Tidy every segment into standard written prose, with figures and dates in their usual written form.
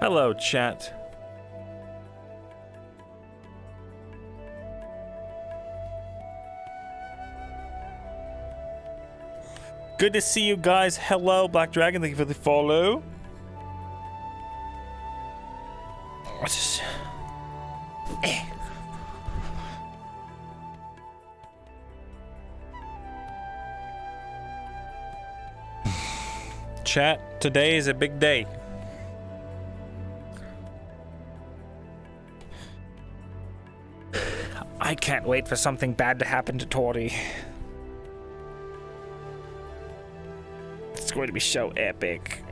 Hello, chat. Good to see you guys. Hello, Black Dragon. Thank you for the follow. Chat, today is a big day. I can't wait for something bad to happen to Tori. It's going to be so epic.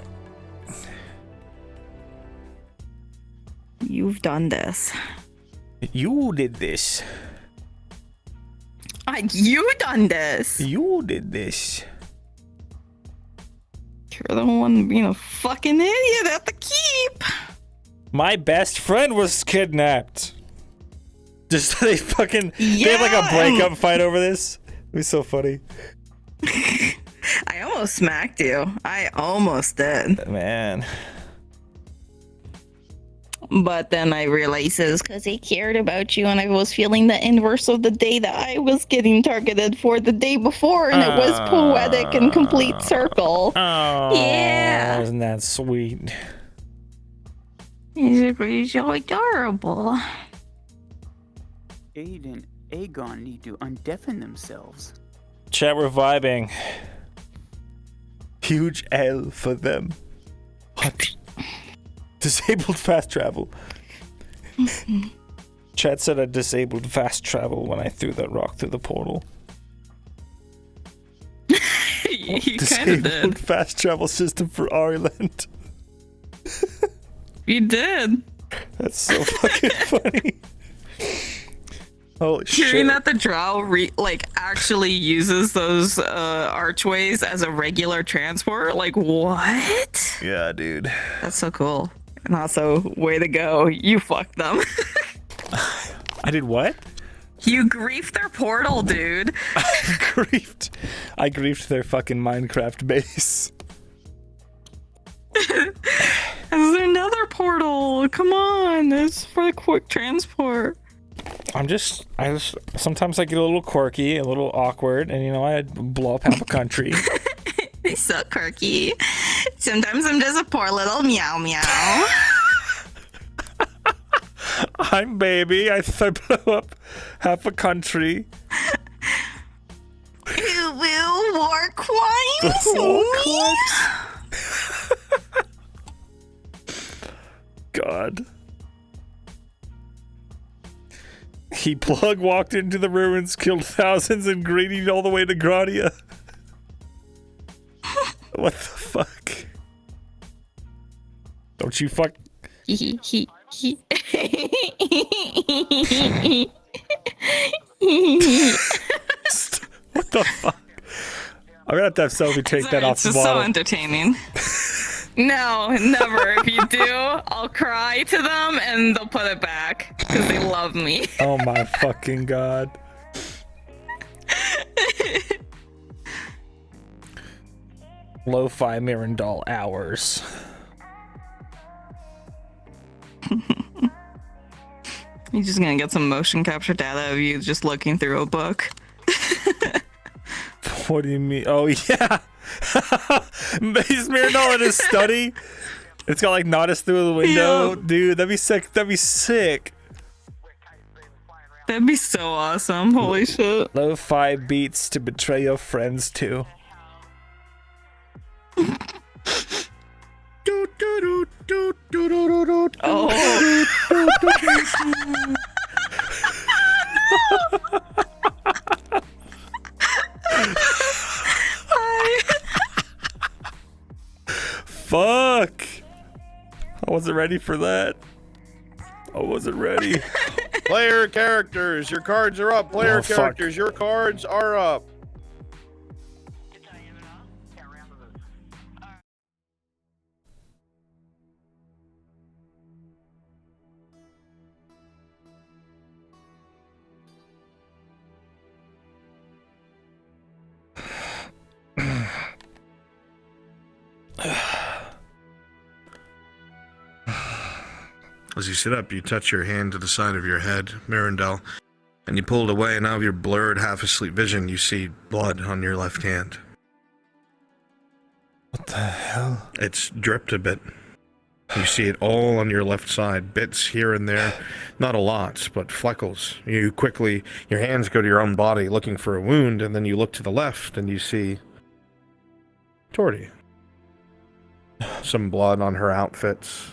You've done this. You did this. You done this. You did this. You're the one being a fucking idiot at the keep. My best friend was kidnapped. Just they fucking they had like a breakup fight over this. It was so funny. I almost smacked you. I almost did. Man. But then I realized it was because I cared about you and I was feeling the inverse of the day that I was getting targeted for the day before, and it was poetic and complete circle. Oh, yeah. Isn't that sweet? He's so adorable. Aid and Aegon need to undeafen themselves. Chat, we're vibing. Huge L for them. What? Disabled fast travel. Chat said I disabled fast travel when I threw that rock through the portal. You kind of did. Fast travel system for Ireland. You did. That's so fucking funny. Holy shit. Hearing that the drow actually uses those archways as a regular transport, like what? Yeah, dude. That's so cool. And also, way to go, you fucked them. I did what? You griefed their portal, dude. I griefed their fucking Minecraft base. There's another portal. Come on, it's for the quick transport. I just sometimes I get a little quirky, a little awkward, and I blow up half a country. It's so quirky. Sometimes I'm just a poor little meow meow. I'm baby. I blow up half a country. Woo woo, war crimes. God. He plug walked into the ruins, killed thousands, and greeted all the way to Gradia. What the fuck? Don't you fuck. What the fuck? I'm gonna have to have Sophie take that off the It's bottle. so entertaining. No, never. If you do, I'll cry to them and they'll put it back because they love me. Oh my fucking god. Lo-fi Myrindal hours. You're just gonna get some motion capture data of you just looking through a book. What do you mean? Oh yeah. He's Myrindal in his study. It's got like notice through the window. Yeah. Dude, that'd be sick. That'd be sick. That'd be so awesome. Holy shit. Lo-fi beats to betray your friends to. Oh. Fuck. I wasn't ready for that. I wasn't ready. Player characters, your cards are up. Player characters, your cards are up. As you sit up, you touch your hand to the side of your head, Myrindal, and you pull it away, and out of your blurred, half-asleep vision, you see blood on your left hand. What the hell? It's dripped a bit. You see it all on your left side, bits here and there, not a lot, but fleckles. You quickly, your hands go to your own body looking for a wound, and then you look to the left and you see Torty. Some blood on her outfits,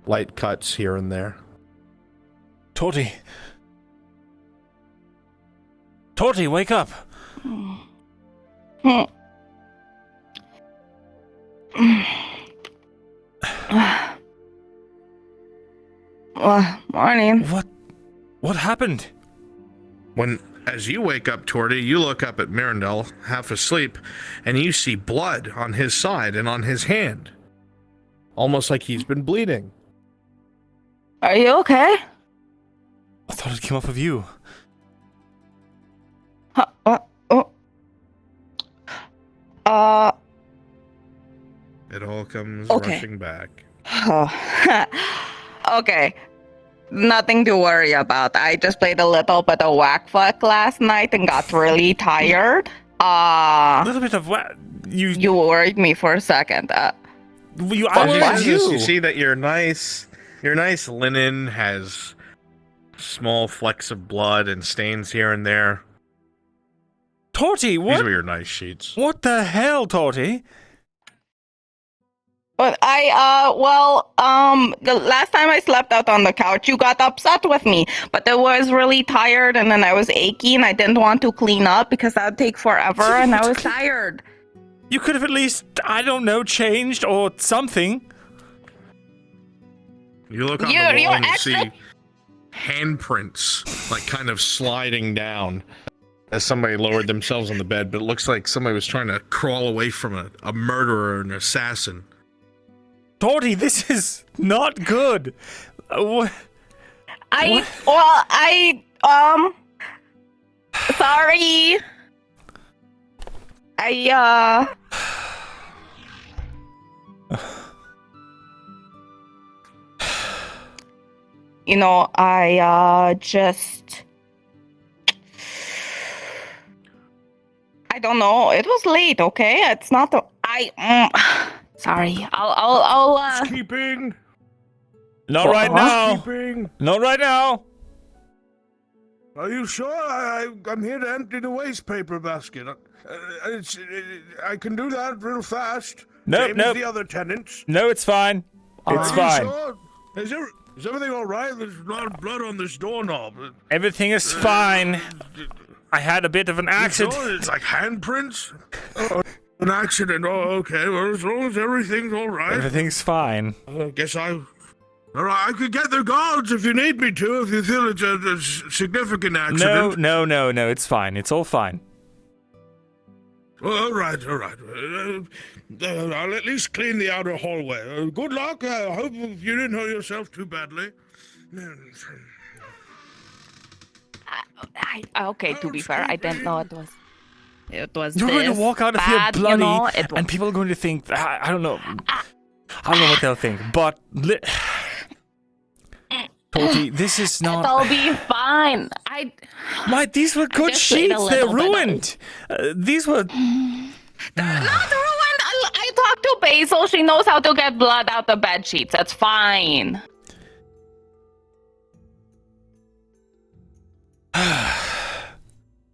light cuts here and there. Torty. Torty, wake up. Morning. What happened? As you wake up, Torty, you look up at Myrindal, half asleep, and you see blood on his side and on his hand. Almost like he's been bleeding. Are you okay? I thought it came off of you. It all comes Okay. rushing back. Okay. Nothing to worry about. I just played a little bit of Whack Fuck last night and got really tired. A little bit of what? You worried me for a second. I As worried you you. see that your nice linen has small flecks of blood and stains here and there. Torty, what? These were your nice sheets. What the hell, Torty? But the last time I slept out on the couch, you got upset with me. But I was really tired, and then I was achy, and I didn't want to clean up because that would take forever, and I was tired. You could have at least, I don't know, changed or something. You look on the wall and you see handprints, like kind of sliding down as somebody lowered themselves on the bed, but it looks like somebody was trying to crawl away from a murderer or an assassin. Torty, this is not good. Sorry. I don't know. It was late, okay? It's not sorry. I'll Housekeeping. Not right now. Housekeeping. Not right now. Are you sure? I'm here to empty the waste paper basket. I can do that real fast. Nope, nope. The other tenants. No, it's fine. It's Are fine. You sure? Is everything all right? There's a lot of blood on this doorknob. Everything is fine. I had a bit of an accident. Sure? It's like handprints. An accident. Oh, okay. Well, as long as everything's all right. Everything's fine. I guess all right, I could get the guards if you need me to, if you feel it's a significant accident. No, it's fine. It's all fine. All right. I'll at least clean the outer hallway. Good luck. I hope you didn't hurt yourself too badly. okay, to be fair, I didn't know it was You're going to walk out of here bad, bloody, you know, and people are going to think, I don't know. I don't know what they'll think, but... Torty, this is not... It'll be fine. These were good just played a sheets. They're little bit of- ruined. These were... They're not ruined. I talked to Basil. She knows how to get blood out the bed sheets. That's fine.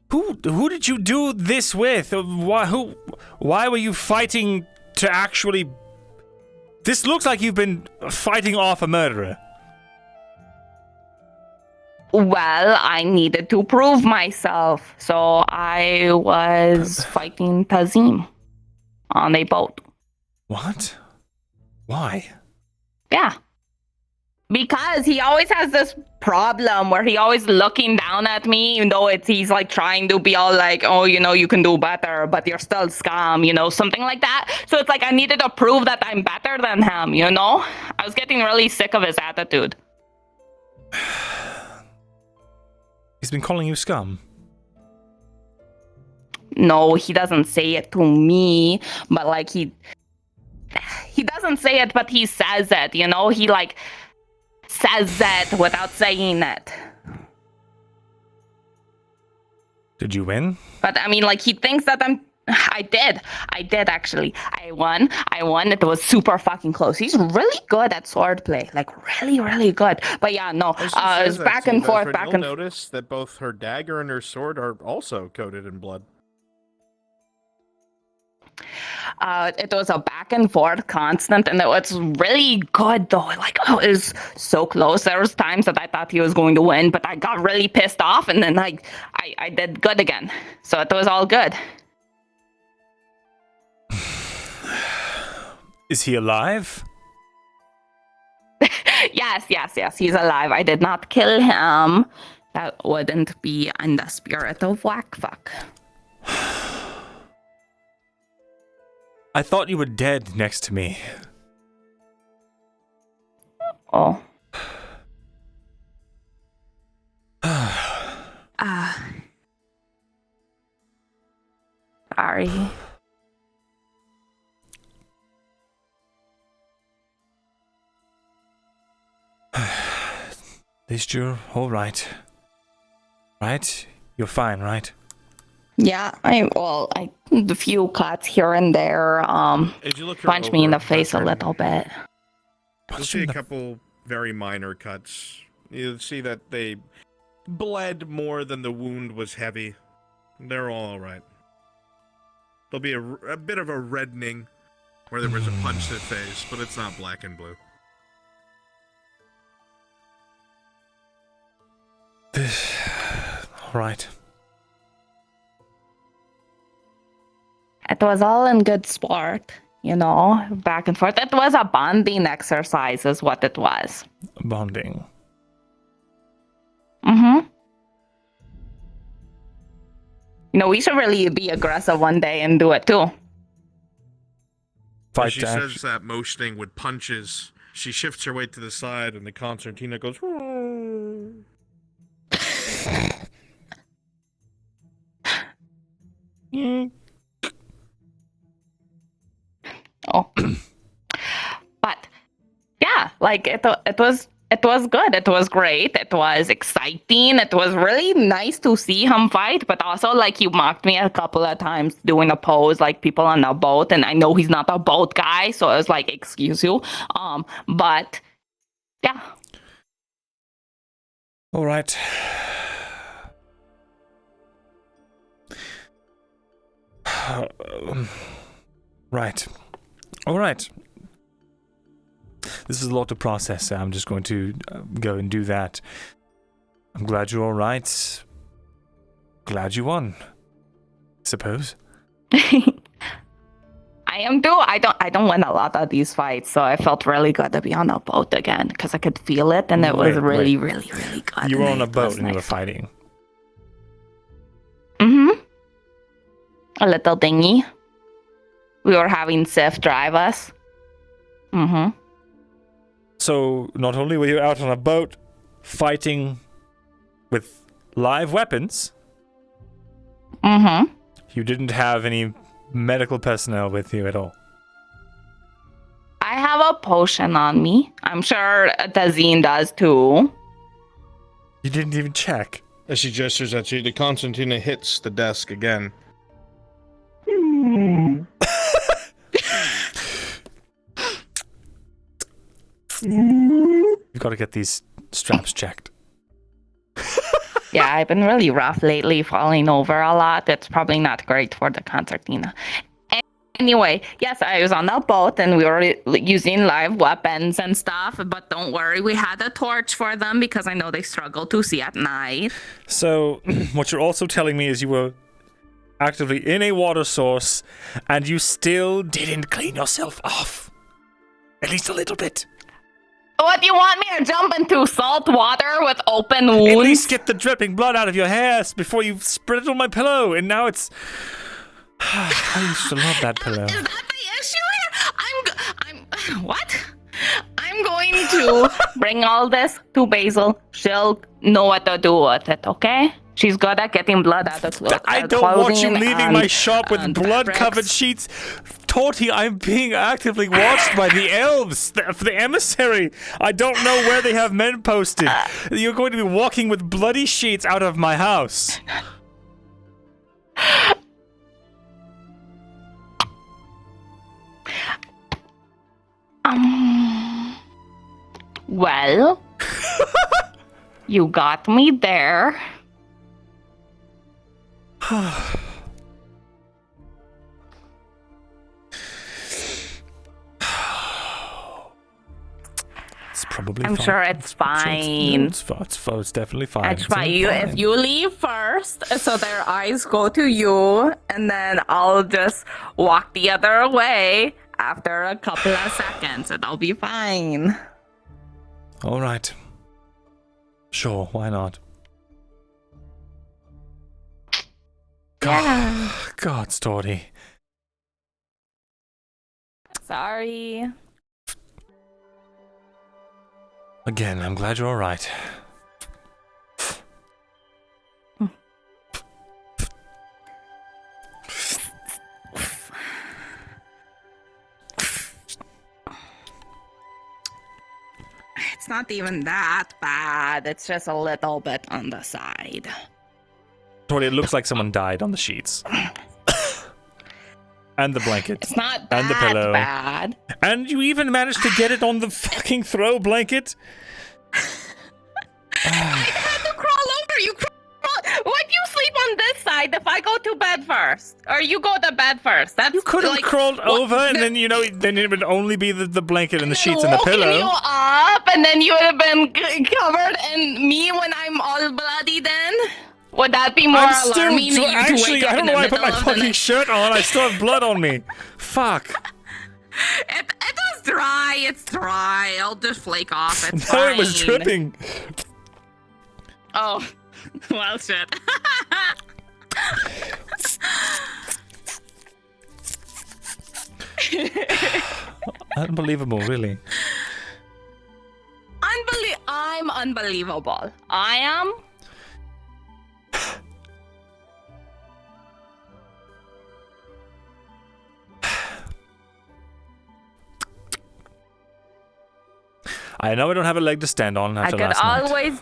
Who did you do this with? Why were you fighting to actually... This looks like you've been fighting off a murderer. Well, I needed to prove myself, so I was fighting Tazim on a boat. What? Why? Yeah. Because he always has this problem where he always looking down at me, even though he's like trying to be all like, oh, you can do better, but you're still scum, something like that. So it's like I needed to prove that I'm better than him, I was getting really sick of his attitude. He's been calling you scum. No, he doesn't say it to me, but like he doesn't say it, but he says it, he like says it without saying it. Did you win? But I mean, like, he thinks that I did actually. I won. It was super fucking close. He's really good at swordplay, like really, really good. But yeah, no, it was back and forth, back and. Notice that both her dagger and her sword are also coated in blood. It was a back and forth constant, and it was really good though. Like, oh, it was so close. There was times that I thought he was going to win, but I got really pissed off, and then like I did good again. So it was all good. Is he alive? Yes, he's alive. I did not kill him. That wouldn't be in the spirit of whack fuck. I thought you were dead next to me. Oh. Sorry. At least you're all right. Right? You're fine, right? Yeah, the few cuts here and there, punched me in the face a little bit. You'll see a couple very minor cuts. You'll see that they bled more than the wound was heavy. They're all right. There'll be a bit of a reddening where there was a punch to the face, but it's not black and blue. All right. It was all in good sport, back and forth. It was a bonding exercise is what it was. Bonding. Mm-hmm. We should really be aggressive one day and do it too. She says that motioning with punches. She shifts her weight to the side and the concertina goes... Oh. But yeah, like it was good. It was great. It was exciting. It was really nice to see him fight, but also like he mocked me a couple of times doing a pose like people on a boat, and I know he's not a boat guy, so I was like, excuse you. But yeah. All right. Right. All right. This is a lot to process. I'm just going to go and do that. I'm glad you're all right. Glad you won. Suppose. I am too. I don't win a lot of these fights, so I felt really good to be on a boat again because I could feel it, and it was really, really, really good. You were on a boat and you were fighting. Mm-hmm. A little dinghy. We were having Sif drive us. Mm-hmm. So, not only were you out on a boat fighting with live weapons, mm-hmm. You didn't have any medical personnel with you at all. I have a potion on me. I'm sure Tazine does too. You didn't even check. As she gestures at you, the concertina hits the desk again. You've got to get these straps checked. Yeah, I've been really rough lately, falling over a lot. It's probably not great for the concertina. Anyway, yes, I was on a boat and we were using live weapons and stuff, but don't worry, we had a torch for them because I know they struggle to see at night. So, what you're also telling me is you were actively in a water source and you still didn't clean yourself off. At least a little bit. What, you want me to jump into salt water with open wounds? At least get the dripping blood out of your hair before you spread it on my pillow, and now it's... I used to love that pillow. Is that the issue here? What? I'm going to bring all this to Basil. She'll know what to do with it, okay? She's good at getting blood out of clothes. I don't want you leaving my shop with blood-covered sheets Torty, I'm being actively watched by the elves, the emissary. I don't know where they have men posted. You're going to be walking with bloody sheets out of my house. Well, you got me there. It's probably I'm fine. sure it's fine. It's definitely fine. It's fine. If you leave first, so their eyes go to you, and then I'll just walk the other way after a couple of seconds, and I'll be fine. All right. Sure, why not? Yeah. God, Storty. Sorry. Again, I'm glad you're all right. It's not even that bad. It's just a little bit on the side. Storty, it looks like someone died on the sheets. And the blanket. It's not and the that pillow. bad. And you even managed to get it on the fucking throw blanket? I had to crawl over. You crawl. Why do you sleep on this side if I go to bed first? Or you go to bed first? That's You could have like, crawled over and then, then it would only be the blanket and the sheets and the pillow. You up and then you would have been covered in me when I'm all bloody then? Would that be more alarming than you actually, to wake up I don't in know the why I put my middle of the fucking night? shirt on. I still have blood on me. Fuck. It is dry. It's dry. I'll just flake off. It's No, fine. it was dripping. Oh, well, shit. Unbelievable, really. I'm unbelievable. I am. I know I don't have a leg to stand on I after could last night. always.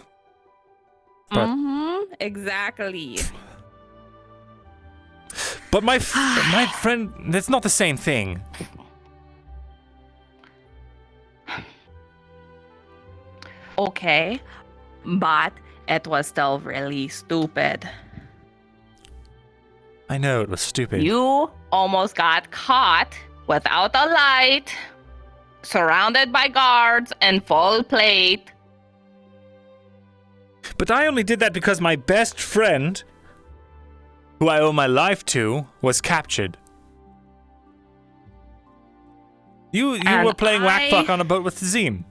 But- Exactly. But my friend, that's not the same thing. Okay, but it was still really stupid. I know it was stupid. You almost got caught without a light, surrounded by guards in full plate. But I only did that because my best friend, who I owe my life to, was captured. You And were playing whack I- fuck on a boat with Zim.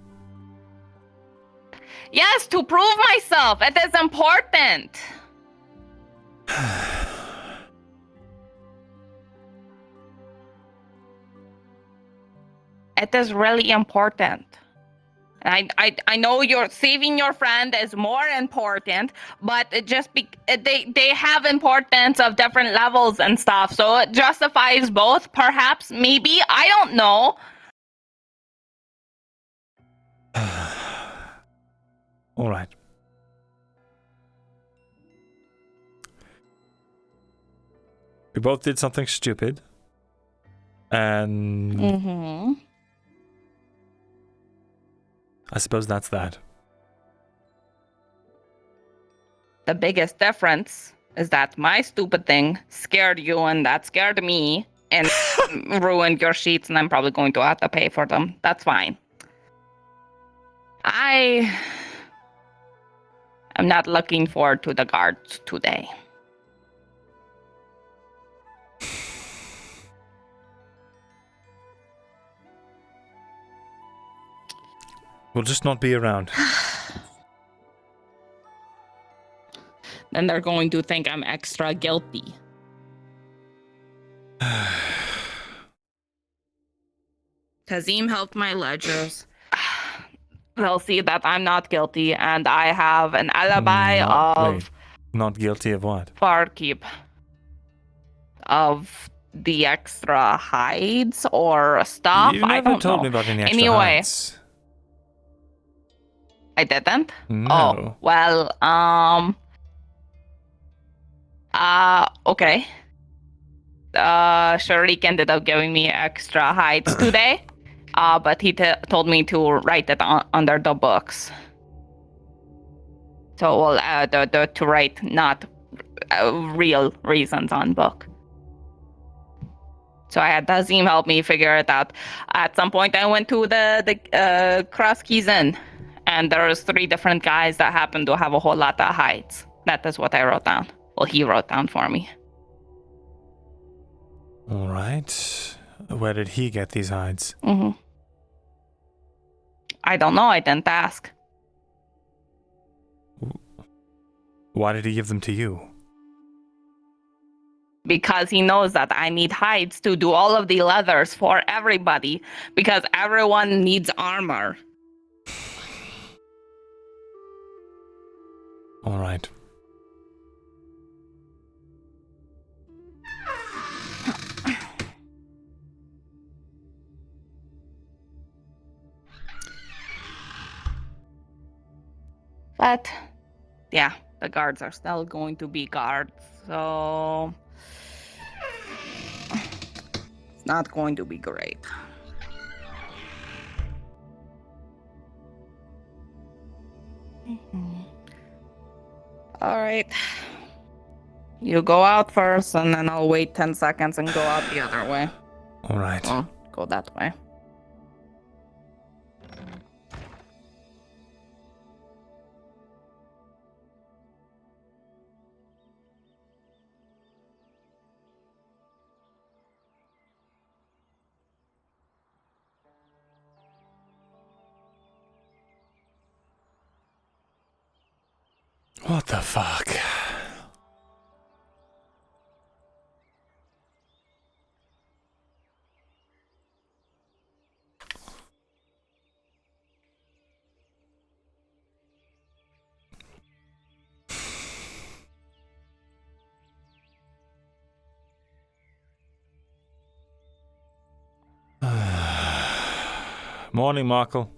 Yes, to prove myself. It is important. It is really important. I know you're saving your friend is more important, but they have importance of different levels and stuff, so it justifies both, perhaps, maybe. I don't know. All right. We both did something stupid. And Mm-hmm. I suppose that's that. The biggest difference is that my stupid thing scared you and that scared me and ruined your sheets, and I'm probably going to have to pay for them. That's fine. I'm not looking forward to the guards today. We'll just not be around. Then they're going to think I'm extra guilty. Kazim helped my ledgers. They'll see that I'm not guilty and I have an alibi Wait, of not guilty of what? barkeep. Of the extra hides or stuff. You I never don't told know. me about any extra Anyway. hides. I didn't? No. Oh, well, okay. Sharik ended up giving me extra hides today, but he told me to write it under the books. So, well, to write not real reasons on book. So I had Dazim help me figure it out. At some point, I went to the Cross Keys Inn, and there was 3 different guys that happened to have a whole lot of hides. That is what I wrote down. Well, he wrote down for me. All right. Where did he get these hides? Mm-hmm. I don't know. I didn't ask. Why did he give them to you? Because he knows that I need hides to do all of the leathers for everybody. Because everyone needs armor. All right. But, yeah, the guards are still going to be guards, so it's not going to be great. All right. You go out first, and then I'll wait 10 seconds and go out the other way. All right. Well, go that way. What the fuck? Morning, Markle.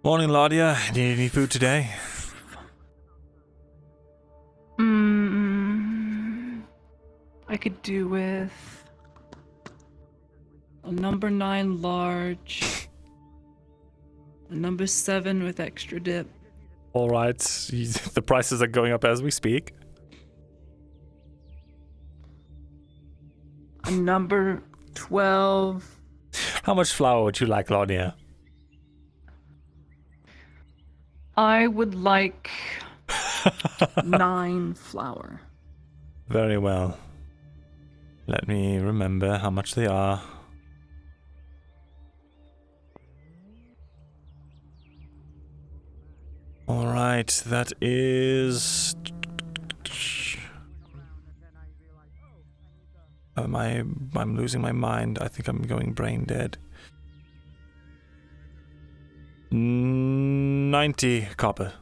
Morning, Laudia. Need any food today? I could do with a number 9 large, a number 7 with extra dip. All right. The prices are going up as we speak. A number 12. How much flour would you like, Laudia? I would like 9 flour. Very well. Let me remember how much they are. All right, that is. I'm losing my mind. I think I'm going brain dead. 90 copper.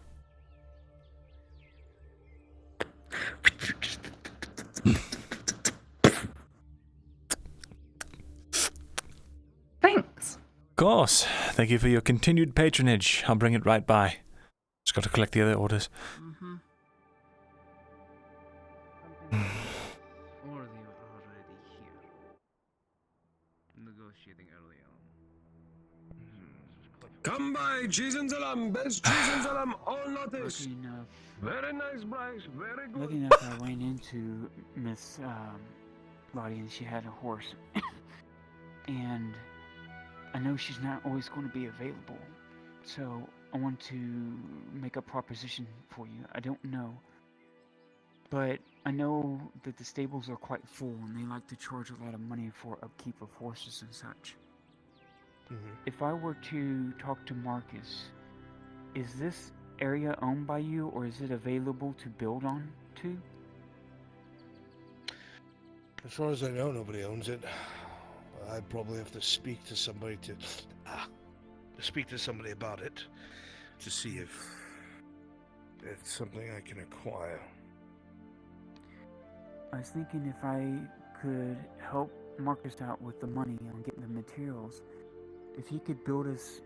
Thanks. Of course. Thank you for your continued patronage. I'll bring it right by. Just got to collect the other orders. Or they were already here. Negotiating early on. Come by, cheese and salam, best cheese and salam, all notice. Lucky enough, Very nice, Bryce, very good. lucky enough, I ran into Miss Lottie, and she had a horse, and I know she's not always going to be available, so I want to make a proposition for you. I don't know, but I know that the stables are quite full, and they like to charge a lot of money for upkeep of horses and such. If I were to talk to Marcus, is this area owned by you, or is it available to build on to? As far as I know, nobody owns it. I'd probably have to speak to somebody about it to see if it's something I can acquire. I was thinking if I could help Marcus out with the money on getting the materials, if he could build us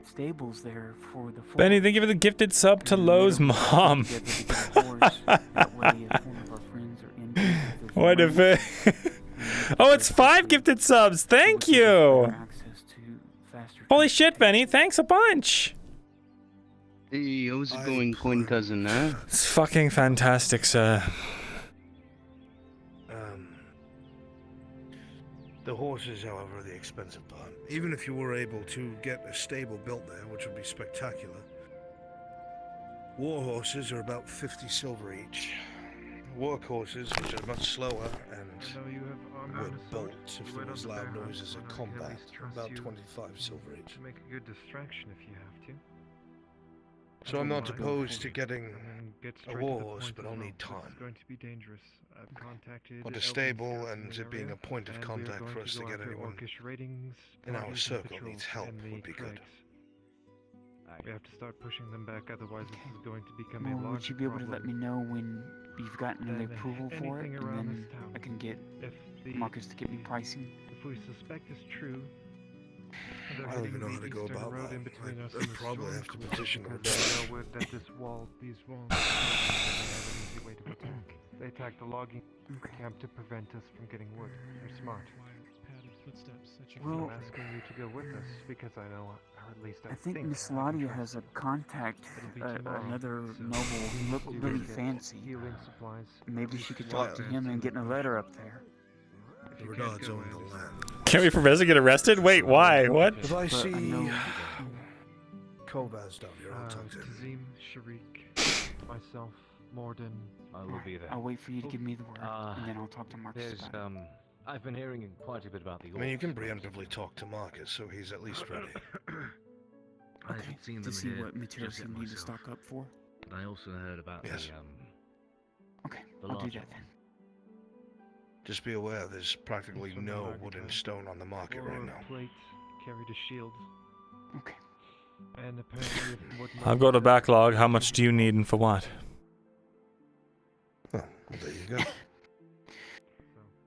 stables there for the fort. Benny, thank you for the gifted sub to Lowe's mom. What if it... Oh, it's 5 gifted subs. Thank you. Holy shit, Benny. Thanks a bunch. Hey, how's it going, coin cousin, huh? It's fucking fantastic, sir. The horses, however, are the expensive part. Even if you were able to get a stable built there, which would be spectacular, war horses are about 50 silver each. Work horses, which are much slower and would bolt if there was loud noises at combat, about 25 silver each. Make a good distraction if you have to. So I'm not opposed to getting Get a straight war to the horse, point but as I'll well. need This time. is going to be dangerous. I've contacted But a Elven stable scouts in and the it being area, a point of and we are contact going for us to go get after anyone orcish raidings, in our parties, and circle patrols needs help in the would be good. tracks. We have to start pushing them back, otherwise this is going to become Well, a large would you be able to let me know when you've gotten the than approval for it, anything and around then this town. I can get If the Marcus to get me pricing? If we suspect is true, they're I don't heading even know how the to go eastern about road that. in between us I'd and the probably storm have to clouds, petition because the they know that these walls don't have an easy way to attack. They attack the logging camp to prevent us from getting wood. They're smart. Well, I'm asking you to go with us because I know, or at least I think Miss I can Ladia trust has a you. contact, another noble who looked You really will get fancy. healing supplies. Maybe she could talk to him and get a letter up there. If you The can't Redards go, own I the understand. land. Can't wait for Rez to get arrested? Wait, why? What? If I But I see know Kovaz down here, I'll talk to him. Kazim, Sharik, myself, Morden. I will be there. I'll wait for you to give me the word, and then I'll talk to Marcus There's, about it. I've been hearing quite a bit about the I mean, you can orcs. preemptively talk to Marcus, so he's at least ready. I Okay, haven't seen to them see here what materials just you yet need to myself. stock up for. But I also heard about Yes. Okay, The I'll do larger that then. Just be aware there's practically From the no market wood and house. stone on the market Or right a now. plate carried a shield. Okay. And apparently, what I've got a backlog. How much do you need and for what? Oh, well, there you go.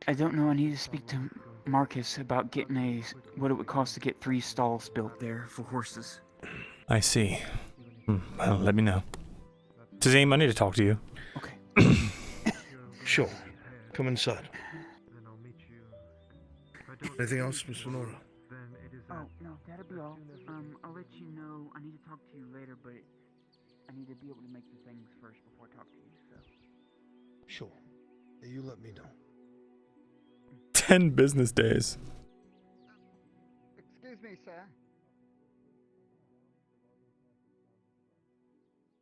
I don't know. I need to speak to Marcus about getting what it would cost to get 3 stalls built there for horses. I see. Well, let me know. Tazim, I need to talk to you. Okay. Sure. Come inside. Then I'll meet you. If I don't Anything see else, you Miss tomorrow, Sonora? Then it is Oh, at no, that'll be all. I'll let you know. I need to talk to you later, but I need to be able to make the things first before I talk to you, so. Sure. You let me know. 10 business days. Excuse me, sir.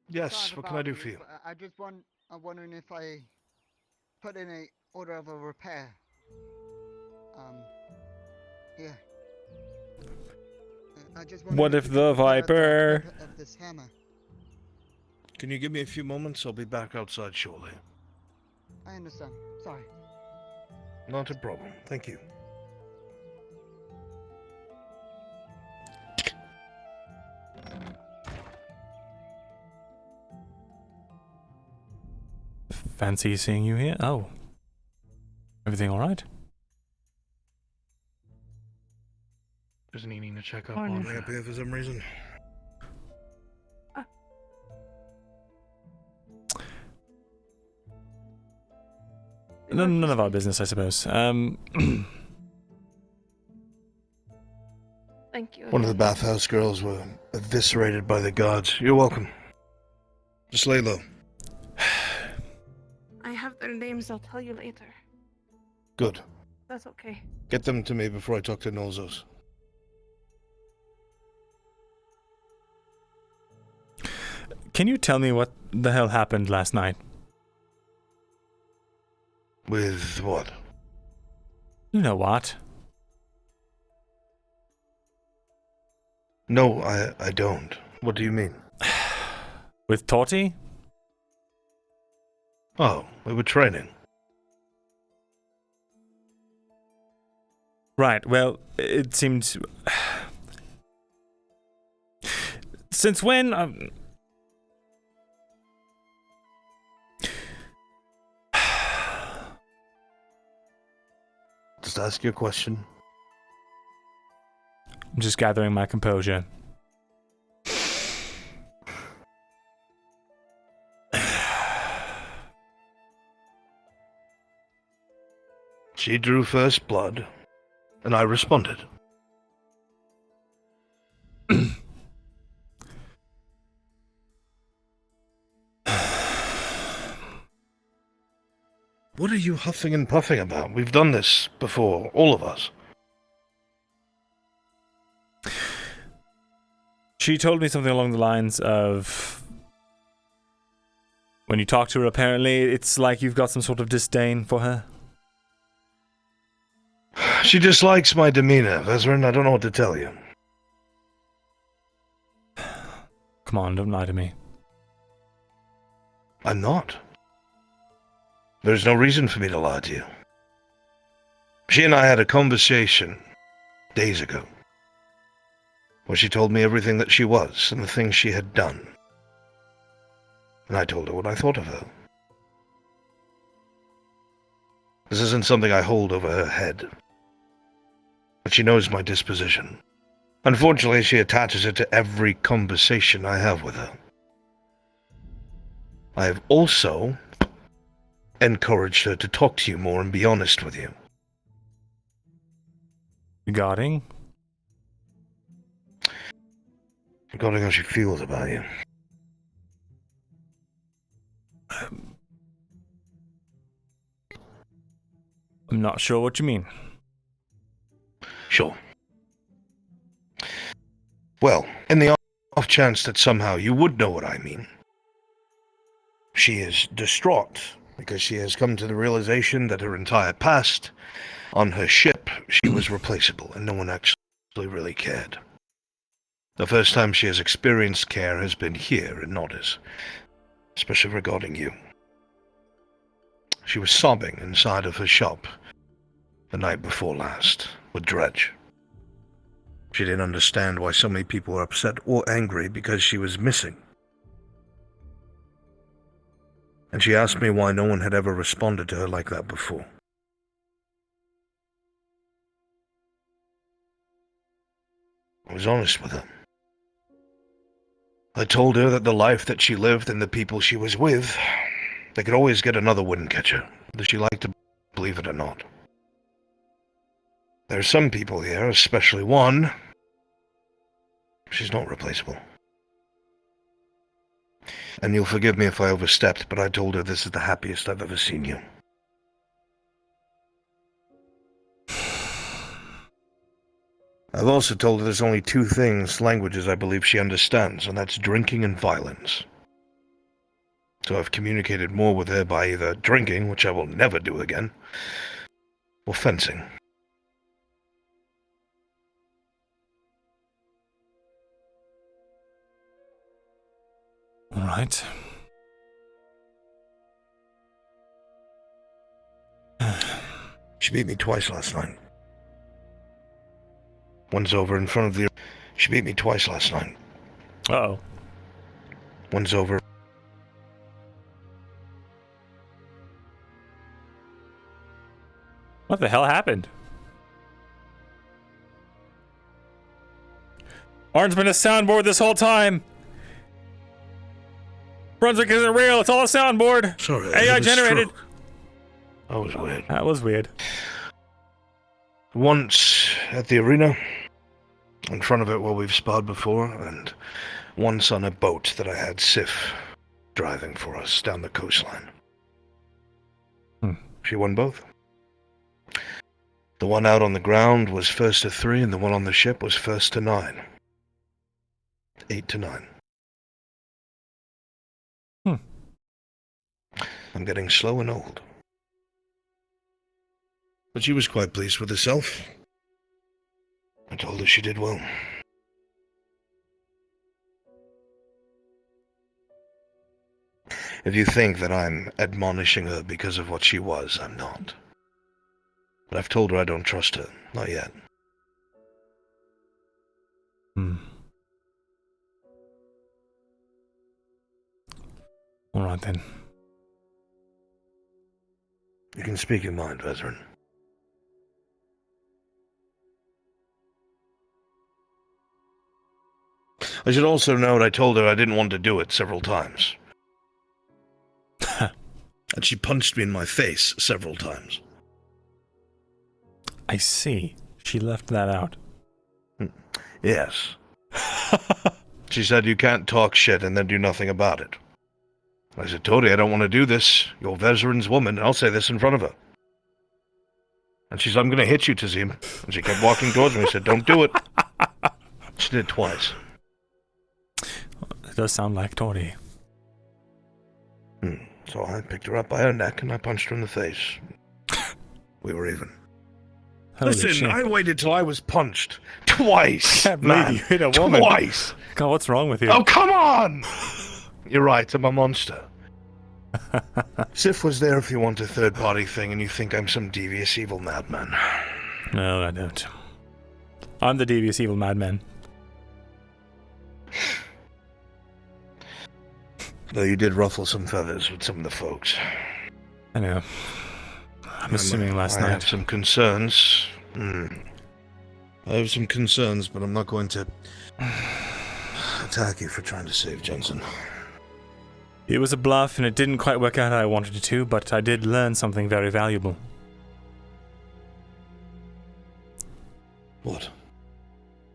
Yes, Sorry what can I about do this, for you? but I'm wondering if I put in a order of a repair. Yeah. I just wondered What if you the could repair Viper? of this hammer. Can you give me a few moments? I'll be back outside shortly. I understand. Sorry. Not a problem. Thank you. Fancy seeing you here. Oh. Everything alright? Just needing to check up Morning. on me up here for some reason. None of our business, I suppose. Thank you. One of the bathhouse girls were eviscerated by the guards. You're welcome. Just lay low. I have their names. I'll tell you later. Good. That's okay. Get them to me before I talk to Nolzos. Can you tell me what the hell happened last night? With what? You know what? No, I don't. What do you mean? With Torty? Oh, we were training. Right, well, it seemed... Since when... Just ask your question. I'm just gathering my composure. She drew first blood, and I responded. What are you huffing and puffing about? We've done this before, all of us. She told me something along the lines of, when you talk to her, apparently it's like you've got some sort of disdain for her. She dislikes my demeanor, Vezrin. I don't know what to tell you. Come on, don't lie to me. I'm not. There's no reason for me to lie to you. She and I had a conversation days ago, where she told me everything that she was and the things she had done. And I told her what I thought of her. This isn't something I hold over her head. But she knows my disposition. Unfortunately, she attaches it to every conversation I have with her. I have also encouraged her to talk to you more and be honest with you. Regarding how she feels about you. I'm not sure what you mean. Sure. Well, in the off chance that somehow you would know what I mean, she is distraught because she has come to the realization that her entire past, on her ship, she was replaceable and no one actually really cared. The first time she has experienced care has been here in Nordis, especially regarding you. She was sobbing inside of her shop the night before last, with Dredge. She didn't understand why so many people were upset or angry because she was missing. And she asked me why no one had ever responded to her like that before. I was honest with her. I told her that the life that she lived and the people she was with, they could always get another wooden catcher, whether she liked to believe it or not. There are some people here, especially one. She's not replaceable. And you'll forgive me if I overstepped, but I told her this is the happiest I've ever seen you. I've also told her there's only two languages I believe she understands, and that's drinking and violence. So I've communicated more with her by either drinking, which I will never do again, or fencing. All right. She beat me twice last night. One's over in front of the... She beat me twice last night. Uh-oh. One's over... What the hell happened? Arn's been a soundboard this whole time. Brunswick isn't real. It's all a soundboard. Sorry, AI generated. That was weird. That was weird. Once at the arena, in front of it where we've sparred before, and once on a boat that I had Sif driving for us down the coastline. She won both. The one out on the ground was first to 3, and the one on the ship was first to 9. 8 to 9. I'm getting slow and old. But she was quite pleased with herself. I told her she did well. If you think that I'm admonishing her because of what she was, I'm not. But I've told her I don't trust her. Not yet. All right, then. You can speak your mind, Vezrin. I should also note I told her I didn't want to do it several times. And she punched me in my face several times. I see. She left that out. Yes. She said you can't talk shit and then do nothing about it. I said, Tony, I don't want to do this. You're Vezeran's woman, and I'll say this in front of her. And she said, I'm going to hit you, Tazim. And she kept walking towards me. I said, don't do it. She did twice. It does sound like Tori. So I picked her up by her neck and I punched her in the face. We were even. Holy Listen, shit. I waited till I was punched. Twice. Can't believe you hit a woman. Twice. God, what's wrong with you? Oh, come on! You're right, I'm a monster. Sif was there if you want a third-party thing and you think I'm some devious evil madman. No, I don't. I'm the devious evil madman. Though you did ruffle some feathers with some of the folks. I know. I'm assuming last night. I have some concerns. I have some concerns, but I'm not going to attack you for trying to save Jensen. It was a bluff, and it didn't quite work out how I wanted it to, but I did learn something very valuable. What?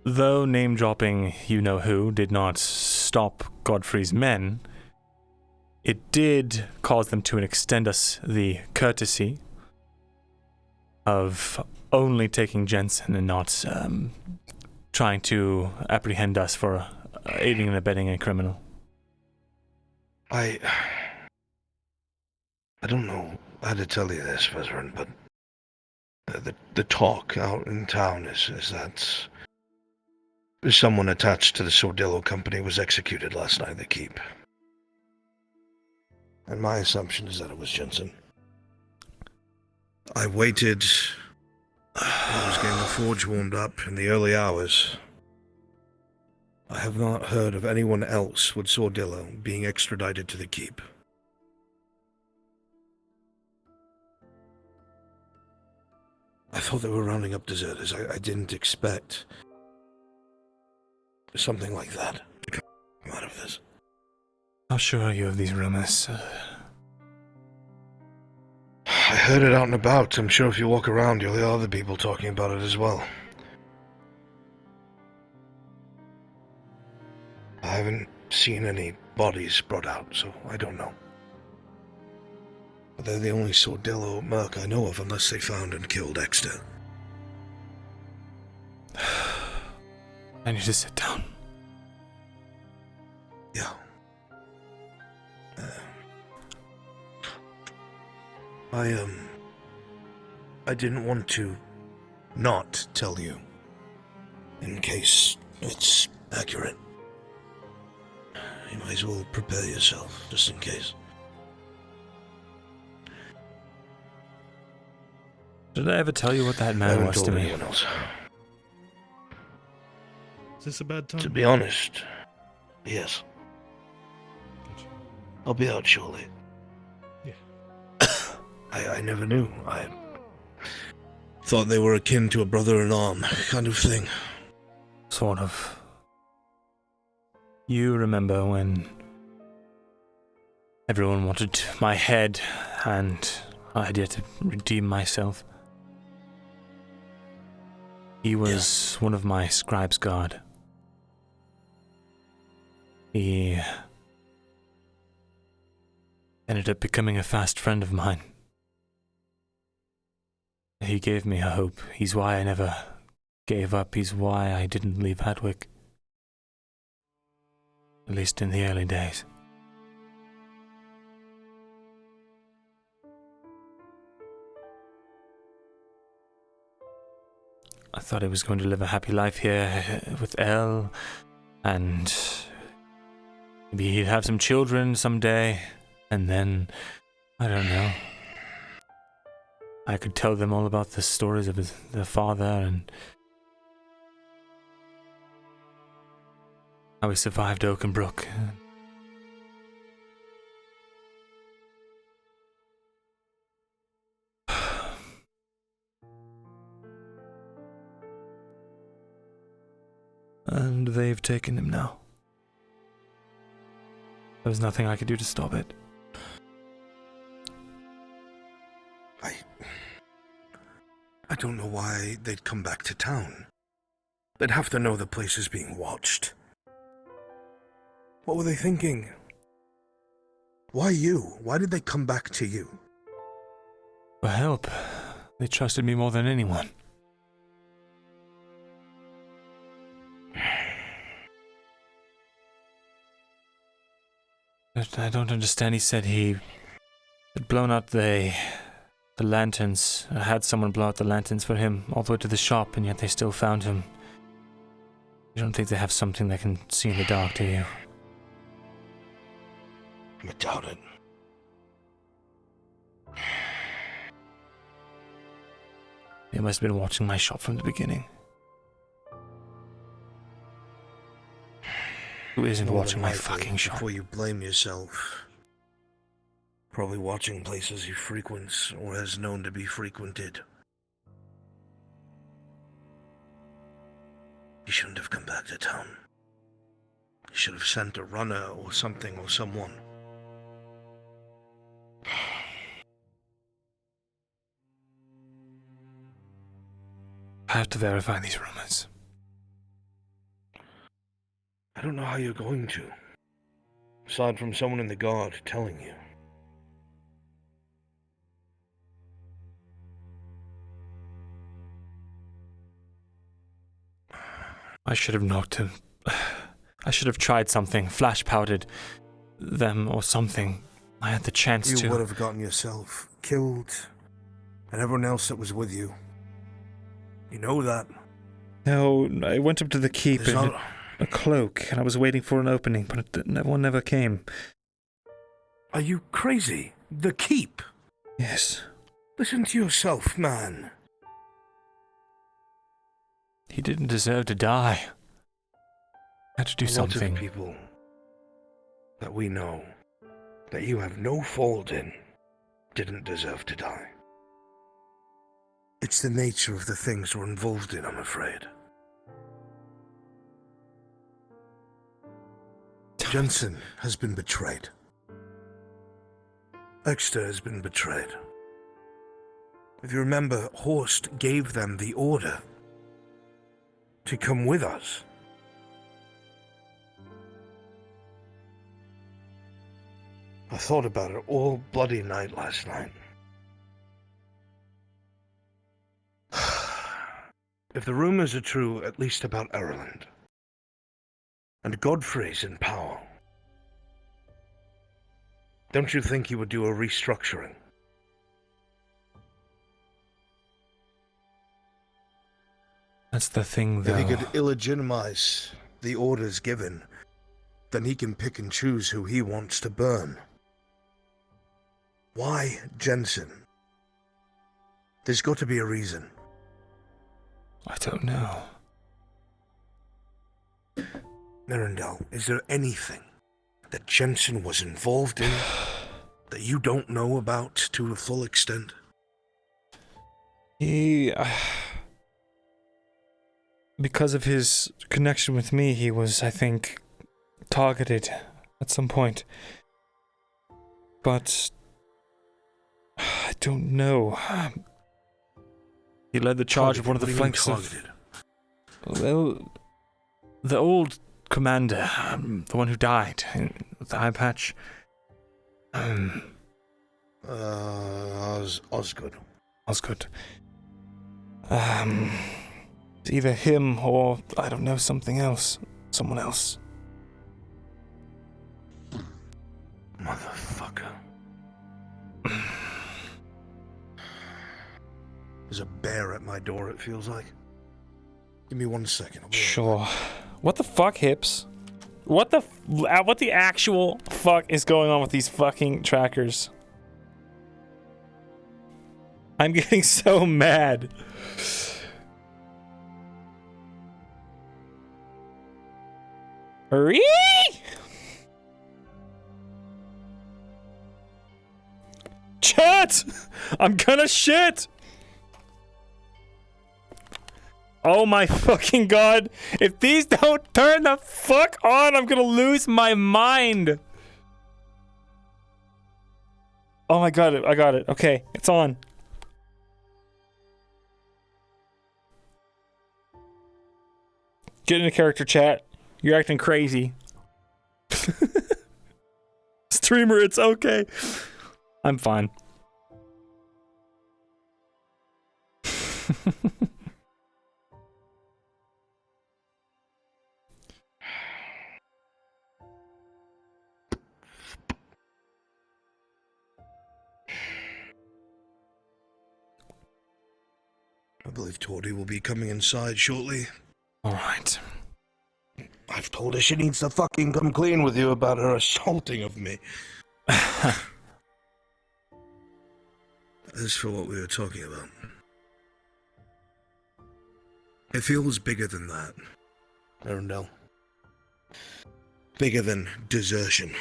Though name-dropping you-know-who did not stop Godfrey's men, it did cause them to extend us the courtesy of only taking Jensen and not trying to apprehend us for aiding and abetting a criminal. I don't know how to tell you this, Vezeran, but the talk out in town is that someone attached to the Sordillo company was executed last night at the keep. And my assumption is that it was Jensen. I waited. I was getting the forge warmed up in the early hours. I have not heard of anyone else with Sordillo being extradited to the keep. I thought they were rounding up deserters. I didn't expect something like that to come out of this. How sure are you of these rumors? I heard it out and about. I'm sure if you walk around, you'll hear other people talking about it as well. I haven't seen any bodies brought out, so I don't know. But they're the only Sordillo merc I know of, unless they found and killed Exeter. I need to sit down. Yeah. I didn't want to not tell you, in case it's accurate. You might as well prepare yourself, just in case. Did I ever tell you what that man was to me? Anyone else. Is this a bad time? To be honest, yes. I'll be out shortly. Yeah. I never knew. I thought they were akin to a brother-in-arm kind of thing. Sort of. You remember when everyone wanted my head and I had yet to redeem myself? He was one of my scribe's guard. He ended up becoming a fast friend of mine. He gave me a hope. He's why I never gave up. He's why I didn't leave Hadwick. At least in the early days. I thought I was going to live a happy life here with Elle, and maybe he'd have some children someday, and then, I don't know, I could tell them all about the stories of their father and how he survived Oakenbrook. And they've taken him now. There was nothing I could do to stop it. I don't know why they'd come back to town. They'd have to know the place is being watched. What were they thinking? Why you? Why did they come back to you? For help. They trusted me more than anyone. But I don't understand. He said he had blown out the lanterns. I had someone blow out the lanterns for him all the way to the shop, and yet they still found him. You don't think they have something that can see in the dark, do you? I doubt it. They must have been watching my shop from the beginning. Who isn't watching my fucking shop? Before you blame yourself. Probably watching places he frequents or has known to be frequented. He shouldn't have come back to town. He should have sent a runner or something or someone. I have to verify these rumors. I don't know how you're going to. Aside from someone in the guard telling you. I should have knocked him. I should have tried something, flash powdered them or something. I had the chance to. You would have gotten yourself killed, and everyone else that was with you. You know that. No, I went up to the keep in a cloak, and I was waiting for an opening, but one never came. Are you crazy? The keep? Yes. Listen to yourself, man. He didn't deserve to die. I had to do something. A lot of people that we know, that you have no fault in, didn't deserve to die. It's the nature of the things we're involved in, I'm afraid. Jensen has been betrayed. Exeter has been betrayed. If you remember, Horst gave them the order to come with us. I thought about it all bloody night last night. If the rumors are true, at least about Ireland, and Godfrey's in power, don't you think he would do a restructuring? That's the thing, though. If he could illegitimize the orders given, then he can pick and choose who he wants to burn. Why Jensen? There's got to be a reason. I don't know. Myrindal, is there anything that Jensen was involved in that you don't know about to a full extent? He... because of his connection with me, he was, I think, targeted at some point. But... I don't know. He led the charge of one of the flanks of... Well, the old commander, the one who died, with the eye patch. Osgood. Osgood. Either him or, I don't know, something else. Someone else. Motherfucker. There's a bear at my door, it feels like. Give me 1 second. Sure. What the fuck, Hips? What the actual fuck is going on with these fucking trackers? I'm getting so mad. Hurry! Chat! I'm gonna shit! Oh my fucking god. If these don't turn the fuck on, I'm gonna lose my mind. Oh, I got it. Okay, it's on. Get in a character chat. You're acting crazy. Streamer, it's okay. I'm fine. I believe Tori will be coming inside shortly. Alright. I've told her she needs to fucking come clean with you about her assaulting of me. As for what we were talking about, it feels bigger than that, Myrindal. Bigger than desertion.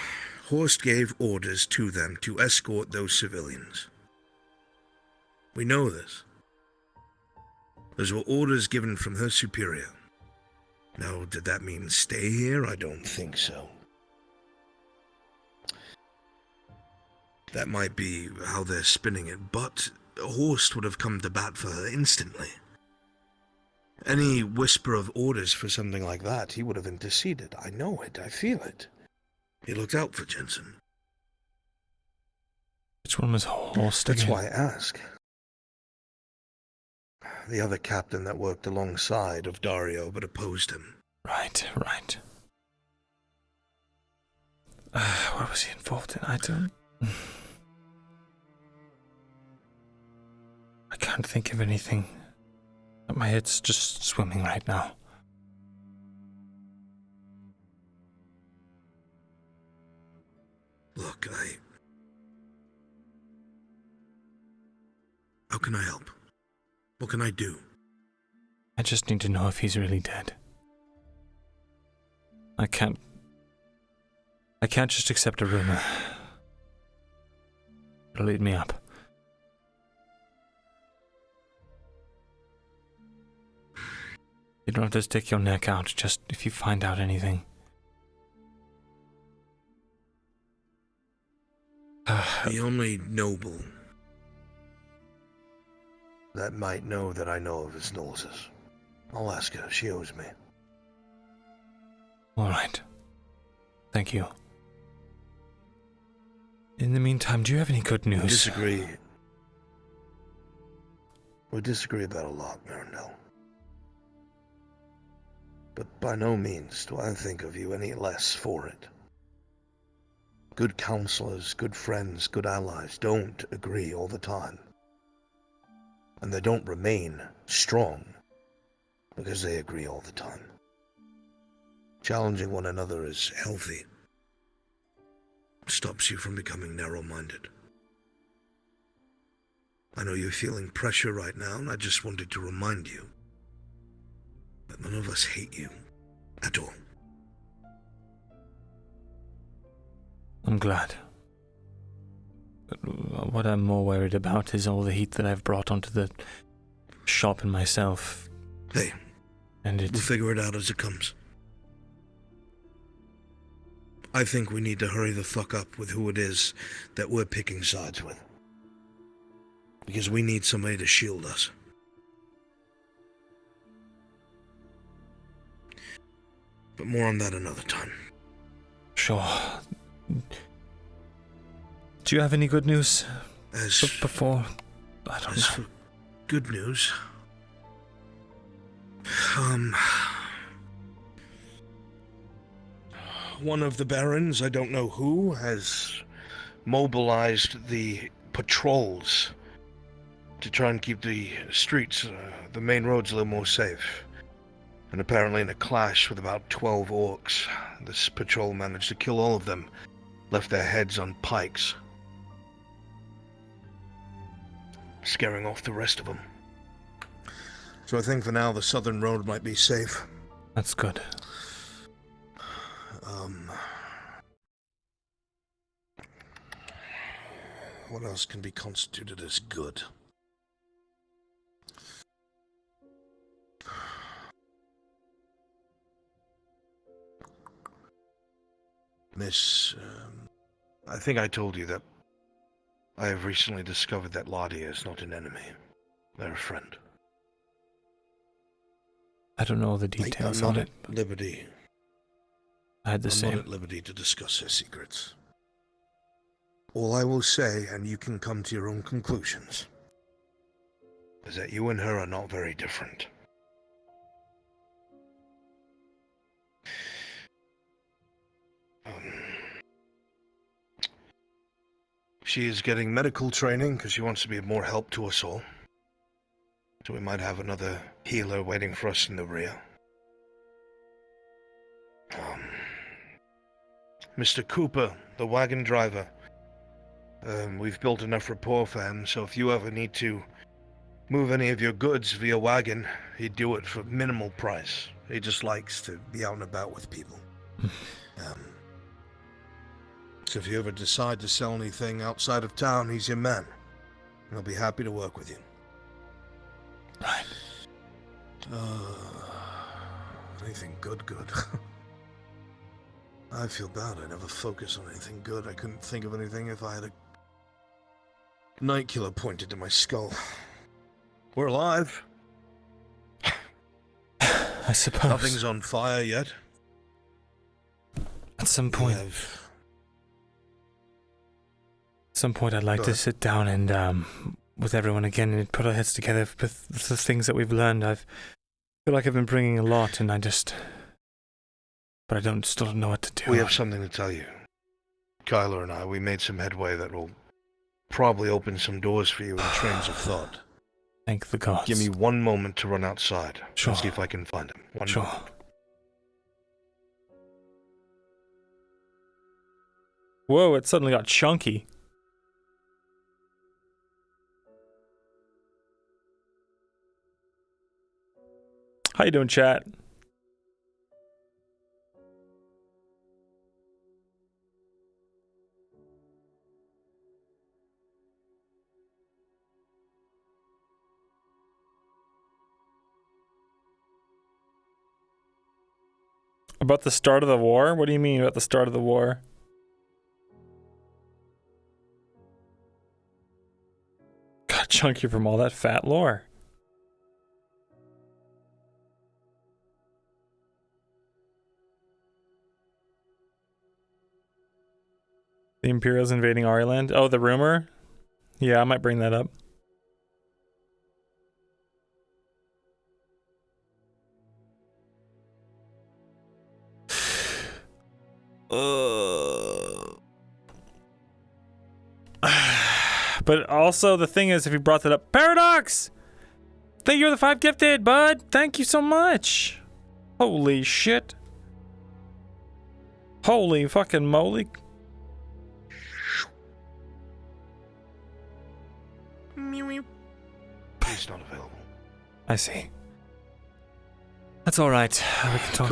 Horst gave orders to them to escort those civilians. We know this. Those were orders given from her superior. Now, did that mean stay here? I don't think so. That might be how they're spinning it, but Horst would have come to bat for her instantly. Any whisper of orders for something like that, he would have interceded. I know it, I feel it. He looked out for Jensen. Which one was Horst That's again? why I ask. The other captain that worked alongside of Dario but opposed him. Right. What was he involved in? I can't think of anything. My head's just swimming right now. Look, how can I help? What can I do? I just need to know if he's really dead. I can't just accept a rumor. It'll lead me up. You don't have to stick your neck out, just if you find out anything. The only noble that might know that I know of his noses. I'll ask her. She owes me. All right. Thank you. In the meantime, do you have any good news? We disagree about a lot, Myrindal. But by no means do I think of you any less for it. Good counselors, good friends, good allies don't agree all the time. And they don't remain strong because they agree all the time. Challenging one another is healthy. It stops you from becoming narrow-minded. I know you're feeling pressure right now, and I just wanted to remind you that none of us hate you at all. I'm glad. But what I'm more worried about is all the heat that I've brought onto the shop and myself. Hey, and we'll figure it out as it comes. I think we need to hurry the fuck up with who it is that we're picking sides with. Because we need somebody to shield us. But more on that another time. Sure. Do you have any good news? Before? I don't know. For good news. One of the barons, I don't know who, has mobilized the patrols to try and keep the streets, the main roads a little more safe. And apparently in a clash with about 12 orcs, this patrol managed to kill all of them, left their heads on pikes, scaring off the rest of them. So I think for now the southern road might be safe. That's good. What else can be constituted as good? Miss, I think I told you that I have recently discovered that Lottie is not an enemy. They're a friend. I don't know the details on it. I'm not at liberty. I had the same. I'm not at liberty to discuss her secrets. All I will say, and you can come to your own conclusions, is that you and her are not very different. She is getting medical training because she wants to be of more help to us all. So we might have another healer waiting for us in the rear. Mr. Cooper, the wagon driver, we've built enough rapport for him, so if you ever need to move any of your goods via wagon, he'd do it for minimal price. He just likes to be out and about with people. So if you ever decide to sell anything outside of town, he's your man. He'll be happy to work with you. Right. Anything good. I feel bad. I never focus on anything good. I couldn't think of anything if I had a night killer pointed to my skull. We're alive. I suppose. Nothing's on fire yet. At some point. At some point, I'd like to sit down and with everyone again and put our heads together with the things that we've learned. I feel like I've been bringing a lot, and but I still don't know what to do. We have something to tell you. Kyler and I, we made some headway that will probably open some doors for you in trains of thought. Thank the gods. Give me one moment to run outside. Sure. And see if I can find him. One sure. moment. Whoa, it suddenly got chunky. How you doing, chat? About the start of the war? What do you mean about the start of the war? Got chunky from all that fat lore. The Imperials invading Ariland? Oh, the rumor? Yeah, I might bring that up. But also, the thing is, if you brought that up... Paradox! Thank you for the 5 gifted, bud! Thank you so much! Holy shit. Holy fucking moly. He's not available. I see. That's alright. We can talk.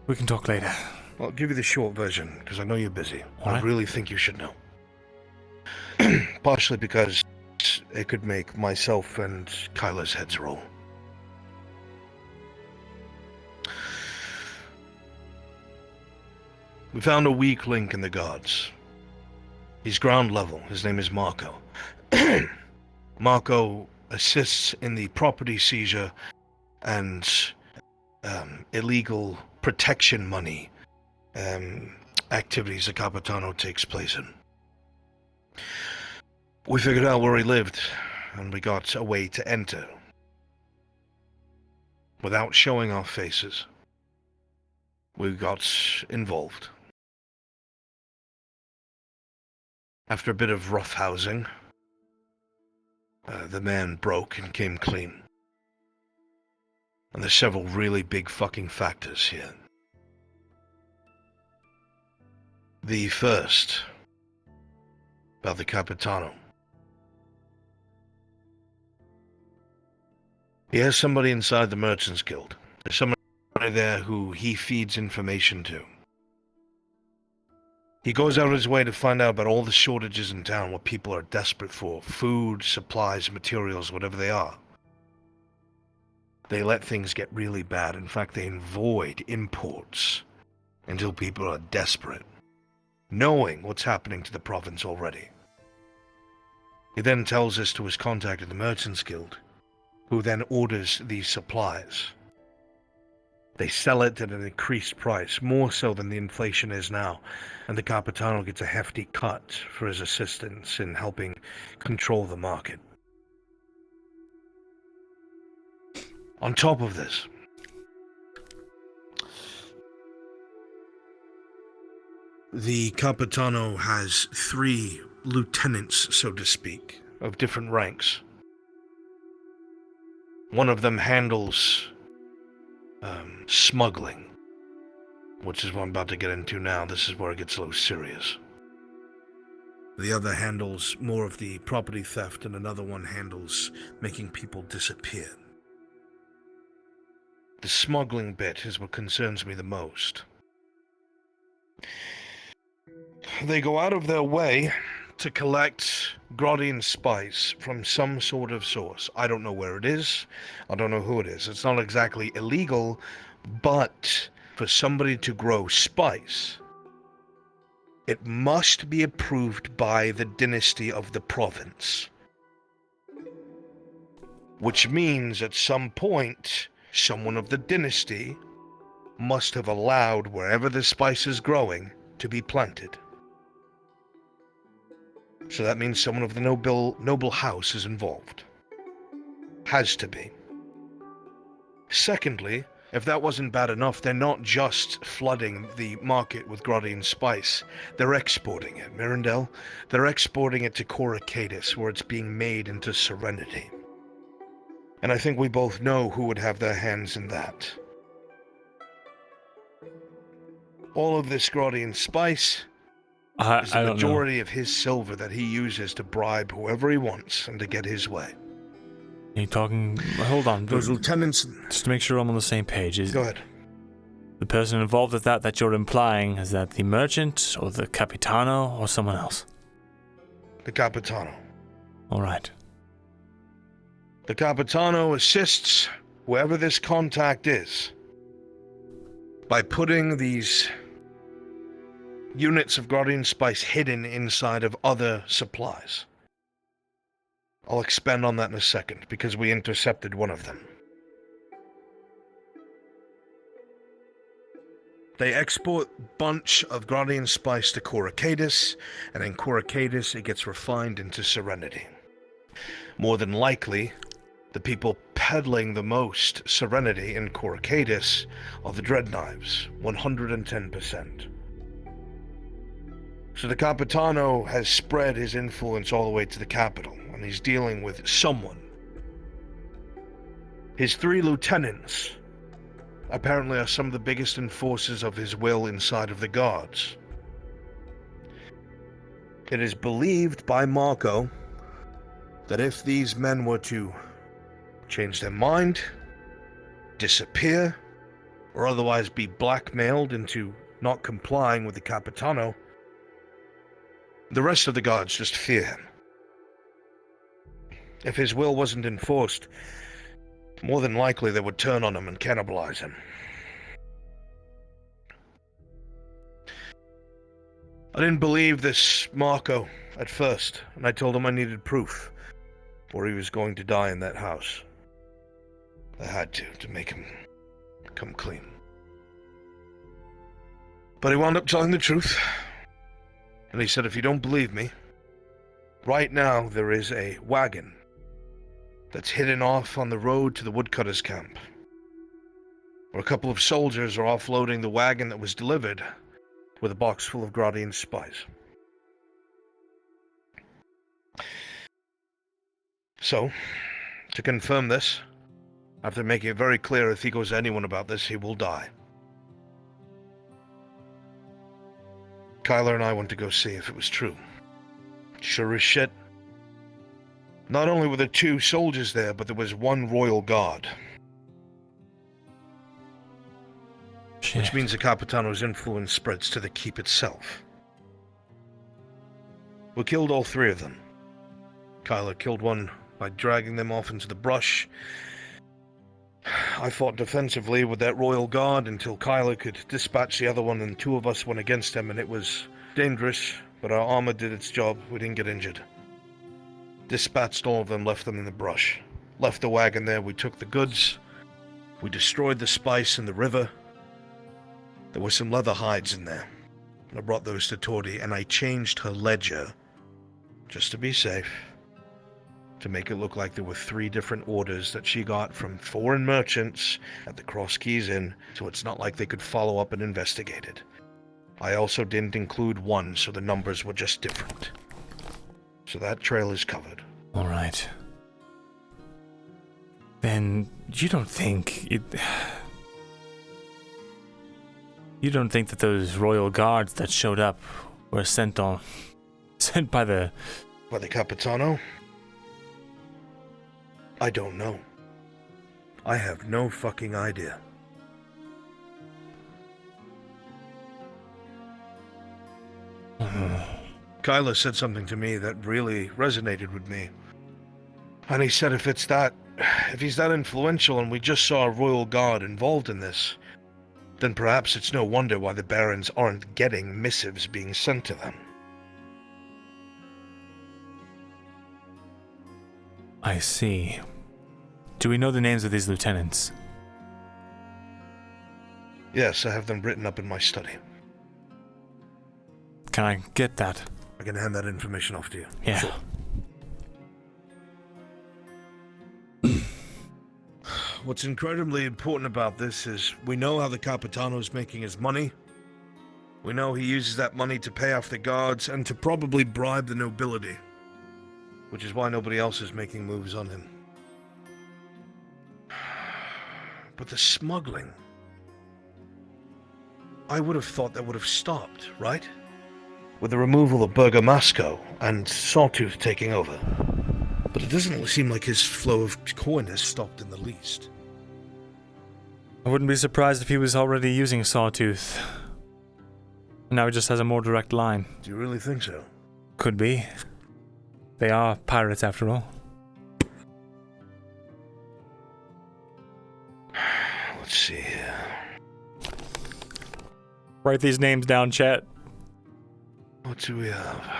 We can talk later. I'll give you the short version, because I know you're busy. All right. I really think you should know. Partially because it could make myself and Kyla's heads roll. We found a weak link in the guards. He's ground level. His name is Marco. Marco assists in the property seizure and illegal protection money activities the Capitano takes place in. We figured out where he lived, and we got a way to enter. Without showing our faces, we got involved. After a bit of roughhousing, the man broke and came clean. And there's several really big fucking factors here. The first, about the Capitano. He has somebody inside the Merchants Guild. There's somebody there who he feeds information to. He goes out of his way to find out about all the shortages in town, what people are desperate for. Food, supplies, materials, whatever they are. They let things get really bad. In fact, they avoid imports until people are desperate, knowing what's happening to the province already. He then tells us to his contact at the Merchants Guild, who then orders these supplies. They sell it at an increased price, more so than the inflation is now, and the Capitano gets a hefty cut for his assistance in helping control the market. On top of this, the Capitano has 3 lieutenants, so to speak, of different ranks. One of them handles smuggling, which is what I'm about to get into now. This is where it gets a little serious. The other handles more of the property theft, and another one handles making people disappear. The smuggling bit is what concerns me the most. They go out of their way to collect Grodian spice from some sort of source. I don't know where it is. I don't know who it is. It's not exactly illegal, but for somebody to grow spice, it must be approved by the dynasty of the province. Which means at some point, someone of the dynasty must have allowed wherever the spice is growing to be planted. So that means someone of the noble house is involved. Has to be. Secondly, if that wasn't bad enough, they're not just flooding the market with Grodian spice, they're exporting it. Myrindal, they're exporting it to Coracadus, where it's being made into Serenity. And I think we both know who would have their hands in that. All of this Grodian spice is the majority of his silver that he uses to bribe whoever he wants and to get his way. Are you talking... Hold on. Those lieutenants... Just to make sure I'm on the same page. Go ahead. The person involved with that you're implying, is that the merchant or the Capitano or someone else? The Capitano. Alright. The Capitano assists whoever this contact is by putting these units of Grodian spice hidden inside of other supplies. I'll expand on that in a second, because we intercepted one of them. They export a bunch of Grodian spice to Coracadus, and in Coracadus it gets refined into Serenity. More than likely, the people peddling the most Serenity in Coracadus are the Dreadknives, 110%. So the Capitano has spread his influence all the way to the capital, and he's dealing with someone. His 3 lieutenants apparently are some of the biggest enforcers of his will inside of the guards. It is believed by Marco that if these men were to change their mind, disappear, or otherwise be blackmailed into not complying with the Capitano, the rest of the guards just fear him. If his will wasn't enforced, more than likely they would turn on him and cannibalize him. I didn't believe this Marco at first, and I told him I needed proof, or he was going to die in that house. I had to make him come clean. But he wound up telling the truth. And he said, if you don't believe me, right now there is a wagon that's hidden off on the road to the woodcutter's camp, where a couple of soldiers are offloading the wagon that was delivered with a box full of Grodian spice. So, to confirm this, after making it very clear if he goes to anyone about this, he will die. Kyler and I went to go see if it was true. Sure as shit. Not only were there 2 soldiers there, but there was 1 royal guard. Shit. Which means the Capitano's influence spreads to the keep itself. We killed all 3 of them. Kyler killed one by dragging them off into the brush. I fought defensively with that royal guard until Kyler could dispatch the other one, and 2 of us went against him, and it was dangerous, but our armor did its job. We didn't get injured. Dispatched all of them, left them in the brush. Left the wagon there, we took the goods. We destroyed the spice in the river. There were some leather hides in there. I brought those to Tordy, and I changed her ledger, just to be safe, to make it look like there were 3 different orders that she got from foreign merchants at the Cross Keys Inn, so it's not like they could follow up and investigate it. I also didn't include 1, so the numbers were just different. So that trail is covered. All right. Then you don't think you don't think that those royal guards that showed up were sent by the Capitano? I don't know. I have no fucking idea. Kyla said something to me that really resonated with me. And he said if he's that influential and we just saw a royal guard involved in this, then perhaps it's no wonder why the barons aren't getting missives being sent to them. I see. Do we know the names of these lieutenants? Yes, I have them written up in my study. Can I get that? I can hand that information off to you. Yeah. Sure. What's incredibly important about this is we know how the Capitano's making his money. We know he uses that money to pay off the guards and to probably bribe the nobility, which is why nobody else is making moves on him. But the smuggling, I would have thought that would have stopped, right? With the removal of Bergamasco and Sawtooth taking over. But it doesn't seem like his flow of coin has stopped in the least. I wouldn't be surprised if he was already using Sawtooth. Now he just has a more direct line. Do you really think so? Could be. They are pirates after all. Let's see here. Write these names down, chat. What do we have?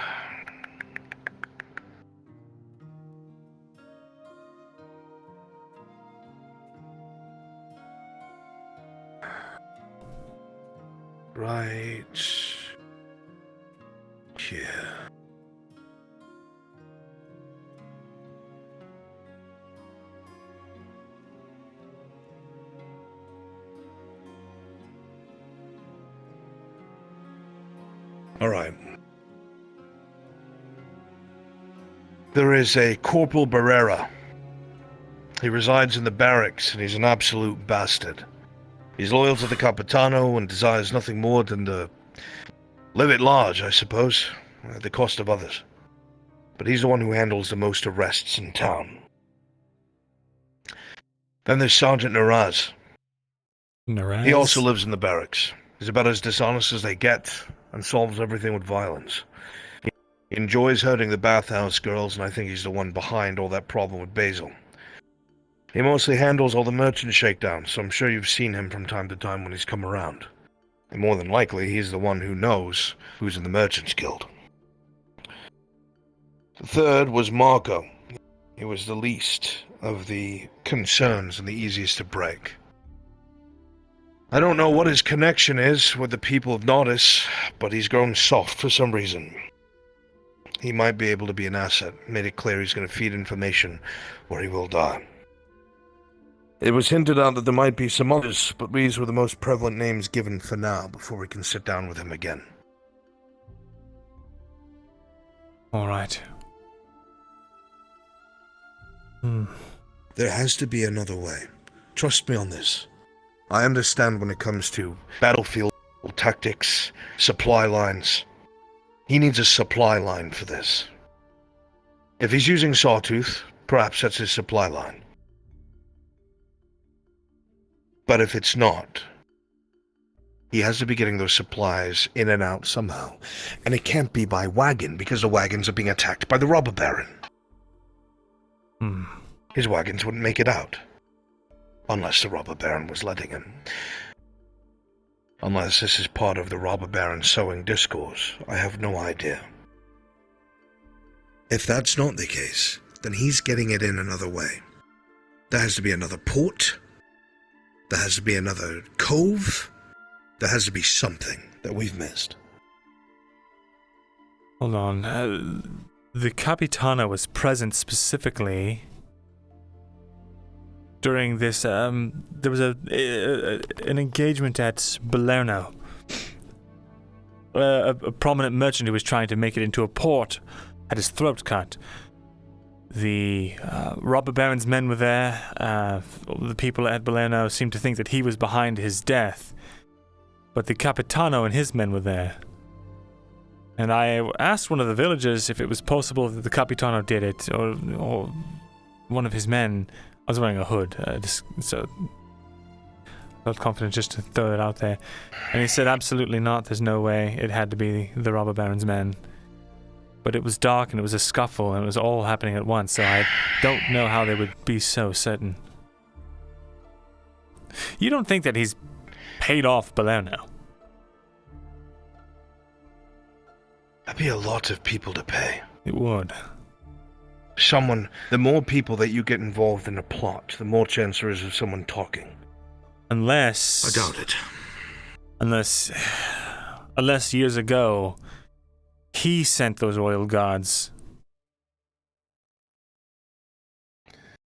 Right here. All right. There is a Corporal Barrera. He resides in the barracks, and he's an absolute bastard. He's loyal to the Capitano and desires nothing more than to live at large, I suppose, at the cost of others. But he's the one who handles the most arrests in town. Then there's Sergeant Naraz. Naraz? He also lives in the barracks. He's about as dishonest as they get and solves everything with violence. He enjoys hurting the bathhouse girls, and I think he's the one behind all that problem with Basil. He mostly handles all the merchant shakedowns, so I'm sure you've seen him from time to time when he's come around. And more than likely, he's the one who knows who's in the Merchants Guild. The third was Marco. He was the least of the concerns and the easiest to break. I don't know what his connection is with the people of Nordis, but he's grown soft for some reason. He might be able to be an asset. Made it clear he's going to feed information where he will die. It was hinted out that there might be some others, but these were the most prevalent names given for now, before we can sit down with him again. All right. There has to be another way. Trust me on this. I understand when it comes to battlefield tactics, supply lines. He needs a supply line for this. If he's using Sawtooth, perhaps that's his supply line. But if it's not, he has to be getting those supplies in and out somehow. And it can't be by wagon, because the wagons are being attacked by the robber baron. His wagons wouldn't make it out. Unless the robber baron was letting him. Unless this is part of the robber baron sowing discourse. I have no idea. If that's not the case, then he's getting it in another way. There has to be another port. There has to be another cove. There has to be something that we've missed. Hold on. The Capitano was present specifically during this. There was an engagement at Balerno. A prominent merchant who was trying to make it into a port had his throat cut. The robber baron's men were there. The people at Balerno seemed to think that he was behind his death. But the Capitano and his men were there. And I asked one of the villagers if it was possible that the Capitano did it, or one of his men. I was wearing a hood, so I felt confident just to throw it out there. And he said, absolutely not, there's no way. It had to be the robber baron's men. But it was dark and it was a scuffle and it was all happening at once, so I don't know how they would be so certain. You don't think that he's paid off Balerno? That'd be a lot of people to pay. It would. The more people that you get involved in a plot, the more chance there is of someone talking. Unless... I doubt it. Unless years ago, he sent those royal guards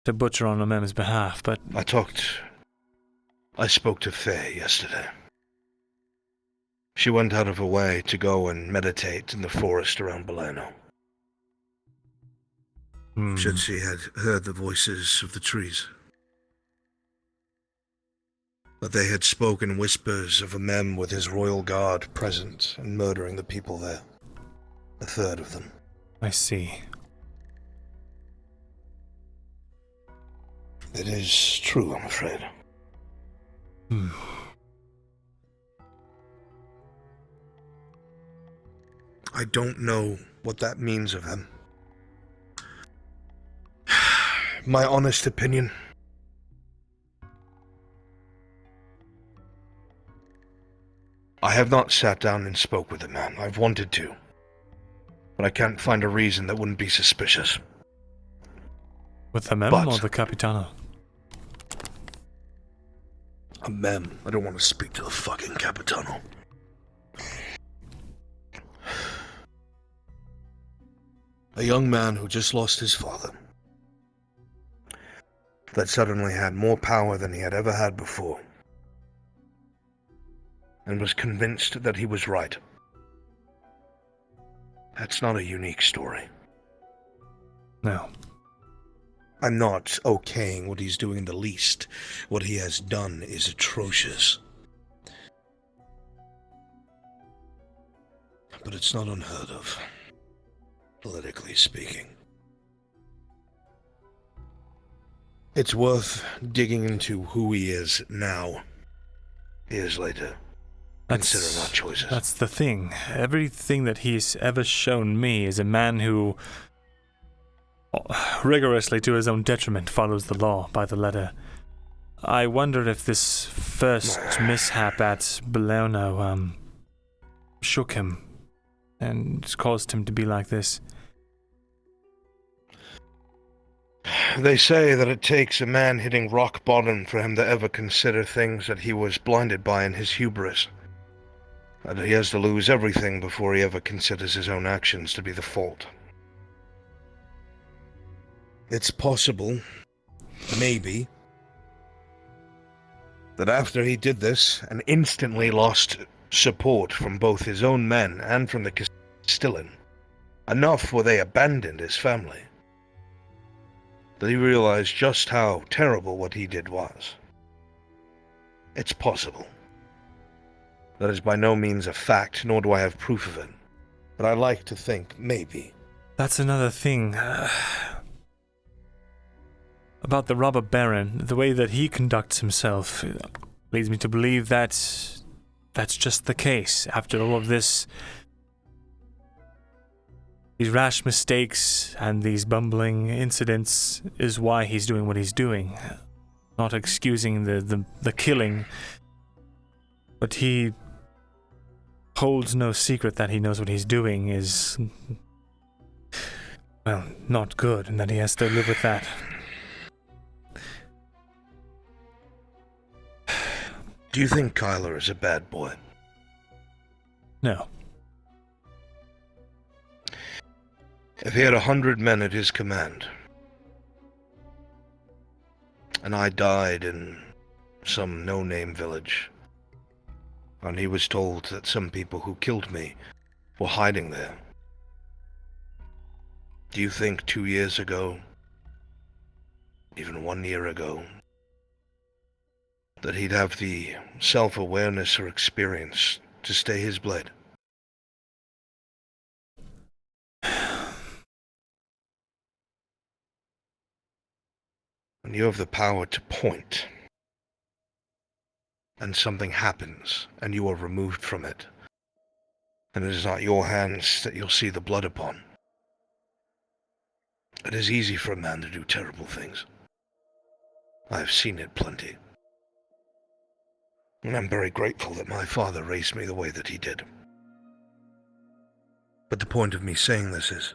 to butcher on Omem's behalf, but... I spoke to Faye yesterday. She went out of her way to go and meditate in the forest around Balerno. Said she had heard the voices of the trees. But they had spoken whispers of Omem with his royal guard present and murdering the people there. A third of them. I see. It is true, I'm afraid. I don't know what that means of him. My honest opinion. I have not sat down and spoke with the man. I've wanted to. But I can't find a reason that wouldn't be suspicious. With the Mem or the Capitano? A Mem. I don't want to speak to the fucking Capitano. A young man who just lost his father. That suddenly had more power than he had ever had before. And was convinced that he was right. That's not a unique story. No. I'm not okaying what he's doing in the least. What he has done is atrocious. But it's not unheard of, politically speaking. It's worth digging into who he is now, years later. Considering our choices. That's the thing. Everything that he's ever shown me is a man who, rigorously to his own detriment, follows the law by the letter. I wonder if this first mishap at Balerno shook him and caused him to be like this. They say that it takes a man hitting rock bottom for him to ever consider things that he was blinded by in his hubris. That he has to lose everything before he ever considers his own actions to be the fault. It's possible, maybe, that after he did this and instantly lost support from both his own men and from the Castellan, enough where they abandoned his family, that he realized just how terrible what he did was. It's possible. That is by no means a fact, nor do I have proof of it. But I like to think, maybe. That's another thing. About the robber baron, the way that he conducts himself leads me to believe that that's just the case. After all of this, these rash mistakes and these bumbling incidents is why he's doing what he's doing. Not excusing the killing, but he holds no secret that he knows what he's doing is well, not good, and that he has to live with that. Do you think Kyler is a bad boy? No. If he had 100 men at his command, and I died in some no-name village, and he was told that some people who killed me were hiding there, do you think 2 years ago, even 1 year ago, that he'd have the self-awareness or experience to stay his blade? When you have the power to point, and something happens, and you are removed from it, and it is not your hands that you'll see the blood upon, it is easy for a man to do terrible things. I have seen it plenty. And I'm very grateful that my father raised me the way that he did. But the point of me saying this is,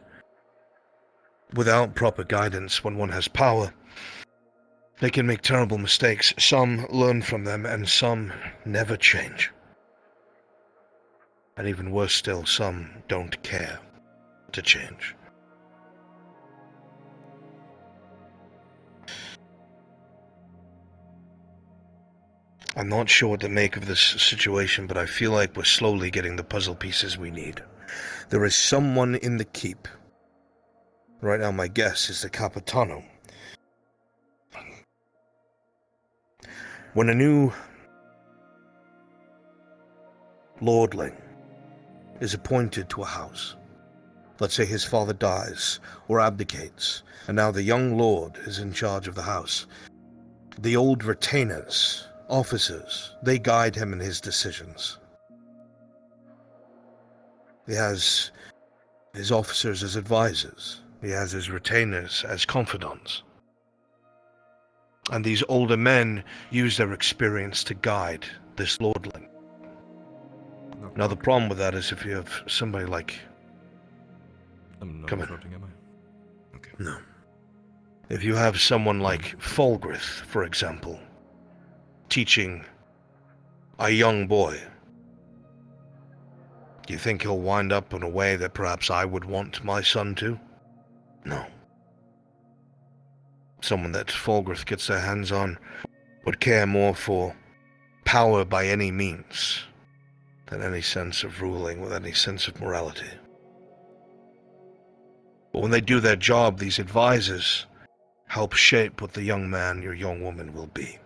without proper guidance, when one has power, they can make terrible mistakes. Some learn from them, and some never change. And even worse still, some don't care to change. I'm not sure what to make of this situation, but I feel like we're slowly getting the puzzle pieces we need. There is someone in the keep. Right now, my guess is the Capitano. When a new lordling is appointed to a house, let's say his father dies or abdicates, and now the young lord is in charge of the house, the old retainers, officers, they guide him in his decisions. He has his officers as advisors. He has his retainers as confidants. And these older men use their experience to guide this lordling. Now the problem with that is if you have somebody like... I'm not Come in. interrupting, am I? Okay. No. If you have someone like Fulgrith, for example, teaching a young boy, do you think he'll wind up in a way that perhaps I would want my son to? No. Someone that Fulgrith gets their hands on would care more for power by any means than any sense of ruling with any sense of morality. But when they do their job, these advisors help shape what the young man or young woman will be.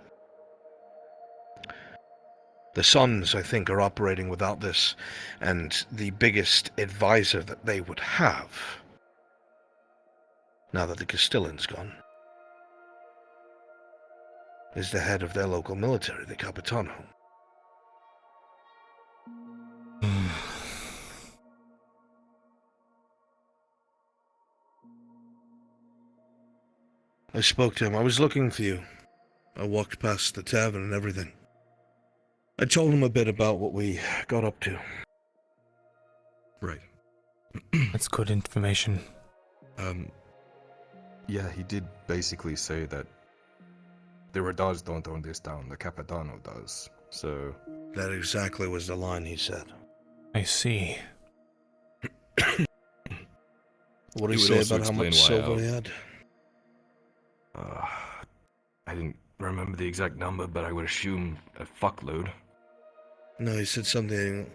The sons, I think, are operating without this, and the biggest advisor that they would have, now that the Castellan's gone, is the head of their local military, the Capitano. I spoke to him. I was looking for you. I walked past the tavern and everything. I told him a bit about what we got up to. Right. That's good information. Yeah, he did basically say that the Radars don't own this town, the Capitano does, so... That exactly was the line he said. I see. What did he say about how much silver he had? I didn't remember the exact number, but I would assume a fuckload. No, he said something...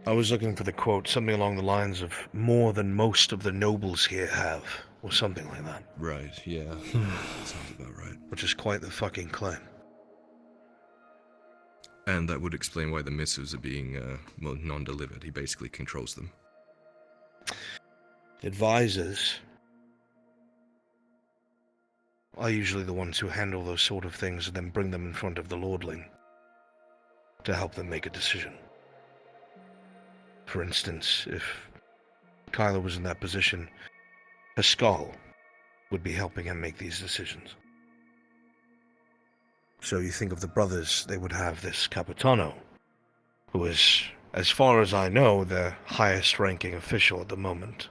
I was looking for the quote, something along the lines of more than most of the nobles here have, or something like that. Right, yeah. That sounds about right. Which is quite the fucking claim. And that would explain why the missives are being non-delivered. He basically controls them. Advisors are usually the ones who handle those sort of things and then bring them in front of the lordling to help them make a decision. For instance, if Kyler was in that position, Pascal would be helping him make these decisions. So you think of the brothers, they would have this Capitano, who is, as far as I know, the highest ranking official at the moment,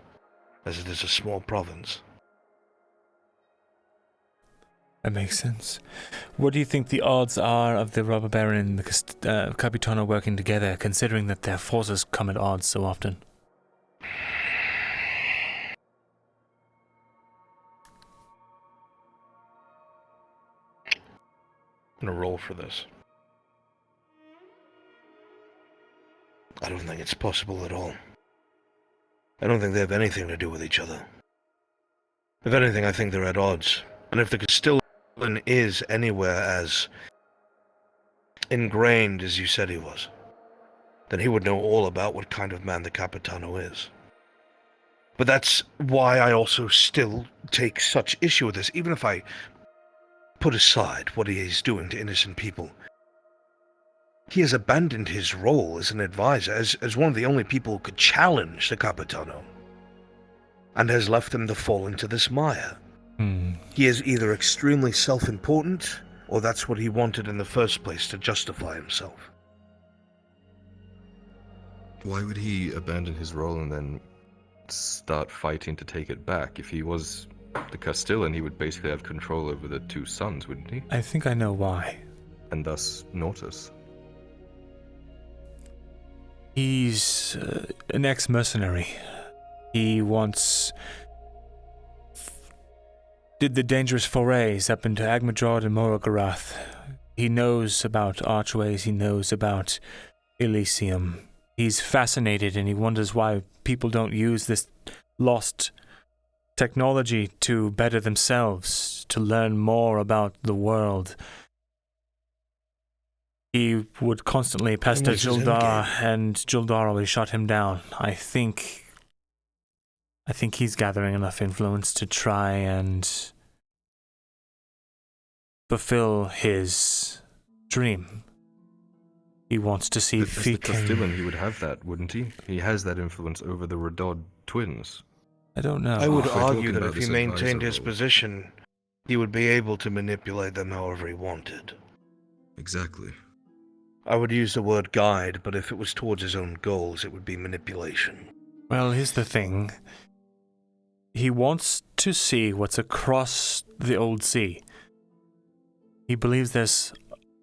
as it is a small province. That makes sense. What do you think the odds are of the robber baron and the Capitano working together, considering that their forces come at odds so often? I'm gonna roll for this. I don't think it's possible at all. I don't think they have anything to do with each other. If anything, I think they're at odds. And if the Castellan is anywhere as ingrained as you said he was, then he would know all about what kind of man the Capitano is. But that's why I also still take such issue with this, even if I put aside what he is doing to innocent people. He has abandoned his role as an advisor, as one of the only people who could challenge the Capitano, and has left them to fall into this mire. He is either extremely self-important, or that's what he wanted in the first place to justify himself. Why would he abandon his role and then start fighting to take it back? If he was the Castellan, he would basically have control over the two sons, wouldn't he? I think I know why. And thus Nortus. He's an ex-mercenary. He once did the dangerous forays up into Agmadrod and Morogarath. He knows about archways, he knows about Elysium. He's fascinated and he wonders why people don't use this lost technology to better themselves, to learn more about the world. He would constantly pester Juldar, and Juldar always shut him down. I think he's gathering enough influence to try and fulfill his dream. He wants to see if he can... As the Castellan, he would have that, wouldn't he? He has that influence over the Redod twins. I don't know. I would argue that if he maintained his position, he would be able to manipulate them however he wanted. Exactly. I would use the word guide, but if it was towards his own goals, it would be manipulation. Well, here's the thing. He wants to see what's across the old sea. He believes there's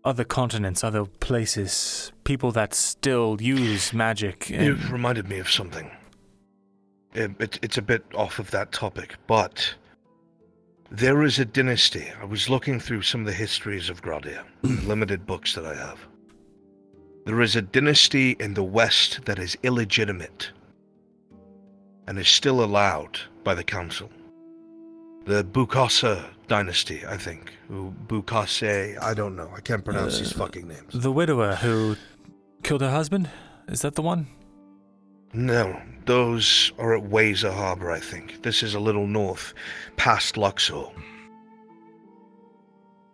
other continents, other places, people that still use magic. You've reminded me of something. It's a bit off of that topic, but there is a dynasty. I was looking through some of the histories of Gradia, limited books that I have. There is a dynasty in the west that is illegitimate and is still allowed by the council. The Bukasa dynasty, I think. Bukase, I don't know. I can't pronounce these fucking names. The widower who killed her husband? Is that the one? No, those are at Wazer Harbor, I think. This is a little north, past Luxor.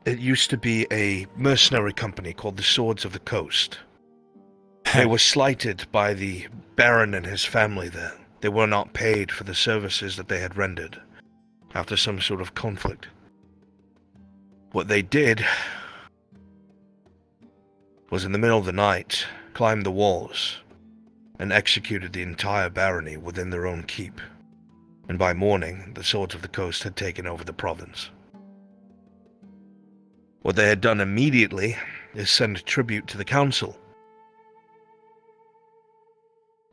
It used to be a mercenary company called the Swords of the Coast. They were slighted by the Baron and his family there. They were not paid for the services that they had rendered after some sort of conflict. What they did was in the middle of the night, climbed the walls and executed the entire barony within their own keep. And by morning, the Swords of the Coast had taken over the province. What they had done immediately is send tribute to the council.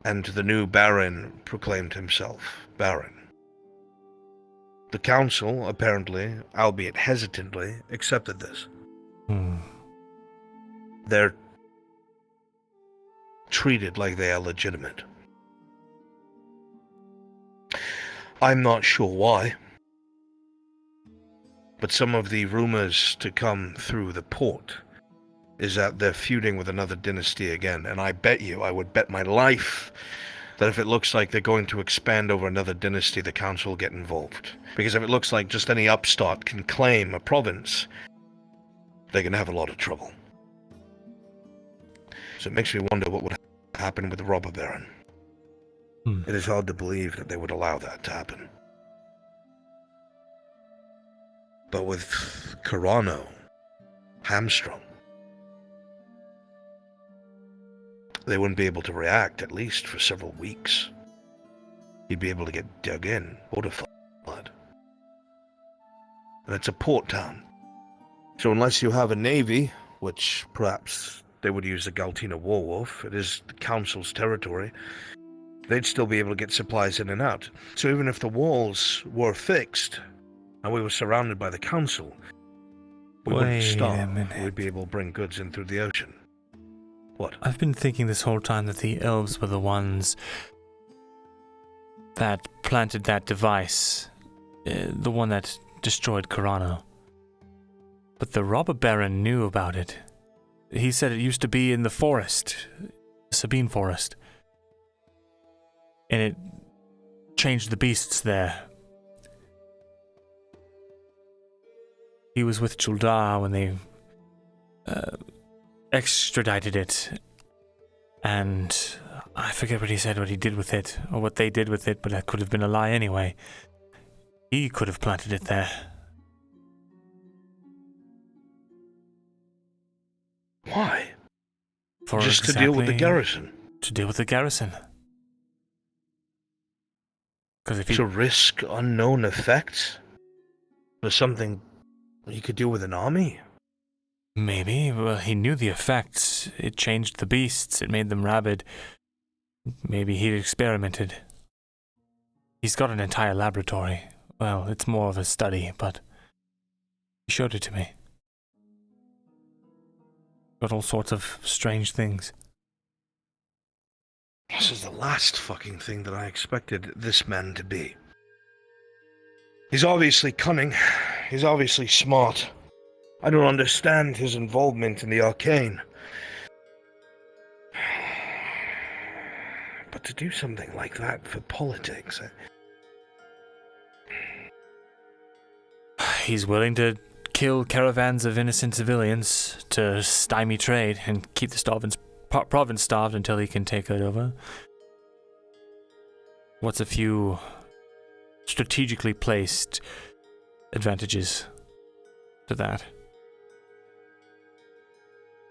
And the new Baron proclaimed himself Baron. The council, apparently, albeit hesitantly, accepted this. They're treated like they are legitimate. I'm not sure why, but some of the rumors to come through the port is that they're feuding with another dynasty again, and I would bet my life that if it looks like they're going to expand over another dynasty, the council will get involved. Because if it looks like just any upstart can claim a province, they're going to have a lot of trouble. So it makes me wonder what would happen with the robber baron. It is hard to believe that they would allow that to happen. But with Carano hamstrung, they wouldn't be able to react, at least for several weeks. You'd be able to get dug in, fortified. And it's a port town. So unless you have a navy, which perhaps they would use the Galtina Warwolf, it is the Council's territory, they'd still be able to get supplies in and out. So even if the walls were fixed, and we were surrounded by the Council, we wouldn't stop. We'd be able to bring goods in through the ocean. What? I've been thinking this whole time that the elves were the ones that planted that device, the one that destroyed Carano. But the robber baron knew about it. He said it used to be in the forest, Sabine Forest. And it changed the beasts there. He was with Juldar when they extradited it. And I forget what he said, what he did with it, or what they did with it, but that could have been a lie anyway. He could have planted it there. Why? Just to deal with the garrison? To deal with the garrison. If to risk unknown effects? For something you could deal with an army? Maybe. Well, he knew the effects. It changed the beasts. It made them rabid. Maybe he'd experimented. He's got an entire laboratory. Well, it's more of a study, but he showed it to me. Got all sorts of strange things. This is the last fucking thing that I expected this man to be. He's obviously cunning. He's obviously smart. I don't understand his involvement in the arcane. But to do something like that for politics... He's willing to kill caravans of innocent civilians to stymie trade and keep the province starved until he can take it over. What's a few strategically placed advantages to that?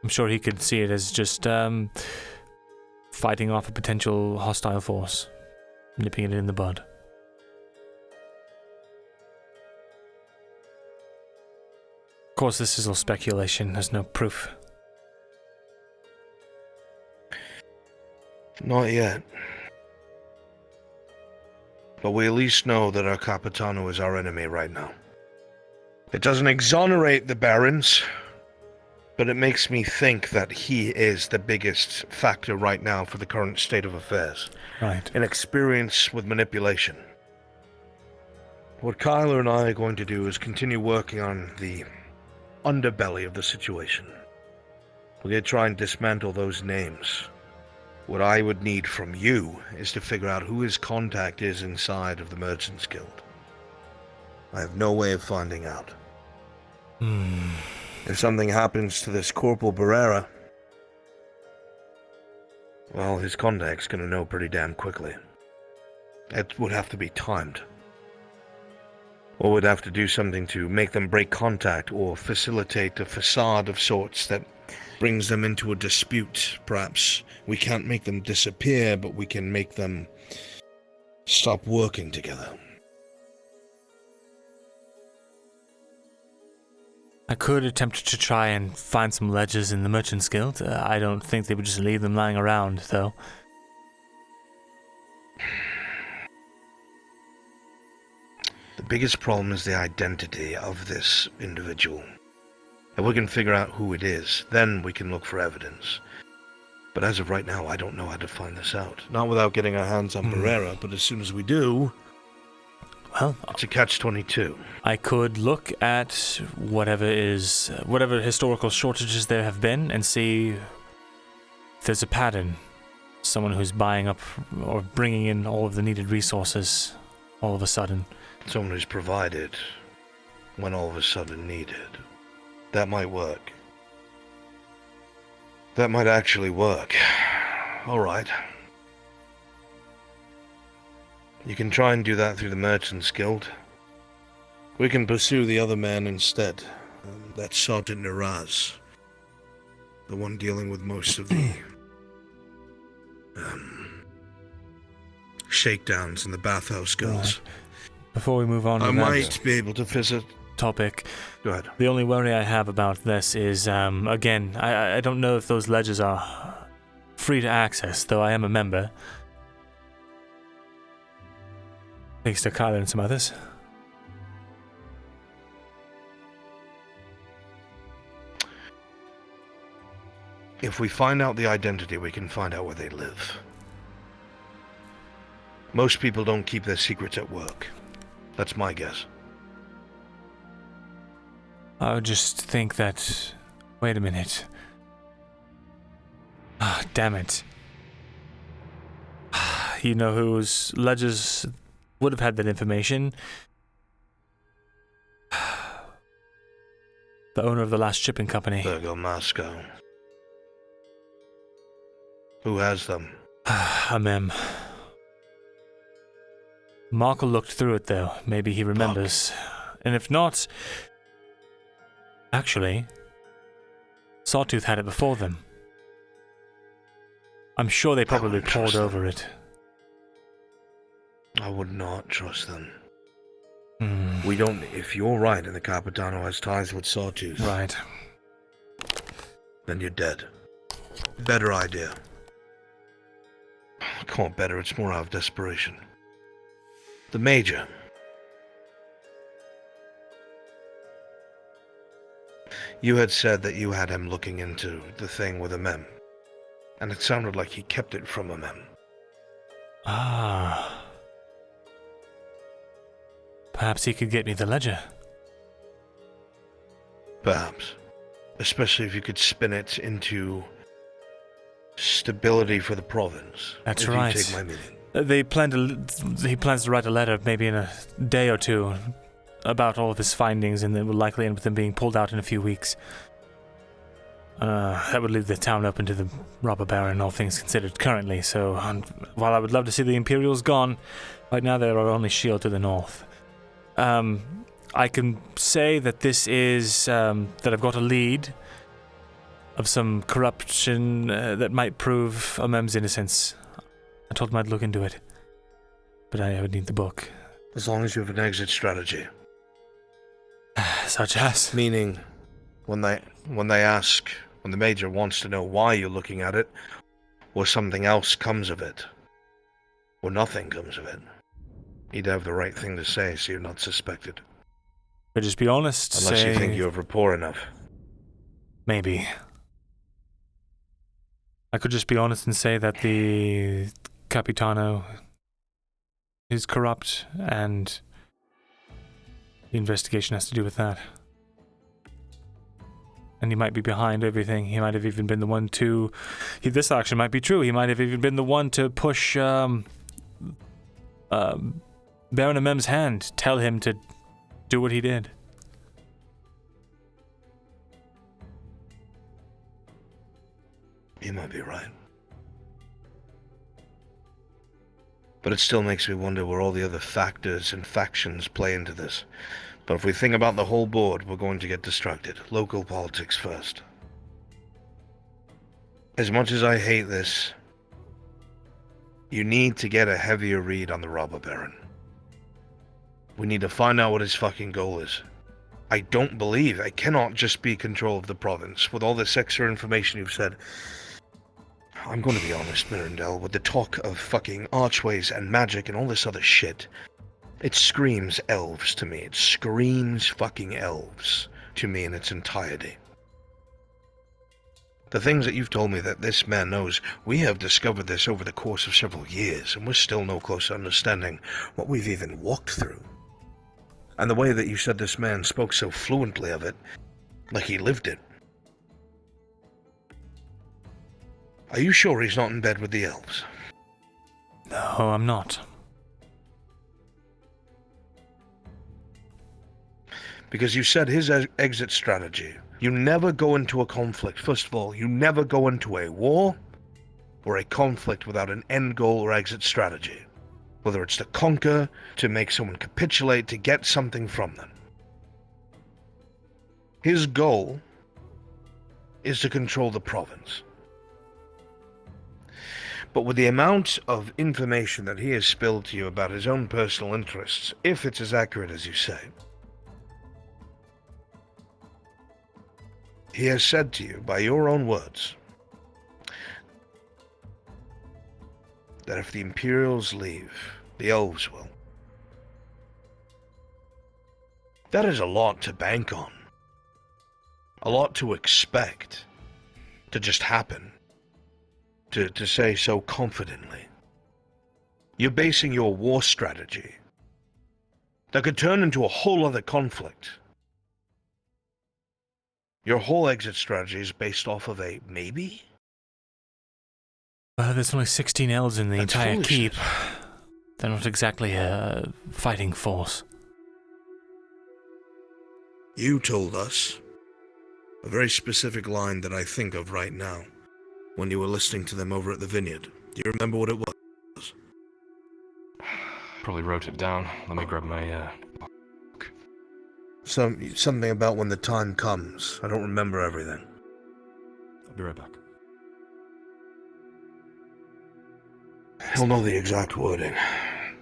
I'm sure he could see it as just fighting off a potential hostile force, nipping it in the bud. Of course, this is all speculation. There's no proof. Not yet. But we at least know that our Capitano is our enemy right now. It doesn't exonerate the barons, but it makes me think that he is the biggest factor right now for the current state of affairs. Right. An experience with manipulation. What Kyler and I are going to do is continue working on the underbelly of the situation. We're going to try and dismantle those names. What I would need from you is to figure out who his contact is inside of the Merchants Guild. I have no way of finding out. If something happens to this Corporal Barrera, well, his contact's gonna know pretty damn quickly. It would have to be timed. Or we'd have to do something to make them break contact or facilitate a facade of sorts that brings them into a dispute. Perhaps we can't make them disappear, but we can make them stop working together. I could attempt to try and find some ledgers in the Merchants Guild. I don't think they would just leave them lying around, though. The biggest problem is the identity of this individual. If we can figure out who it is, then we can look for evidence. But as of right now, I don't know how to find this out. Not without getting our hands on Barrera, but as soon as we do... Well, it's a catch-22. I could look at whatever historical shortages there have been and see if there's a pattern. Someone who's buying up or bringing in all of the needed resources all of a sudden. Someone who's provided when all of a sudden needed. That might work. That might actually work. Alright. You can try and do that through the Merchants Guild. We can pursue the other man instead. That's Sergeant Niraz. The one dealing with most of the... shakedowns and the bathhouse girls. Before we move on to I that might be able to visit. topic, Go ahead. the only worry I have about this is, again, I don't know if those ledgers are free to access, though I am a member. Thanks to Kyler and some others. If we find out the identity, we can find out where they live. Most people don't keep their secrets at work. That's my guess. I would just think that... Wait a minute. Ah, damn it. You know whose ledgers would have had that information? The owner of the last shipping company. Virgo Moscow. Who has them? A mem. Markle looked through it, though. Maybe he remembers. And if not... Actually, Sawtooth had it before them. I'm sure they probably pored over it. I would not trust them. Hmm. We don't... If you're right and the Capitano has ties with Sawtooth... Right. Then you're dead. Better idea. I can't better, it's more out of desperation. The Major. You had said that you had him looking into the thing with a mem. And it sounded like he kept it from a mem. Ah. Perhaps he could get me the ledger. Perhaps. Especially if you could spin it into stability for the province. That's if right. You take my meaning. He plans to write a letter maybe in a day or two about all of his findings, and it will likely end with him being pulled out in a few weeks. That would leave the town open to the robber baron, all things considered currently, so while I would love to see the Imperials gone, right now they're our only shield to the north. I can say that this is, that I've got a lead of some corruption that might prove Amem's innocence. I told him I'd look into it, but I would need the book. As long as you have an exit strategy. Such as? Meaning, when the Major wants to know why you're looking at it, or something else comes of it, or nothing comes of it, he'd have the right thing to say so you're not suspected. But just be honest. Unless you think you have rapport enough. Maybe. I could just be honest and say that the Capitano is corrupt and the investigation has to do with that. And he might be behind everything. He might have even been the one to... This actually might be true. He might have even been the one to push Baron Amem's hand. Tell him to do what he did. You might be right. But it still makes me wonder where all the other factors and factions play into this. But if we think about the whole board, we're going to get distracted. Local politics first. As much as I hate this, you need to get a heavier read on the robber baron. We need to find out what his fucking goal is. I don't believe it cannot just be control of the province. With all this extra information you've said, I'm going to be honest, Myrindal, with the talk of fucking archways and magic and all this other shit, it screams elves to me. It screams fucking elves to me in its entirety. The things that you've told me that this man knows, we have discovered this over the course of several years, and we're still no closer understanding what we've even walked through. And the way that you said this man spoke so fluently of it, like he lived it. Are you sure he's not in bed with the elves? No, I'm not. Because you said his exit strategy. You never go into a conflict. First of all, you never go into a war or a conflict without an end goal or exit strategy. Whether it's to conquer, to make someone capitulate, to get something from them. His goal is to control the province. But with the amount of information that he has spilled to you about his own personal interests, if it's as accurate as you say, he has said to you, by your own words, that if the Imperials leave, the Elves will. That is a lot to bank on. A lot to expect to just happen. To say so confidently. You're basing your war strategy that could turn into a whole other conflict. Your whole exit strategy is based off of a maybe? Well, there's only 16 elves in the That's entire foolishness. keep. They're not exactly a fighting force. You told us a very specific line that I think of right now when you were listening to them over at the vineyard. Do you remember what it was? Probably wrote it down. Let me grab my, Something about when the time comes. I don't remember everything. I'll be right back. I don't know the exact wording,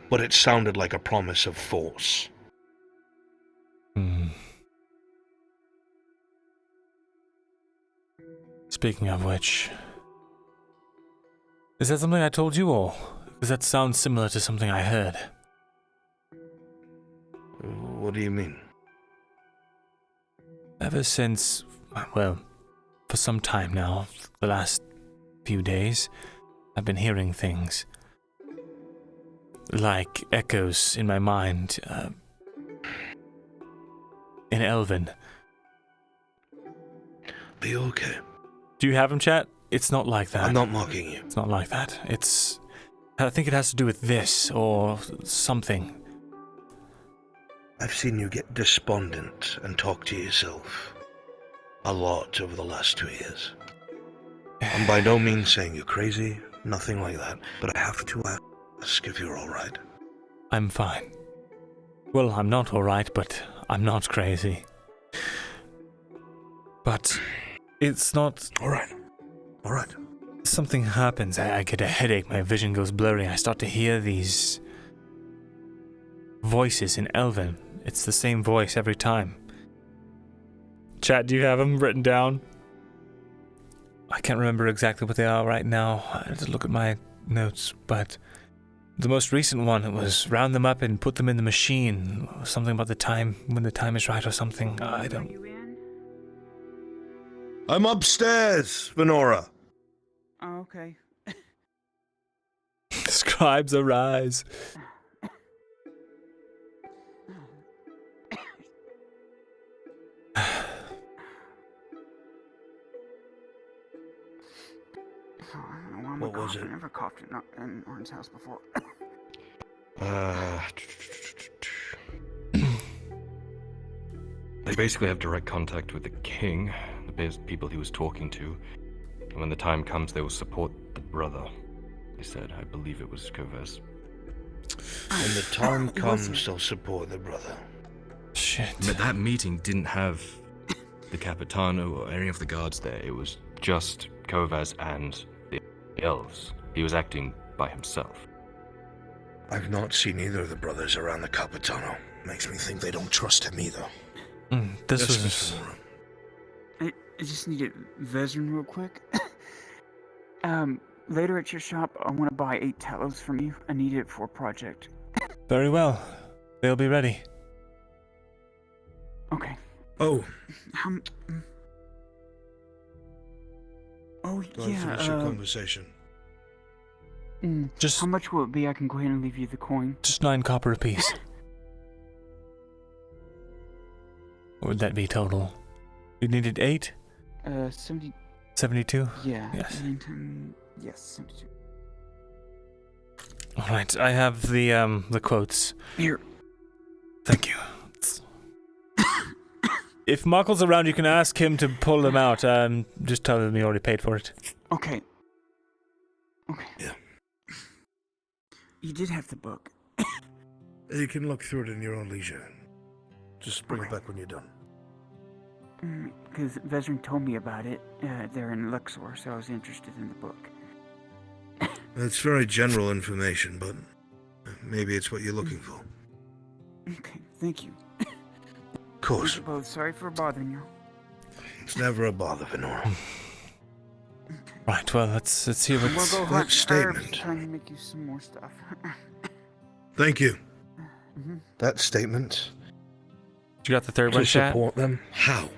but it sounded like a promise of force. Speaking of which, is that something I told you all? Because that sounds similar to something I heard. What do you mean? Ever since, well, for some time now, the last few days, I've been hearing things. Like echoes in my mind, in Elven. Be okay. Do you have him, chat? It's not like that. I'm not mocking you. It's not like that. I think it has to do with this, or something. I've seen you get despondent and talk to yourself a lot over the last 2 years. I'm by no means saying you're crazy, nothing like that, but I have to ask if you're alright. I'm fine. Well, I'm not alright, but I'm not crazy. But it's not... Alright. Something happens. I get a headache, my vision goes blurry. I start to hear these voices in Elven. It's the same voice every time. Chat, do you have them written down? I can't remember exactly what they are right now. I have to look at my notes, but the most recent one, it was round them up and put them in the machine. Something about the time, when the time is right or something. I don't... I'm upstairs, Venora. Oh, okay. Scribes arise. What was it? I've never coughed in Orin's house before. They basically have direct contact with the king, the people he was talking to, and when the time comes, they will support the brother. They said, I believe it was Kovez. When the time comes, they'll support the brother. Shit. But that meeting didn't have the Capitano or any of the guards there. It was just Kovaz and the elves. He was acting by himself. I've not seen either of the brothers around the Capitano. Makes me think they don't trust him either. This was... I just needed Vezrin real quick. Later at your shop, I want to buy 8 talos from you. I need it for a project. Very well. They'll be ready. Okay. Oh. Oh, Go ahead, finish your conversation. Just... How much will it be? I can go ahead and leave you the coin. Just 9 copper apiece. What would that be total? You needed 8? 70... 72? Yeah. Yes. Yes, 72. Alright, I have the quotes. Here. Thank you. If Muckle's around, you can ask him to pull them out. Just tell him he already paid for it. Okay. Yeah. You did have the book. You can look through it in your own leisure. Just bring it back when you're done. Because Vezrin told me about it there in Luxor, so I was interested in the book. It's very general information, but maybe it's what you're looking for. Okay, thank you. Of course. Thank you both. Sorry for bothering you. It's never a bother, Venora. Right, well, let's hear We'll what's... go that hunt statement. herbs, trying to make you some more stuff. Thank you. Mhm. That statement. You got the third To one, chat? support them? How?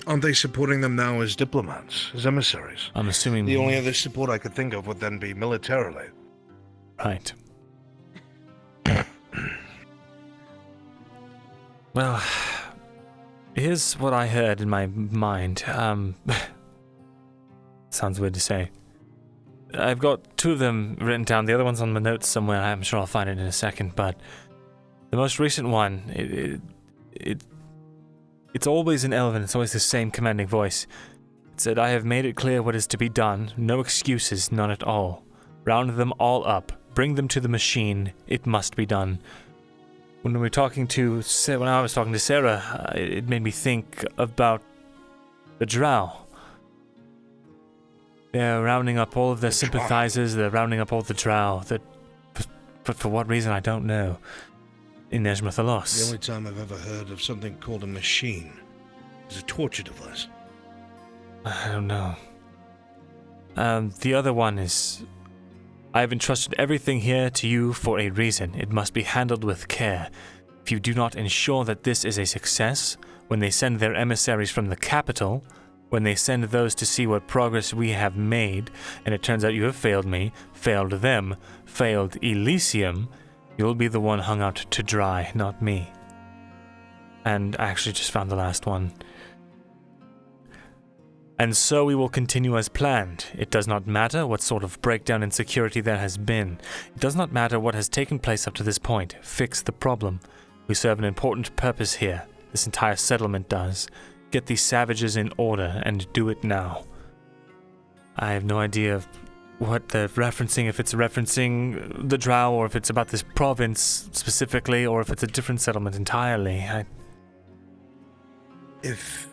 Aren't they supporting them now as diplomats, as emissaries? I'm assuming... The only other support I could think of would then be militarily. Right. Well, here's what I heard in my mind. Sounds weird to say. I've got two of them written down. The other one's on my notes somewhere. I'm sure I'll find it in a second. But the most recent one, it's always in Elven. It's always the same commanding voice. It said, "I have made it clear what is to be done. No excuses, none at all. Round them all up. Bring them to the machine. It must be done." When I was talking to Sarah, it made me think about the Drow. They're rounding up all of their sympathizers. They're rounding up all the Drow. But for what reason, I don't know. In Eshma Thalas. The only time I've ever heard of something called a machine is a torture device. I don't know. The other one is... I have entrusted everything here to you for a reason. It must be handled with care. If you do not ensure that this is a success, when they send their emissaries from the capital, when they send those to see what progress we have made, and it turns out you have failed me, failed them, failed Elysium, you'll be the one hung out to dry, not me. And I actually just found the last one. And so we will continue as planned. It does not matter what sort of breakdown in security there has been. It does not matter what has taken place up to this point. Fix the problem. We serve an important purpose here. This entire settlement does. Get these savages in order, and do it now. I have no idea what they're referencing, if it's referencing the Drow, or if it's about this province specifically, or if it's a different settlement entirely. If...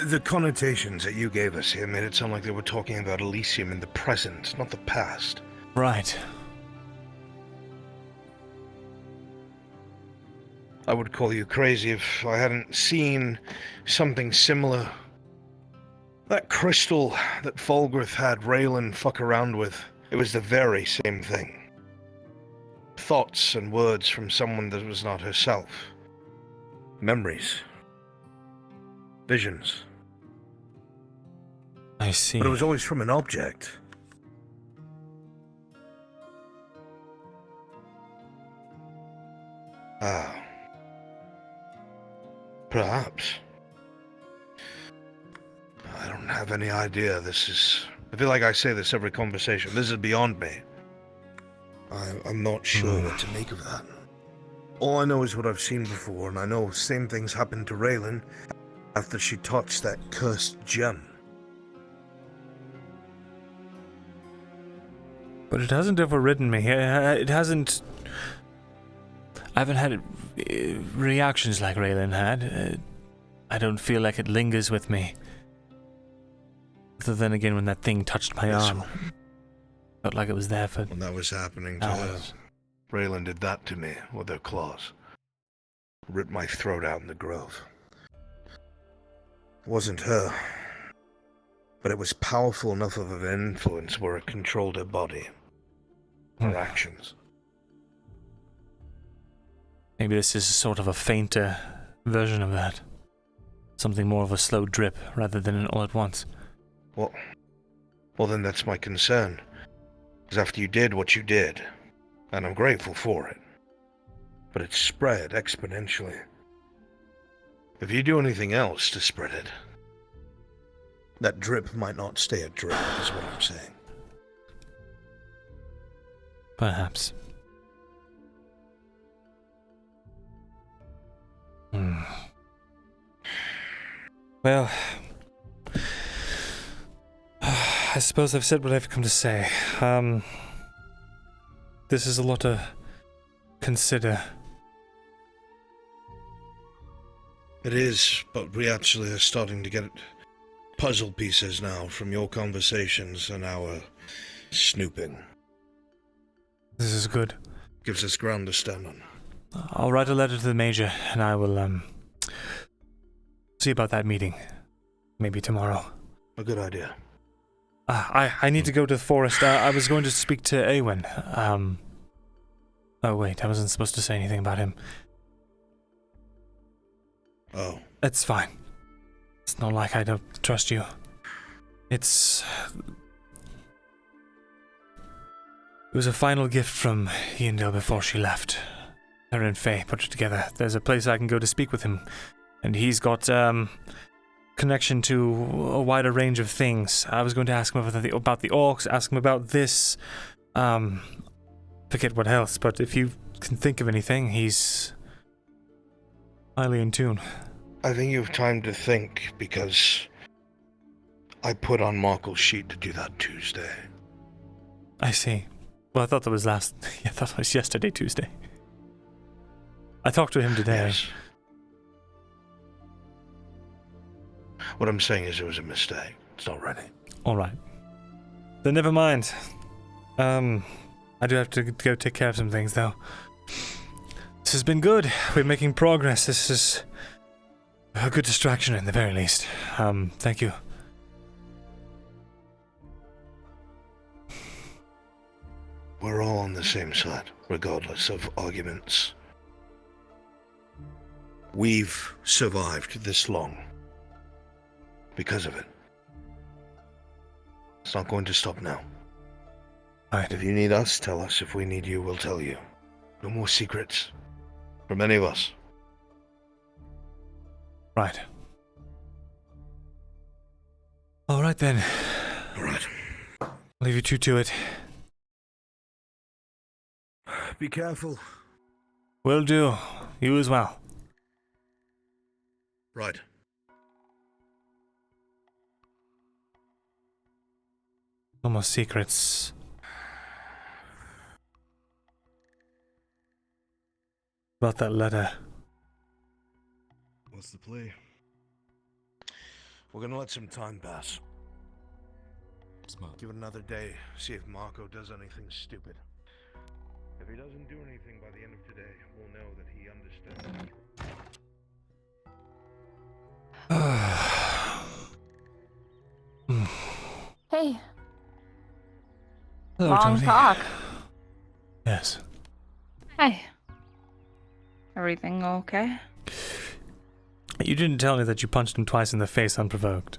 the connotations that you gave us here made it sound like they were talking about Elysium in the present, not the past. Right. I would call you crazy if I hadn't seen something similar. That crystal that Fulgrith had Raylan fuck around with, it was the very same thing. Thoughts and words from someone that was not herself. Memories. Visions. I see. But it was always from an object. Ah. Perhaps. I don't have any idea. I feel like I say this every conversation. This is beyond me. I'm not sure what to make of that. All I know is what I've seen before, and I know same things happened to Raylan after she touched that cursed gem. But it hasn't overridden me. It hasn't... I haven't had reactions like Raylan had. I don't feel like it lingers with me. Other than again when that thing touched my arm. Felt like it was there for... When that was happening to her. Raylan did that to me with her claws. Ripped my throat out in the grove. It wasn't her. But it was powerful enough of an influence where it controlled her body. Her actions. Maybe this is sort of a fainter version of that. Something more of a slow drip rather than an all at once. Well then that's my concern. Because after you did what you did, and I'm grateful for it, but it spread exponentially. If you do anything else to spread it, that drip might not stay a drip, is what I'm saying. Perhaps. Well, I suppose I've said what I've come to say. This is a lot to consider. It is, but we actually are starting to get puzzle pieces now from your conversations and our Snooping. This is good. Gives us ground to stand on. I'll write a letter to the Major, and I will, see about that meeting. Maybe tomorrow. A good idea. I need to go to the forest. I was going to speak to Eowyn. Oh, wait, I wasn't supposed to say anything about him. Oh. It's fine. It's not like I don't trust you. It was a final gift from Myrindal before she left. Her and Faye put it together. There's a place I can go to speak with him. And he's got, connection to a wider range of things. I was going to ask him about the orcs, ask him about this, forget what else, but if you can think of anything, he's highly in tune. I think you have time to think, because I put on Markle's sheet to do that Tuesday. I see. Well, I thought that was I thought it was yesterday, Tuesday. I talked to him today. Yes. What I'm saying is it was a mistake. It's not ready. Alright. Then never mind. I do have to go take care of some things, though. This has been good. We're making progress. This is a good distraction, at the very least. Thank you. We're all on the same side, regardless of arguments. We've survived this long because of it. It's not going to stop now. Right. If you need us, tell us. If we need you, we'll tell you. No more secrets from any of us. Right. Alright then. Alright. I'll leave you two to it. Be careful. Will do. You as well. Right. No more secrets. About that letter. What's the play? We're gonna let some time pass. Smart. Give it another day. See if Marco does anything stupid. If he doesn't do anything by the end of today, we'll know that he understands. Hey. Hello, Long Tony. talk. Yes. Hey. Everything okay? You didn't tell me that you punched him twice in the face unprovoked.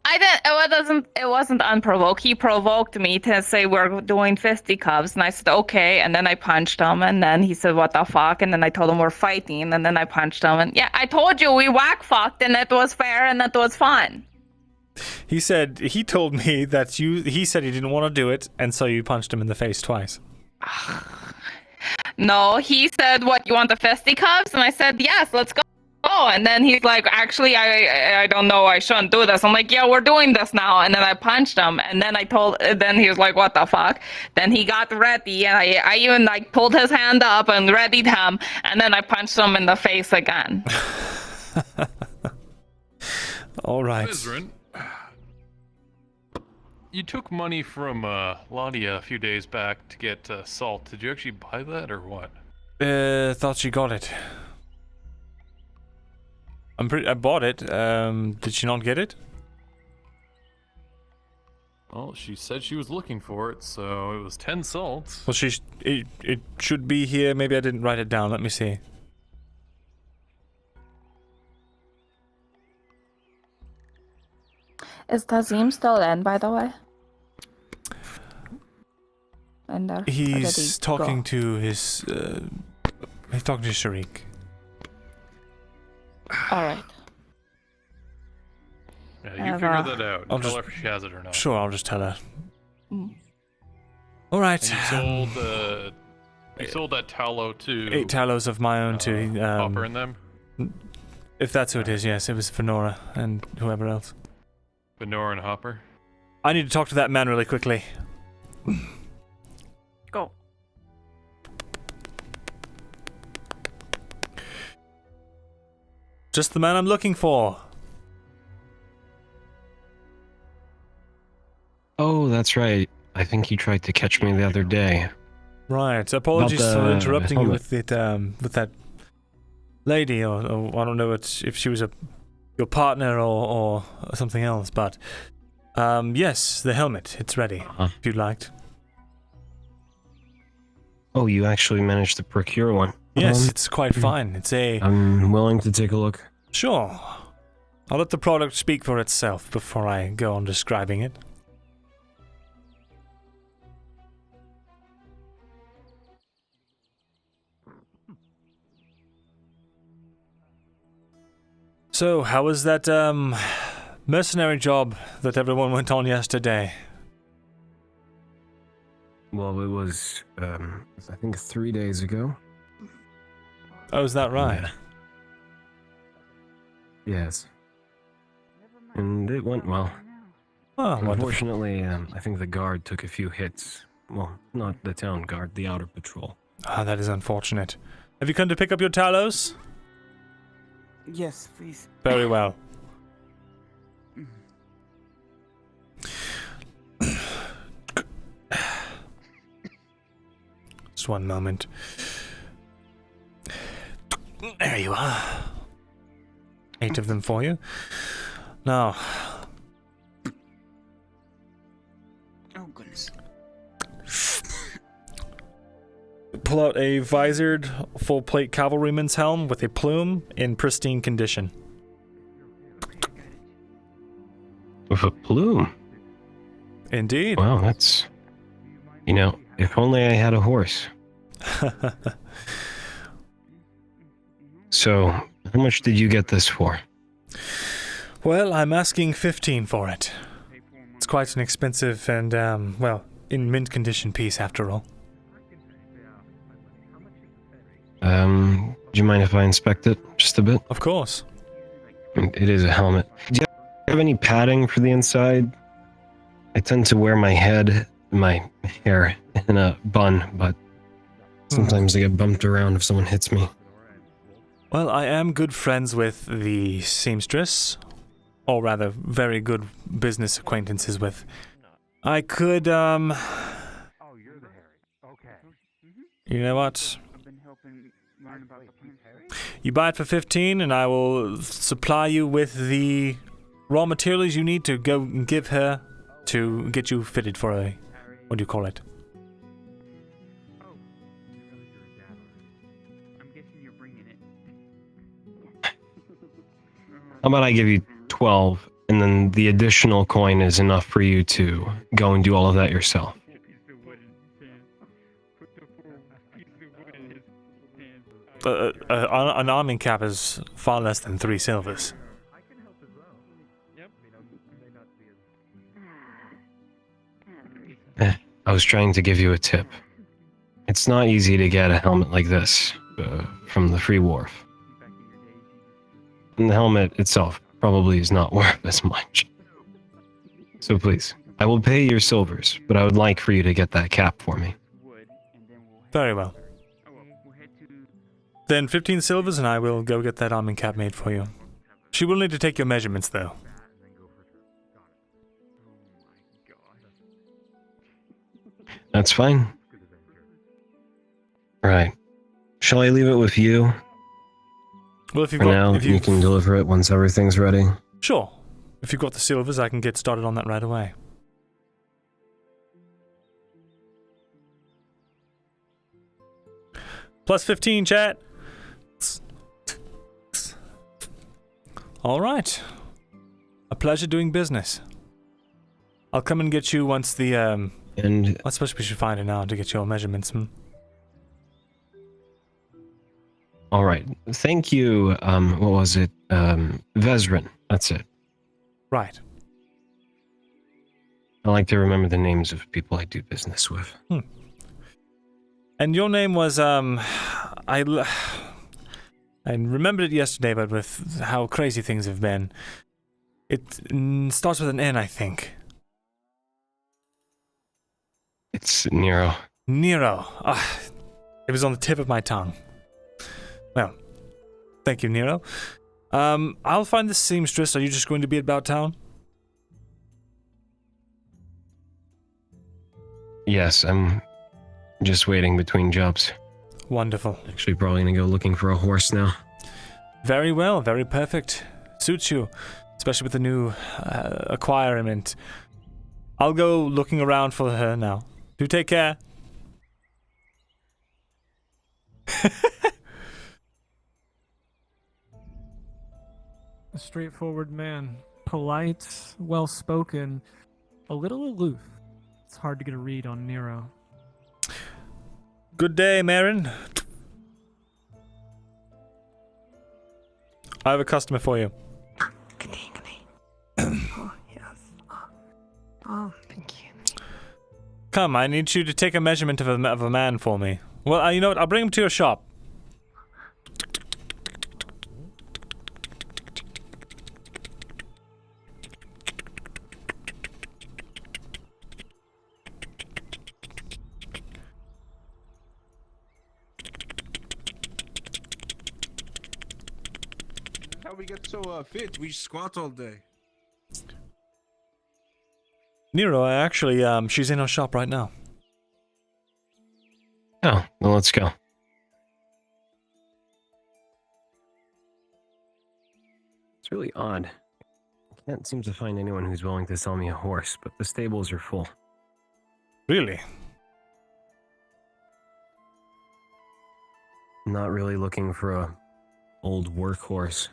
I didn't. It wasn't unprovoked. He provoked me to say we're doing fisticuffs, and I said okay. And then I punched him, and then he said what the fuck, and then I told him we're fighting, and then I punched him, and yeah, I told you we whack fucked, and it was fair, and it was fun. He told me that he said he didn't want to do it, and so you punched him in the face twice. No, he said, what, you want the fisticuffs? And I said, yes, let's go. And then he's like, actually, I don't know, I shouldn't do this. I'm like, yeah, we're doing this now. And then I punched him. And then then he was like, what the fuck? Then he got ready. And I even like pulled his hand up and readied him. And then I punched him in the face again. All right. Ezrin, you took money from Ladia a few days back to get salt. Did you actually buy that or what? Thought she got it. I bought it. Did she not get it? Well, she said she was looking for it, so it was 10 salts. Well, it should be here. Maybe I didn't write it down. Let me see. Is Tazim still in, by the way? And he's talking to his. He's talking to Sharik. All right. Yeah, you figure that out. I'll Tell her if she has it or not. Sure, I'll just tell her. Mm. All right. And you sold that tallow to 8 tallows of my own to Hopper and them. If that's who it is, yes, it was for Nora and whoever else. For Nora and Hopper. I need to talk to that man really quickly. Go. Just the man I'm looking for. that's right. I think he tried to catch me the other day. Right. Apologies for interrupting you helmet. with that lady, or I don't know if she was your partner or something else, but yes, the helmet. It's ready. If you'd liked. Oh, you actually managed to procure one. Yes, it's quite fine. It's a. I'm willing to take a look. Sure. I'll let the product speak for itself before I go on describing it. So, how was that mercenary job that everyone went on yesterday? Well, it was, I think 3 days ago. Oh, is that right? Yeah. Yes. And it went well. Oh, unfortunately, I think the guard took a few hits. Well, not the town guard, the outer patrol. Ah, that is unfortunate. Have you come to pick up your Talos? Yes, please. Very well. Just one moment. There you are. 8 of them for you. Now. Oh, goodness. Pull out a visored, full-plate cavalryman's helm with a plume in pristine condition. With a plume? Indeed. Wow, that's... You know, if only I had a horse. So, how much did you get this for? Well, I'm asking 15 for it. It's quite an expensive and, well, in mint condition piece after all. Do you mind if I inspect it just a bit? Of course. It is a helmet. Do you have any padding for the inside? I tend to wear my hair in a bun, but sometimes I get bumped around if someone hits me. Well, I am good friends with the seamstress, or rather, very good business acquaintances with. I could, You know what? You buy it for 15, and I will supply you with the raw materials you need to go and give her to get you fitted for a, what do you call it? How about I give you 12, and then the additional coin is enough for you to go and do all of that yourself. An arming cap is far less than 3 silvers. I was trying to give you a tip. It's not easy to get a helmet like this from the Free Wharf. And the helmet itself probably is not worth as much. So please, I will pay your silvers, but I would like for you to get that cap for me. Very well. Then 15 silvers and I will go get that arming cap made for you. She will need to take your measurements though. That's fine. Right. Shall I leave it with you? Well, if For now, you can deliver it once everything's ready. Sure. If you've got the silvers, I can get started on that right away. Plus 15, chat. All right. A pleasure doing business. I'll come and get you once the, And I suppose we should find it now to get your measurements. all right. Thank you. What was it? Vezrin. That's it. Right. I like to remember the names of people I do business with. And your name was, I remembered it yesterday, but with how crazy things have been. It starts with an N, I think. It's Nero. Nero. It was on the tip of my tongue. Well, thank you, Nero. I'll find the seamstress. Are you just going to be about town? Yes, I'm just waiting between jobs. Wonderful. Actually, probably gonna go looking for a horse now. Very well, very perfect. Suits you, especially with the new acquirement. I'll go looking around for her now. Do take care. A straightforward man, polite, well-spoken, a little aloof. It's hard to get a read on Nero. Good day, Marin. I have a customer for you. Good day, good day. Oh, yes. Oh, thank you. Come, I need you to take a measurement of a man for me. Well, you know what? I'll bring him to your shop. How we get so fit? We squat all day. Nero, actually, she's in our shop right now. Oh, well, let's go. It's really odd. I can't seem to find anyone who's willing to sell me a horse, but the stables are full. Really? I'm not really looking for a old workhorse.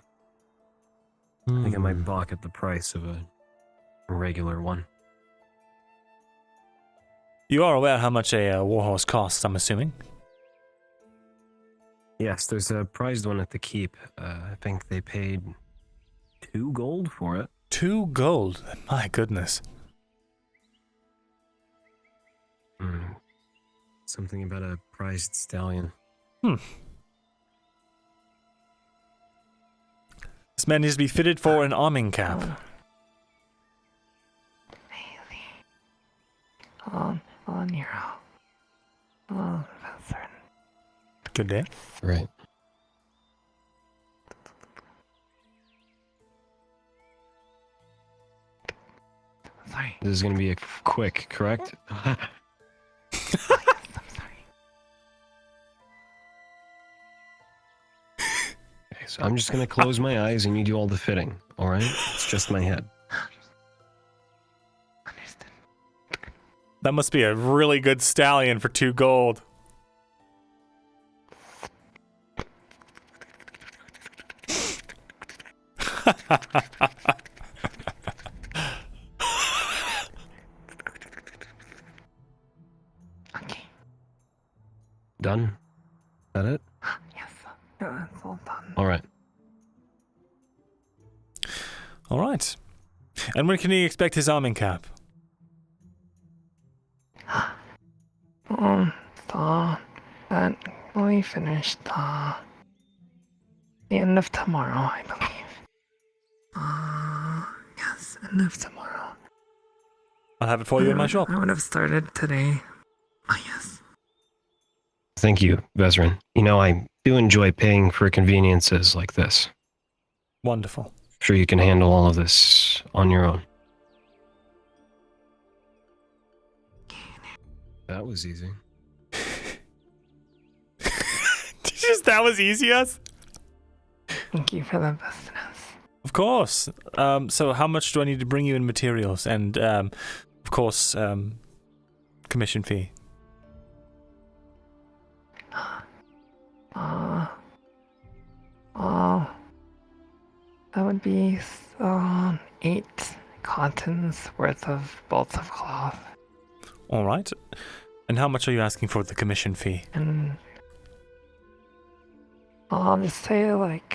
I think I might balk at the price of a regular one. You are aware how much a warhorse costs, I'm assuming? Yes, there's a prized one at the keep. I think they paid 2 gold for it. 2 gold? My goodness. Something about a prized stallion. This man needs to be fitted for an arming camp. Oh, Nero. Oh, Professor. Good day. Right. Sorry. This is going to be a quick, correct? I'm sorry. Okay, so I'm just going to close my eyes and you do all the fitting, alright? It's just my head. That must be a really good stallion for 2 gold. Okay. Done? Is that it? Yes. No, it's all done. Alright. Alright. And when can he expect his arming cap? That will be finished the end of tomorrow, I believe. Yes, end of tomorrow. I'll have it for you in my shop. I would have started today. Oh, yes. Thank you, Vezran. You know, I do enjoy paying for conveniences like this. Wonderful. Sure you can handle all of this on your own. That was easy. That was easy, yes? Thank you for the business. Of course. So how much do I need to bring you in materials? And, of course, commission fee. That would be 8 cottons worth of bolts of cloth. Alright. And how much are you asking for the commission fee? And I'll just say like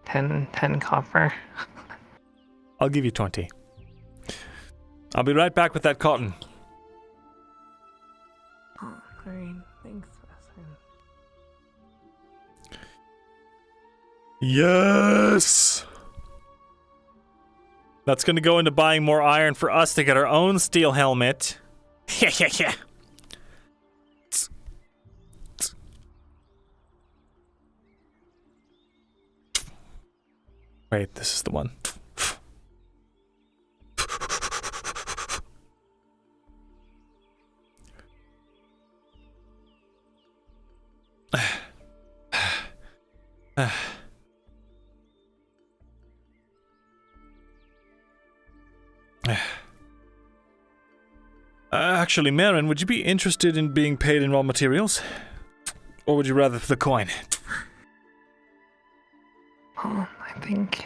10 copper. I'll give you 20. I'll be right back with that cotton. Oh, great. Thanks, Wesson. Yes! That's gonna go into buying more iron for us to get our own steel helmet. Yeah. Wait, this is the one. Actually, Marin, would you be interested in being paid in raw materials? Or would you rather for the coin? Well, I think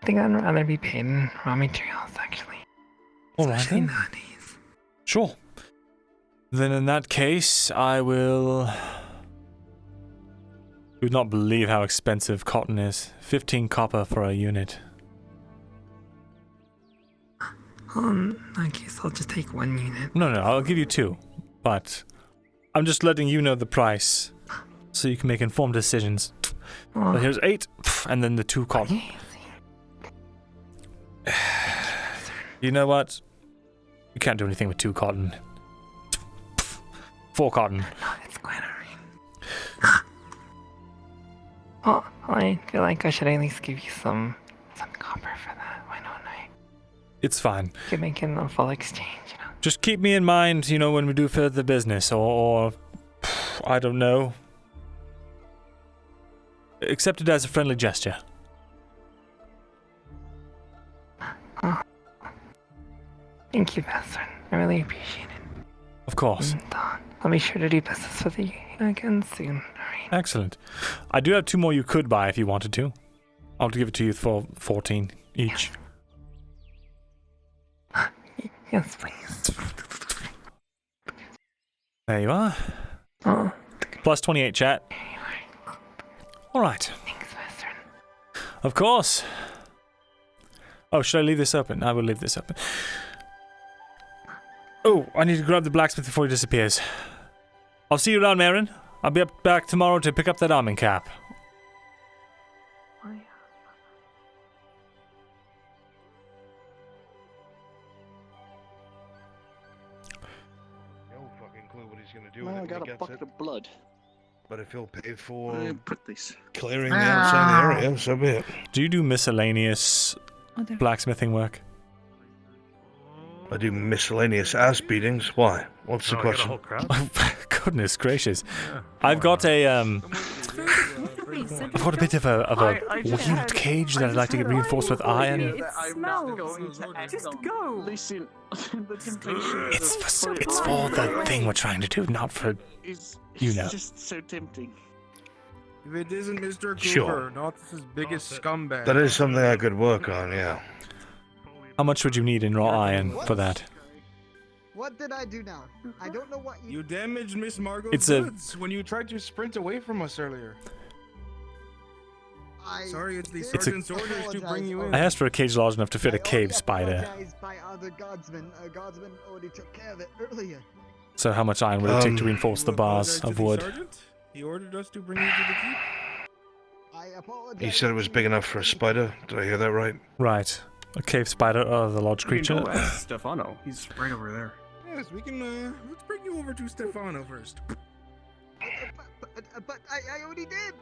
I'd rather be paid in raw materials, actually. Alright then. Sure. Then in that case, I will... You would not believe how expensive cotton is. 15 copper for a unit. In that case, I'll just take 1 unit. No, I'll give you 2. But I'm just letting you know the price, so you can make informed decisions. So here's 8, and then the 2 cotton. You know what? You can't do anything with 2 cotton. 4 cotton. No, it's quite alright. Oh, I feel like I should at least give you some copper for that. Why don't I? It's fine. You can make it a full exchange, you know. Just keep me in mind, when we do further business, or I don't know. Accept it as a friendly gesture. Oh. Thank you, Bastard. I really appreciate it. Of course. And, I'll be sure to do business with you again soon. Alright. Excellent. I do have 2 more you could buy if you wanted to. I'll give it to you for 14 each. Yes, please. There you are. Oh. Plus 28 chat. Alright. Thanks, Bastard. Of course. Oh, should I leave this open? I will leave this open. Oh, I need to grab the blacksmith before he disappears. I'll see you around, Marin. I'll be back tomorrow to pick up that arming cap. No fucking clue what he's gonna do No, with I it got when he a gets bucket it. of blood. But if he'll pay for Put this. clearing the outside area, so be it. Do you do miscellaneous blacksmithing work? I do miscellaneous ass beatings. Why? What's the question? Goodness gracious. I've got a I've got a bit of a weird cage that I'd like to get reinforced with iron. Just go. Listen, the temptation. It's for the thing we're trying to do, not for It's know. just so tempting. If it isn't Mr. Cooper, Sure. not his biggest scumbag. That is something I could work on, yeah. How much would you need in raw iron for that? What did I do now? I don't know what you... You damaged Miss Margot's It's a- goods when you tried to sprint away from us earlier. Sorry, it's the It's a- sergeant's orders to bring you in. I asked for a cage large enough to fit a cave spider. apologized by other guardsmen. A guardsman already took care of it earlier. So how much iron would it take to reinforce the bars of wood? He ordered us to bring you to the keep. I apologize. He said it was big enough for a spider. Did I hear that right? Right. A cave spider or the large creature? Stefano. He's right over there. Yes, we can, let's bring you over to Stefano first. But I already did.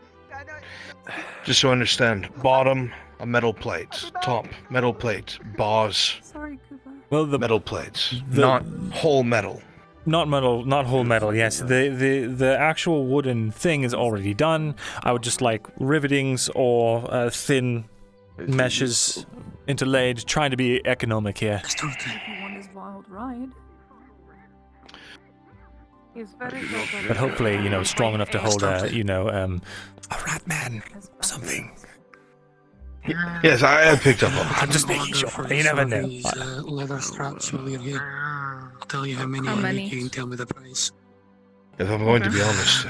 Just so I understand, bottom, a metal plate. Top, metal plate. Bars, Sorry, Cooper. Well, the metal plates. Not whole metal. Not metal, not whole metal. Yes, the actual wooden thing is already done. I would just like rivetings or thin meshes interlaid, trying to be economic here. If you want his wild ride. He's very good. But hopefully, strong enough to hold a rat man, something. Yes, I picked up on it. I'm just making sure. You never know. Leather straps while you're here. I'll tell you how many How you many? need. You can tell me the price. If I'm going to be honest,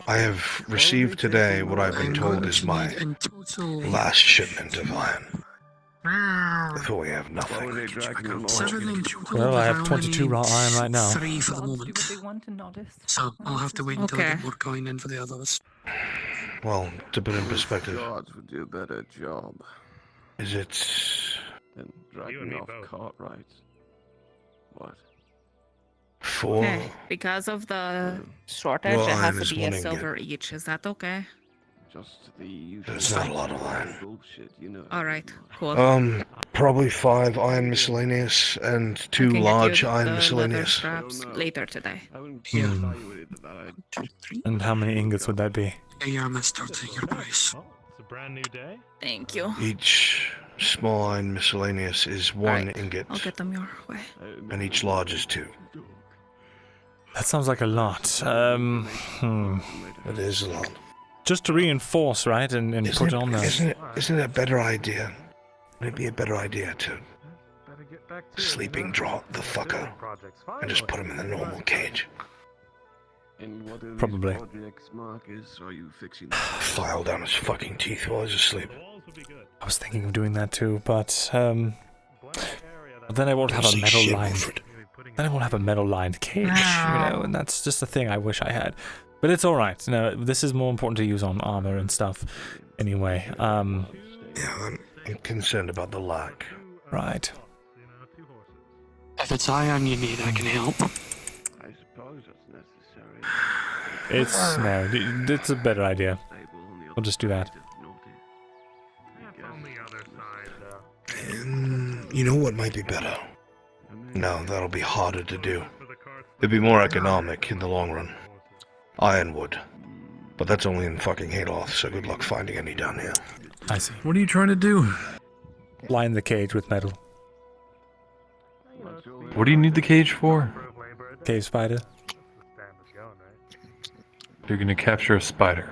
I have received today what I've been told is my last shipment of iron. Before we have nothing. 7-inch. Well, I have 22 raw iron right now. 3 for the moment. So I'll have to wait until I get more coin in for the others. Well, to put in perspective, Gods would do a better job is it... than dragging off Cartwright. What? 4? Okay, because of the shortage, Well, it iron has is to be one a ingot. silver each. Is that okay? Just the usual. There's not a lot of iron. Bullshit, you know. All right, cool. Probably 5 iron miscellaneous and 2 I can get large you iron the leather miscellaneous. straps later today. And how many ingots would that be? Yeah, Mr. Take your price. It's a brand new day. Thank you. Each small iron miscellaneous is 1 ingot. I'll get them your way. And each large is 2. That sounds like a lot. It is a lot. Just to reinforce, right, and put it on there. Isn't it a better idea? Would it be a better idea to sleeping draw the fucker and just put him in the normal cage? And what are these Probably. projects, Marcus? Are you fixing File down his fucking teeth while he's asleep. I was thinking of doing that too, but then I won't have a metal lined. Then I won't have a metal lined cage, and that's just a thing I wish I had. But it's all right. No, this is more important to use on armor and stuff. Anyway, Yeah, I'm concerned about the lack. Right. If it's iron you need, I can help. I suppose it's necessary. It's a better idea. We'll just do that. You know what might be better? No, that'll be harder to do. It'd be more economic in the long run. Ironwood. But that's only in fucking Hayloft, so good luck finding any down here. I see. What are you trying to do? Line the cage with metal. What do you need the cage for? Cave spider. You're gonna capture a spider.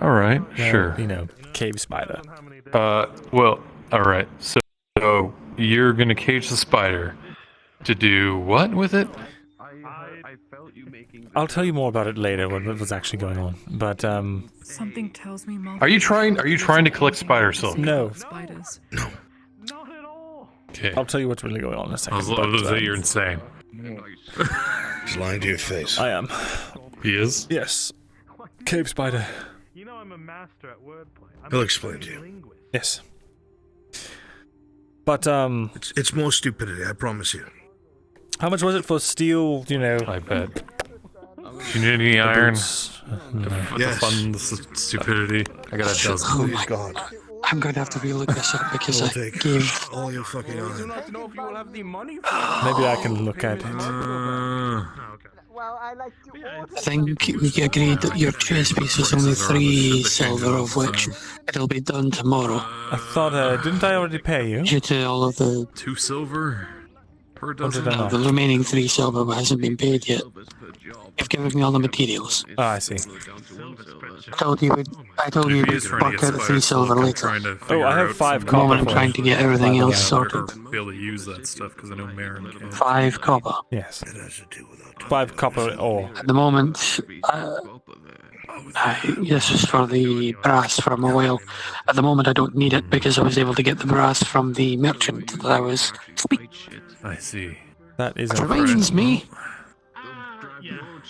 Alright, sure. You know, cave spider. Well, alright. So you're gonna cage the spider to do what with it? I'll tell you more about it later, what was actually going on. But Something tells me Mom. Are you trying to collect spider silk? No. Spiders. No. Okay. I'll tell you what's really going on in a second. I was gonna say you're insane. He's lying to your face. I am. He is? Yes. Cave spider. You know I'm a master at wordplay. He'll explain to you. Yes. But It's more stupidity, I promise you. how much was it for steel, I bet. Do you need any iron? boots? The fun, the stupidity. I got a dozen. Oh Please, my God. I'm going to have to relook this up because We'll I take gave... all your fucking iron. know if you will have the money Maybe I can look at it. Well, I like to order. I think we agreed that your chest piece was only 3 silver, of which it'll be done tomorrow. I thought, didn't I already pay you? Due to all of the... 2 silver per What dozen. did I The not? remaining 3 silver hasn't been paid yet. You've given me all the materials. Oh, I see. I told you we'd He is trying to work get out the 3 silver I'm later. trying to Oh, figure I have out 5 some- At the moment, I'm copper. trying to get everything else sorted. Be able to use that stuff because I know Marin can. 5 copper. Yes. 5 copper ore. At the moment, this is for the brass from a while. At the moment, I don't need it because I was able to get the brass from the merchant that I was speaking. I see. That is Which a reminds me.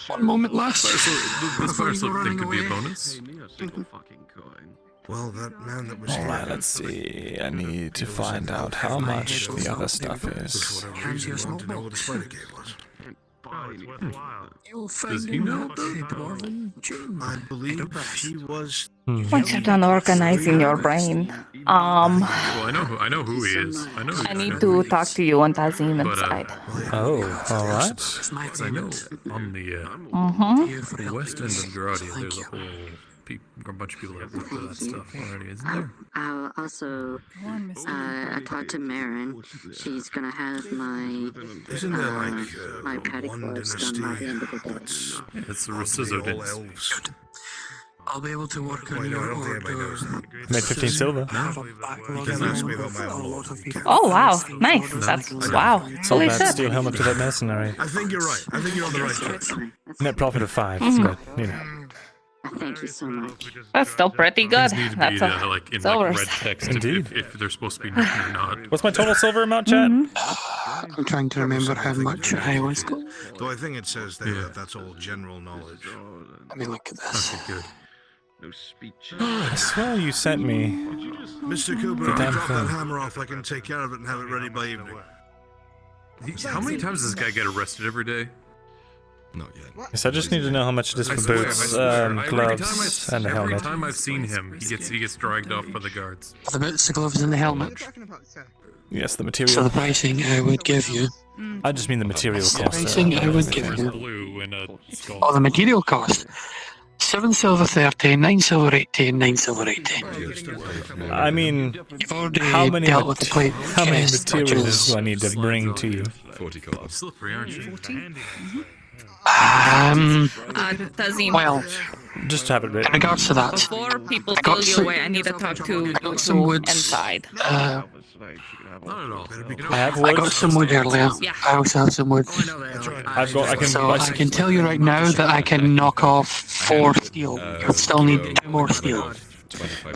One moment, lass. The spider silk thing could be a bonus. Well, that man that was Alright, let's see. I need to find out how much the other stuff is. Want to know what the spider cave was. You'll Does find he him know? out there, Dwarven Jim. I believe he was. Once you're done organizing your brain, Well, I know who he is. I know. I need to talk to you on Tazim inside. Oh, alright. 'Cause I know on the Mm-hmm. west end of Gradia, there's a bunch of people that look at that stuff already, isn't there? Also, I talked to Marin. She's gonna have my Isn't there my like paddock one gloves dynasty done by the end of the day. that's It's the all Reciso dynasty. elves? I'll be able to work on Wait, no, I your don't think anybody knows order. that. Made 15 silver. Have a backlog You can ask me of about my a own lot of people. Oh wow, nice. That's wow. Sold Holy that shit. steel helmet to that mercenary. I think you're right. I think you're on the right track. Net profit of 5, Mhm. but, you know. Thank you so much. That's still pretty good. Things need to That's be a like in silver. like red text Indeed. if they're supposed to be not. What's my total silver amount, Chad? I'm trying to remember how much I was. Though I think it says there that that's all general knowledge. Let me look at this. Okay, good. No speech. I swear you sent me. Mr. Cooper, The if you damn drop that thing. hammer off, I can take care of it and have it ready by evening. How many times does this guy get arrested every day? Not yet. Yes, I just need to know how much it is for boots, gloves, and a every helmet. time I've seen him, he gets dragged off by the guards. The boots, the gloves, and the helmet. Yes, the So material. the pricing I would give you. I just mean the material The cost. pricing I would give There's you. blue and a skull. Oh, the material cost. 7 silver 30, 9 silver 80, 9 silver 80. I mean, You've already how many dealt with the plate how many chest, which materials is- do I need to bring to you? 40 cards. Slippery, aren't you? 40? Tazim. Well, just have it in regards to that, Before people I got steal you some- away, I need to talk to some woods. inside. Not at all. I have I wood. got some wood earlier. Yeah. I also have some wood. So I can tell you right now that I can knock off 4 steel. You'll still need 2 more steel.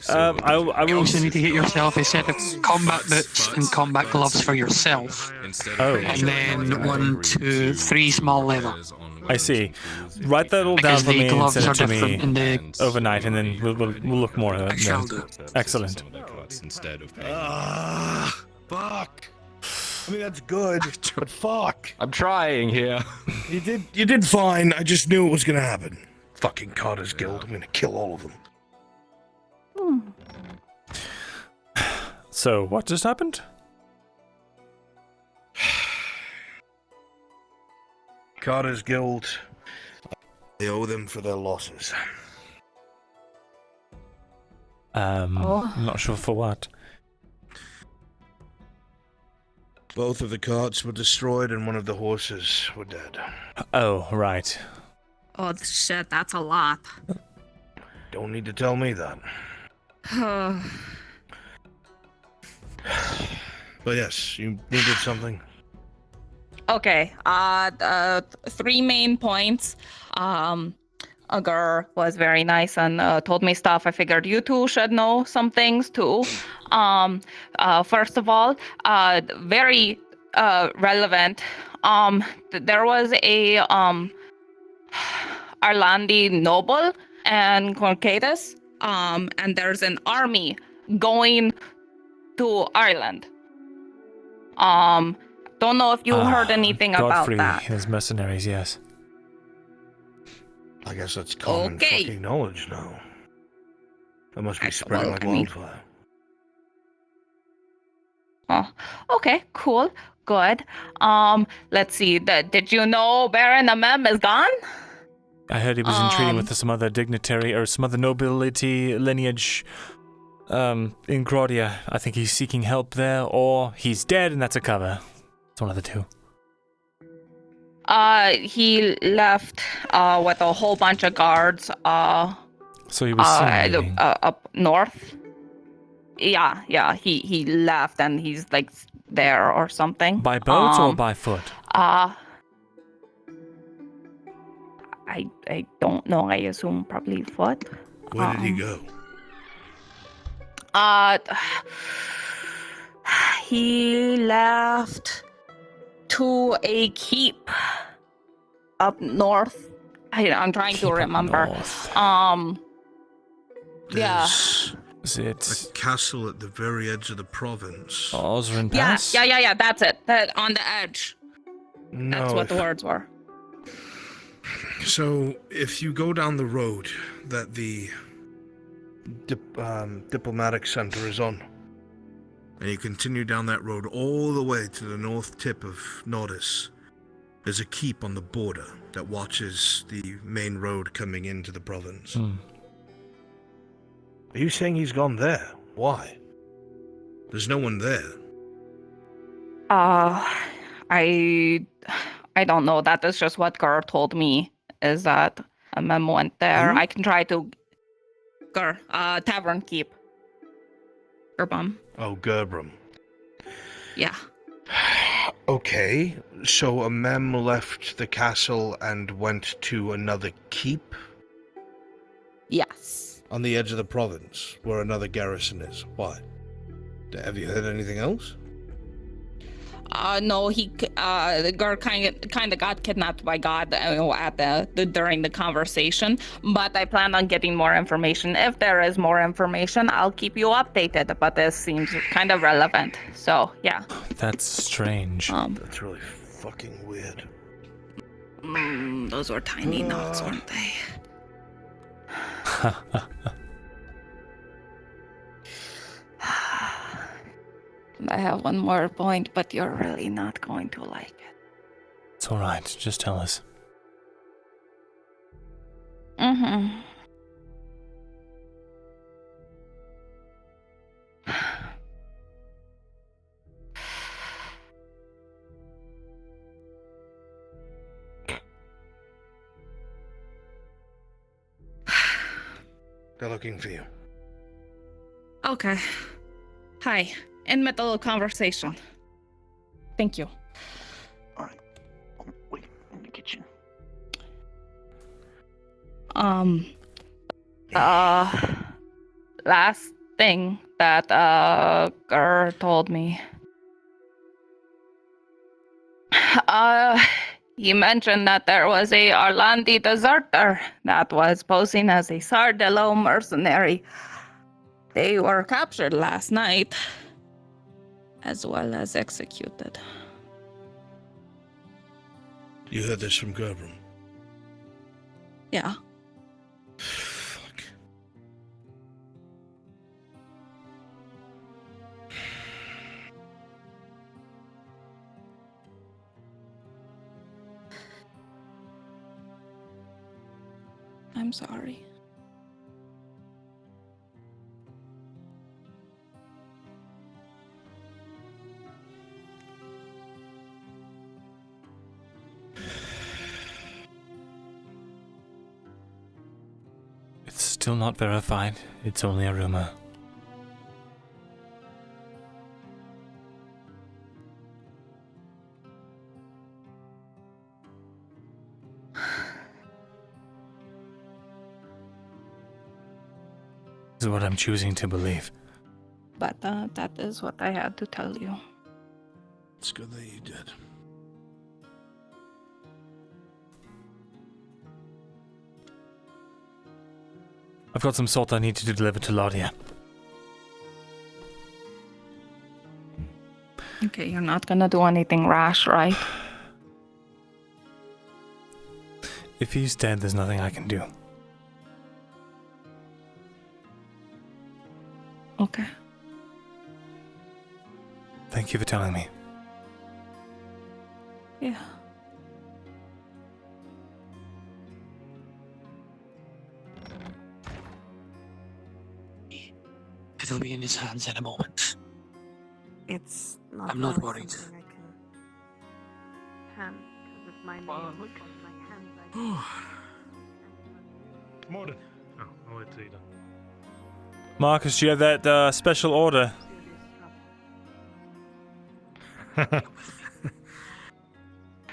I You will. also need to get yourself a set of combat boots and combat gloves for yourself. Oh, And then 1, 2, 3 small leather. I see. Write that all down Because for the me and gloves send are it to me different in the... overnight, and then we'll look more at it. shall then. do. Excellent. Instead of paying. Fuck. I mean, that's good, but fuck. I'm trying here. You did fine. I just knew it was gonna happen. Fucking Carter's Guild. I'm gonna kill all of them. So, what just happened? Carter's Guild. I owe them for their losses. I'm not sure for what. Both of the carts were destroyed and one of the horses were dead. Oh, right. Oh shit, that's a lot. Don't need to tell me that. But yes, you needed something. Okay. 3 main points. Agur was very nice and told me stuff. I figured you two should know some things too. First of all, very relevant. There was a Arlandi noble and Corcatus, and there's an army going to Ireland. Don't know if you heard anything Godfrey, about that. his mercenaries, yes. I guess that's common Okay. fucking knowledge now. That must be spreading like I mean- wildfire. Oh, okay, cool, good. Let's see. Did you know Baron Amem is gone? I heard he was in treaty with some other dignitary or some other nobility lineage in Grodia. I think he's seeking help there, or he's dead and that's a cover. It's one of the two. He left with a whole bunch of guards. So he was seen leaving. Up north. Yeah. He left and he's like there or something. By boat or by foot? I don't know. I assume probably foot. Where did he go? He left to a keep up north. I'm trying to remember. Yeah. Is it a castle at the very edge of the province? Ozrin Yeah, Pass? yeah. That's it. That on the edge. No, That's what the words were. So, if you go down the road that the diplomatic center is on, and you continue down that road all the way to the north tip of Nordis, there's a keep on the border that watches the main road coming into the province. Are you saying he's gone there? Why? There's no one there. I don't know. That is just what Gur told me. Is that a memo went there? I can try to. Gur, tavern keep. Gerbum. Oh, Gerbrum. Yeah. Okay, so a mem left the castle and went to another keep? Yes. On the edge of the province, where another garrison is. Why? Have you heard anything else? No, the Gur kind of got kidnapped by God during the conversation. But I plan on getting more information. If there is more information, I'll keep you updated. But this seems kind of relevant. So yeah. That's strange. That's really fucking weird. Those were tiny knots, weren't they? I have one more point, but you're really not going to like it. It's alright, just tell us. They're looking for you. Okay. Hi. In middle of conversation. Thank you. Alright. Wait, in the kitchen. Last thing that Gur told me. He mentioned that there was a Arlandi deserter that was posing as a Sardello mercenary. They were captured last night, as well as executed. You heard this from Gerbrun? Yeah. Fuck. I'm sorry. It's still not verified. It's only a rumor. This is what I'm choosing to believe. But that is what I had to tell you. It's good that you did. I've got some salt I need to deliver to Laudia. Okay, you're not gonna do anything rash, right? If he's dead, there's nothing I can do. Okay. Thank you for telling me. Yeah. It'll be in his hands in a moment. It's not. I'm not really worried. something I can hand because of my name on my hands. Morning. Oh, I'll wait till you're done. Marcus, do you have that special order?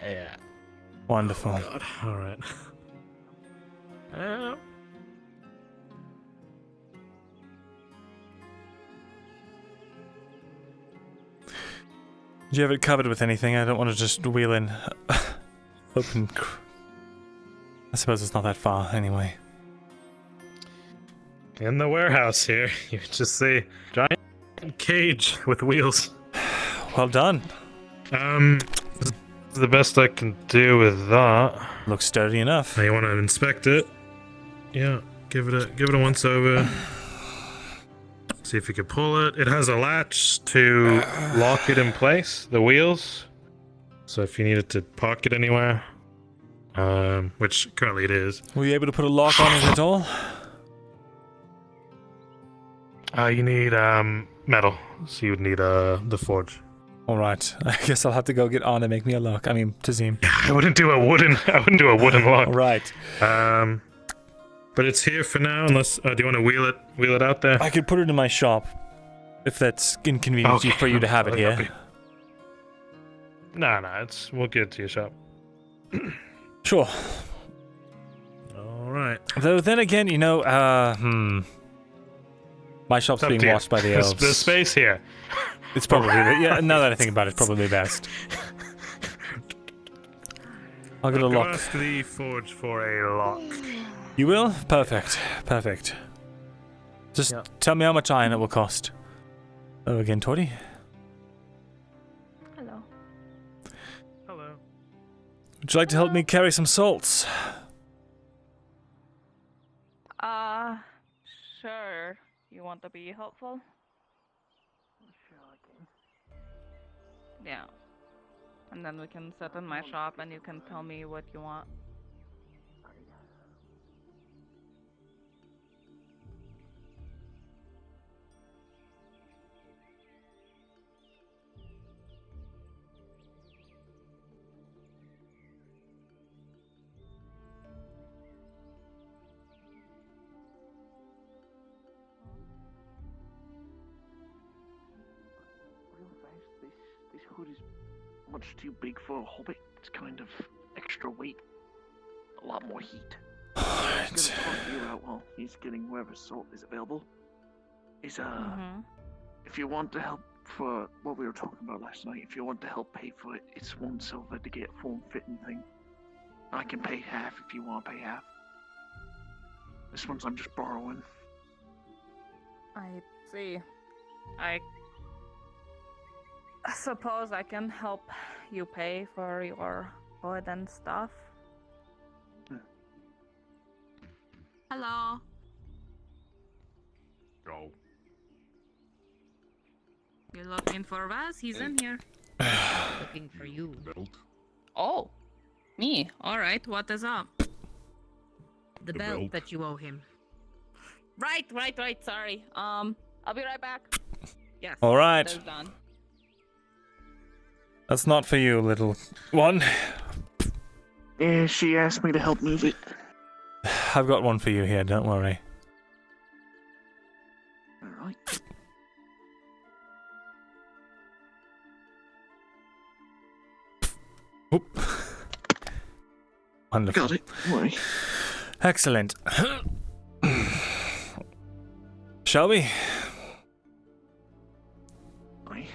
Yeah. Wonderful. Oh, God. All right. Do you have it covered with anything? I don't want to just wheel in. Open. I suppose it's not that far anyway. In the warehouse here, you just see giant cage with wheels. Well done. This is the best I can do with that. Looks sturdy enough. Now you want to inspect it? Yeah, give it a once over. See if you can pull it. It has a latch to lock it in place, the wheels. So if you needed to park it anywhere, which currently it is. Were you able to put a lock on it at all? You need metal, so you would need the forge. All right, I guess I'll have to go get on and make me a lock. I mean, Tazim. I wouldn't do a wooden lock. All right. But it's here for now. Unless do you want to wheel it out there? I could put it in my shop, if that's inconvenient for you to have it here. No, we'll get it to your shop. Sure. All right. Though then again, you know, my shop's being watched by the elves. The space here. It's probably yeah. Now that I think about it, probably best. I'll get a lock. Ask the forge for a lock. You will? Perfect. Perfect. Just tell me how much iron it will cost. Oh, again, Tori? Hello. Hello. Would you like to help me carry some salts? Sure. You want to be helpful? Yeah. And then we can sit in my shop and you can tell me what you want. hood is much too big for a hobbit. It's kind of extra weight. A lot more heat. I'm just gonna talk you out while he's getting wherever salt is available. If you want to help for what we were talking about last night, if you want to help pay for it, it's 1 silver to get a form-fitting thing. I can pay half if you want to pay half. This one's I'm just borrowing. I see. I suppose I can help you pay for your hood and stuff. Hello. Go. You looking for Vaz? He's in here. Looking for you. Oh, me. All right. What is up? The belt that you owe him. Right. Sorry. I'll be right back. Yes. All right. That's done. That's not for you, little one. Yeah, she asked me to help move it. I've got one for you here, don't worry. Alright. Oop. Wonderful. Got it. Don't worry. Excellent. Shall we? Aye.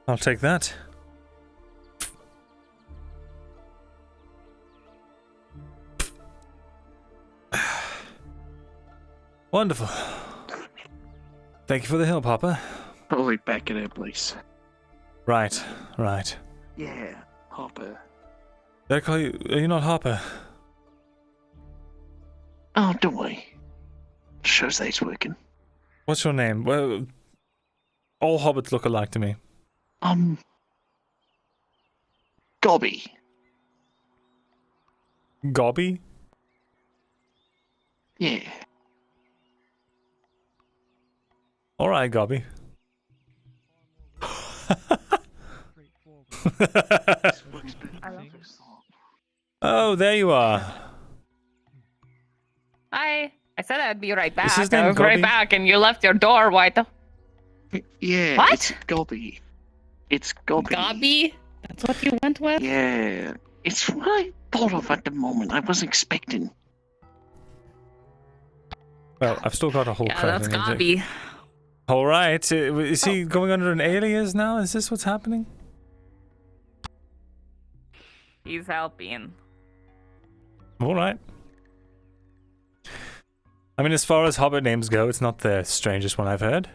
I'll take that. Wonderful. Thank you for the help, Hopper. Probably back at our place. Right. Yeah, Hopper. Did I call you? Are you not Hopper? Oh, don't worry. Shows that it's working. What's your name? Well, all hobbits look alike to me. Gobby. Gobby? Yeah. Alright, Gobby. Oh, there you are. Hi. I said I'd be right back. Is his I name was right Gobby? back, and you left your door wide. Yeah. What? It's Gobby. It's Gobby. Gobby? That's what you went with? Yeah. It's what I thought of at the moment. I was expecting. Well, I've still got a whole Yeah, that's Gobby. Alright. Is he going under an alias now? Is this what's happening? He's helping. Alright. I mean, as far as hobbit names go, it's not the strangest one I've heard.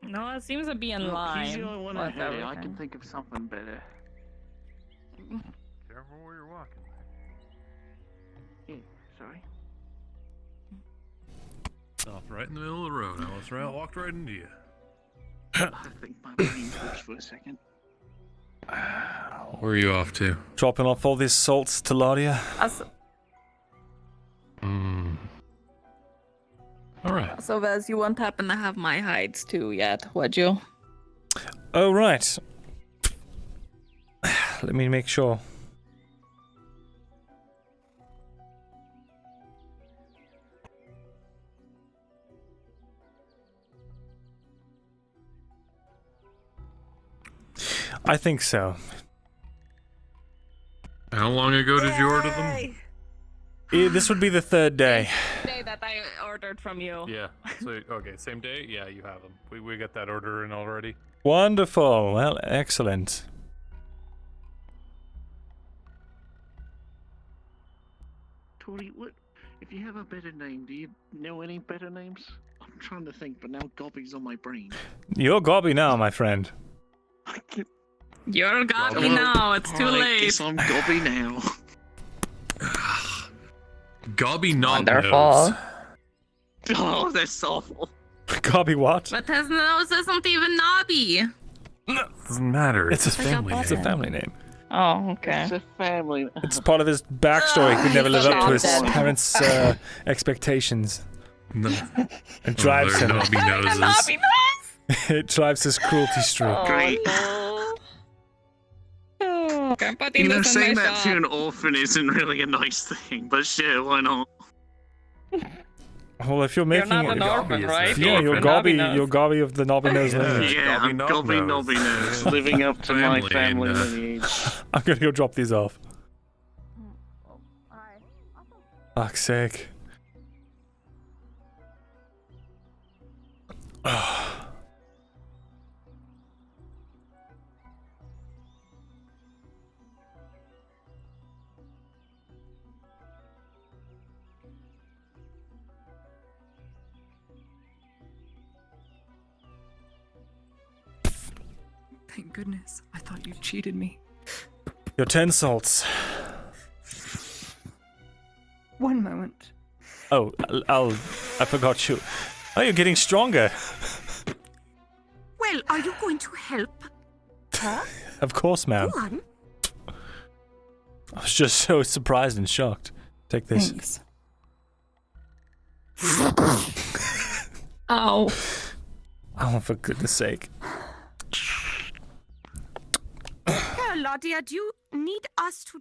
No, it seems to be in Look, line. he's the only one I with had. I everything. can think of something better. Careful where you're walking. Yeah, sorry. Stopped right in the middle of the road. I walked right into you. I think my brain twitched for a second. Where are you off to? Dropping off all these salts to Laudia. Alright. So, Vez, you won't happen to have my hides too yet, would you? Oh, right. Let me make sure. I think so. How long ago did you order them? This would be the third day. Day that I ordered from you. Yeah. So okay, same day. Yeah, you have them. We got that order in already. Wonderful. Well, excellent. Tori, what? If you have a better name, do you know any better names? I'm trying to think, but now Gobby's on my brain. You're Gobby now, my friend. You're Gobby now. It's too I late. guess I'm Gobby now. Gobby knob Wonderful. nose. Oh, that's awful. Gobby what? But his nose isn't even knobby. Doesn't matter. It's a like a family. It's a button. family name. Oh, okay. It's a family. It's part of his backstory. He could never live up to his adopted. parents' expectations. No. It drives him. Knobby noses. Knobby nose. It drives his cruelty streak. Great. Oh, okay, I'm putting You know, this in saying my that to shop. an orphan isn't really a nice thing, but shit, why not? Well, if you're making not an it, orphan, right? yeah, you're Knobby Gobby. nose. You're Gobby of the knobby nose lineage. Yeah, I'm Gobby Nobby Nose, living up to my family lineage. I'm gonna go drop these off. Fuck's sake. Thank goodness. I thought you cheated me. Your 10 salts. One moment. Oh, I forgot you. Oh, you're getting stronger. Well, are you going to help? Huh? Of course, ma'am. Go on. I was just so surprised and shocked. Take this. Thanks. Ow. Oh, for goodness sake. Claudia, do you need us to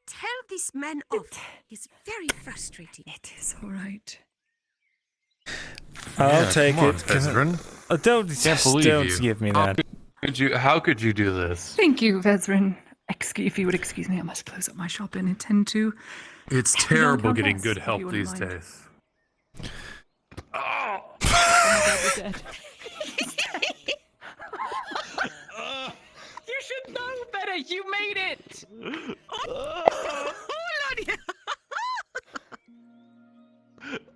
tell this man off? He's very frustrating. It is alright. I'll take come on, it. Vezrin. Don't believe don't you. give me that. How could you do this? Thank you, Vezrin. If you would excuse me, I must close up my shop and attend to. It's Young terrible getting progress, good if help you wouldn't these mind. days. Oh my God, we're dead. You should know better. You made it. Oh, Claudia.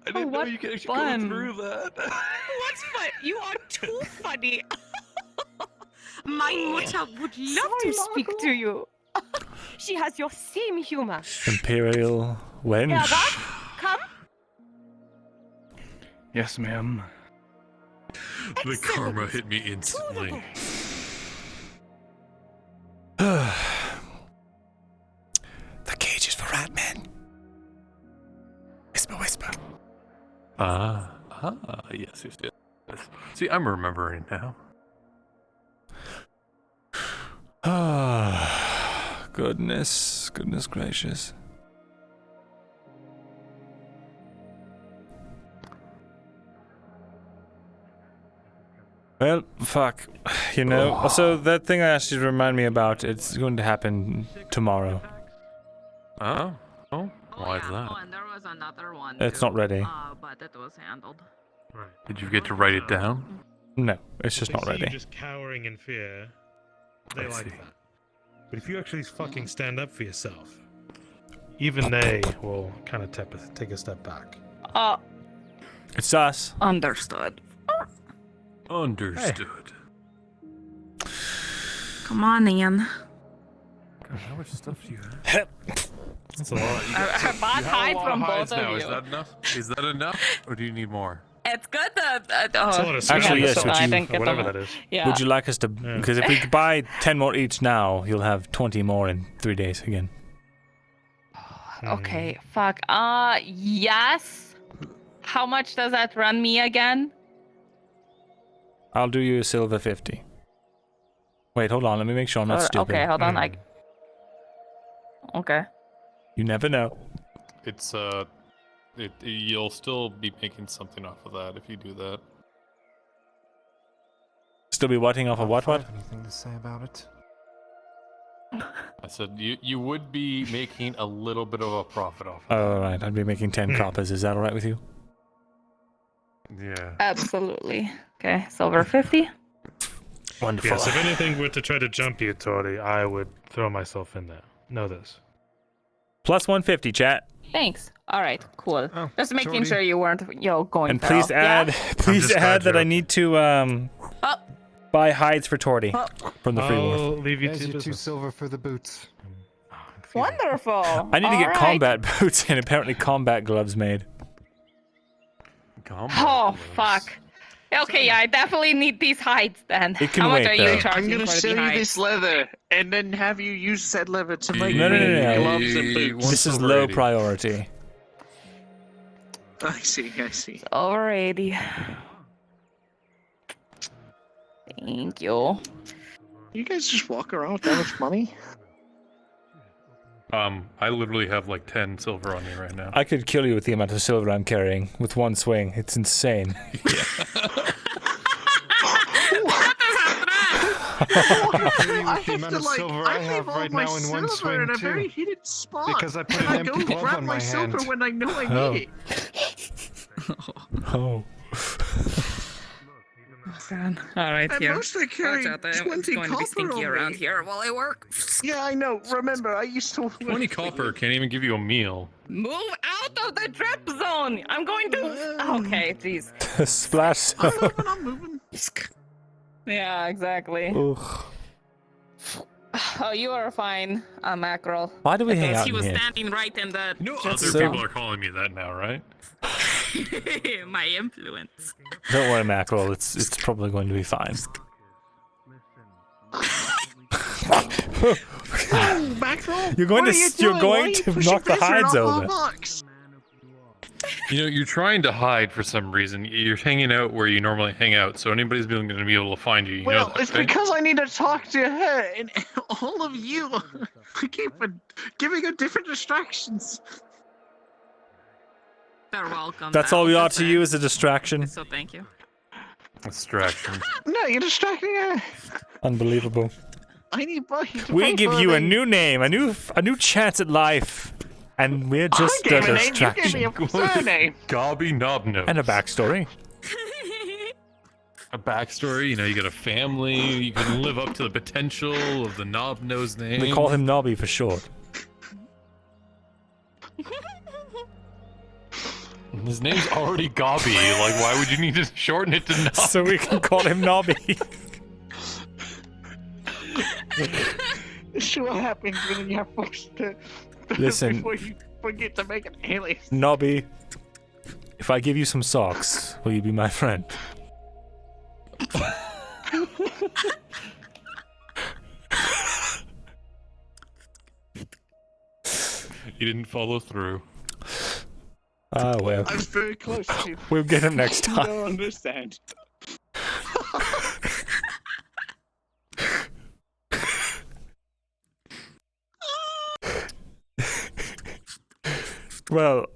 I didn't know you could actually go through that. What's fun? You are too funny. My mother would love to speak to you. She has your same humor. Imperial wench. Elva, come. Yes, ma'am. The karma hit me instantly. The cage is for rat men. Whisper, whisper. Yes. See, I'm remembering now. Ah, goodness gracious. Well, fuck. You know, also, that thing I asked you to remind me about, it's going to happen tomorrow. Oh? Why is that? Oh, and there was another one. It's too. not ready. But it was handled. Did you get to write it down? No, it's just They not see you ready. just cowering in fear. They I like see. that. But if you actually fucking stand up for yourself, even they will kind of take a step back. It's us. Understood. Understood. Come on, Ian. God, how much stuff do you have? That's a lot. I bought hide from both now. of Is you. that enough? Is that enough? Or do you need more? It's good that. That's a lot of Actually, yes, stuff. would I you, didn't get whatever them. that is. Yeah. would you like us to... Because if we buy 10 more each now, you'll have 20 more in 3 days again. Okay, fuck. Yes. How much does that run me again? I'll do you a silver 50. Wait, hold on. Let me make sure I'm not stupid. Okay, hold on. Okay. You never know. It's you'll still be making something off of that if you do that. Still be whatting off of what? Anything to say about it? I said you would be making a little bit of a profit off of Oh, alright. I'd be making 10 coppers. Is that alright with you? it. Yeah. Absolutely. Okay, silver 50. Wonderful. Yes, if anything were to try to jump you, Tori, I would throw myself in there. Know this. Plus 150, chat. Thanks. All right, cool. Oh, Just making Jordy. sure you weren't, going. And please feral. add, Yeah? please add that I need to buy hides for Torty from the free I'll wolf. leave you There's to your 2 business. silver for the boots. Wonderful. I need to get Alright. combat boots and apparently combat gloves made. Oh, fuck. Okay, yeah, I definitely need these hides then. It can How much wait, are though. you charging I'm gonna for sell the you hides? this leather, and then have you use said leather to make No, me gloves and boots. This is low priority. I see, I see. Alrighty. Thank you. You guys just walk around with that much money? I literally have like 10 silver on me right now. I could kill you with the amount of silver I'm carrying with one swing. It's insane. I have to like, I leave all my silver in a very hidden spot. Because I put an and empty I go glove grab on my my silver hand. when I know I Oh. need it. Oh. Alright, At here. most I carry Watch out, it's 20 going to be copper stinky on around me. here while I work. Yeah, I know. Remember, I used to. 20 copper can't even give you a meal. Move out of the drip zone! I'm going to... Okay, jeez. Splash. I'm moving. Yeah, exactly. Ugh. Oh, you are fine, Mackerel. Why do we hang Because out he in was here? standing right in the... No drip other zone. people are calling me that now, right? My influence. Don't worry, Mackerel. It's probably going to be fine. Mackerel? You're going what to are you you're doing? going Why are you to pushing knock the Visor hides off my over. box? You know, you're trying to hide for some reason. You're hanging out where you normally hang out, so anybody's going to be able to find you. You know Well, that, it's right? because I need to talk to her, and all of you keep giving her different distractions. They're welcome. That's all we are to you as a distraction. So thank you. Distraction. No, you're distracting her. Unbelievable. I need money to We pay give for you a things. new name, a new chance at life, and we're just I gave a a name, you gave distraction. me a surname. Gobby Knobnose. And a backstory. A backstory, you know, you got a family, you can live up to the potential of the Knobnose name. They call him Nobby for short. His name's already Gobby, like why would you need to shorten it to Knob? So we can call him Nobby. This is what happens when you're forced to. Listen. Before you forget to make an alias. Nobby, if I give you some socks, will you be my friend? You didn't follow through. Ah, well. I was very close to. We'll get him next You time. don't understand. Well,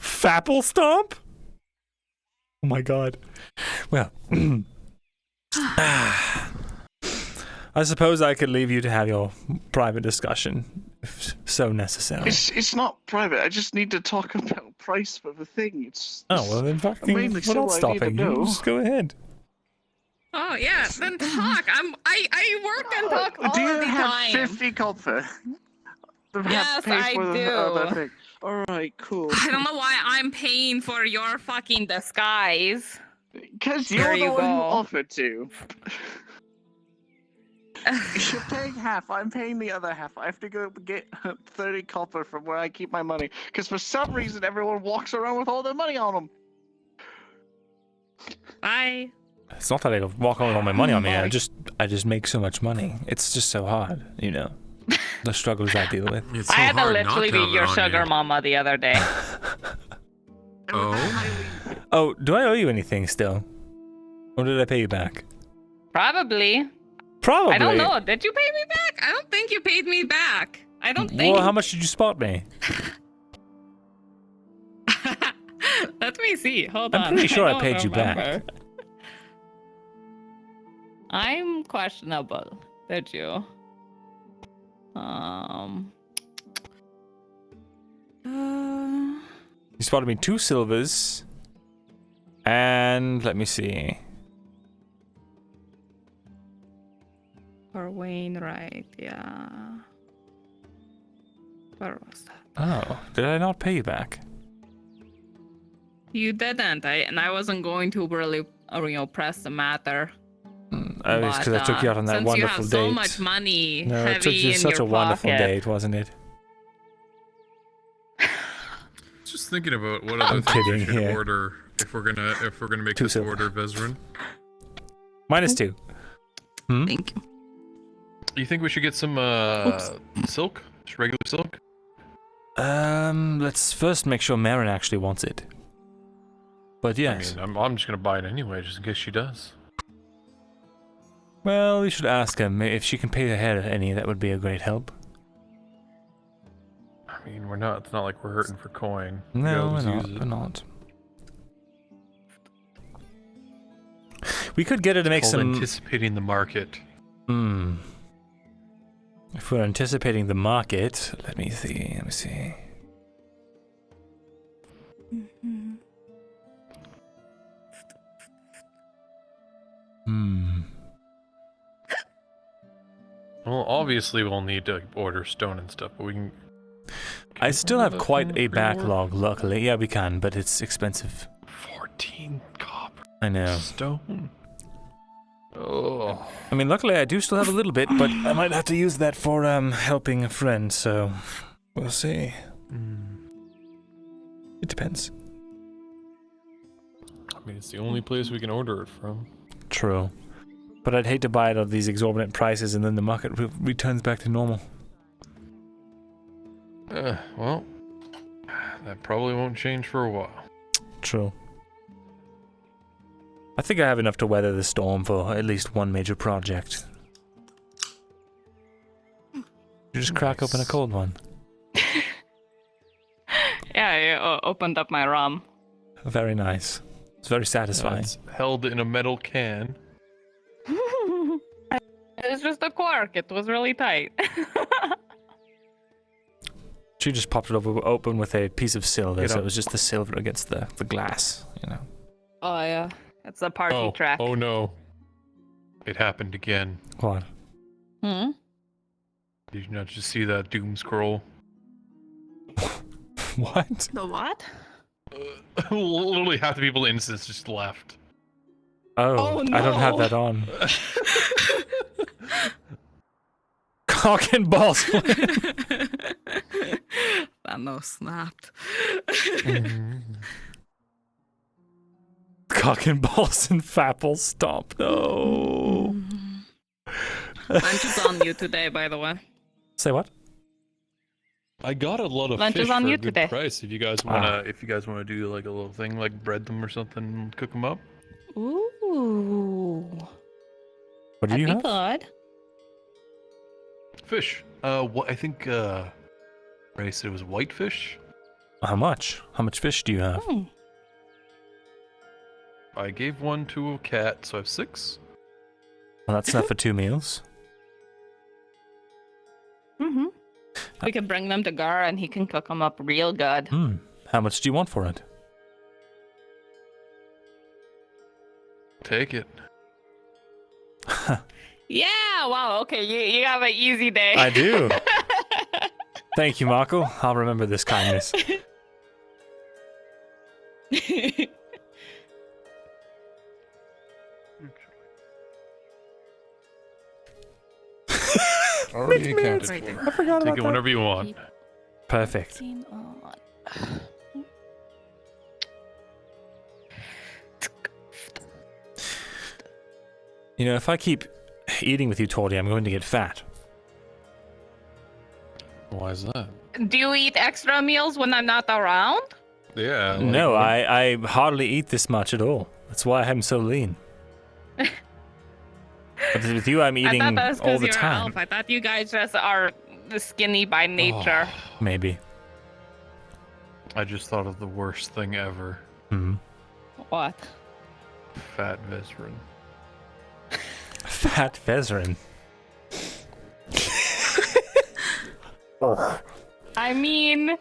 Fapple Stomp? Oh my god. Well, I suppose I could leave you to have your private discussion, if so necessary. It's not private. I just need to talk about price for the thing. It's. Oh, well, then fucking, Mainly we're not so I need to stopping you. know. Just go ahead. Oh yeah, then talk. I work and talk all Do you the have time. 50 copper? Yes, I do. Alright, cool. I don't know why I'm paying for your fucking disguise. Because There you're the you one who go. offered to. You're paying half. I'm paying the other half. I have to go get 30 copper from where I keep my money. Because for some reason, everyone walks around with all their money on them. Bye. It's not that I walk on with all my money on me. I just make so much money. It's just so hard, you know. The struggles I deal with. I had to literally be your sugar mama the other day. Oh, do I owe you anything still? Or did I pay you back? Probably. Probably. I don't know. Did you pay me back? I don't think you paid me back. I don't think. Well, how much did you spot me? Let me see. Hold on. I'm pretty sure I don't paid you back. remember. I'm questionable. Did you? You spotted me 2 silvers. And let me see. For Wainwright, yeah. Where was that? Oh, did I not pay you back? You didn't, and I wasn't going to really, press the matter. Oh, it's because I took you out on that since wonderful you have date. so much money No, heavy it took you in such your a wonderful pocket. date, wasn't it? Just thinking about what other I'm things we kidding, should yeah. order if we're gonna make 2 this silver. order, Vezrin. -2. Hmm? Thank you. You think we should get some silk? Just regular silk? Let's first make sure Marin actually wants it. But yes. I mean, I'm just gonna buy it anyway, just in case she does. Well, we should ask him if she can pay ahead any. That would be a great help. I mean, we're not. It's not like we're hurting for coin. No, We we're always not. use it. We're not. We could get her to make Called some. anticipating the market. Hmm. If we're anticipating the market, let me see. Let me see. Hmm. Well, obviously we'll need to order stone and stuff, but we can. I still have quite a pre-order? backlog, luckily. Yeah, we can, but it's expensive. 14 copper. I know. Stone. Oh. I mean, luckily I do still have a little bit, but I might have to use that for helping a friend, so we'll see. It depends. I mean, it's the only place we can order it from. True. But I'd hate to buy it at these exorbitant prices and then the market returns back to normal. Well, that probably won't change for a while. True. I think I have enough to weather the storm for at least one major project. You just crack open a cold one. Yeah, I opened up my rum. Very nice. It's very satisfying. It's held in a metal can. It's just a cork. It was really tight. She just popped it open with a piece of silver, You so know- it was just the silver against the glass, you know. Oh yeah, it's a party track. Oh no. It happened again. What? Hmm? Did you not just see that doom scroll? What? The what? Literally half the people in instance just left. Oh, I don't have that on. Cock and balls. Thanos snapped. Cock and balls and Fapple stomp. No. Lunch is on you today, by the way. Say what? I got a lot of Lunch fish is on for you a good today. price. If you guys wanna, do like a little thing, like bread them or something, and cook them up. Ooh. What do you have? Good. Fish. What I think. Ray said it was whitefish. How much? How much fish do you have? I gave one to a cat, so I have 6. Well, that's enough for 2 meals. Mm-hmm. We can bring them to Gar and he can cook them up real good. How much do you want for it? Take it. Yeah, wow, okay, you have an easy day. I do. Thank you, Marco. I'll remember this kindness. Already accounted for. I forgot Take about it that. whenever you want. Perfect. You know, if I keep eating with you, Tordy, I'm going to get fat. Why is that? Do you eat extra meals when I'm not around? Yeah. like- No, I hardly eat this much at all. That's why I'm so lean. But with you, I'm I eating thought that was all because the you're an time. elf. I thought you guys just are skinny by nature. Maybe. I just thought of the worst thing ever. Hmm. What? Fat Vezrin. Fat Vezrin. I mean,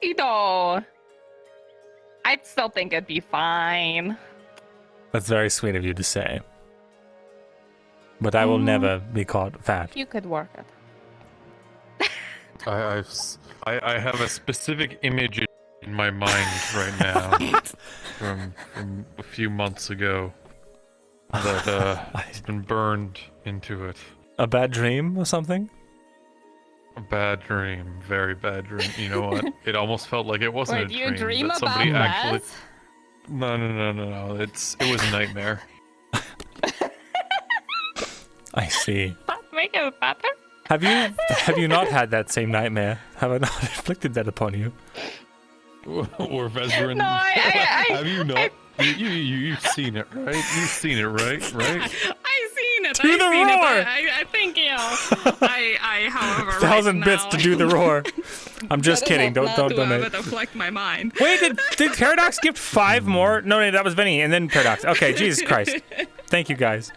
you know, I'd still think it'd be fine. That's very sweet of you to say. But I will never be caught fat. You could work it. I have a specific image in my mind right now from a few months ago. that has been burned into it. A bad dream or something? A bad dream, very bad dream. You know what? It almost felt like it wasn't Wait, a you dream. dream that about somebody actually. Maz? No. It was a nightmare. I see. That make it better? Have you not had that same nightmare? Have I not inflicted that upon you? Or Vezrin. No, Have you not? You've seen it, right? You've seen it, right? Right? I've seen it. Do the roar! I think, you know. However, 1,000 bits to do the roar. I'm just kidding. Don't do donate. it deflect my mind. Wait, did Paradox give 5 more? No, that was Vinny, and then Paradox. Okay, Jesus Christ. Thank you, guys.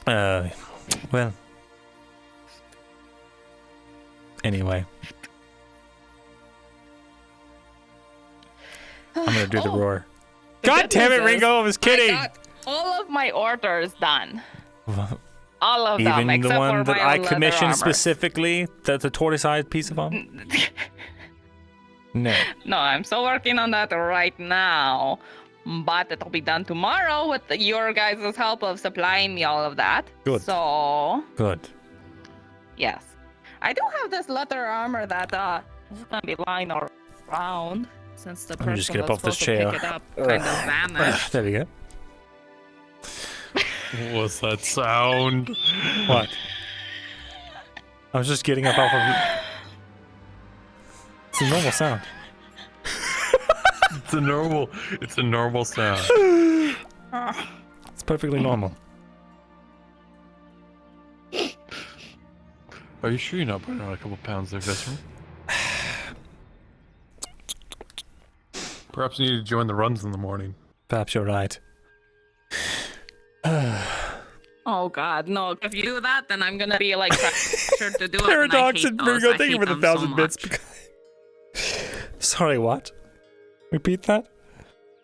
Well. Anyway. I'm gonna do the roar. God damn it, Ringo! I was kidding. I got all of my orders done. All of them, Even the except one for that my I own leather commissioned armor. specifically, the tortoise-eyed piece of armor. No. No, I'm still working on that right now, but it'll be done tomorrow with your guys' help of supplying me all of that. Good. So Good. yes, I do have this leather armor that is gonna be lying around. Since the Let me just person get up that's off this supposed to chair. pick it up kind of vanished. There we go. What's that sound? What? I was just getting up off of. It's a normal sound. It's a normal sound. It's perfectly normal. Are you sure you're not burning out a couple pounds there, Vesper? Perhaps you need to join the runs in the morning. Perhaps you're right. Oh God, no! If you do that, then I'm gonna be like pressured to do it. Paradox and Virgo, thank you for the 1,000 so bits. Sorry, what? Repeat that?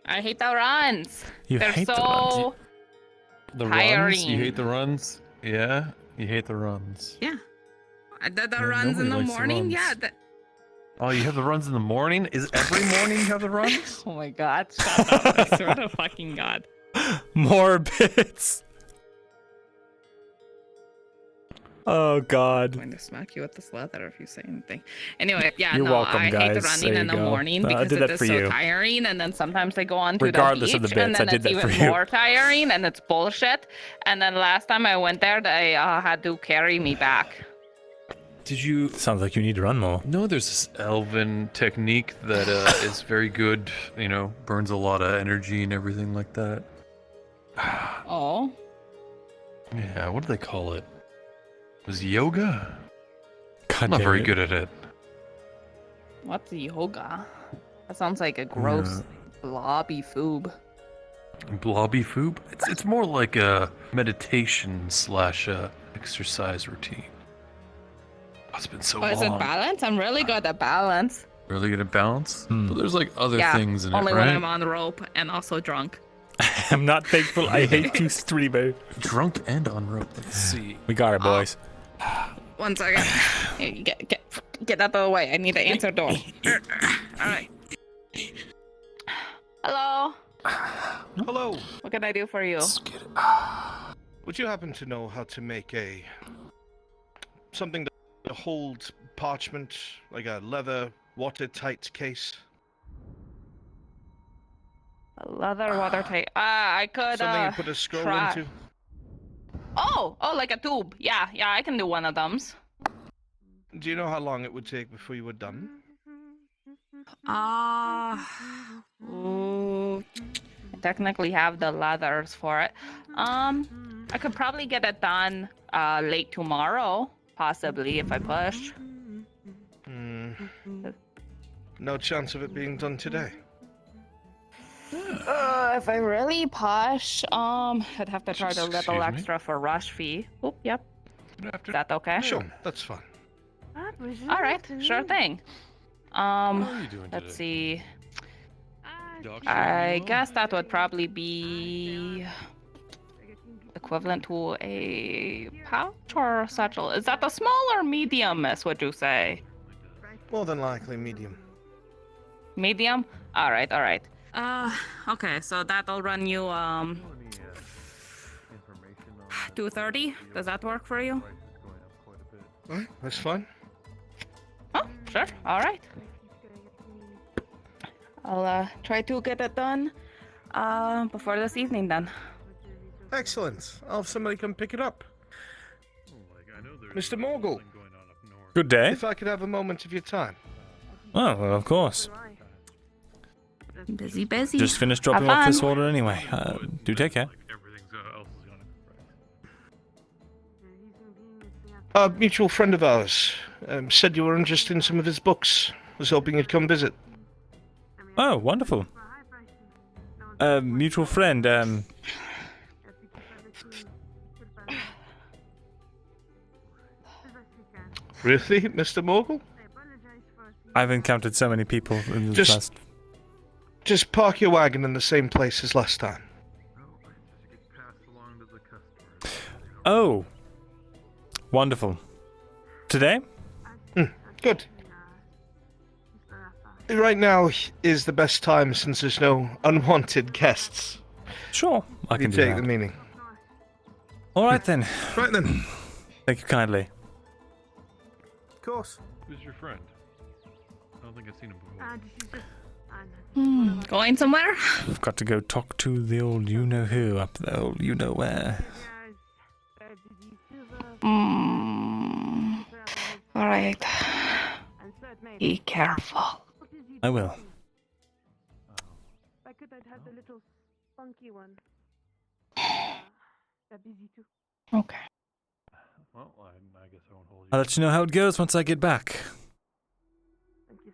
I hate the runs. You They're hate the so runs. The tiring. runs? You hate the runs? Yeah, you hate the runs. Yeah. The Yeah, runs in nobody the likes the morning, runs. yeah. Oh, you have the runs in the morning? Is every morning you have the runs? Oh my God! Shut up! I swear to fucking God. More bits. Oh God. I'm going to smack you with this leather if you say anything. Anyway, yeah, You're no, welcome, I hate guys. the running There in you the go. morning I because did it that is for so you. tiring, and then sometimes I go on to Regardless the of the beach, bits, and then I did it's that for even you. more tiring, and it's bullshit. And then last time I went there, they had to carry me back. Did you... Sounds like you need to run more. No, there's this Elven technique that is very good, you know, burns a lot of energy and everything like that. Oh. Yeah, what do they call it? Was yoga? God I'm not damn very it. good at it. What's yoga? That sounds like a gross blobby foob. Blobby foob? It's more like a meditation slash exercise routine. Oh, it's been so Oh, is it long. balance? I'm really good at balance. Really good at balance? But there's like other Yeah, things in only it, right? when I'm on the rope and also drunk. I'm not thankful. I hate you, streamer. Drunk and on rope. Let's see. We got it, boys. 1 second. Here, get out of the way. I need to answer door. Alright. Hello. Hello. What can I do for you? Would you happen to know how to make something that holds parchment, like a leather watertight case? A leather watertight. I could Something you put a scroll try. into? Oh, like a tube. Yeah, I can do one of them. Do you know how long it would take before you were done? I technically have the leathers for it. I could probably get it done late tomorrow, possibly if I push. No chance of it being done today? If I really push, I'd have to charge a little Excuse me? extra for rush fee. Oop, yep. Is that okay? Sure, that's fine. All right, sure thing. are you doing Let's today? see. I guess that would probably be equivalent to a pouch or satchel. Is that the small or medium, miss, would you say? More than likely medium. Medium? All right. Okay, so that'll run you 230. Does that work for you? Alright, that's fine. Oh, sure. All right. I'll try to get it done before this evening then. Excellent. I'll have somebody come pick it up. Mr. Morgul. Good day. If I could have a moment of your time. Oh, well, of course. Busy. Just finished dropping Have off this fun. order anyway. Do take care. A mutual friend of ours said you were interested in some of his books. Was hoping you'd come visit. Oh, wonderful. Mutual friend, Really, Mr. Morgul? I've encountered so many people in the past. Just park your wagon in the same place as last time. Oh. Wonderful. Today? Good. Right now is the best time since there's no unwanted guests. Sure, I can do take that. the meaning. All right then. Right then. Thank you kindly. Of course. Who's your friend? I don't think I've seen him before. Going somewhere? I've got to go talk to the old you-know-who up the old you-know-where. All right. Be careful. I will. I could have the little funky one. They're busy too. Okay. Well, I guess I won't hold you. I'll let you know how it goes once I get back. Thank you.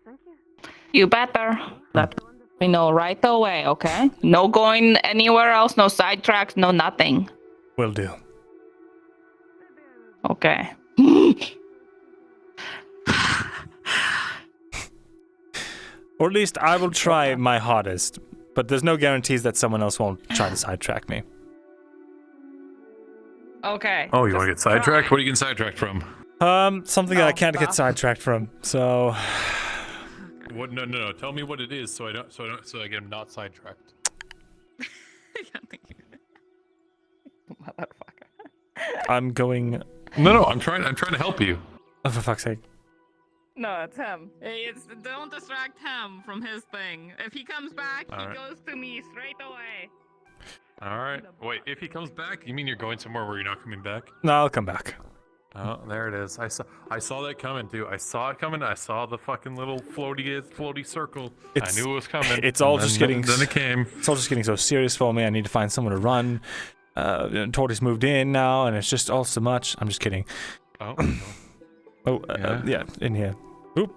You better let me know right away, okay? No going anywhere else, no sidetracks, no nothing. Will do. Okay. Or at least I will try my hardest. But there's no guarantees that someone else won't try to sidetrack me. Okay. Oh, you want to get sidetracked? What are you getting sidetracked from? Something that I can't get sidetracked from. So, What? No. Tell me what it is, so I get him not sidetracked. I'm going. No. I'm trying to help you. Oh, for fuck's sake. No, it's him. Don't distract him from his thing. If he comes back, All he right. goes to me straight away. All right. Wait, if he comes back, you mean you're going somewhere where you're not coming back? No, I'll come back. Oh, there it is. I saw that coming too. I saw it coming. I saw the fucking little floaty circle. I knew it was coming. It's all and just then, getting. Then it came. It's all just getting so serious for me. I need to find someone to run. Tortoise moved in now, and it's just all so much. I'm just kidding. Oh. Yeah, in here. Oop.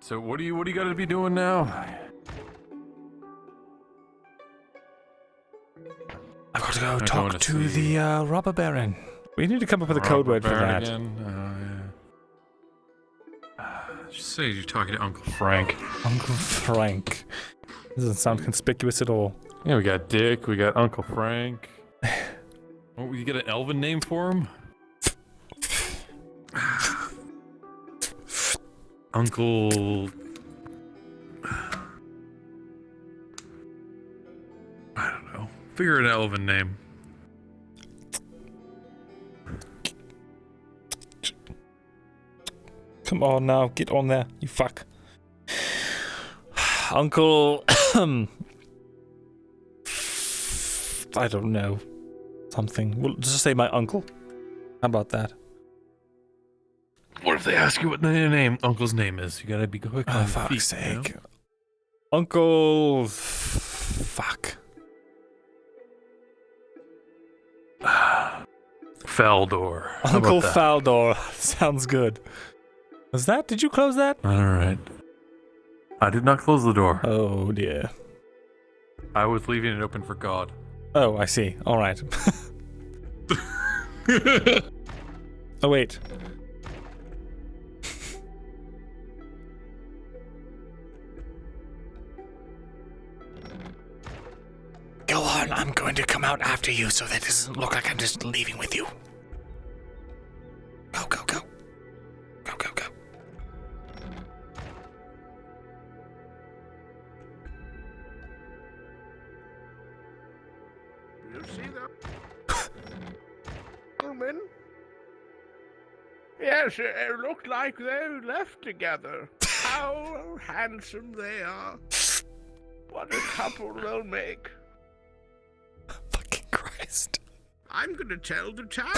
So what do you got to be doing now? I've got to go talk to the robber baron. We need to come up with a code word for that. Just say you're talking to Uncle Frank. Uncle Frank. Doesn't sound conspicuous at all. Yeah, we got Dick. We got Uncle Frank. Oh, you get an Elven name for him? Uncle. I don't know. Figure an Elven name. Come on now, get on there, you fuck. Uncle. I don't know. Something. We'll just say my uncle. How about that? What if they ask you what the name Uncle's name is? You gotta be quick on Oh, fuck's feet, sake. you know? Uncle. Fuck. Faldor. How Uncle about that? Faldor. Sounds good. Was that? Did you close that? Alright. I did not close the door. Oh dear. I was leaving it open for God. Oh, I see. Alright. Oh, wait. Go on, I'm going to come out after you so that it doesn't look like I'm just leaving with you. Go, go, go. Go, go, go. Yes, it looked like they left together. How handsome they are. What a couple they'll make. Fucking Christ. I'm gonna tell the town.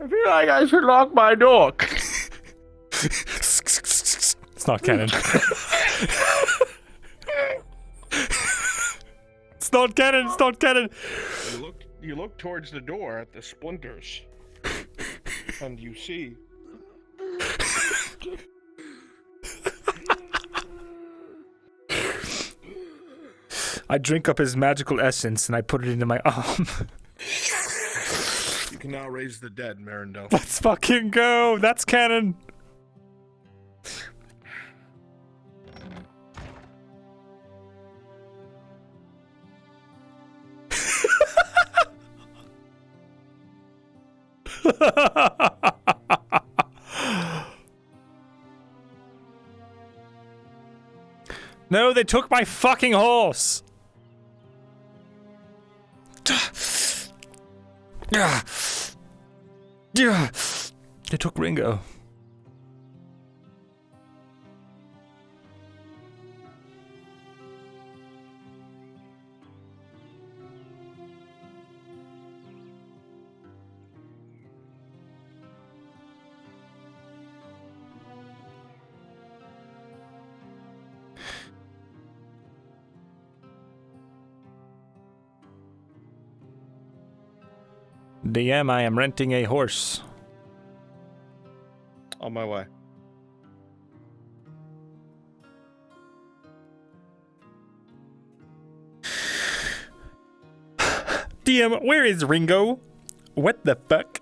I feel like I should lock my door. It's not canon. It's not canon, it's not canon. You look towards the door at the splinters. And you see. I drink up his magical essence and I put it into my arm. You can now raise the dead, Myrindal. Let's fucking go! That's canon! No, they took my fucking horse! They took Ringo. DM, I am renting a horse. On my way. DM, where is Ringo? What the fuck?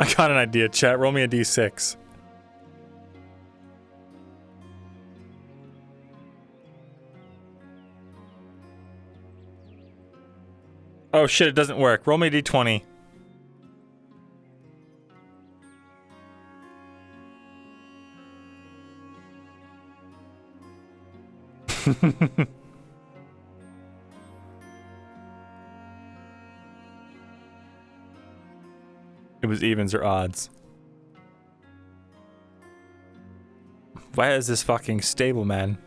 I got an idea, chat. Roll me a d6. Oh shit, it doesn't work. Roll me a d20. It was evens or odds. Why is this fucking stable, man?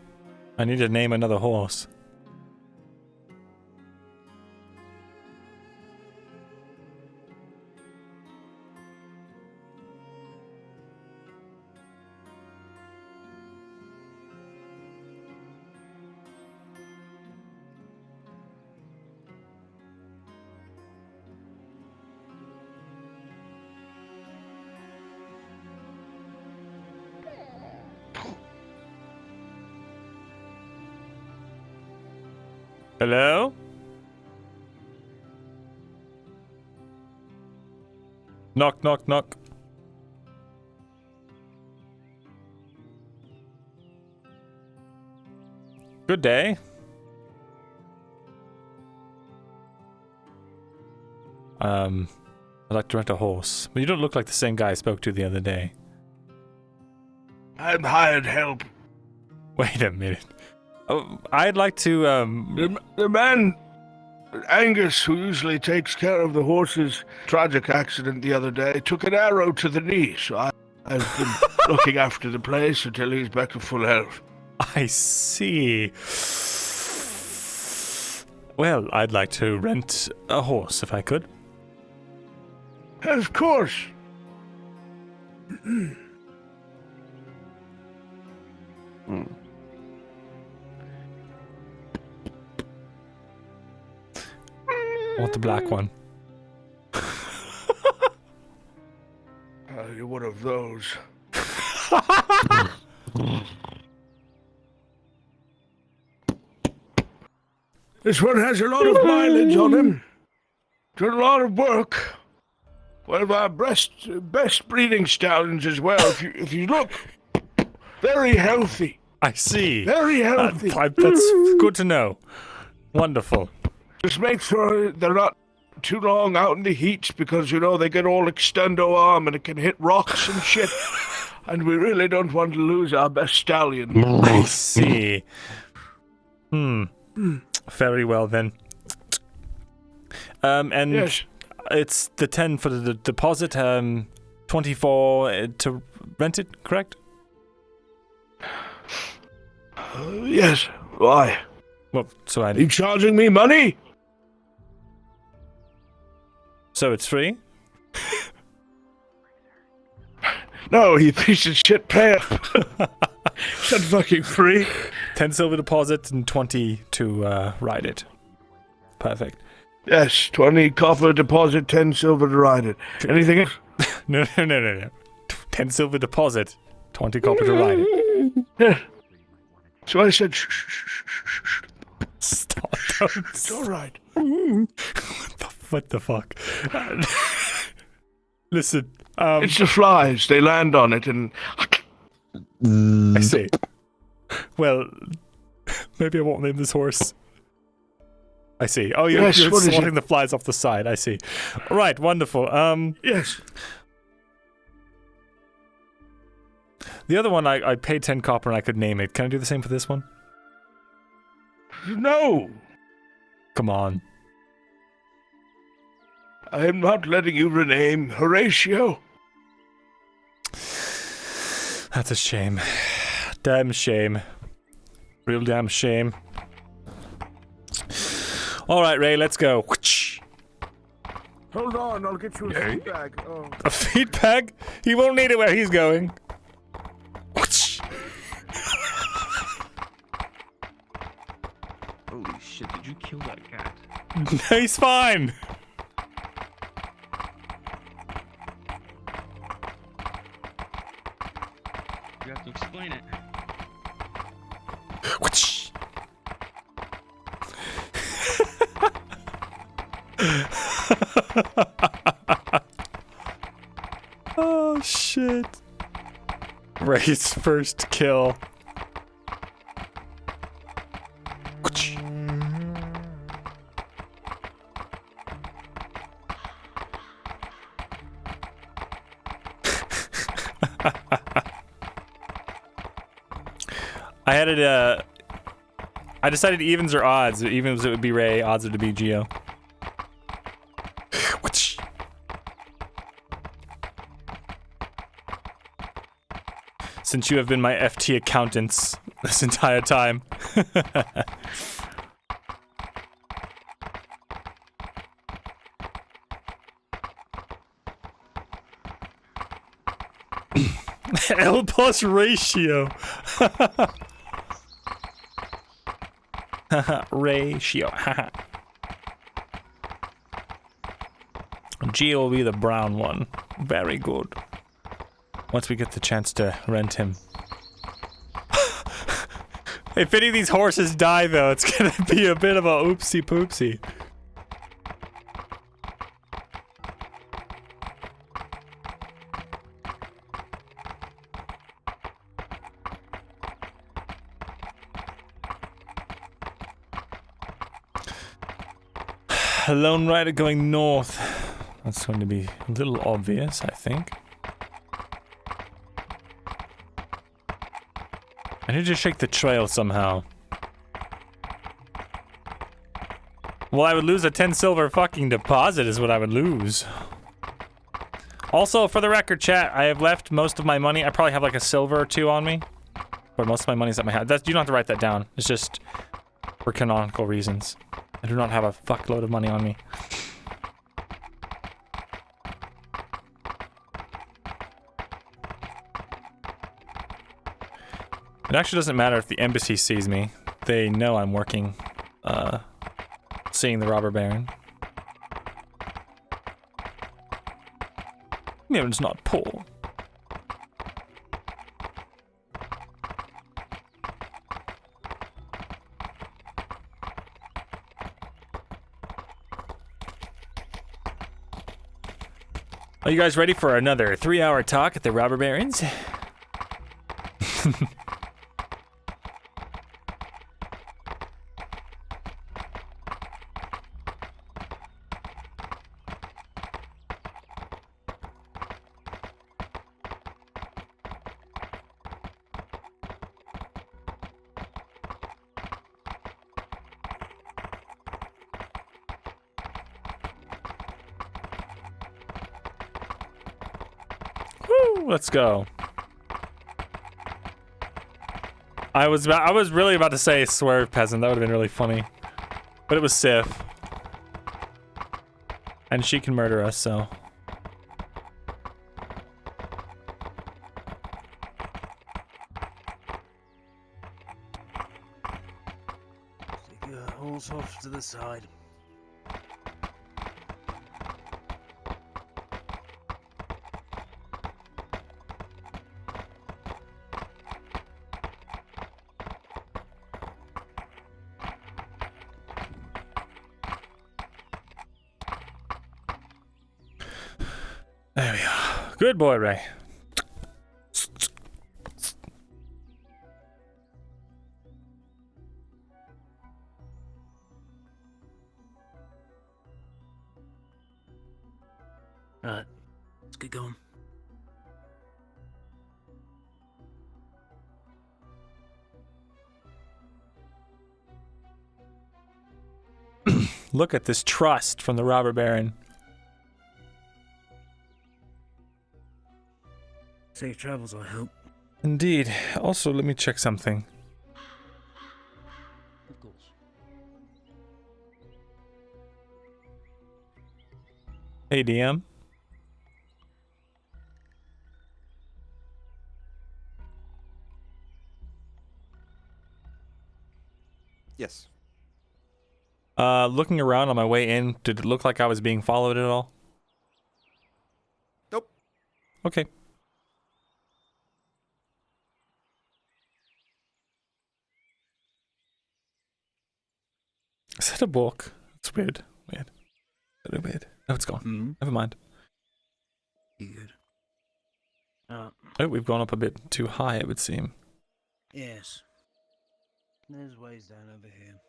I need to name another horse. Hello? Knock, knock, knock. Good day. I'd like to rent a horse. Well, you don't look like the same guy I spoke to the other day. I'm hired help. Wait a minute. Oh, I'd like to, The man, Angus, who usually takes care of the horses, tragic accident the other day, took an arrow to the knee, so I've been looking after the place until he's back to full health. I see. Well, I'd like to rent a horse if I could. Of course. I want the black one. You're one of those. This one has a lot of mileage on him. Done a lot of work. One of our best breeding stallions as well. If you look, very healthy. I see. Very healthy. That's good to know. Wonderful. Just make sure they're not too long out in the heat because, you know, they get all extendo arm and it can hit rocks and shit. And we really don't want to lose our best stallion. I see. Very well then. And yes. It's the 10 for the deposit, 24 to rent it, correct? Yes. Why? Well, so Are you charging me money? So it's free? No, you piece of shit, pay up. It's not fucking free. 10 silver deposit and 20 to ride it. Perfect. Yes, 20 copper deposit, 10 silver to ride it. Anything else? No. 10 silver deposit, 20 copper to ride it. Yeah. So I said, shh. Stop. It's all right. What the fuck? Listen. It's the flies. They land on it and... I see. Well, maybe I won't name this horse. I see. Oh, you're swatting the flies off the side. I see. All right, wonderful. Yes. The other one, I paid 10 copper and I could name it. Can I do the same for this one? No. Come on. I am not letting you rename Horatio. That's a shame. Damn shame. Real damn shame. All right, Ray, let's go. Hold on, I'll get you a feed bag. Oh. A feed bag? He won't need it where he's going. Holy shit, did you kill that cat? He's fine. You have to explain it. Oh shit. Ray's first kill. I had it, I decided evens or odds. Evens it would be Ray, odds it would be Geo. Since you have been my FT accountants this entire time. L plus ratio. Ratio. Geo will be the brown one. Very good. Once we get the chance to rent him. If any of these horses die, though, it's gonna be a bit of a oopsie poopsie. A lone rider going north. That's going to be a little obvious, I think. I need to shake the trail somehow. Well, I would lose a 10 silver fucking deposit is what I would lose. Also, for the record, chat, I have left most of my money. I probably have like a silver or two on me. But most of my money's at my house. You don't have to write that down. It's just for canonical reasons. I do not have a fuckload of money on me. It actually doesn't matter if the embassy sees me. They know I'm working, seeing the robber baron. Mirren's not poor. Are you guys ready for another 3-hour talk at the Robber Barons? Let's go. I was really about to say swerve peasant. That would have been really funny, but it was Sif, and she can murder us. So Take your horse off to the side. there we are. Good boy, Ray. Right, let's get going. Look at this trust from the Robber Baron. Safe travels, I hope. Indeed. Also, let me check something. Of course. Hey, DM. Yes. Looking around on my way in, did it look like I was being followed at all? Nope. Okay. Is that a book? It's weird. Weird. Very weird. Oh, it's gone. Never mind. You good? Oh, we've gone up a bit too high, it would seem. Yes. There's ways down over here.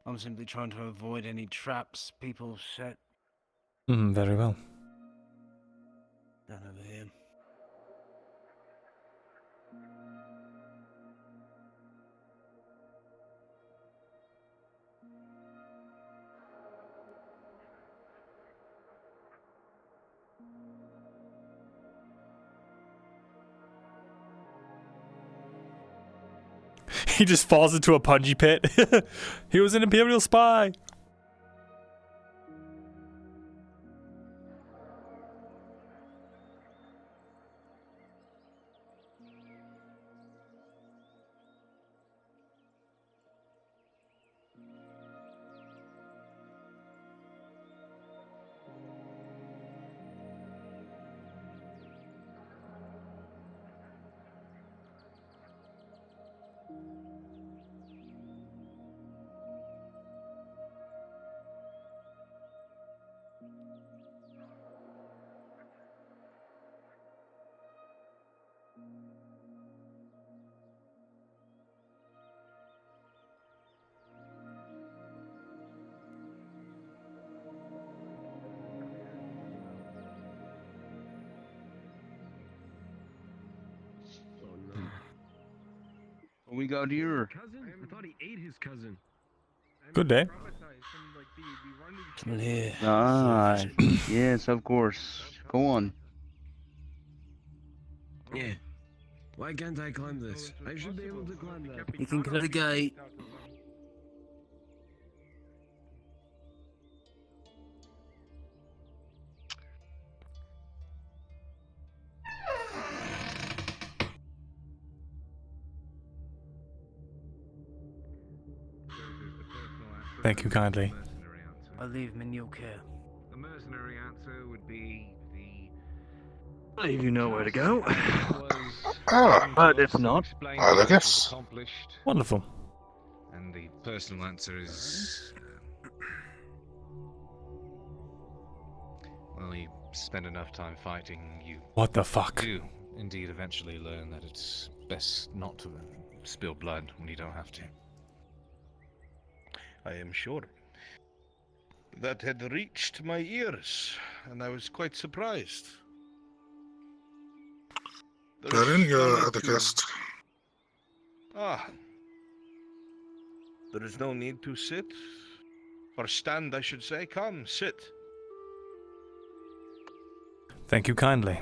I'm simply trying to avoid any traps people set Very well. down over here. He just falls into a punji pit. He was an Imperial spy. We got your Cousin? I thought he ate his cousin. Good day. Come here. Ah, yes, of course. Go on. Yeah. Why can't I climb this? I should be able to climb that. You can clear the gate. Thank you kindly. I'll leave him in your care. The mercenary answer would be the. I believe you know where to go. But if not, I guess. Wonderful. And the personal answer is. Well, you spend enough time fighting, you What the fuck? do indeed eventually learn that it's best not to spill blood when you don't have to. I am sure. That had reached my ears, and I was quite surprised. Baron, you're no at the need to- guest. Ah. There is no need to sit. Or stand, I should say. Come, sit. Thank you kindly.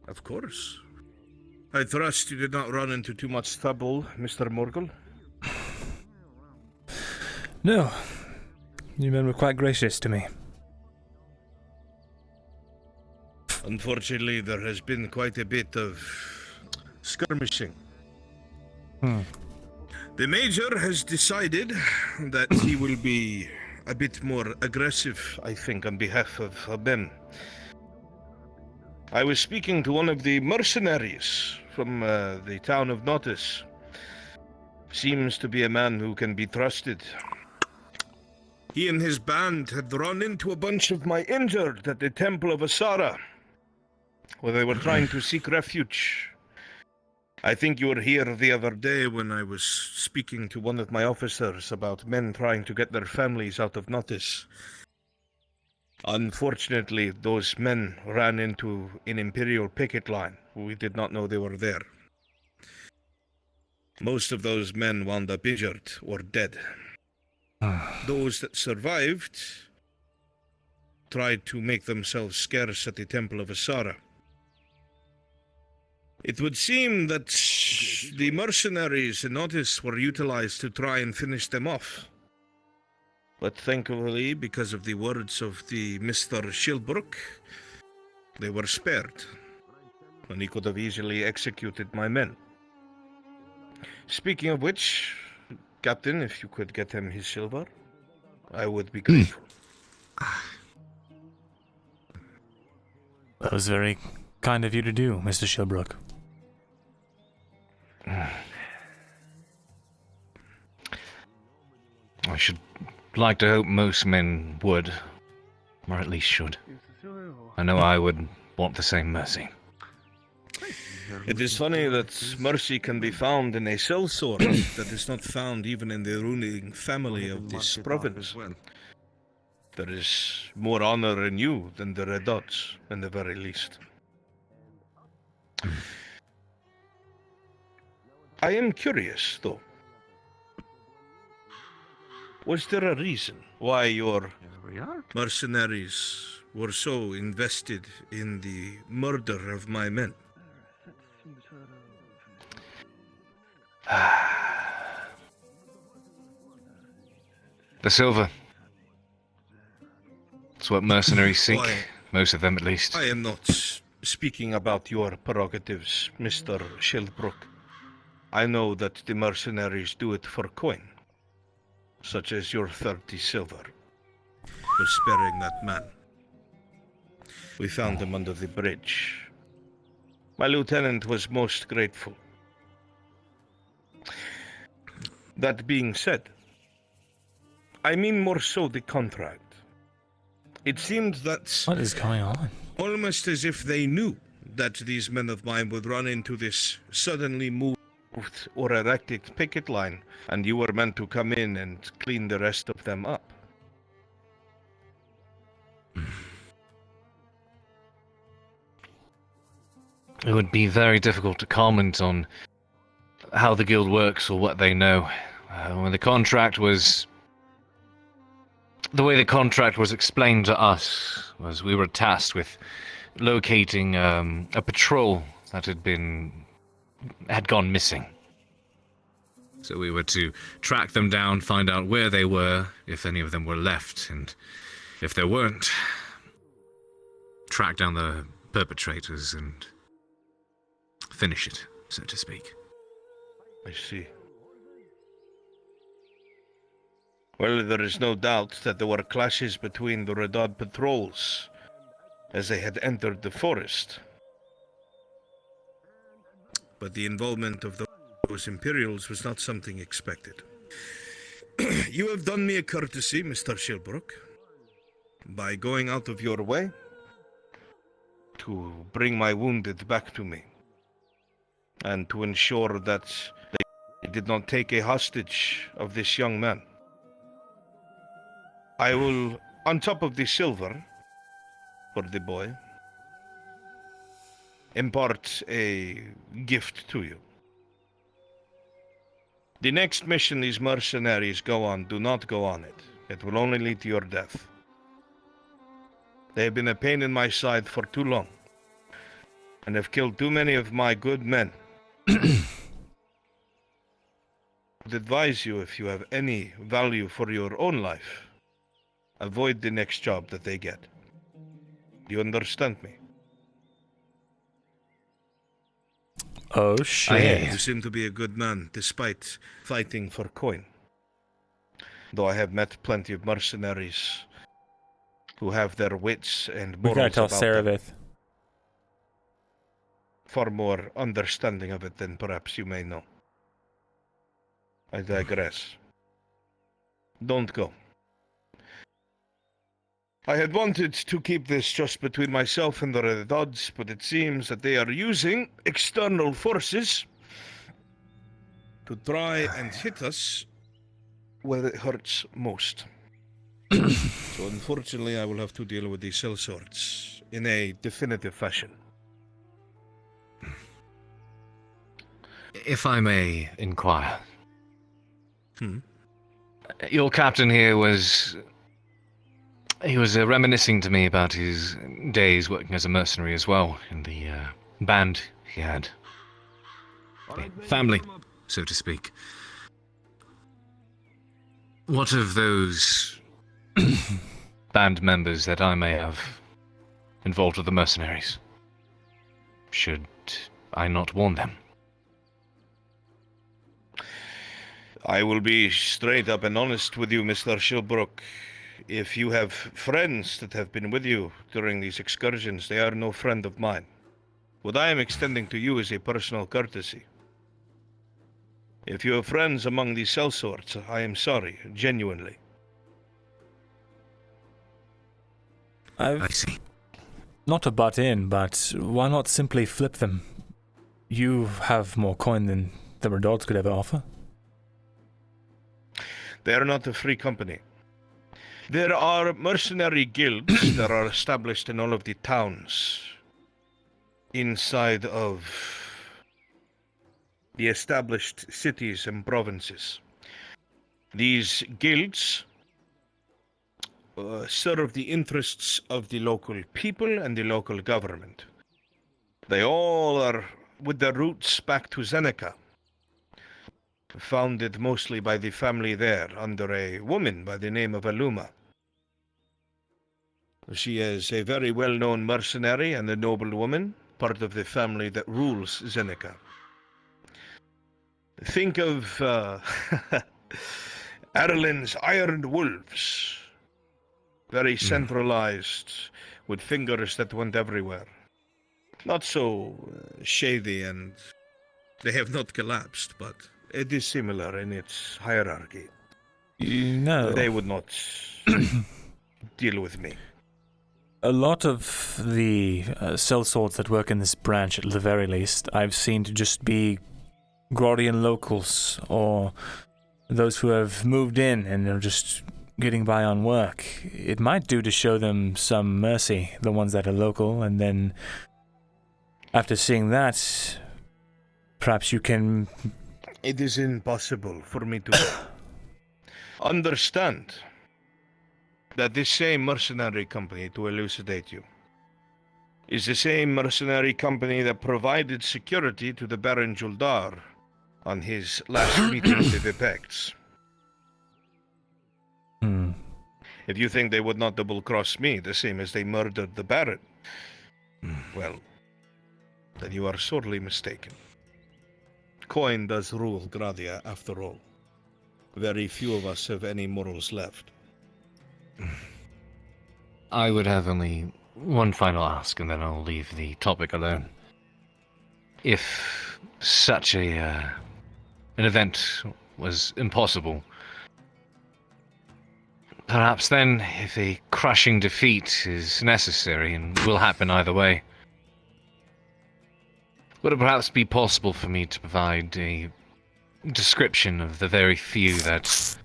Of course. I trust you did not run into too much trouble, Mr. Morgul. No. You men were quite gracious to me. Unfortunately, there has been quite a bit of skirmishing. The Major has decided that he will be a bit more aggressive, I think, on behalf of men. I was speaking to one of the mercenaries from the town of Notus. Seems to be a man who can be trusted. He and his band had run into a bunch of my injured at the Temple of Auzera, where they were trying to seek refuge. I think you were here the other day when I was speaking to one of my officers about men trying to get their families out of Notus. Unfortunately, those men ran into an Imperial picket line. We did not know they were there. Most of those men wound up injured or dead. Those that survived tried to make themselves scarce at the Temple of Auzera. It would seem that the mercenaries in Notus were utilized to try and finish them off. But thankfully, because of the words of the Mr. Shilbrook, they were spared, and he could have easily executed my men. Speaking of which, Captain, if you could get him his silver, I would be grateful. That was very kind of you to do, Mr. Shilbrook. I should like to hope most men would, or at least should. I know I would want the same mercy. It is funny that mercy can be found in a sellsword that is not found even in the ruling family of this province. There is more honor in you than the Red Dots, in the very least. I am curious, though. Was there a reason why your mercenaries were so invested in the murder of my men? The silver. It's what mercenaries seek. Why? Most of them, at least. I am not speaking about your prerogatives, Mr. Shilbrook. I know that the mercenaries do it for coin, such as your 30 silver, for sparing that man. We found him under the bridge. My lieutenant was most grateful. That being said, I mean more so the contract. It seemed that... What is going on? Almost as if they knew that these men of mine would run into this suddenly moved or erected picket line, and you were meant to come in and clean the rest of them up. It would be very difficult to comment on how the guild works or what they know. When the contract was... The way the contract was explained to us was we were tasked with locating a patrol that had gone missing. So we were to track them down, find out where they were, if any of them were left, and if there weren't, track down the perpetrators and finish it, so to speak. I see. Well, there is no doubt that there were clashes between the Redod patrols as they had entered the forest. But the involvement of those Imperials was not something expected. You have done me a courtesy, Mr. Shilbrook. by going out of your way to bring my wounded back to me, and to ensure that they did not take a hostage of this young man. I will, on top of the silver for the boy, impart a gift to you. The next mission these mercenaries go on, do not go on it. It will only lead to your death. They have been a pain in my side for too long, and have killed too many of my good men. I would advise you, if you have any value for your own life, avoid the next job that they get. Do you understand me? Oh, shit. You seem to be a good man, despite fighting for coin. Though I have met plenty of mercenaries who have their wits and We morals gotta tell about them. Saravith. Far more understanding of it than perhaps you may know. I digress. Don't go. I had wanted to keep this just between myself and the Red Odds, but it seems that they are using external forces to try and hit us where it hurts most. So unfortunately, I will have to deal with the sellswords in a definitive fashion. If I may inquire. Your captain here was... He was reminiscing to me about his days working as a mercenary as well, in the band he had. The family, so to speak. What of those band members that I may have involved with the mercenaries? Should I not warn them? I will be straight up and honest with you, Mr. Shilbrook. If you have friends that have been with you during these excursions, they are no friend of mine. What I am extending to you is a personal courtesy. If you have friends among these sellswords, I am sorry, genuinely. I see. Not to butt in, but why not simply flip them? You have more coin than the Redods could ever offer. They are not a free company. There are mercenary guilds that are established in all of the towns inside of the established cities and provinces. These guilds serve the interests of the local people and the local government. They all are with their roots back to Zeneca, founded mostly by the family there under a woman by the name of Aluma. She is a very well-known mercenary and a noble woman, part of the family that rules Zeneca. Think of Erlin's Iron Wolves. Very centralized, with fingers that went everywhere. Not so shady, and they have not collapsed, but it is similar in its hierarchy. No. They would not deal with me. A lot of the sellswords that work in this branch, at the very least, I've seen to just be Grodian locals, or those who have moved in and are just getting by on work. It might do to show them some mercy, the ones that are local, and then after seeing that, perhaps you can... It is impossible for me to understand that this same mercenary company, to elucidate you, is the same mercenary company that provided security to the Baron Juldar on his last meeting with the Vipects. If you think they would not double-cross me, the same as they murdered the Baron, well, then you are sorely mistaken. Coin does rule Gradia, after all. Very few of us have any morals left. I would have only one final ask, and then I'll leave the topic alone. If such an event was impossible, Perhaps then, if a crushing defeat is necessary, and will happen either way, would it perhaps be possible for me to provide a description of the very few that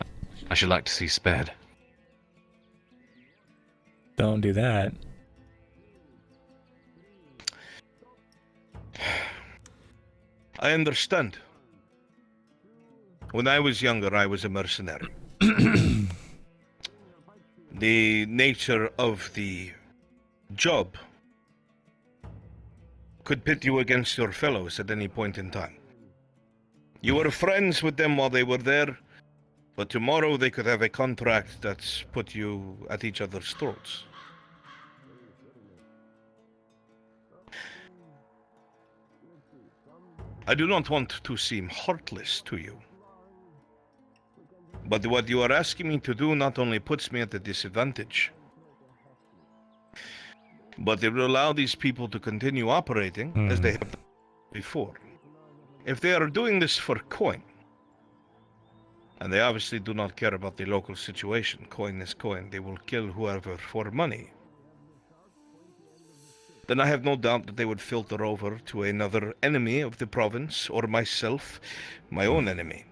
I should like to see spared? Don't do that. I understand. When I was younger, I was a mercenary. The nature of the job could pit you against your fellows at any point in time. You were friends with them while they were there, but tomorrow they could have a contract that's put you at each other's throats. I do not want to seem heartless to you, but what you are asking me to do not only puts me at a disadvantage, but it will allow these people to continue operating as they have done before. If they are doing this for coin, and they obviously do not care about the local situation, coin is coin, they will kill whoever for money, then I have no doubt that they would filter over to another enemy of the province, or myself, my own enemy.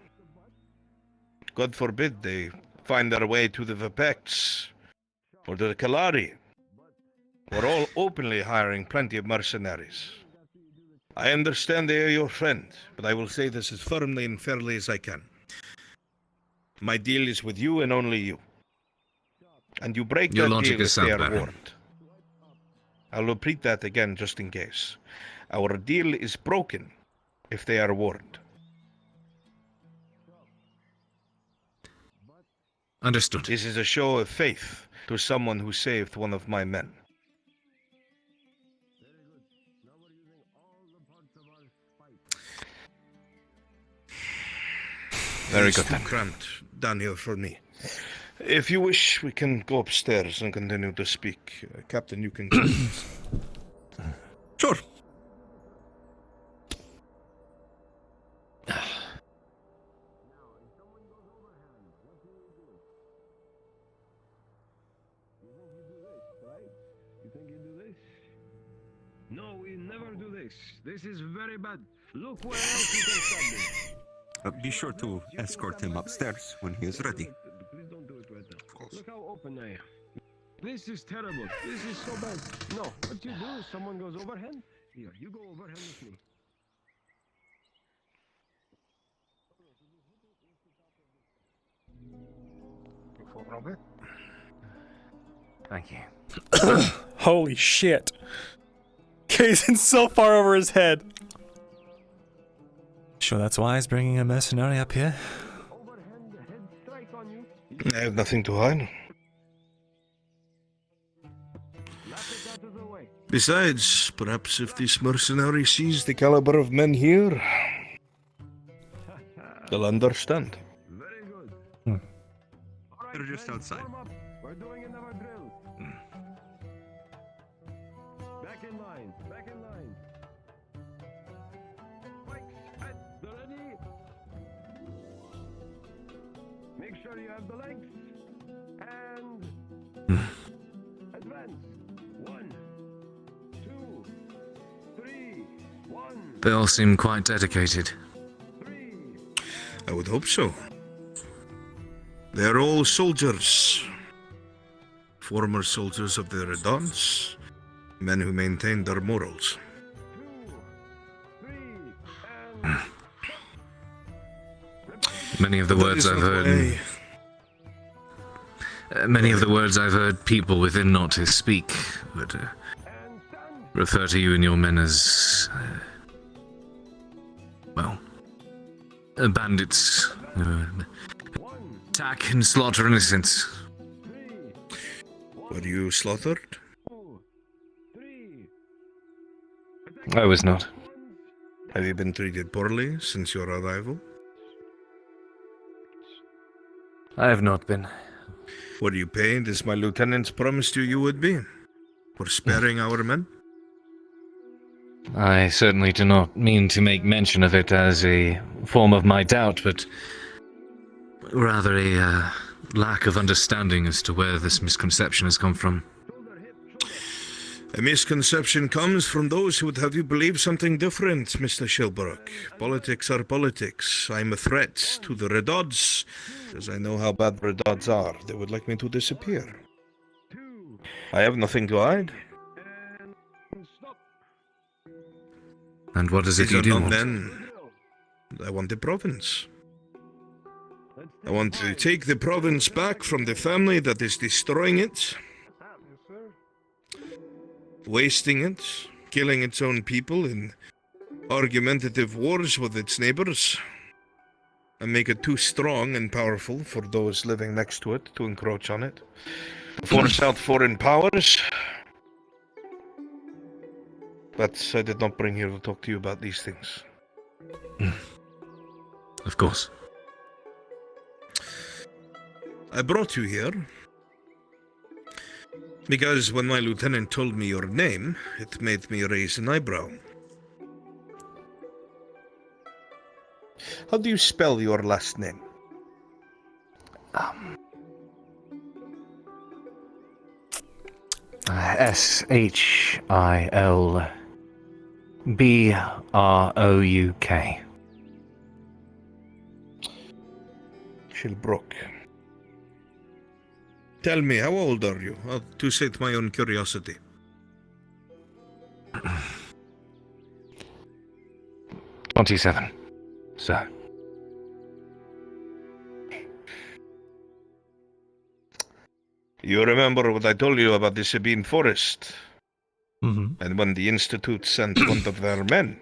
God forbid they find their way to the Vipeks, or to the Kalari. We're all openly hiring plenty of mercenaries. I understand they are your friend, but I will say this as firmly and fairly as I can. My deal is with you and only you. And you break Your that logic deal is if they sound, are Baron. warned. I'll repeat that again just in case. Our deal is broken if they are warned. Understood. This is a show of faith to someone who saved one of my men. Very It's good too then. cramped down here for me. If you wish, we can go upstairs and continue to speak. Captain, you can go. Sure. You think you do this? No, we never do this. This is very bad. Look where else you can stab me. Be sure to escort him upstairs when he is ready. Please don't do it right now. Look how open I am. This is terrible. This is so bad. No, what you do is someone goes overhand. Here, you go overhand with me. Thank you. Holy shit. Kaizen's so far over his head. Sure, that's why he's bringing a mercenary up here. I have nothing to hide. Besides, perhaps if this mercenary sees the caliber of men here, they'll understand. They're just outside. We're doing another drill. Back in line. Back in line. They're ready. Make sure you have the legs. And advance. 1, 2, 3, 1. They all seem quite dedicated. I would hope so. They are all soldiers. Former soldiers of the Redans. Men who maintained their morals. Many of the words I've heard. Many of the words I've heard people within Noctis speak would refer to you and your men as, bandits. Attack and slaughter innocents. Were you slaughtered? I was not. Have you been treated poorly since your arrival? I have not been. Were you paid as my lieutenants promised you would be? For sparing our men? I certainly do not mean to make mention of it as a form of my doubt, but rather a lack of understanding as to where this misconception has come from. A misconception comes from those who would have you believe something different, Mr. Shilbrook. Politics are politics. I'm a threat to the Red Odds, because I know how bad Red Odds are. They would like me to disappear. I have nothing to hide. And what is it These you are do not want? men. I want the province. I want to take the province back from the family that is destroying it, wasting it, killing its own people in argumentative wars with its neighbors, and make it too strong and powerful for those living next to it to encroach on it. Force out foreign powers. But I did not bring here to talk to you about these things. Of course. I brought you here because when my lieutenant told me your name, it made me raise an eyebrow. How do you spell your last name? Shilbrook. Shilbrook. Tell me, how old are you? To sate my own curiosity. 27, sir. You remember what I told you about the Sabine Forest? Mm-hmm. And when the Institute sent one of their men?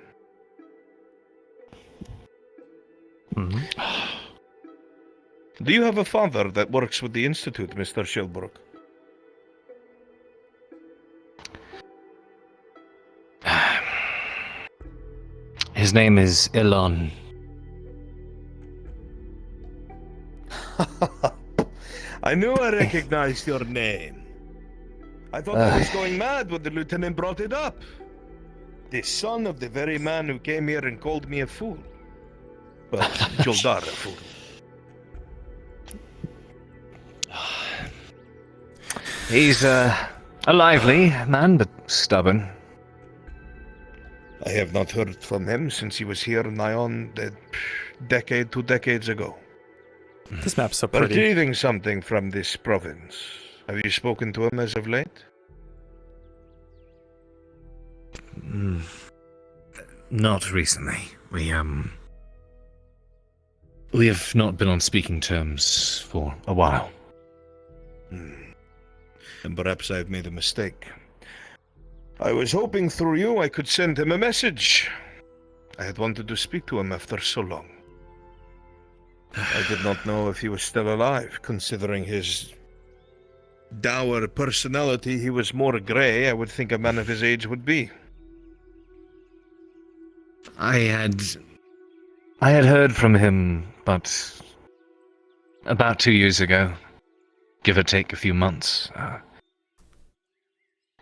Mm-hmm. Do you have a father that works with the Institute, Mr. Shilbrook? His name is Elon. I knew I recognized your name. I thought I was going mad when the lieutenant brought it up. The son of the very man who came here and called me a fool. Well, Jildar a fool. He's a lively man, but stubborn. I have not heard from him since he was here nigh on a decade, 2 decades ago. This map's so But pretty. retrieving something from this province. Have you spoken to him as of late? Not recently. We have not been on speaking terms for a while. And perhaps I've made a mistake. I was hoping through you I could send him a message. I had wanted to speak to him after so long. I did not know if he was still alive, considering his dour personality. He was more grey, I would think a man of his age would be. I had heard from him, but about 2 years ago, give or take a few months.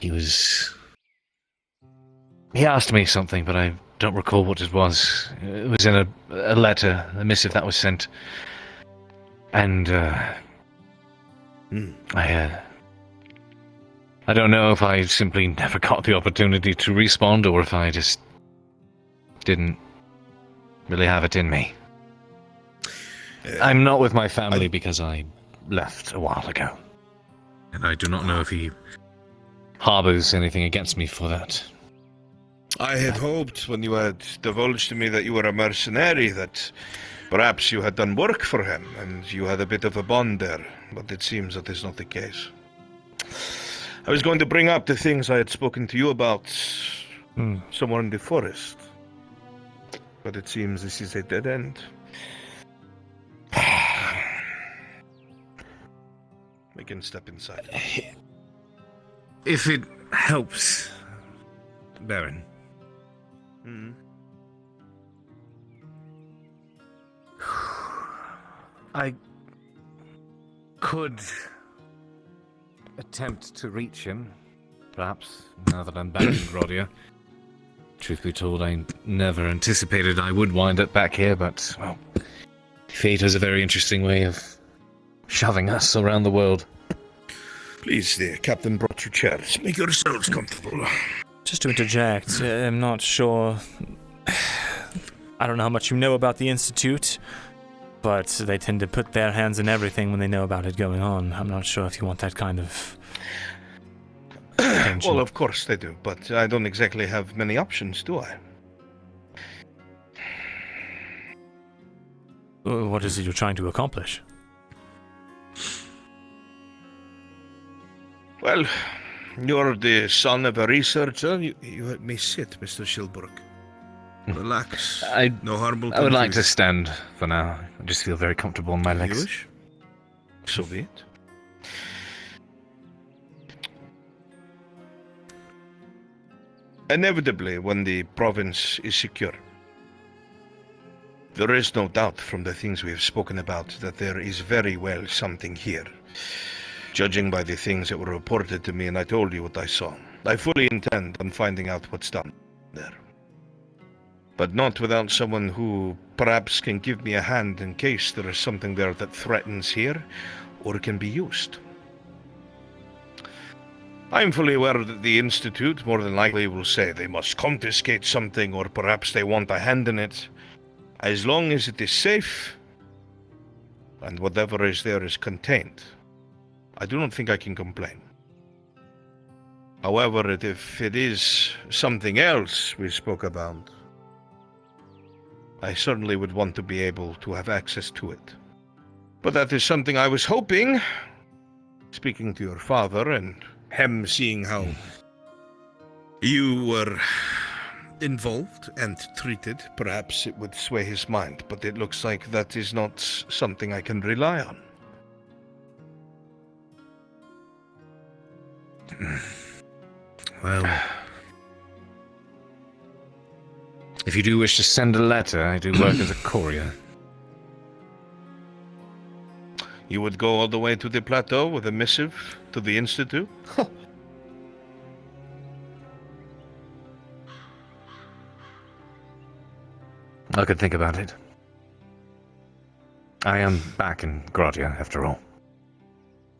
He asked me something, but I don't recall what it was. It was in a letter, a missive that was sent. And, I don't know if I simply never got the opportunity to respond, or if I just didn't really have it in me. I'm not with my family because I left a while ago. And I do not know if he harbors anything against me for that. I had hoped when you had divulged to me that you were a mercenary that perhaps you had done work for him and you had a bit of a bond there, but it seems that is not the case. I was going to bring up the things I had spoken to you about somewhere in the forest, but it seems this is a dead end. We can step inside. If it helps, Baron. I could attempt to reach him, perhaps, now that I'm back in Grodia. Truth be told, I never anticipated I would wind up back here, but, well, fate has a very interesting way of shoving us around the world. Please, the captain brought you chairs. Make yourselves comfortable. Just to interject, I'm not sure. I don't know how much you know about the Institute, but they tend to put their hands in everything when they know about it going on. I'm not sure if you want that kind of attention. Well, of course they do, but I don't exactly have many options, do I? What is it you're trying to accomplish? Well, you're the son of a researcher. You may sit, Mr. Shilbrook. Relax. No harm will come I would to like you. to stand for now. I just feel very comfortable on my You legs. wish? So be it. Inevitably, when the province is secure, there is no doubt from the things we have spoken about that there is very well something here. Judging by the things that were reported to me and I told you what I saw, I fully intend on finding out what's down there. But not without someone who perhaps can give me a hand in case there is something there that threatens here or can be used. I'm fully aware that the Institute more than likely will say they must confiscate something or perhaps they want a hand in it. As long as it is safe and whatever is there is contained, I do not think I can complain. However, if it is something else we spoke about, I certainly would want to be able to have access to it. But that is something I was hoping, speaking to your father and him seeing how you were involved and treated, perhaps it would sway his mind, but it looks like that is not something I can rely on. Well, if you do wish to send a letter, I do work as a courier. You would go all the way to the plateau with a missive to the Institute? I could think about it. I am back in Gradia, after all.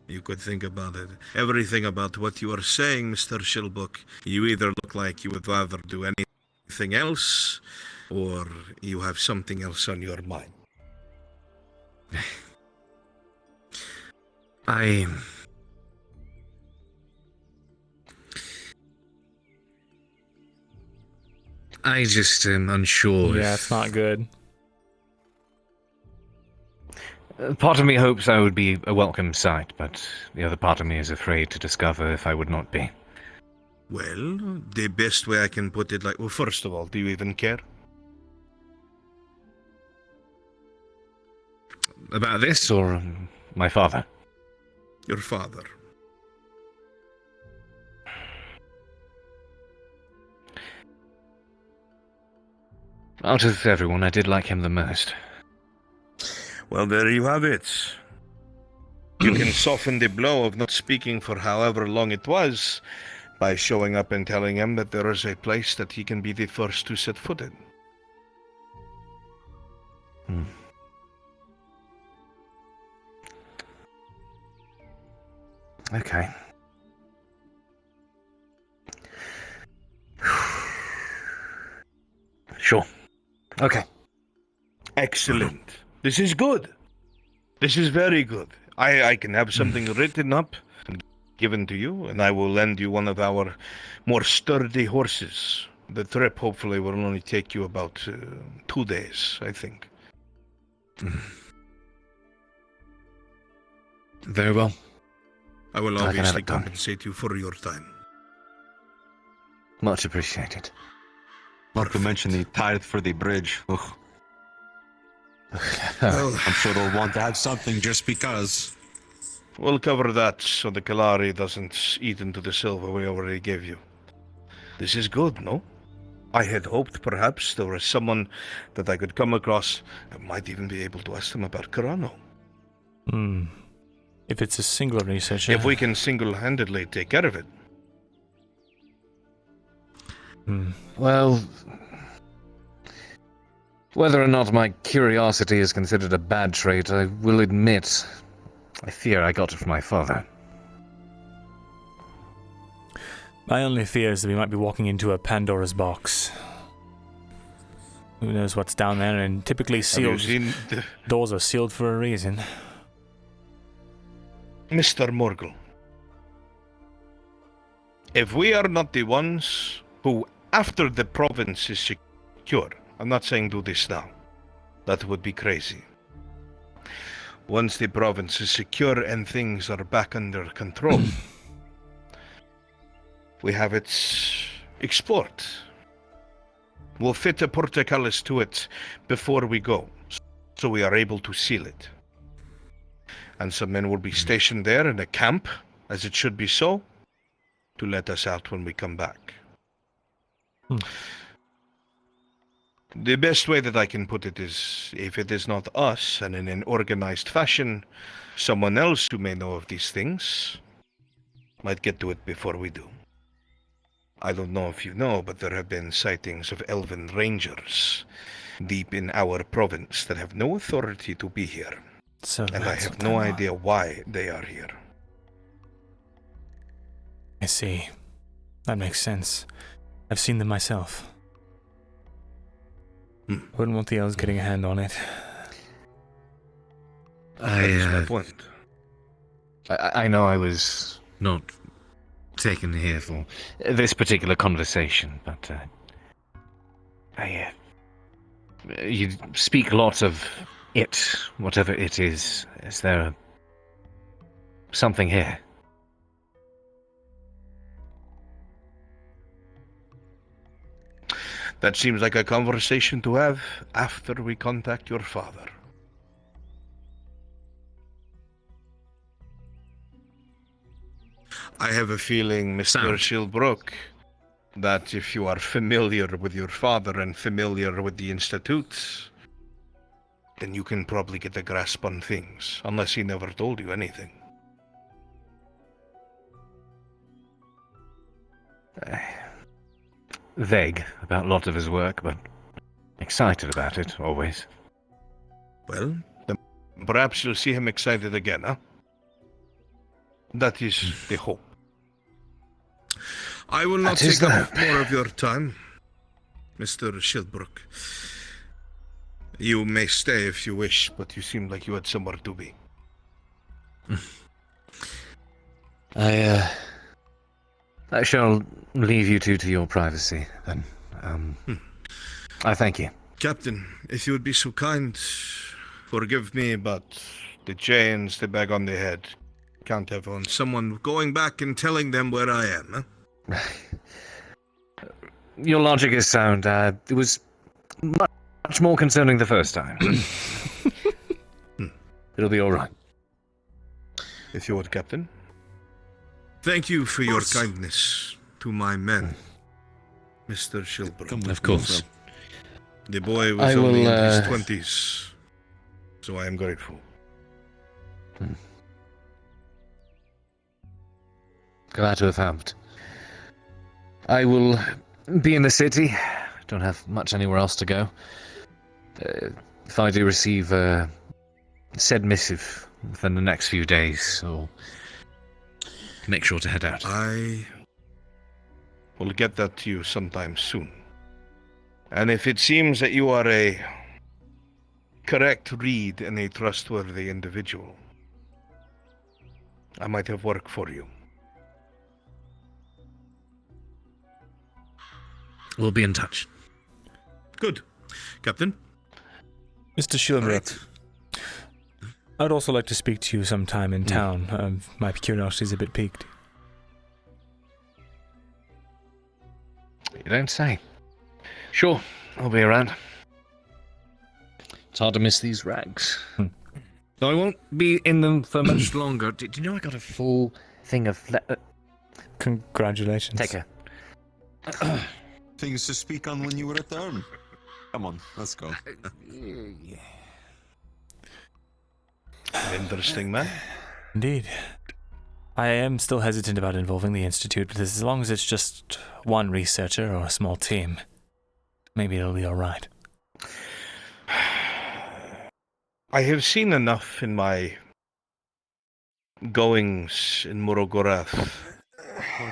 You could think about it. Everything about what you are saying, Mr. Shilbrook, you either look like you would rather do anything else, or you have something else on your mind. I just am unsure. Yeah, it's not good. Part of me hopes I would be a welcome sight, but the other part of me is afraid to discover if I would not be. Well, the best way I can put it, well, first of all, do you even care? About this, or my father? Your father. Out of everyone, I did like him the most. Well, there you have it. You can soften the blow of not speaking for however long it was by showing up and telling him that there is a place that he can be the first to set foot in. Okay. Sure. Okay. Excellent. This is good. This is very good. I can have something written up and given to you, and I will lend you one of our more sturdy horses. The trip hopefully will only take you about 2 days, I think. Very well. I will I can have obviously it done. compensate you for your time. Much appreciated. Not to mention the tithe for the bridge. Ugh. Well, I'm sure they'll want to have something just because. We'll cover that so the Kalari doesn't eat into the silver we already gave you. This is good, no? I had hoped perhaps there was someone that I could come across and might even be able to ask them about Carano. If it's a single researcher... If we can single-handedly take care of it. Well, whether or not my curiosity is considered a bad trait, I will admit I fear I got it from my father. My only fear is that we might be walking into a Pandora's box. Who knows what's down there, and typically sealed doors are sealed for a reason. Mr. Morgul, if we are not the ones who, after the province is secure, I'm not saying do this now, that would be crazy. Once the province is secure and things are back under control, we have it explored. We'll fit a portcullis to it before we go, so we are able to seal it. And some men will be stationed there in a camp, as it should be so, to let us out when we come back. The best way that I can put it is, if it is not us, and in an organized fashion, someone else who may know of these things might get to it before we do. I don't know if you know, but there have been sightings of Elven rangers deep in our province that have no authority to be here. And I have no idea why they are here. I see. That makes sense. I've seen them myself. Wouldn't want the elves getting a hand on it. That's my point. I know I was not taken here for this particular conversation, but you speak a lot of it, whatever it is. Is there something here? That seems like a conversation to have after we contact your father. I have a feeling, Mr. Shilbrook, that if you are familiar with your father and familiar with the Institute, then you can probably get a grasp on things, unless he never told you anything. Vague about a lot of his work, but excited about it, always. Well, then perhaps you'll see him excited again, huh? That is the hope. I will not take up more of your time, Mr. Shilbrook. You may stay if you wish, but you seem like you had somewhere to be. I shall leave you two to your privacy, then. I thank you. Captain, if you would be so kind, forgive me, but the chains, the bag on the head, can't have on someone going back and telling them where I am, huh? Your logic is sound. It was much more concerning the first time. It'll be all right. If you would, Captain. Thank you for your kindness to my men, Mr. Shilbrook. Of course. The boy was only in his 20s, so I am grateful. Glad to have helped. I will be in the city. Don't have much anywhere else to go. If I do receive said missive within the next few days, I'll make sure to head out. I will get that to you sometime soon. And if it seems that you are a correct read and a trustworthy individual, I might have work for you. We'll be in touch. Good. Captain? Mr. Shilbrook, I'd also like to speak to you sometime in town. My curiosity is a bit piqued. You don't say. Sure, I'll be around. It's hard to miss these rags. So I won't be in them for much longer. Do you know I got a full thing of... Congratulations. Take care. Things to speak on when you return. Come on, let's go. Interesting, man. Indeed. I am still hesitant about involving the Institute, but as long as it's just one researcher or a small team, maybe it'll be alright. I have seen enough in my goings in Murogorath.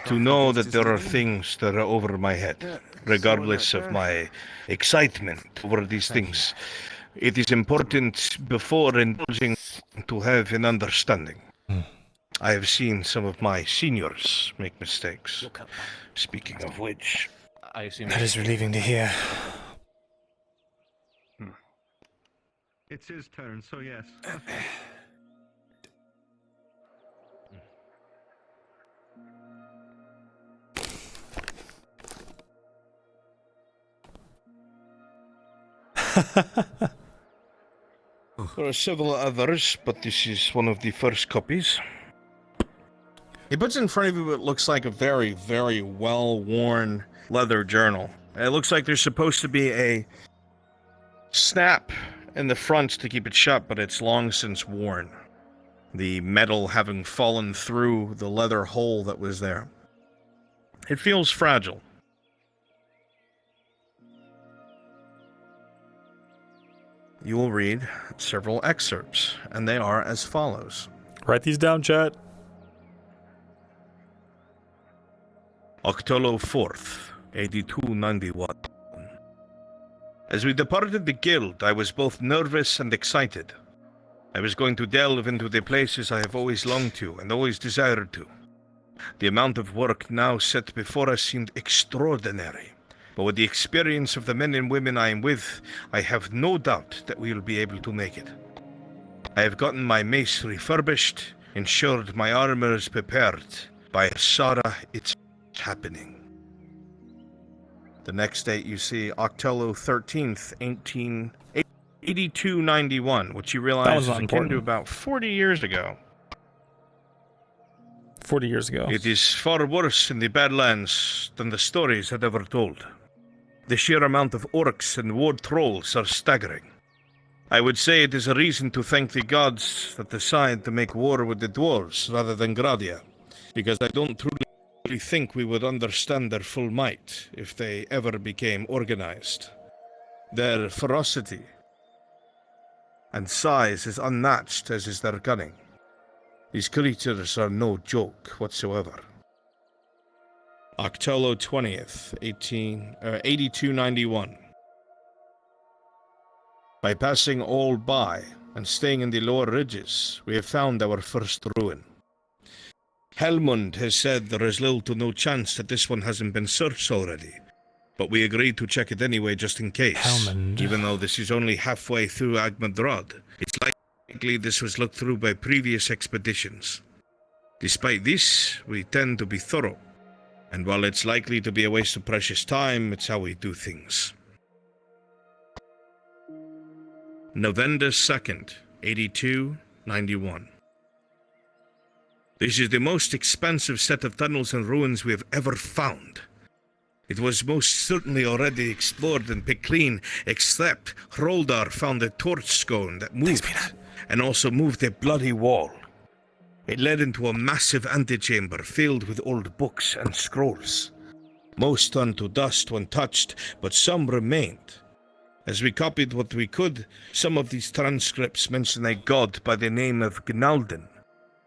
To know that there are things that are over my head, regardless of my excitement over these things. It is important before indulging to have an understanding. I have seen some of my seniors make mistakes. Speaking of which, I assume That is relieving to hear. It's his turn, so yes. there are several others, but this is one of the first copies. He puts in front of you what looks like a very, very well-worn leather journal. It looks like there's supposed to be a snap in the front to keep it shut, but it's long since worn. The metal having fallen through the leather hole that was there. It feels fragile. You will read several excerpts, and they are as follows. Write these down, chat. October 4th, 8291. As we departed the guild, I was both nervous and excited. I was going to delve into the places I have always longed to and always desired to. The amount of work now set before us seemed extraordinary, but with the experience of the men and women I am with, I have no doubt that we will be able to make it. I have gotten my mace refurbished, ensured my armor is prepared. By Auzera, it's happening. The next date you see, October 13th, 8291, which you realize is akin to about 40 years ago. 40 years ago. It is far worse in the Badlands than the stories had ever told. The sheer amount of orcs and ward trolls are staggering. I would say it is a reason to thank the gods that decide to make war with the dwarves rather than Gradia, because I don't truly think we would understand their full might if they ever became organized. Their ferocity and size is unmatched, as is their cunning. These creatures are no joke whatsoever. October 20th, 8291. By passing all by and staying in the lower ridges, we have found our first ruin. Helmund has said there is little to no chance that this one hasn't been searched already, but we agreed to check it anyway just in case. Helmund. Even though this is only halfway through Agmadrod, it's likely this was looked through by previous expeditions. Despite this, we tend to be thorough, and while it's likely to be a waste of precious time, it's how we do things. November 2nd, 8291. This is the most expansive set of tunnels and ruins we have ever found. It was most certainly already explored and picked clean, except Hroldar found a torch scone that moved, and also moved a bloody wall. It led into a massive antechamber filled with old books and scrolls. Most turned to dust when touched, but some remained. As we copied what we could, some of these transcripts mention a god by the name of Gnalden,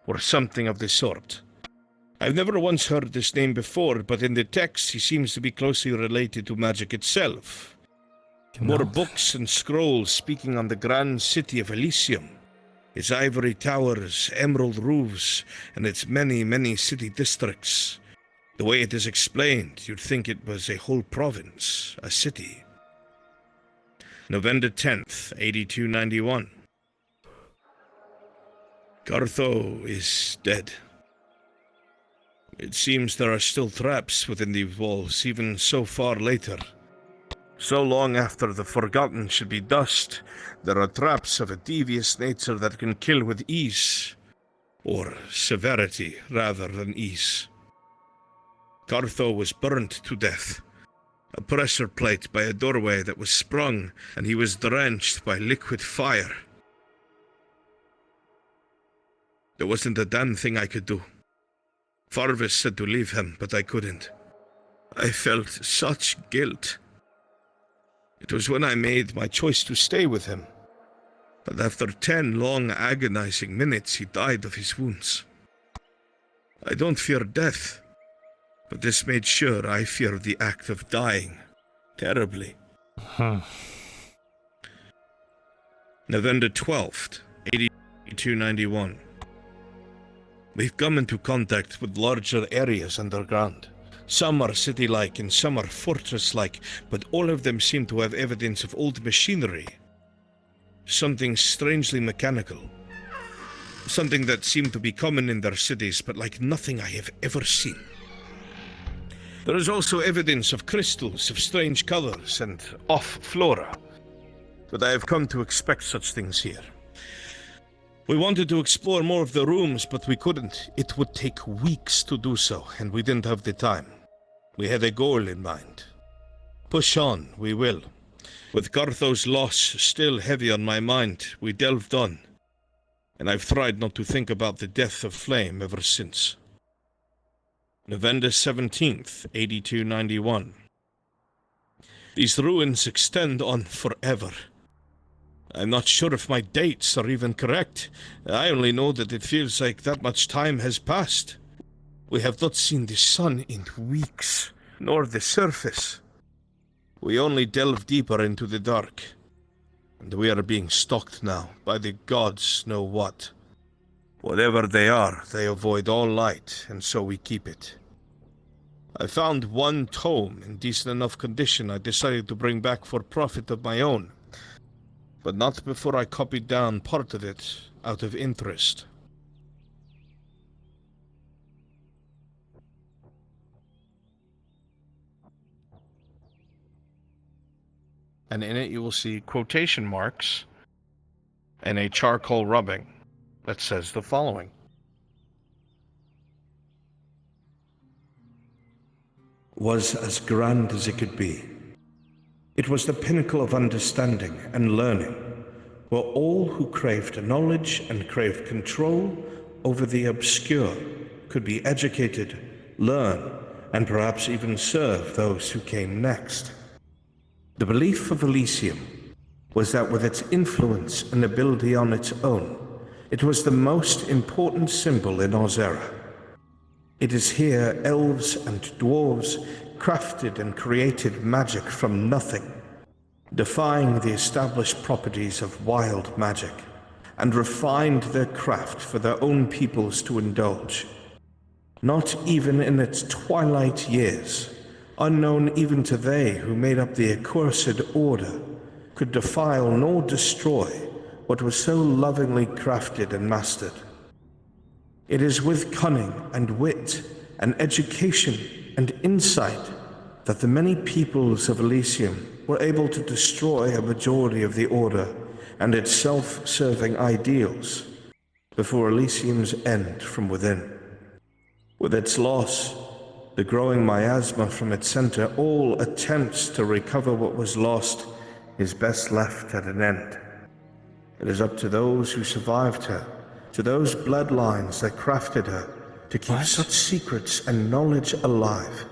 or something of the sort. I've never once heard this name before, but in the text he seems to be closely related to magic itself. More books and scrolls speaking on the grand city of Elysium, its ivory towers, emerald roofs, and its many, many city districts. The way it is explained, you'd think it was a whole province, a city. November 10th, 8291. Gartho is dead. It seems there are still traps within the walls, even so far later. So long after the Forgotten should be dust, there are traps of a devious nature that can kill with ease. Or severity, rather than ease. Gartho was burnt to death. A pressure plate by a doorway that was sprung, and he was drenched by liquid fire. There wasn't a damn thing I could do. Farvis said to leave him, but I couldn't. I felt such guilt. It was when I made my choice to stay with him. But after 10 long, agonizing minutes, he died of his wounds. I don't fear death, but this made sure I fear the act of dying. Terribly. November 12th, 8291. We've come into contact with larger areas underground. Some are city-like and some are fortress-like, but all of them seem to have evidence of old machinery. Something strangely mechanical. Something that seemed to be common in their cities, but like nothing I have ever seen. There is also evidence of crystals of strange colors and off flora, but I have come to expect such things here. We wanted to explore more of the rooms, but we couldn't. It would take weeks to do so, and we didn't have the time. We had a goal in mind. Push on, we will. With Gartho's loss still heavy on my mind, we delved on, and I've tried not to think about the death of Flame ever since. November 17th, 8291. These ruins extend on forever. I'm not sure if my dates are even correct. I only know that it feels like that much time has passed. We have not seen the sun in weeks, nor the surface. We only delve deeper into the dark, and we are being stalked now by the gods know what. Whatever they are, they avoid all light, and so we keep it. I found one tome in decent enough condition I decided to bring back for profit of my own, but not before I copied down part of it out of interest. And in it you will see quotation marks and a charcoal rubbing that says the following. Was as grand as it could be. It was the pinnacle of understanding and learning, where all who craved knowledge and craved control over the obscure could be educated, learn, and perhaps even serve those who came next. The belief of Elysium was that with its influence and ability on its own, it was the most important symbol in Auzera. It is here elves and dwarves crafted and created magic from nothing, defying the established properties of wild magic, and refined their craft for their own peoples to indulge. Not even in its twilight years, unknown even to they who made up the accursed order, could defile nor destroy what was so lovingly crafted and mastered. It is with cunning and wit and education and insight that the many peoples of Elysium were able to destroy a majority of the order and its self-serving ideals before Elysium's end from within. With its loss, the growing miasma from its center, all attempts to recover what was lost is best left at an end. It is up to those who survived her, to those bloodlines that crafted her, to keep such secrets and knowledge alive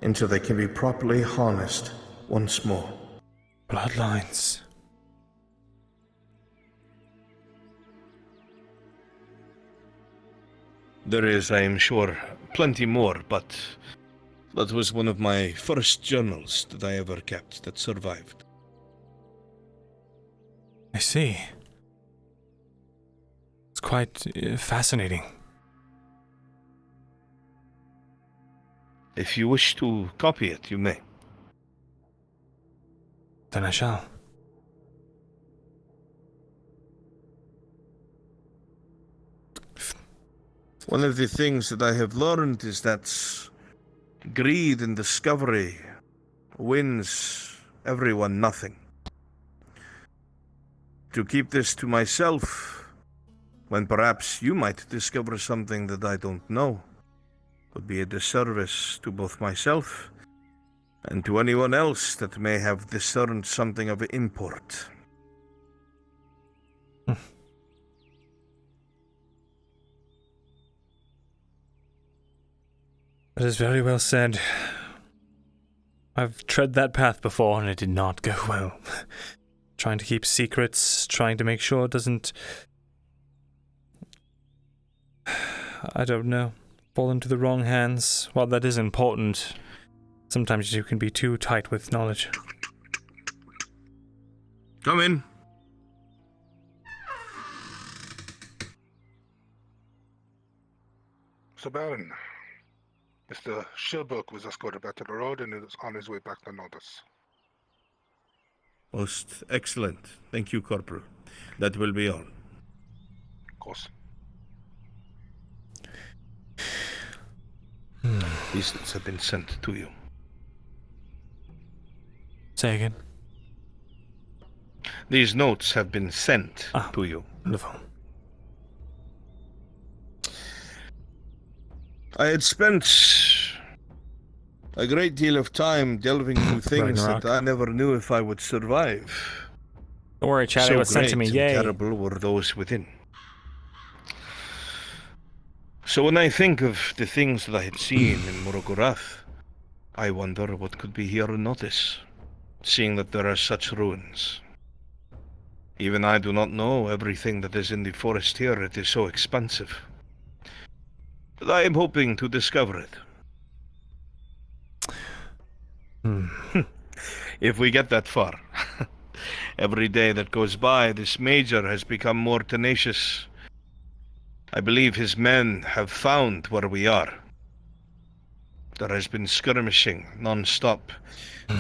until they can be properly harnessed once more. Bloodlines. There is, I am sure, plenty more, but that was one of my first journals that I ever kept that survived. I see. It's quite fascinating. If you wish to copy it, you may. Then I shall. One of the things that I have learned is that greed and discovery wins everyone nothing. To keep this to myself, when perhaps you might discover something that I don't know, would be a disservice to both myself and to anyone else that may have discerned something of import. That is very well said. I've tread that path before and it did not go well. Trying to keep secrets, trying to make sure it doesn't... I don't know. fall into the wrong hands. While that is important, sometimes you can be too tight with knowledge. Come in. So, Baron, Mr. Shilbrook was escorted back to the road and is on his way back to Nodus. Most excellent. Thank you, Corporal. That will be all. Of course. These notes have been sent to you. Say again? These notes have been sent to you. Wonderful. I had spent a great deal of time delving into things Ragnarok. that I never knew if I would survive. Don't worry, Chad, it So was sent to me. great Yay. and terrible were those within. So when I think of the things that I had seen in Morogarath, I wonder what could be here in Nodus, seeing that there are such ruins. Even I do not know everything that is in the forest here. It is so expansive. But I am hoping to discover it. If we get that far. Every day that goes by, this major has become more tenacious. I believe his men have found where we are. There has been skirmishing non-stop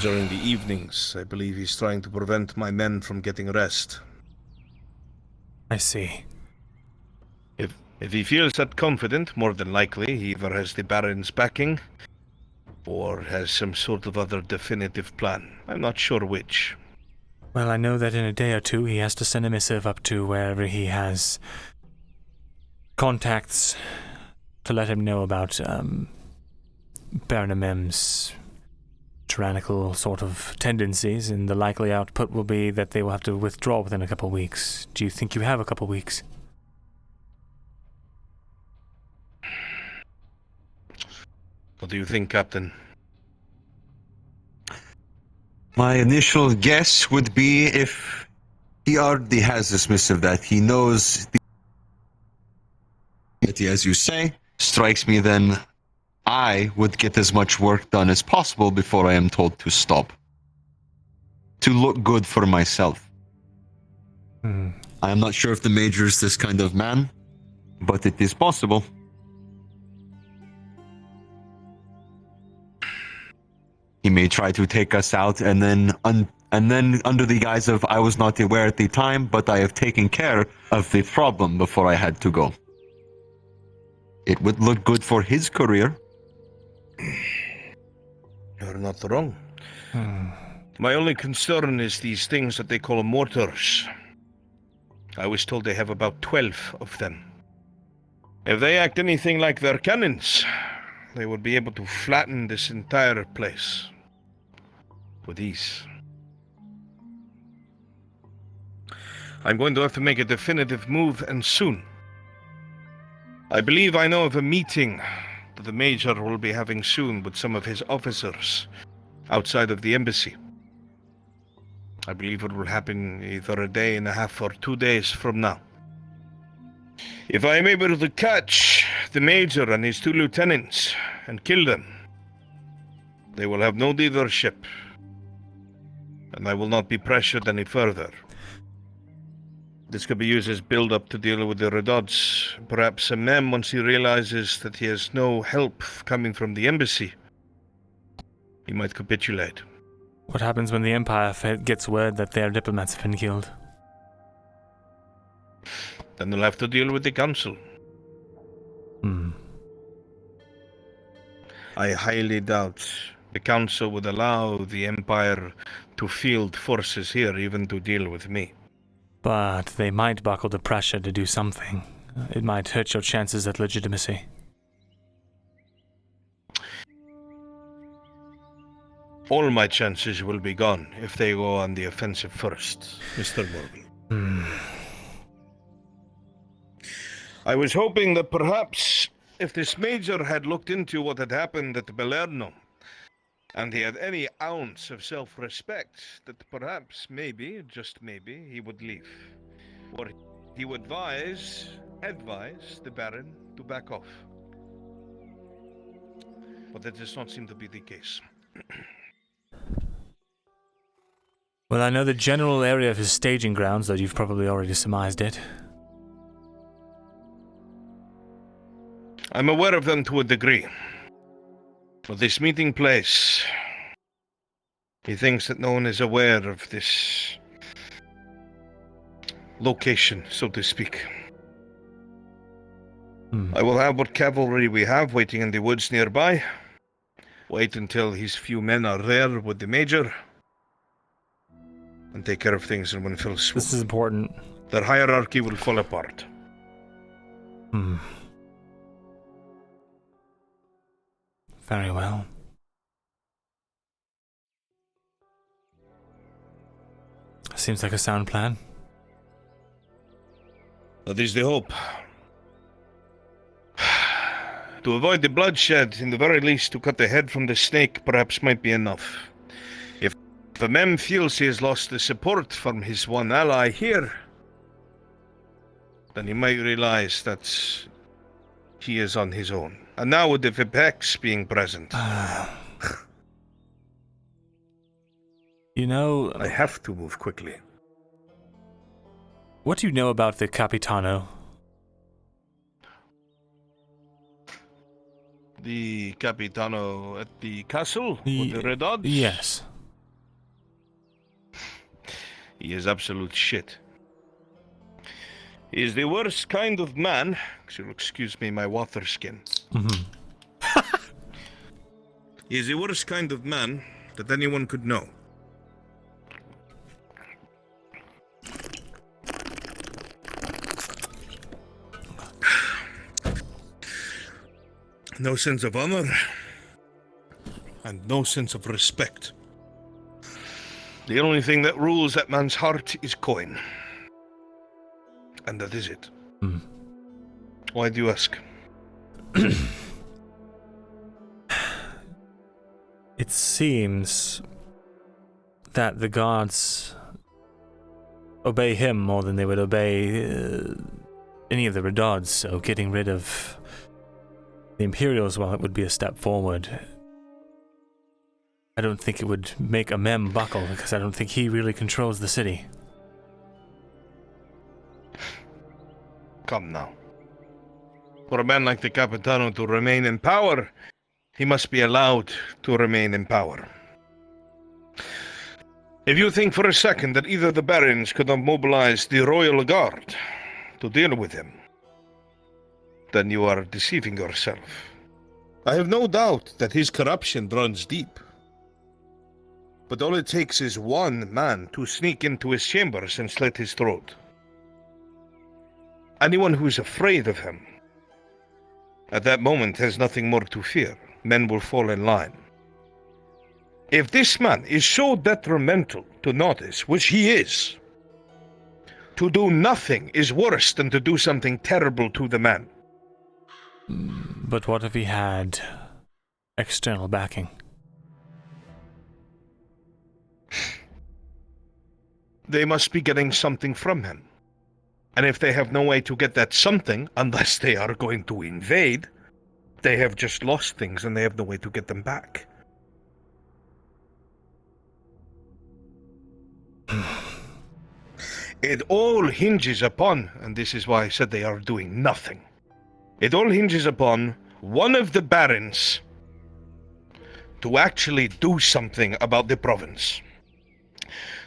during the evenings. I believe he's trying to prevent my men from getting rest. I see. If he feels that confident, more than likely he either has the Baron's backing or has some sort of other definitive plan. I'm not sure which. Well, I know that in a day or two he has to send a missive up to wherever he has contacts to let him know about Baron Amem's tyrannical sort of tendencies, and the likely output will be that they will have to withdraw within a couple of weeks. Do you think you have a couple of weeks? What do you think, Captain? My initial guess would be if he already has this missive that he knows that he, as you say, strikes me, then I would get as much work done as possible before I am told to stop. To look good for myself. I am not sure if the Major is this kind of man, but it is possible. He may try to take us out, and then under the guise of I was not aware at the time, but I have taken care of the problem before I had to go. It would look good for his career. You're not wrong. My only concern is these things that they call mortars. I was told they have about 12 of them. If they act anything like their cannons, they would be able to flatten this entire place with ease. I'm going to have to make a definitive move, and soon. I believe I know of a meeting that the Major will be having soon with some of his officers outside of the embassy. I believe it will happen either a day and a half or 2 days from now. If I am able to catch the Major and his 2 lieutenants and kill them, they will have no leadership, and I will not be pressured any further. This could be used as build-up to deal with the Redots. Perhaps Amem, once he realizes that he has no help coming from the embassy, he might capitulate. What happens when the Empire gets word that their diplomats have been killed? Then they'll have to deal with the Council. I highly doubt the Council would allow the Empire to field forces here, even to deal with me. But they might buckle to pressure to do something. It might hurt your chances at legitimacy. All my chances will be gone if they go on the offensive first, Mr. Morgan. I was hoping that perhaps if this Major had looked into what had happened at Belerno, and he had any ounce of self-respect, that perhaps, maybe, just maybe, he would leave. Or he would advise the Baron to back off. but that does not seem to be the case. Well, I know the general area of his staging grounds, though you've probably already surmised it. I'm aware of them to a degree. But this meeting place, he thinks that no one is aware of this location, so to speak. I will have what cavalry we have waiting in the woods nearby. Wait until his few men are there with the major. And take care of things in one fell swoop. This is important. Their hierarchy will fall apart. Very well. Seems like a sound plan. That is the hope. To avoid the bloodshed, in the very least, to cut the head from the snake perhaps might be enough. If a man feels he has lost the support from his one ally here, then he might realize that he is on his own. And now with the Vipex being present... You know... I have to move quickly. What do you know about the Capitano? The Capitano at the castle with the red odds? Yes. He is absolute shit. He is the worst kind of man. You'll excuse me, my water skin. He is the worst kind of man that anyone could know. No sense of honor, and no sense of respect. The only thing that rules that man's heart is coin. And that is it. Why do you ask? It seems that the gods obey him more than they would obey any of the Redods, so getting rid of the Imperials, while it would be a step forward, I don't think it would make a mem buckle, because I don't think he really controls the city. Come now. For a man like the Capitano to remain in power, he must be allowed to remain in power. If you think for a second that either the barons could have mobilized the Royal Guard to deal with him, then you are deceiving yourself. I have no doubt that his corruption runs deep. But all it takes is one man to sneak into his chambers and slit his throat. Anyone who is afraid of him, at that moment has nothing more to fear. Men will fall in line. If this man is so detrimental to notice, which he is, to do nothing is worse than to do something terrible to the man. But what if he had external backing? They must be getting something from him. And if they have no way to get that something, unless they are going to invade, they have just lost things and they have no way to get them back. It all hinges upon, and this is why I said they are doing nothing. It all hinges upon one of the barons to actually do something about the province.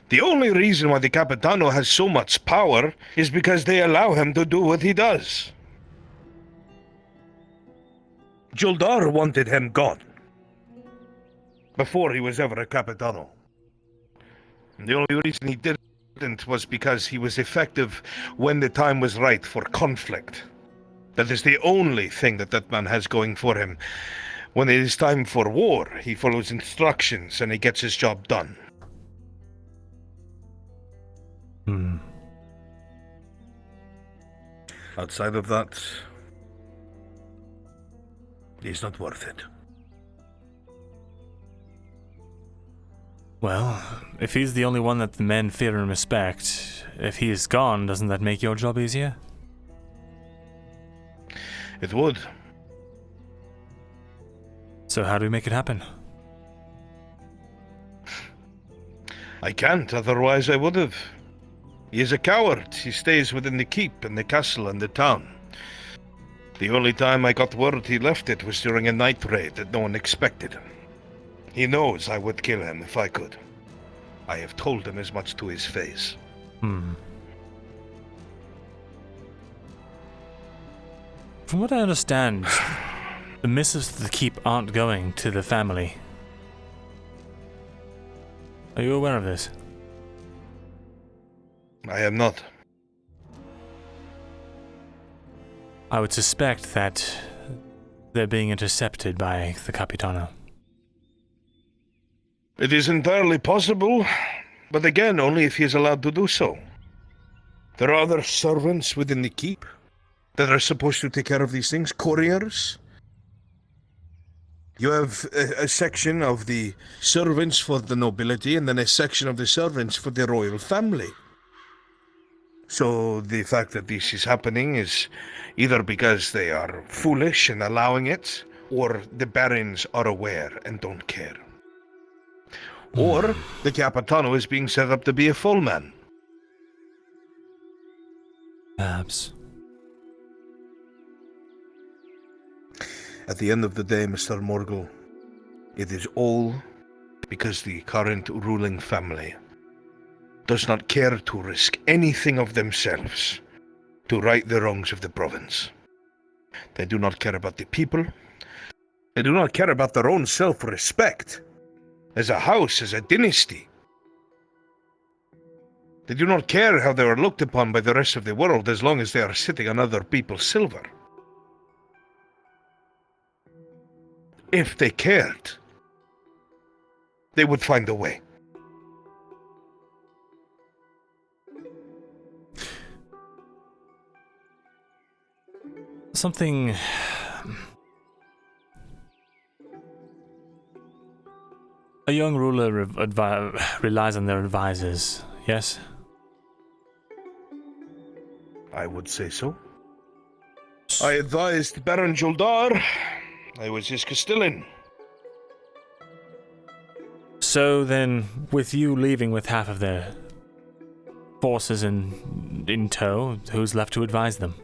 The only reason why the Capitano has so much power is because they allow him to do what he does. Juldar wanted him gone before he was ever a Capitano. And the only reason he didn't was because he was effective when the time was right for conflict. That is the only thing that that man has going for him. When it is time for war, he follows instructions and he gets his job done. Outside of that, he's not worth it. Well, if he's the only one that the men fear and respect, if he is gone, doesn't that make your job easier? It would. So how do we make it happen? I can't, otherwise I would have. He is a coward. He stays within the keep and the castle and the town. The only time I got word he left it was during a night raid that no one expected. He knows I would kill him if I could. I have told him as much to his face. From what I understand, the missives to the keep aren't going to the family. Are you aware of this? I am not. I would suspect that they're being intercepted by the Capitano. It is entirely possible, but again, only if he is allowed to do so. There are other servants within the keep that are supposed to take care of these things, couriers. You have a section of the servants for the nobility, and then a section of the servants for the royal family. So the fact that this is happening is either because they are foolish and allowing it, or the barons are aware and don't care. Or the Capitano is being set up to be a full man. Perhaps. At the end of the day, Mr. Morgul, it is all because the current ruling family does not care to risk anything of themselves to right the wrongs of the province. They do not care about the people. They do not care about their own self-respect as a house, as a dynasty. They do not care how they are looked upon by the rest of the world as long as they are sitting on other people's silver. If they cared, they would find a way. Something... A young ruler relies on their advisors, yes? I would say so. I advised Baron Juldar. I was his Castellan. So then, with you leaving with half of their forces in tow, who's left to advise them?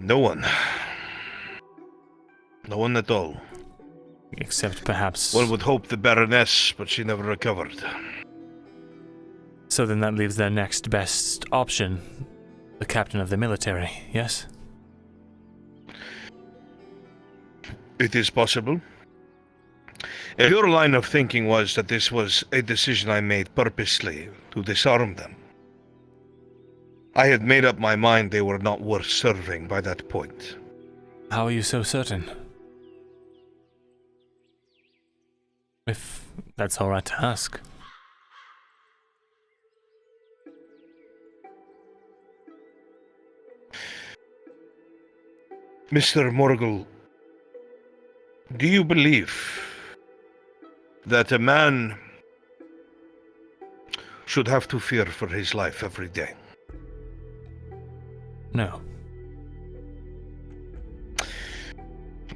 No one. No one at all. Except perhaps... One would hope the Baroness, but she never recovered. So then that leaves their next best option, the captain of the military, yes? It is possible. If your line of thinking was that this was a decision I made purposely to disarm them, I had made up my mind they were not worth serving by that point. How are you so certain? If that's all right to ask. Mr. Morgul, do you believe that a man should have to fear for his life every day? No.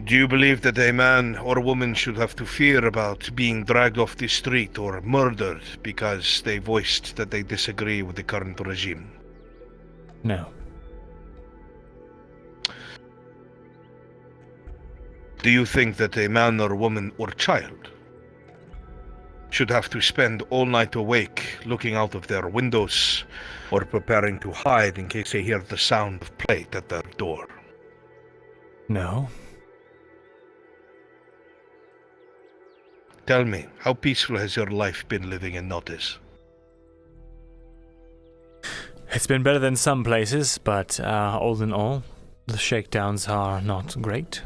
Do you believe that a man or woman should have to fear about being dragged off the street or murdered because they voiced that they disagree with the current regime? No. Do you think that a man or woman or child should have to spend all night awake looking out of their windows or preparing to hide in case they hear the sound of plate at their door? No. Tell me, how peaceful has your life been living in Notice? It's been better than some places, but all in all, the shakedowns are not great.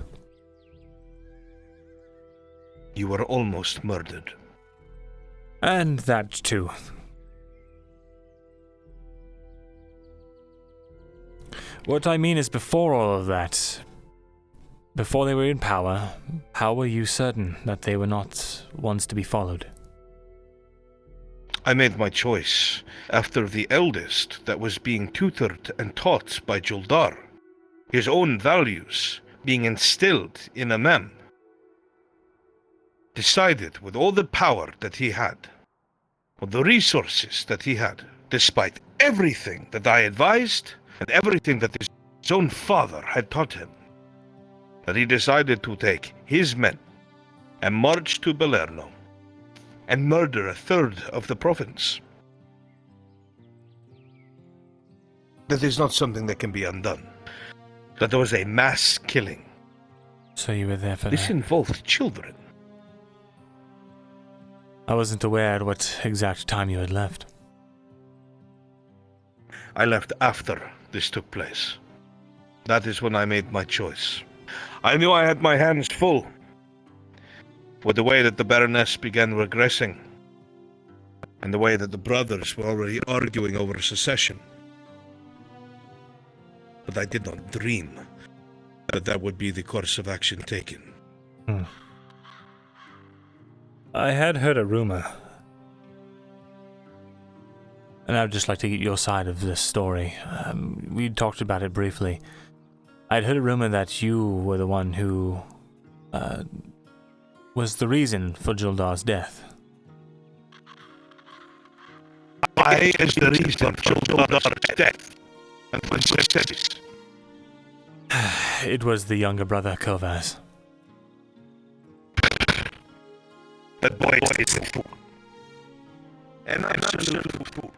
You were almost murdered. And that too. What I mean is before all of that, before they were in power, how were you certain that they were not ones to be followed? I made my choice after the eldest that was being tutored and taught by Juldar. His own values being instilled in a man, decided with all the power that he had, with the resources that he had, despite everything that I advised and everything that his own father had taught him, that he decided to take his men and march to Balerno and murder a third of the province. That is not something that can be undone. That there was a mass killing. So you were there for This that? involved children. I wasn't aware at what exact time you had left. I left after this took place. That is when I made my choice. I knew I had my hands full with the way that the Baroness began regressing and the way that the brothers were already arguing over secession. But I did not dream that that would be the course of action taken. I had heard a rumor, and I'd just like to get your side of this story. We talked about it briefly. I'd heard a rumor that you were the one who was the reason for Juldar's death. I is the reason for Juldar's death. And when said this? It was the younger brother, Kovas. That boy is a fool. An absolute fool.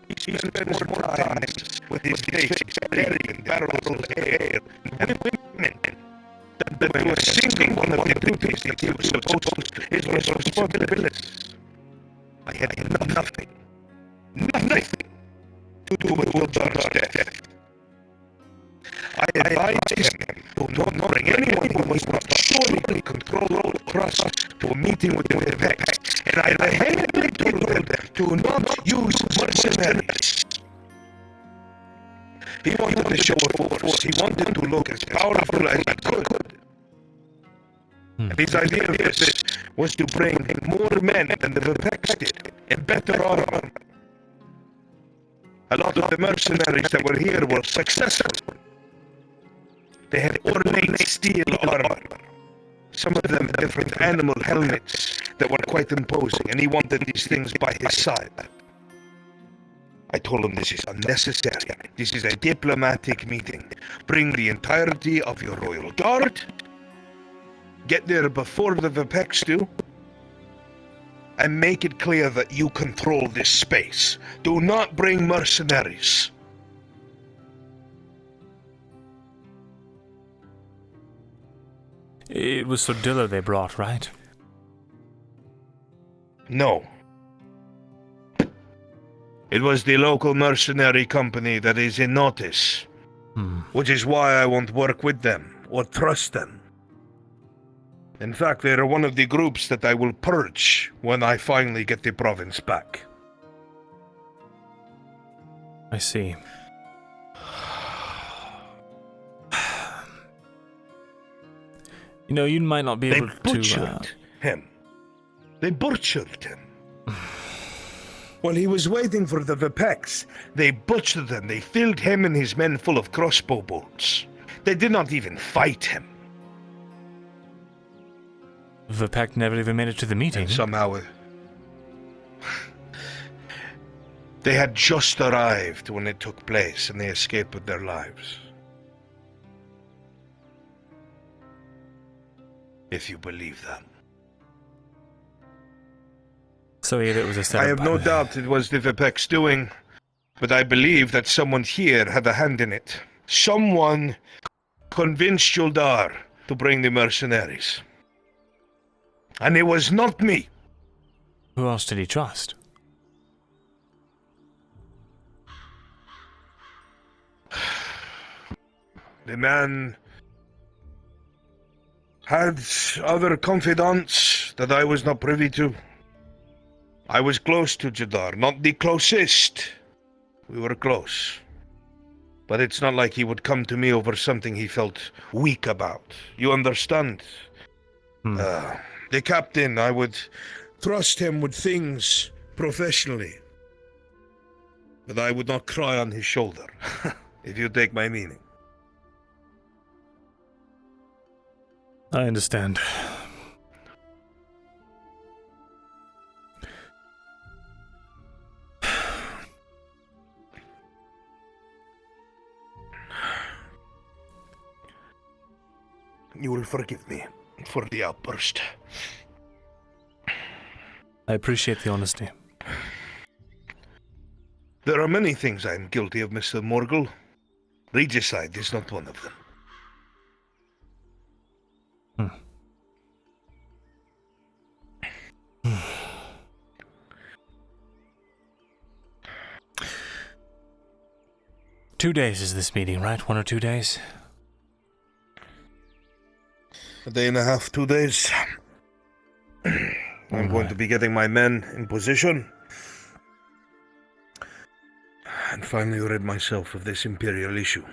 He spends more time with his face burying barrels of hair and women than doing a single one of the duties that he was supposed to, his responsibilities. I had nothing to do with Juldar's death. I advised him to not bring anyone who was not surely control trust to a meeting with the Vivek, and I vehemently told them to not use mercenaries. He wanted to show a force. He wanted to look as powerful as he could. And his idea of this was to bring more men than the Viveks did, and better armor. A lot of the mercenaries that were here were successful. They had ornate steel armor. Some of them had different animal helmets that were quite imposing, and he wanted these things by his side. I told him this is unnecessary. This is a diplomatic meeting. Bring the entirety of your royal guard. Get there before the Vipeks do. And make it clear that you control this space. Do not bring mercenaries. It was Sodilla they brought, right? No. It was the local mercenary company that is in notice. Which is why I won't work with them or trust them. In fact, they are one of the groups that I will purge when I finally get the province back. I see. You know, you might not be able to... They butchered him. They butchered him. While he was waiting for the Vipeks, they butchered him. They filled him and his men full of crossbow bolts. They did not even fight him. Vipek never even made it to the meeting. And somehow... they had just arrived when it took place, and they escaped with their lives. If you believe that. So either it was a setup. I have no doubt it was the Vipek's doing, but I believe that someone here had a hand in it. Someone convinced Juldar to bring the mercenaries. And it was not me. Who else did he trust? The man had other confidants that I was not privy to. I was close to Jadar, not the closest. We were close. But it's not like he would come to me over something he felt weak about. You understand? The captain, I would trust him with things professionally. But I would not cry on his shoulder, if you take my meaning. I understand. You will forgive me for the outburst. I appreciate the honesty. There are many things I am guilty of, Mr. Morgul. Regicide is not one of them. 2 days is this meeting, right? 1 or 2 days? A day and a half, 2 days. I'm going to be getting my men in position. And finally rid myself of this Imperial issue.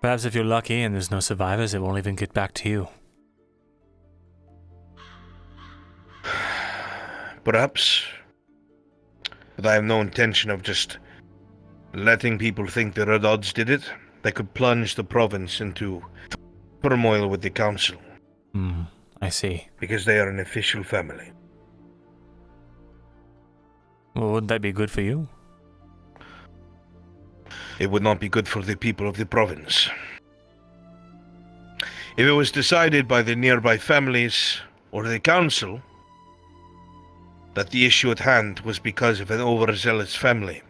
Perhaps if you're lucky and there's no survivors, it won't even get back to you. Perhaps. But I have no intention of just letting people think the Red Odds did it. They could plunge the province into turmoil with the council. I see. Because they are an official family. Well, wouldn't that be good for you? It would not be good for the people of the province. If it was decided by the nearby families or the council that the issue at hand was because of an overzealous family,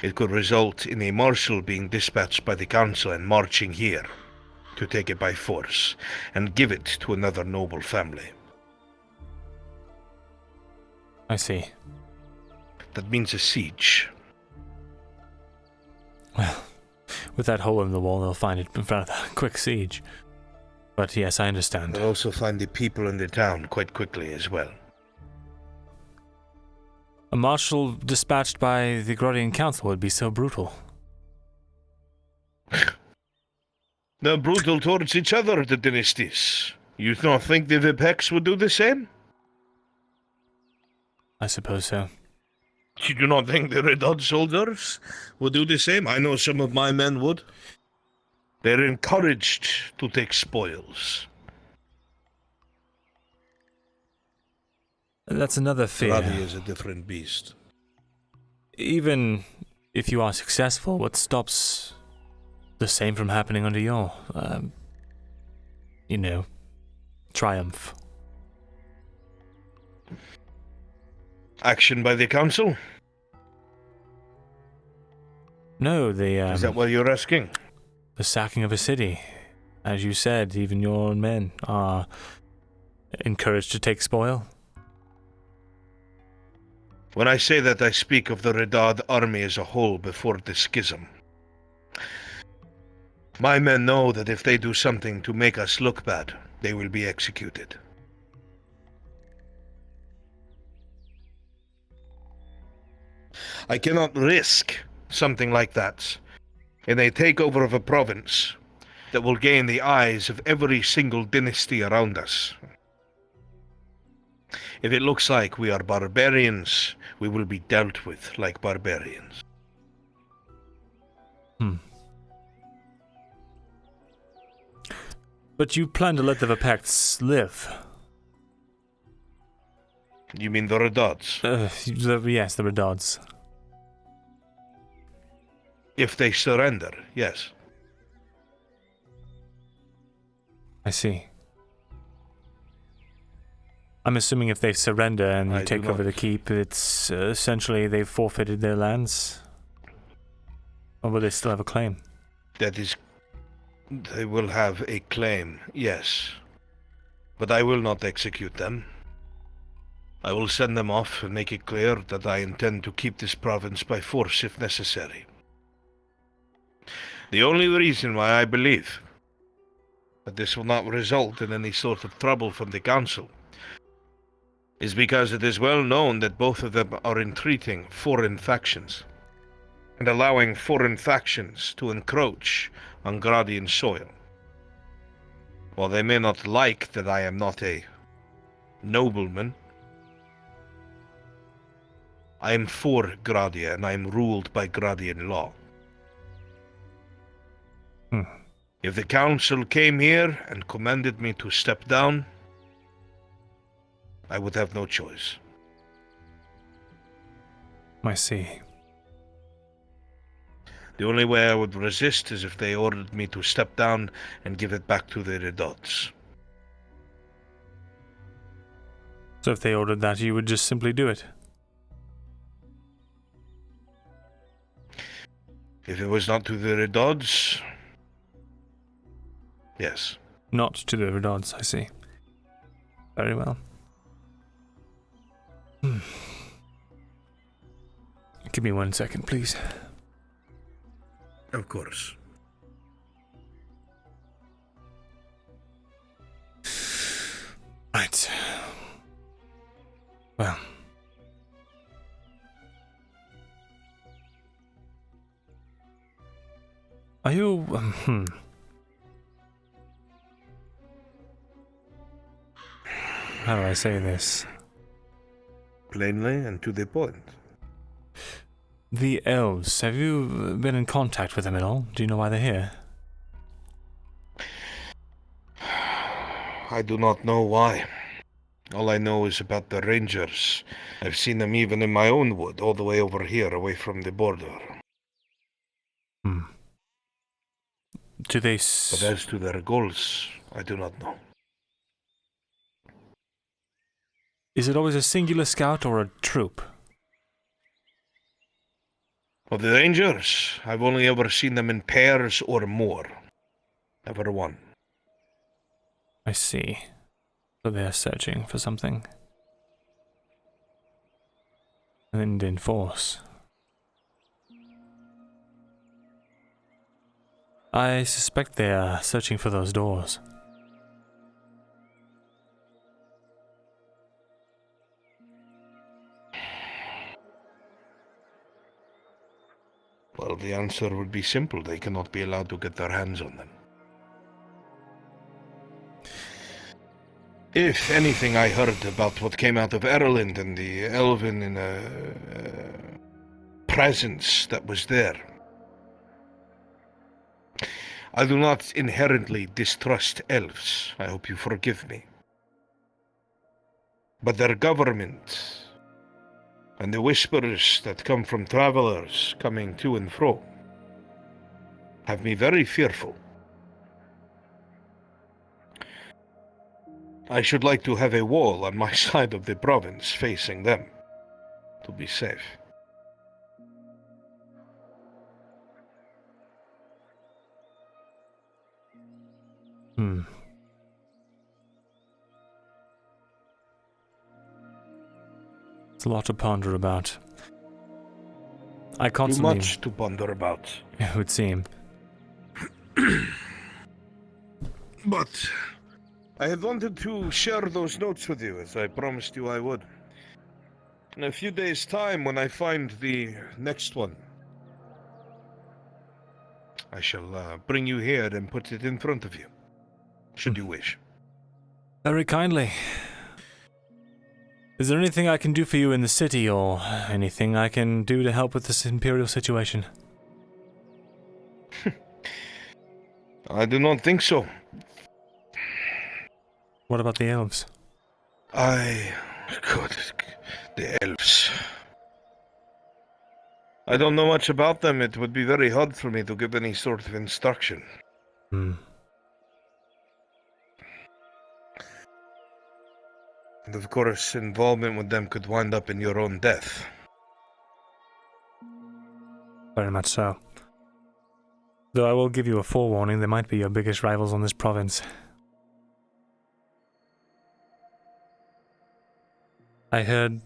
it could result in a marshal being dispatched by the council and marching here to take it by force and give it to another noble family. I see. That means a siege. Well, with that hole in the wall, they'll find it in front of the quick siege. But yes, I understand. They'll also find the people in the town quite quickly as well. A marshal dispatched by the Grodian Council would be so brutal. They're brutal towards each other, the dynasties. You don't think the Vipex would do the same? I suppose so. You do not think the Red Odd soldiers would do the same? I know some of my men would. They're encouraged to take spoils. That's another fear. Radi is a different beast. Even if you are successful, what stops the same from happening under your, triumph? Action by the council? No, Is that what you're asking? The sacking of a city. As you said, even your own men are encouraged to take spoil. When I say that, I speak of the Redad army as a whole before the schism. My men know that if they do something to make us look bad, they will be executed. I cannot risk something like that in a takeover of a province that will gain the eyes of every single dynasty around us. If it looks like we are barbarians, we will be dealt with like barbarians. But you plan to let the Vipacts live? You mean the Redads? Yes, the Redads. If they surrender, yes. I see. I'm assuming if they surrender and you take over the keep, it's essentially they've forfeited their lands? Or will they still have a claim? That is... They will have a claim, yes. But I will not execute them. I will send them off and make it clear that I intend to keep this province by force if necessary. The only reason why I believe that this will not result in any sort of trouble from the council is because it is well known that both of them are entreating foreign factions and allowing foreign factions to encroach on Gradian soil. While they may not like that I am not a nobleman, I am for Gradia and I am ruled by Gradian law. If the council came here and commanded me to step down, I would have no choice. I see. The only way I would resist is if they ordered me to step down and give it back to the Redots. So if they ordered that, you would just simply do it? If it was not to the Redots, yes. Not to the Redots, I see. Very well. Give me 1 second, please. Of course. Right. Well. Are you... How do I say this? Plainly and to the point. The elves, have you been in contact with them at all? Do you know why they're here? I do not know why. All I know is about the rangers. I've seen them even in my own wood, all the way over here, away from the border. Do they... But as to their goals, I do not know. Is it always a singular scout or a troop? Of the rangers, I've only ever seen them in pairs or more. Never one. I see. So they're searching for something. And in force. I suspect they are searching for those doors. Well, the answer would be simple. They cannot be allowed to get their hands on them. If anything, I heard about what came out of Ireland and the Elven in a presence that was there. I do not inherently distrust elves. I hope you forgive me. But their government and the whispers that come from travelers coming to and fro have me very fearful. I should like to have a wall on my side of the province facing them, to be safe. It's a lot to ponder about. I constantly... Too much to ponder about. It would seem. But I had wanted to share those notes with you, as I promised you I would. In a few days' time, when I find the next one, I shall bring you here and put it in front of you, should you wish. Very kindly. Is there anything I can do for you in the city, or anything I can do to help with this imperial situation? I do not think so. What about the elves? God, the elves. I don't know much about them. It would be very hard for me to give any sort of instruction. And of course, involvement with them could wind up in your own death. Very much so. Though I will give you a forewarning, they might be your biggest rivals on this province. I heard...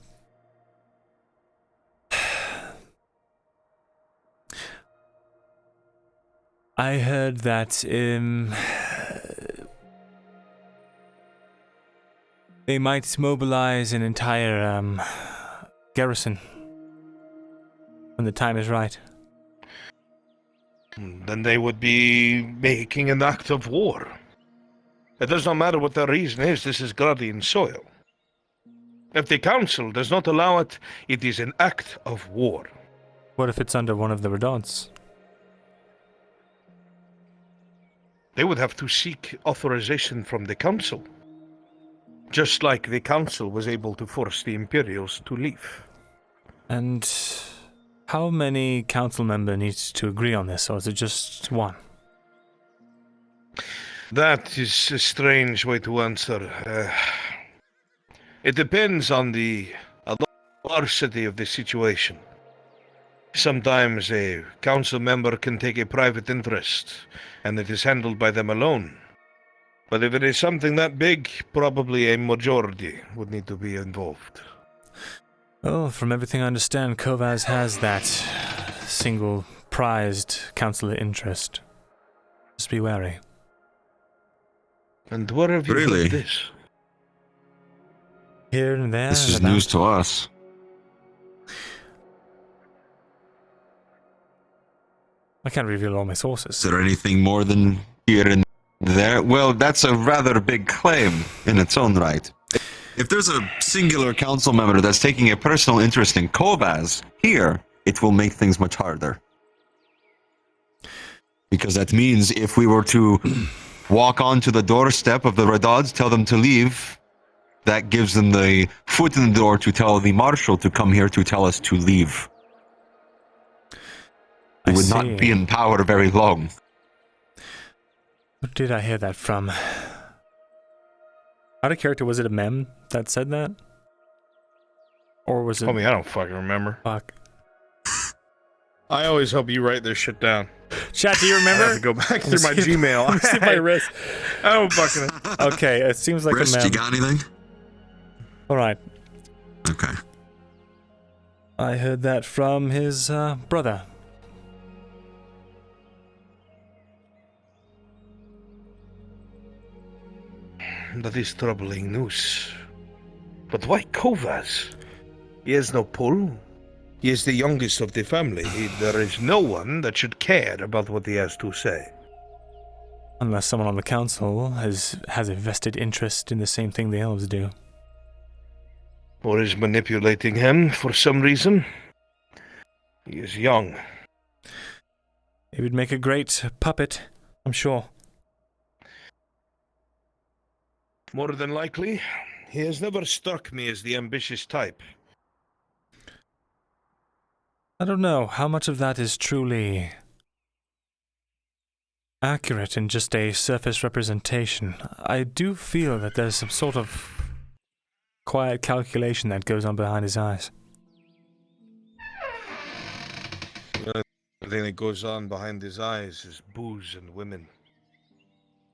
I heard that, they might mobilize an entire, garrison when the time is right. Then they would be making an act of war. It does not matter what the reason is, this is Guardian soil. If the council does not allow it, it is an act of war. What if it's under one of the Redots? They would have to seek authorization from the council. Just like the council was able to force the Imperials to leave. And how many council member needs to agree on this, or is it just one? That is a strange way to answer. It depends on the adversity of the situation. Sometimes a council member can take a private interest, and it is handled by them alone. But if it is something that big, probably a majority would need to be involved. Well, from everything I understand, Kovaz has that single prized councillor interest. Just be wary. And where have you Really? heard this? Here and there. This is about. news to us. I can't reveal all my sources. Is there anything more than here and there? Well, that's a rather big claim in its own right. If there's a singular council member that's taking a personal interest in Kovaz here, it will make things much harder. Because that means if we were to walk onto the doorstep of the Radads, tell them to leave, that gives them the foot in the door to tell the marshal to come here to tell us to leave. It would not be in power very long. Where did I hear that from? Out of character, was it a mem that said that? Or was it... I don't fucking remember. Fuck. I always hope you write this shit down. Chat, do you remember? I have to go back through my Gmail. Let me see my wrist. I don't fucking... Okay, it seems like Wrist, a mem. you got anything? Alright. Okay. I heard that from his brother. That is troubling news. But why Kovaz? He has no pull. He is the youngest of the family. There is no one that should care about what he has to say. Unless someone on the council has a vested interest in the same thing the elves do. Or is manipulating him for some reason. He is young. He would make a great puppet, I'm sure. More than likely, he has never struck me as the ambitious type. I don't know how much of that is truly accurate in just a surface representation. I do feel that there's some sort of quiet calculation that goes on behind his eyes. The thing that goes on behind his eyes is booze and women.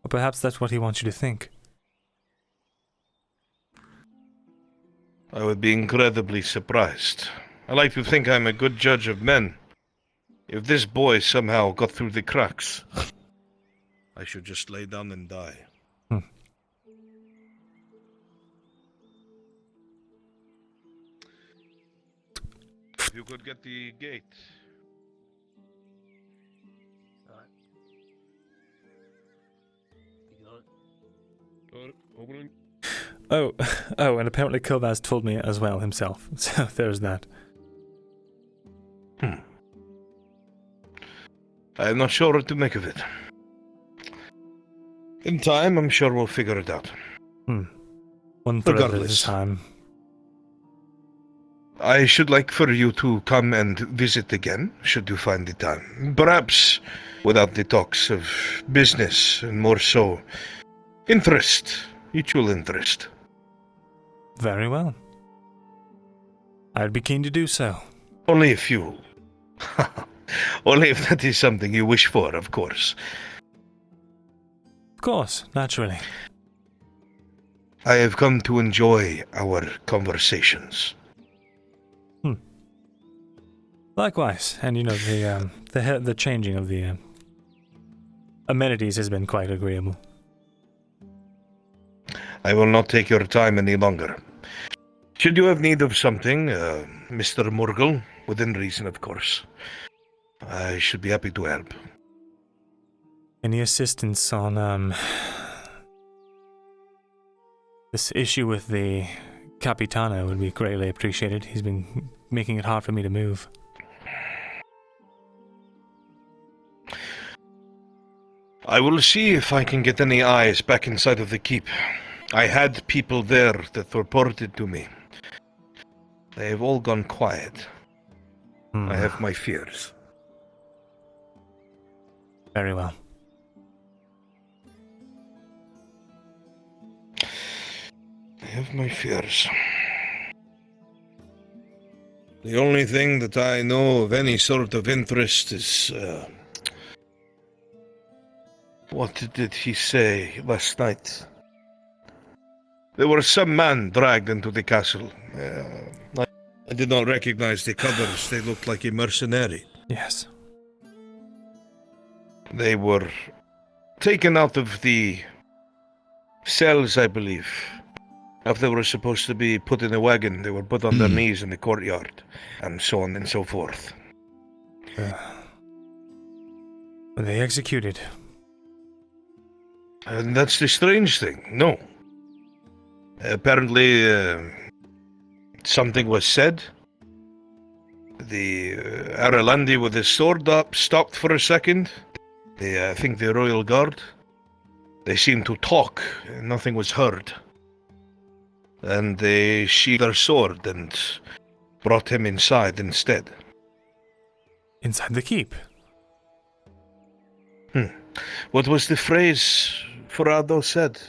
Or perhaps that's what he wants you to think. I would be incredibly surprised. I like to think I'm a good judge of men. If this boy somehow got through the cracks, I should just lay down and die. If you could get the gate. Oh, and apparently Kovaz told me as well himself. So there's that. I am not sure what to make of it. In time, I'm sure we'll figure it out. One thread at a time. I should like for you to come and visit again, should you find the time. Perhaps without the talks of business, and more so interest, mutual interest. Very well. I'd be keen to do so. Only if you... Only if that is something you wish for, of course. Of course, naturally. I have come to enjoy our conversations. Likewise, and you know the changing of the amenities has been quite agreeable. I will not take your time any longer. Should you have need of something, Mr. Morgul, within reason, of course, I should be happy to help. Any assistance on this issue with the Capitano would be greatly appreciated. He's been making it hard for me to move. I will see if I can get any eyes back inside of the keep. I had people there that reported to me. They have all gone quiet. I have my fears. Very well. I have my fears. The only thing that I know of any sort of interest is, what did he say last night? There was some man dragged into the castle. I did not recognize the covers. They looked like a mercenary. Yes. They were taken out of the cells, I believe. After they were supposed to be put in a wagon, they were put on their knees in the courtyard, and so on and so forth. Were they executed? And that's the strange thing. No. Apparently, something was said. The Aralandi with his sword up stopped for a second. I think the royal guard. They seemed to talk, and nothing was heard. And they sheathed their sword and brought him inside instead. Inside the keep? What was the phrase Ferrado said?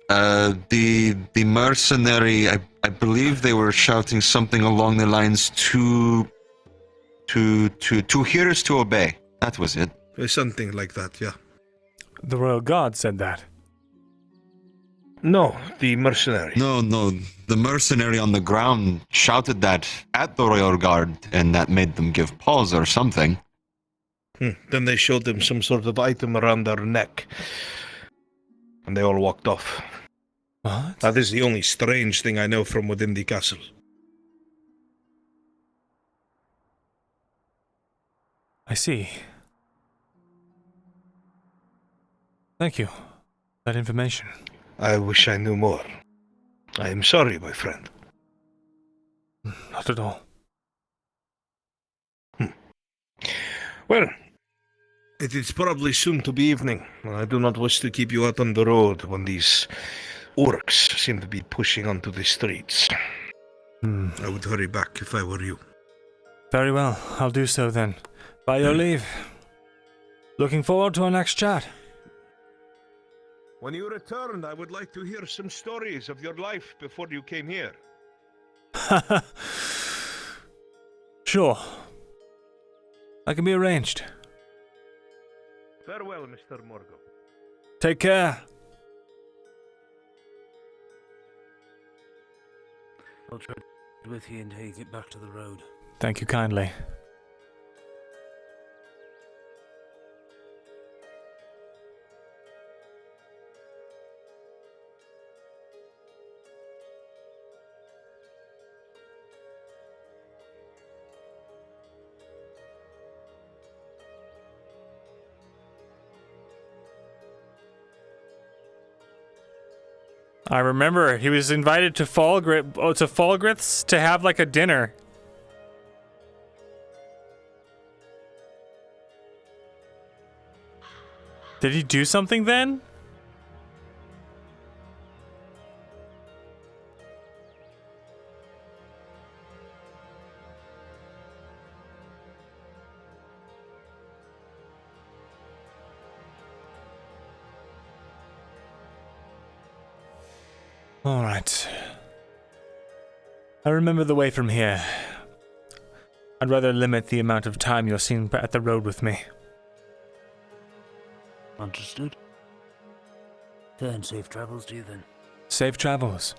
The mercenary, I believe they were shouting something along the lines to hear is to obey. That was it. Something like that, yeah. The royal guard said that. No, the mercenary. No, the mercenary on the ground shouted that at the royal guard, and that made them give pause or something. Then they showed them some sort of item around their neck, and they all walked off. What? That is the only strange thing I know from within the castle. I see. Thank you for that information. I wish I knew more. I am sorry, my friend. Not at all. Well, it is probably soon to be evening. I do not wish to keep you out on the road when these orcs seem to be pushing onto the streets. I would hurry back if I were you. Very well, I'll do so then. By your leave. Looking forward to our next chat. When you return, I would like to hear some stories of your life before you came here. Sure. That can be arranged. Farewell, Mr. Morgo. Take care. I'll try to be with you until you get back to the road. Thank you kindly. I remember he was invited to Falgrith's to have like a dinner. Did he do something then? All right. I remember the way from here. I'd rather limit the amount of time you're seen at the road with me. Understood. Then safe travels to you then. Safe travels.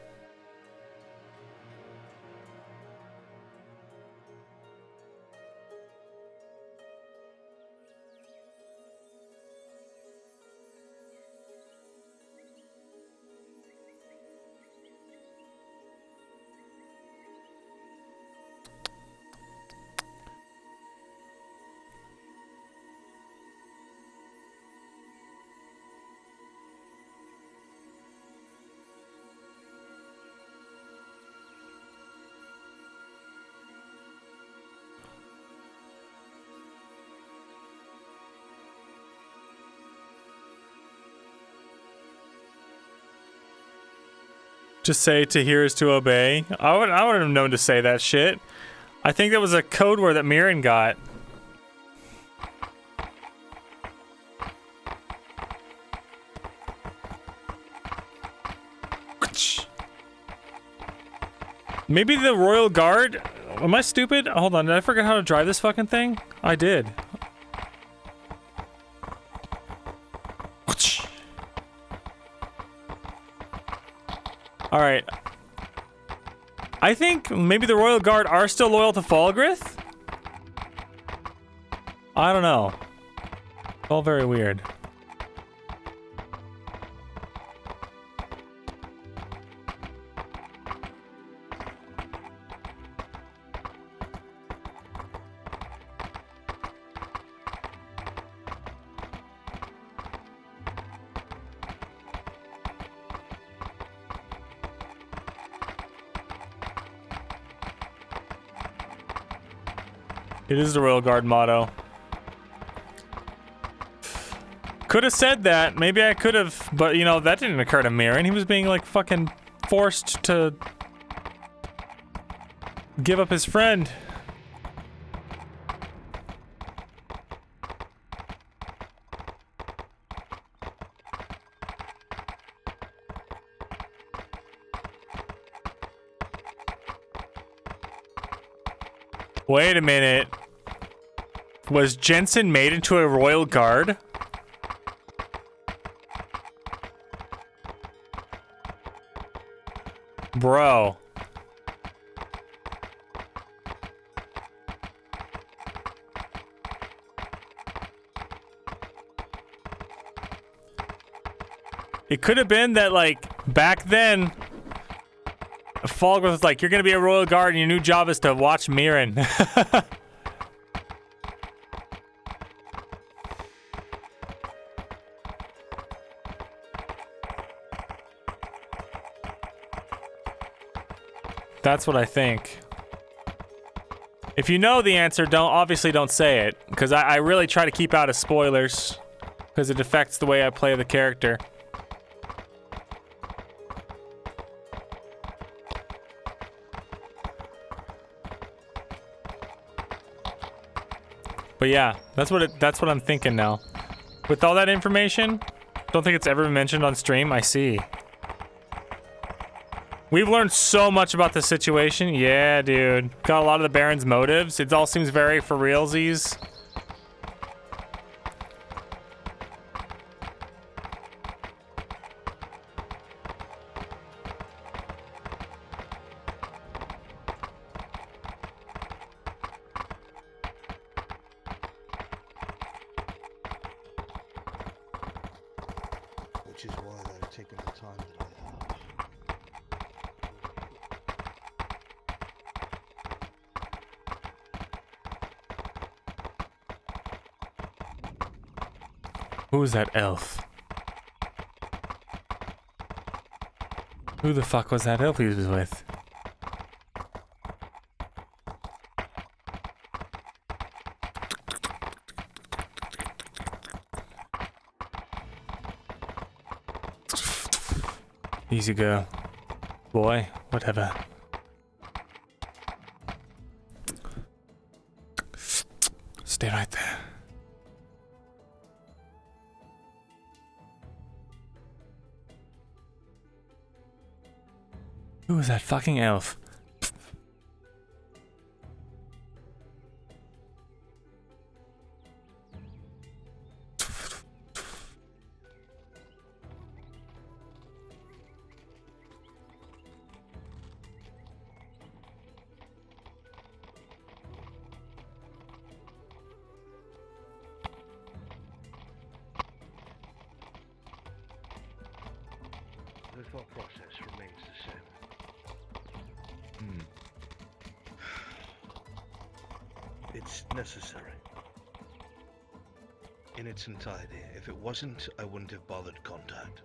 Just say to hear is to obey. I would have known to say that shit. I think that was a code word that Myrin got. Maybe the Royal Guard? Am I stupid? Hold on, did I forget how to drive this fucking thing? I did. Alright. I think maybe the Royal Guard are still loyal to Falgrith? I don't know. It's all very weird. It is the Royal Guard motto. Could have said that. Maybe I could have, but you know, that didn't occur to Myrin. He was being like fucking forced to give up his friend. Wait a minute. Was Jensen made into a Royal Guard? Bro. It could have been that, like, back then, Falgrith was like, you're gonna be a Royal Guard and your new job is to watch Myrin. That's what I think. If you know the answer, obviously don't say it, because I really try to keep out of spoilers, because it affects the way I play the character. But yeah, that's what I'm thinking now. With all that information, don't think it's ever been mentioned on stream. I see. We've learned so much about the situation. Yeah, dude. Got a lot of the Baron's motives. It all seems very for realsies. Which is why they're taking the time that I have. Who was that elf? Who the fuck was that elf he was with? Easy go. Boy, whatever. Stay right there. Who was that fucking elf? The thought process remains the same. It's necessary. In its entirety. If it wasn't, I wouldn't have bothered contact.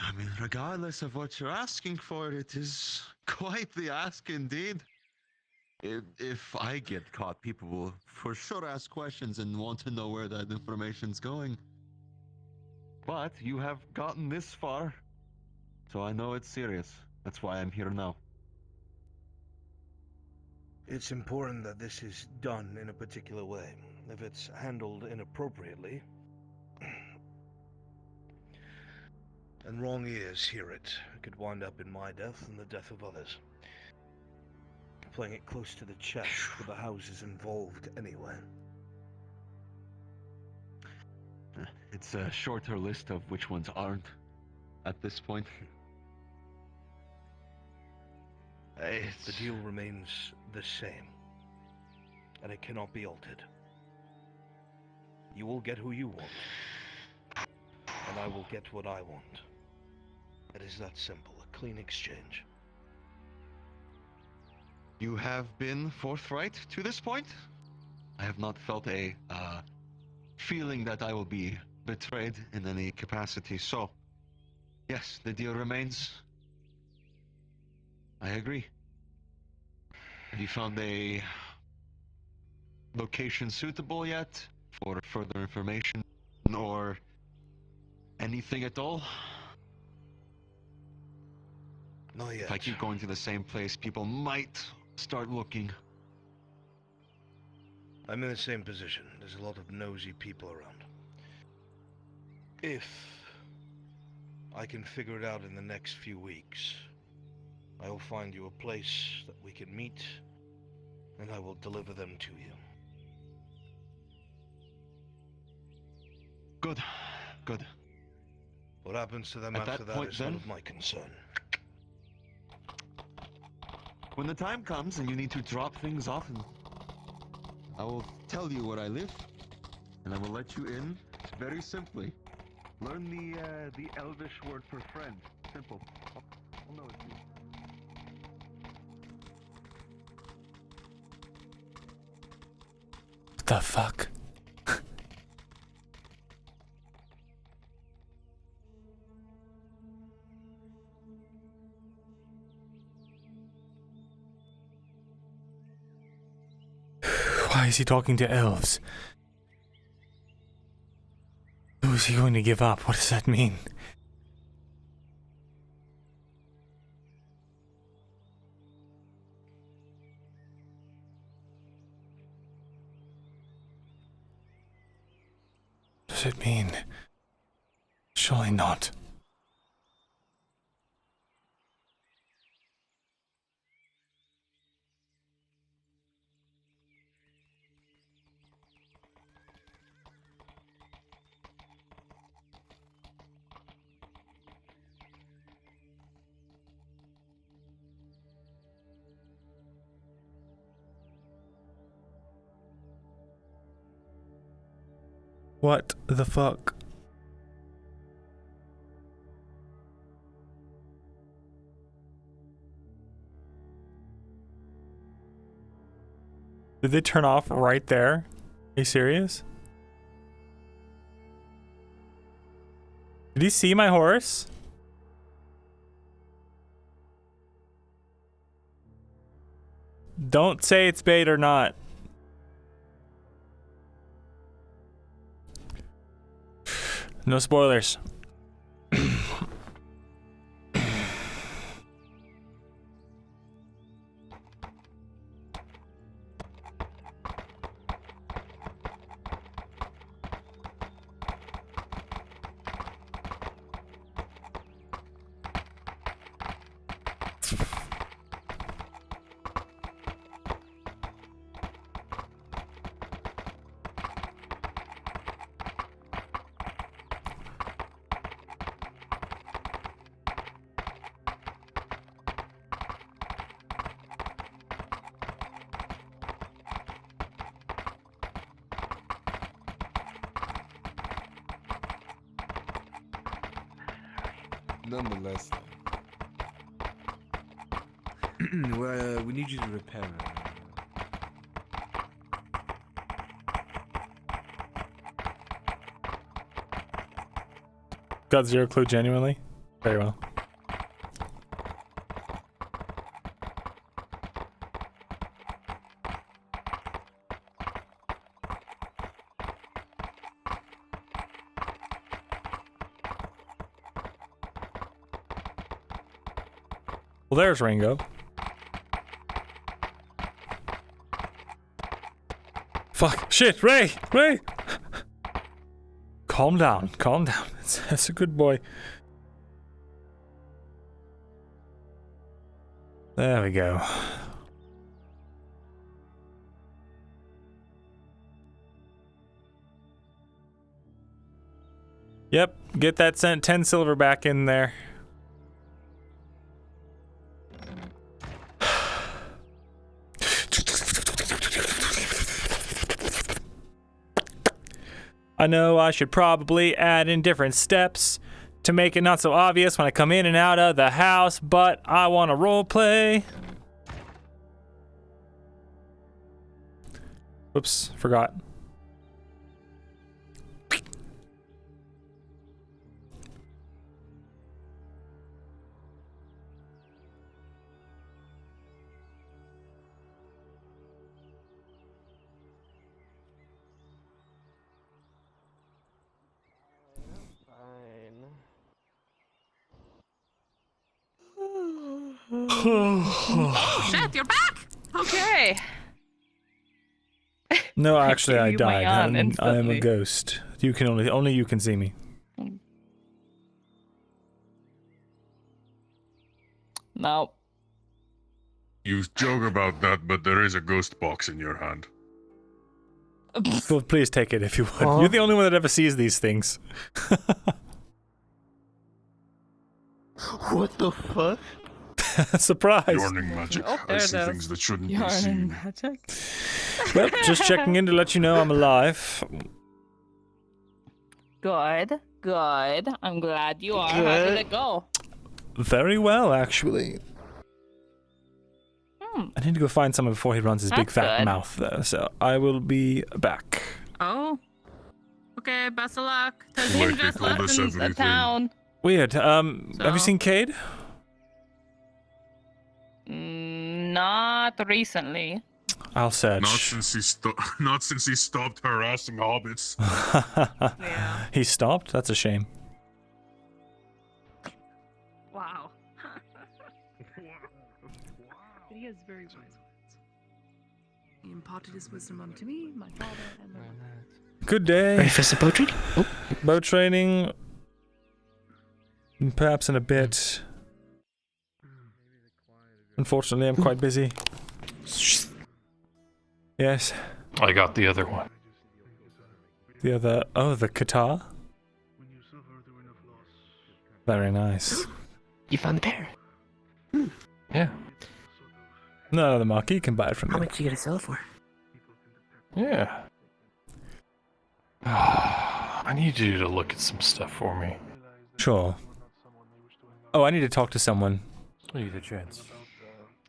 I mean, regardless of what you're asking for, it is quite the ask indeed. If I get caught, people will for sure ask questions and want to know where that information's going. But you have gotten this far. So I know it's serious. That's why I'm here now. It's important that this is done in a particular way. If it's handled inappropriately, and wrong ears hear it, it could wind up in my death and the death of others. Playing it close to the chest for the houses involved anyway. It's a shorter list of which ones aren't at this point. The deal remains the same, and it cannot be altered. You will get who you want, and I will get what I want. It is that simple, a clean exchange. You have been forthright to this point. I have not felt a feeling that I will be betrayed in any capacity, so yes, the deal remains. I agree. Have you found a location suitable yet for further information or anything at all? Not yet. If I keep going to the same place, people might start looking. I'm in the same position. There's a lot of nosy people around. If I can figure it out in the next few weeks, I will find you a place that we can meet, and I will deliver them to you. Good. Good. What happens to them At after that that point, is then, none of my concern. when the time comes and you need to drop things off, and I will tell you where I live, and I will let you in very simply. Learn the Elvish word for friend. Simple. I'll know it's you. What the fuck? Why is he talking to elves? Who is he going to give up? What does that mean? Does it mean? Surely not. What the fuck? Did they turn off right there? Are you serious? Did he see my horse? Don't say it's bait or not. No spoilers. Nonetheless, well, we need you to repair it. Got zero clue genuinely? Very well. Well, there's Ringo. Fuck. Shit. Ray. Ray. Calm down. Calm down. That's a good boy. There we go. Yep. Get that 10 silver back in there. I know I should probably add in different steps to make it not so obvious when I come in and out of the house, but I want to roleplay. Whoops, forgot. Shit, you're back! Okay. No, actually, I gave you my died. yarn I am a instantly. ghost. You can only you can see me. No. You joke about that, but there is a ghost box in your hand. Well, please take it if you would. You're the only one that ever sees these things. What the fuck? Surprise. Yarning magic. Oh, I there see it is. things that shouldn't be Yarning seen. magic. Well, just checking in to let you know I'm alive. Good, good. I'm glad you are. How did it go? Very well, actually. Hmm. I need to go find someone before he runs his big That's fat good. mouth, though, so I will be back. Oh. Okay, best of luck. Might Tazim be just called left this in the everything. town. Weird. Have you seen Cade? Not recently. I'll search. Not since he stopped harassing hobbits. He stopped? That's a shame. Wow. But he has very wise words. He imparted his wisdom unto me, my father, and my mother. Good day. Ready for some boat training? Boat training. Perhaps in a bit. Unfortunately, I'm quite busy. Yes. I got the other one. The other. Oh, the Qatar? Very nice. You found the pair. Yeah. No, the Marquis can buy it from How me. much are you gonna sell it for? Yeah. I need you to look at some stuff for me. Sure. Oh, I need to talk to someone. I'll give you the chance.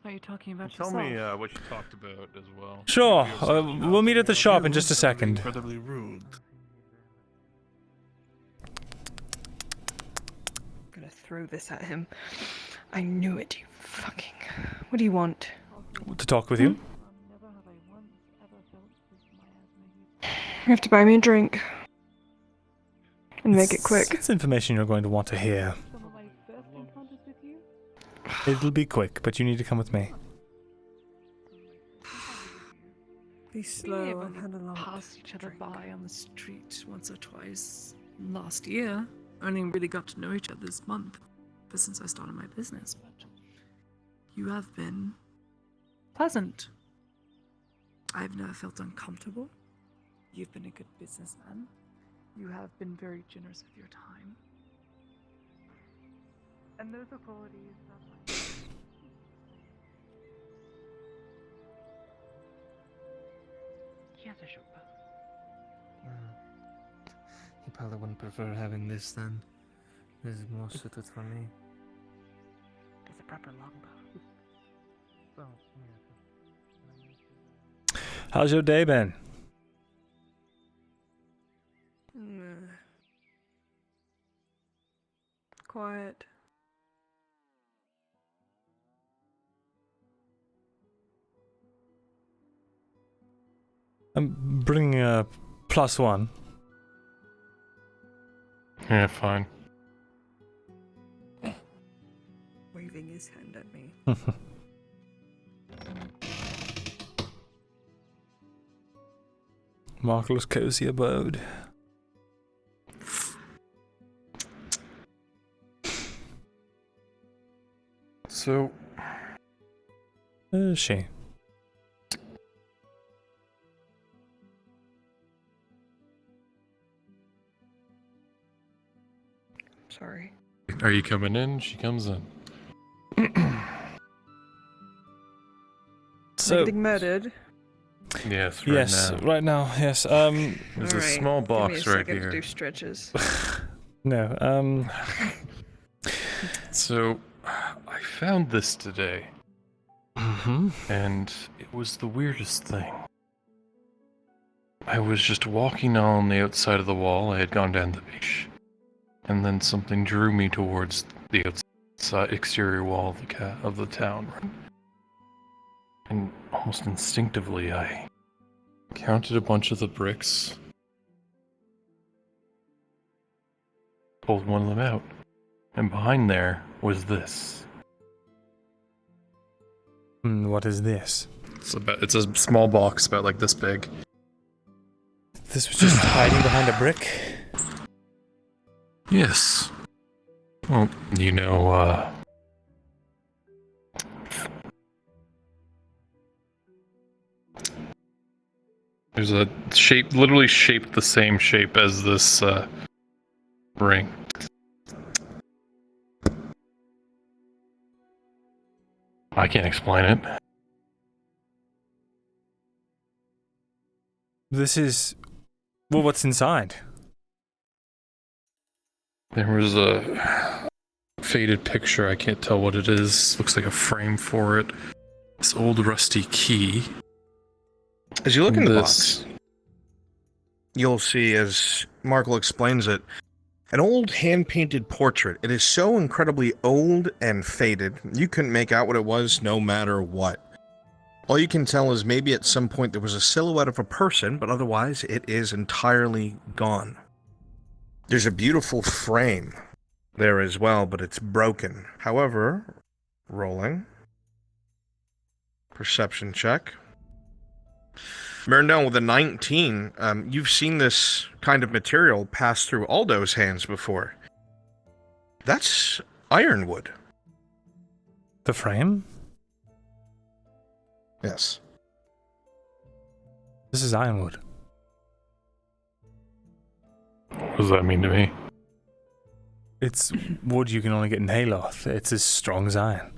Are you talking about Tell yourself? me what you talked about as well. Sure. We'll meet at the shop in just a second. Incredibly rude. I'm gonna throw this at him. I knew it, you fucking. What do you want? To talk with you? You have to buy me a drink. And make it quick. It's information you're going to want to hear. It'll be quick, but you need to come with me. Be slow. I've had a lot. Passed each other by on the street once or twice last year. Only really got to know each other this month, but since I started my business. But you have been pleasant. I've never felt uncomfortable. You've been a good businessman. You have been very generous with your time. And those are qualities that He has a shop. He probably wouldn't prefer having this then. This is more suited for me. It's a proper longbow. So, How's your day been? Quiet. I'm bringing a +1. Yeah, fine. Waving his hand at me. Marvelous cozy abode. So, where is she? Sorry. are you coming in? She comes in. So, Getting murdered. Yes, right now, yes. There's a Alright, small box give me a right second here. to do stretches. No, So, I found this today. And it was the weirdest thing. I was just walking on the outside of the wall. I had gone down the beach. And then something drew me towards the outside exterior wall of the town. And almost instinctively, I counted a bunch of the bricks, pulled one of them out, and behind there was this. What is this? It's a small box about like this big. This was just hiding behind a brick? Yes. Well, you know, there's a shape, literally shaped the same shape as this ring. I can't explain it. This is... Well, what's inside? There was a faded picture. I can't tell what it is. Looks like a frame for it. This old rusty key. As you look in the box, you'll see, as Markle explains it, an old hand-painted portrait. It is so incredibly old and faded, you couldn't make out what it was no matter what. All you can tell is maybe at some point there was a silhouette of a person, but otherwise it is entirely gone. There's a beautiful frame there as well, but it's broken. However, rolling. Perception check. Myrindal with a 19, you've seen this kind of material pass through Aldo's hands before. That's ironwood. The frame? Yes. This is ironwood. What does that mean to me? It's wood you can only get in Hayloth. It's as strong as iron.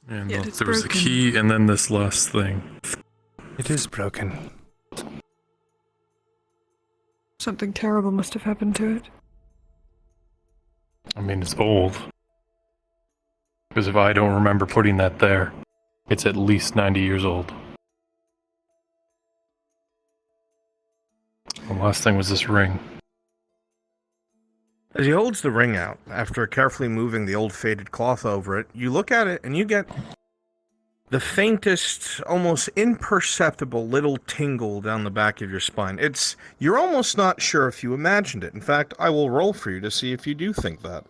And Yet it's there was the broken. key and then this last thing. It is broken. Something terrible must have happened to it. I mean, it's old. Because if I don't remember putting that there, it's at least 90 years old. The last thing was this ring. As he holds the ring out, after carefully moving the old faded cloth over it, you look at it and you get the faintest, almost imperceptible little tingle down the back of your spine. You're almost not sure if you imagined it. In fact, I will roll for you to see if you do think that.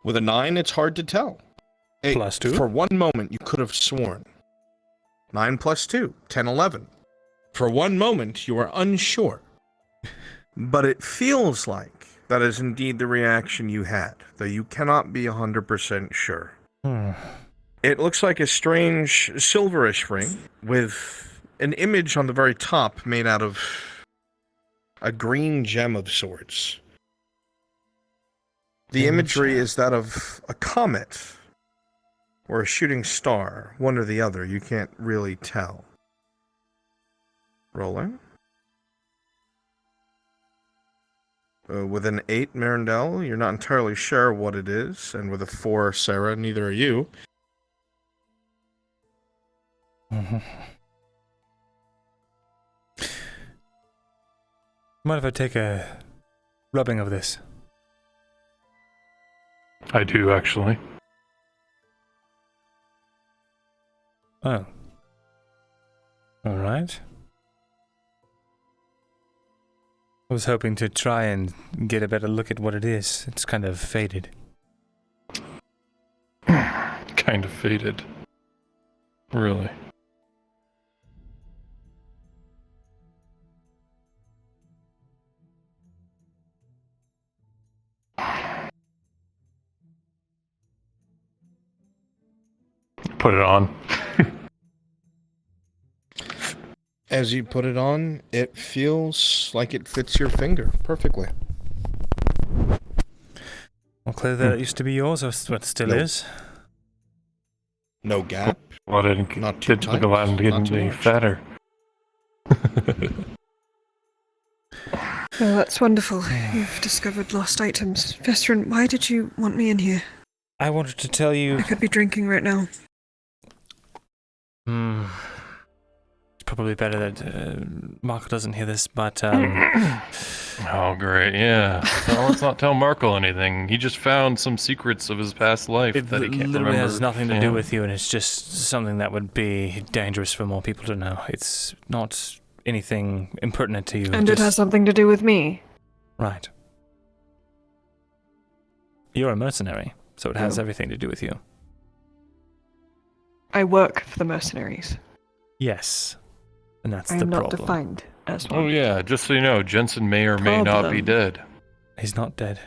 With a 9, it's hard to tell. Plus 2? For one moment, you could have sworn. 9 plus 2, 10, 11. For one moment, you are unsure. But it feels like that is indeed the reaction you had, though you cannot be 100% sure. It looks like a strange silverish ring with an image on the very top made out of a green gem of sorts. The imagery is that of a comet or a shooting star, one or the other. You can't really tell. Rolling. With an 8, Myrindal, you're not entirely sure what it is, and with a 4, Sarah, neither are you. Mind if I take a rubbing of this? I do, actually. Oh. Alright. I was hoping to try and get a better look at what it is. It's kind of faded. Kind of faded. Really. Put it on. As you put it on, it feels like it fits your finger perfectly. Well, clear that it used to be yours, or what it still is. No gap. Well, didn't Not too look tight, allowed to get not too any much. fatter. Oh, that's wonderful. You've discovered lost items. Vestron, why did you want me in here? I wanted to tell you... I could be drinking right now. It's probably better that Marco doesn't hear this, but... Oh, great, yeah. So let's not tell Markle anything. He just found some secrets of his past life It that he can't literally remember. has nothing to Yeah. do with you, and it's just something that would be dangerous for more people to know. It's not anything impertinent to you. And it has something to do with me. Right. You're a mercenary, so it has Oh. everything to do with you. I work for the mercenaries. Yes. And that's I the am not problem. defined as one. Oh yeah, just so you know, Jensen may or may not be Problem. dead. He's not dead.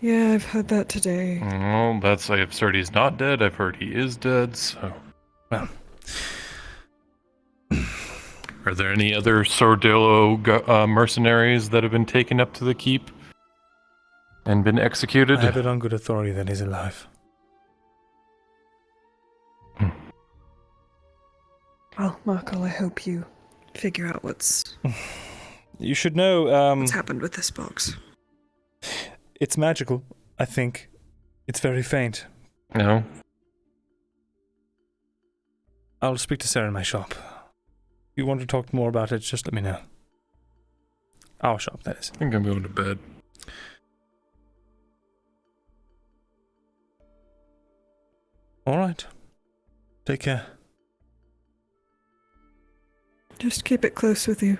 Yeah, I've heard that today. Well, I've heard he's not dead, I've heard he is dead, so... Well... Are there any other Sordillo mercenaries that have been taken up to the keep and been executed? I have it on good authority that he's alive. Well, Markle, I hope you figure out what's You should know, what's happened with this box. It's magical, I think. It's very faint. No. I'll speak to Sarah in my shop. If you want to talk more about it, just let me know. Our shop, that is. I think I'm going to bed. Alright. Take care. Just keep it close with you.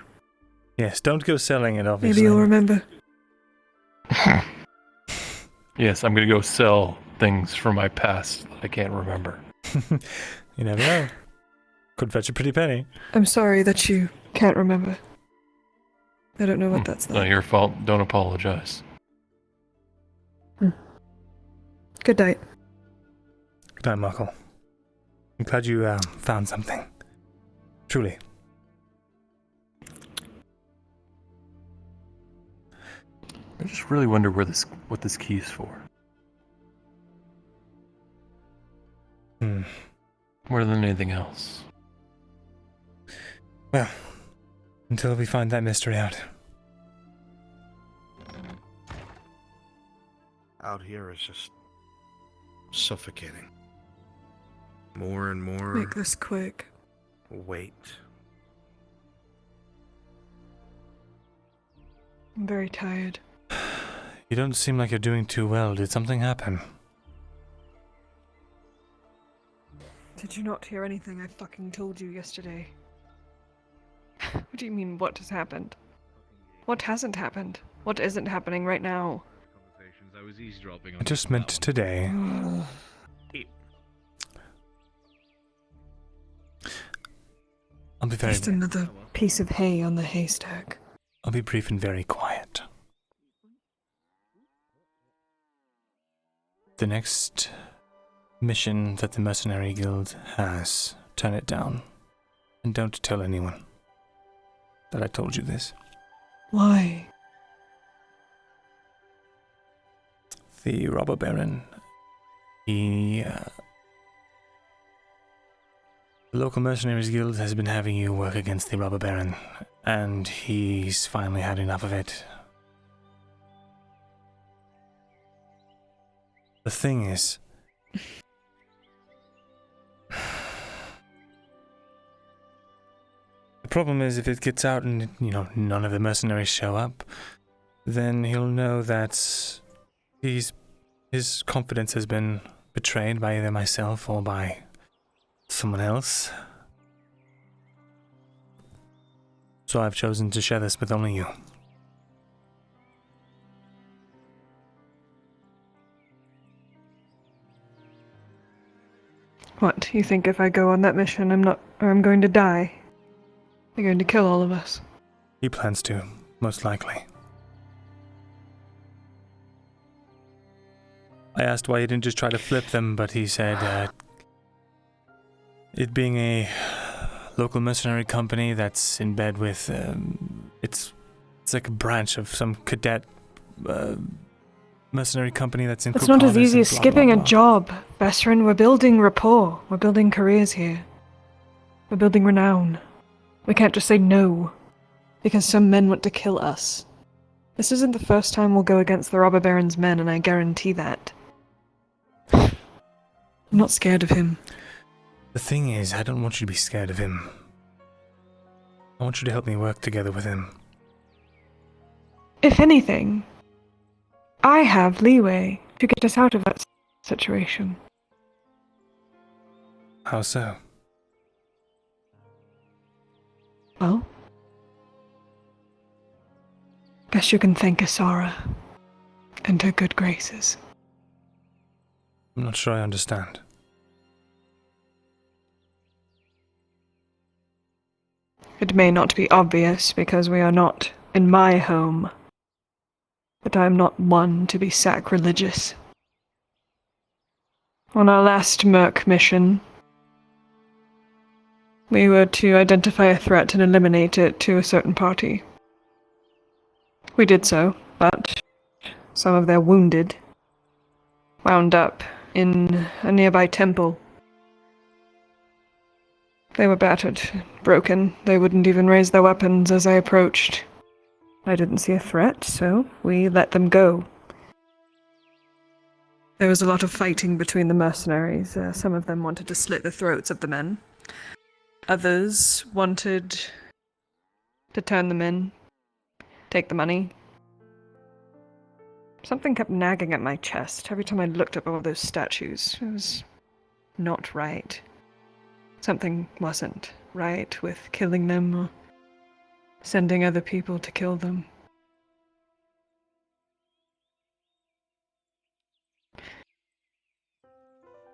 Yes, don't go selling it, obviously. Maybe you'll remember. Yes, I'm going to go sell things from my past that I can't remember. You never know. Could fetch a pretty penny. I'm sorry that you can't remember. I don't know what that's Not like. your fault. Don't apologize. Good night. Good night, Markle. I'm glad you found something. Truly. I just really wonder what this key is for. More than anything else. Well, until we find that mystery out. Out here is just suffocating. More and more Make this quick. weight. I'm very tired. You don't seem like you're doing too well. Did something happen? Did you not hear anything I fucking told you yesterday? What do you mean, what has happened? What hasn't happened? What isn't happening right now? I was eavesdropping I just meant today. I'll be very... Just another piece of hay on the haystack. I'll be brief and very quiet. The next mission that the Mercenary Guild has, turn it down. And don't tell anyone that I told you this. Why? The Robber Baron, the local Mercenaries Guild has been having you work against the Robber Baron, and he's finally had enough of it. The thing is, the problem is if it gets out and, none of the mercenaries show up, then he'll know that his confidence has been betrayed by either myself or by someone else. So I've chosen to share this with only you. What, you think if I go on that mission I'm going to die? They're going to kill all of us. He plans to, most likely. I asked why he didn't just try to flip them, but he said it being a local mercenary company that's in bed with, it's like a branch of some cadet mercenary company that's in It's not as Kukanas easy and as blah, skipping blah, a blah. job, Vesrin. We're building rapport. We're building careers here. We're building renown. We can't just say no, because some men want to kill us. This isn't the first time we'll go against the robber baron's men, and I guarantee that. I'm not scared of him. The thing is, I don't want you to be scared of him. I want you to help me work together with him. If anything, I have leeway to get us out of that situation. How so? Well, guess you can thank Auzera and her good graces. I'm not sure I understand. It may not be obvious because we are not in my home, but I am not one to be sacrilegious. On our last Merc mission, we were to identify a threat and eliminate it to a certain party. We did so, but some of their wounded wound up in a nearby temple. They were battered, broken. They wouldn't even raise their weapons as I approached. I didn't see a threat, so we let them go. There was a lot of fighting between the mercenaries. Some of them wanted to slit the throats of the men. Others wanted to turn them in, take the money. Something kept nagging at my chest every time I looked at all those statues. It was not right. Something wasn't right with killing them or sending other people to kill them.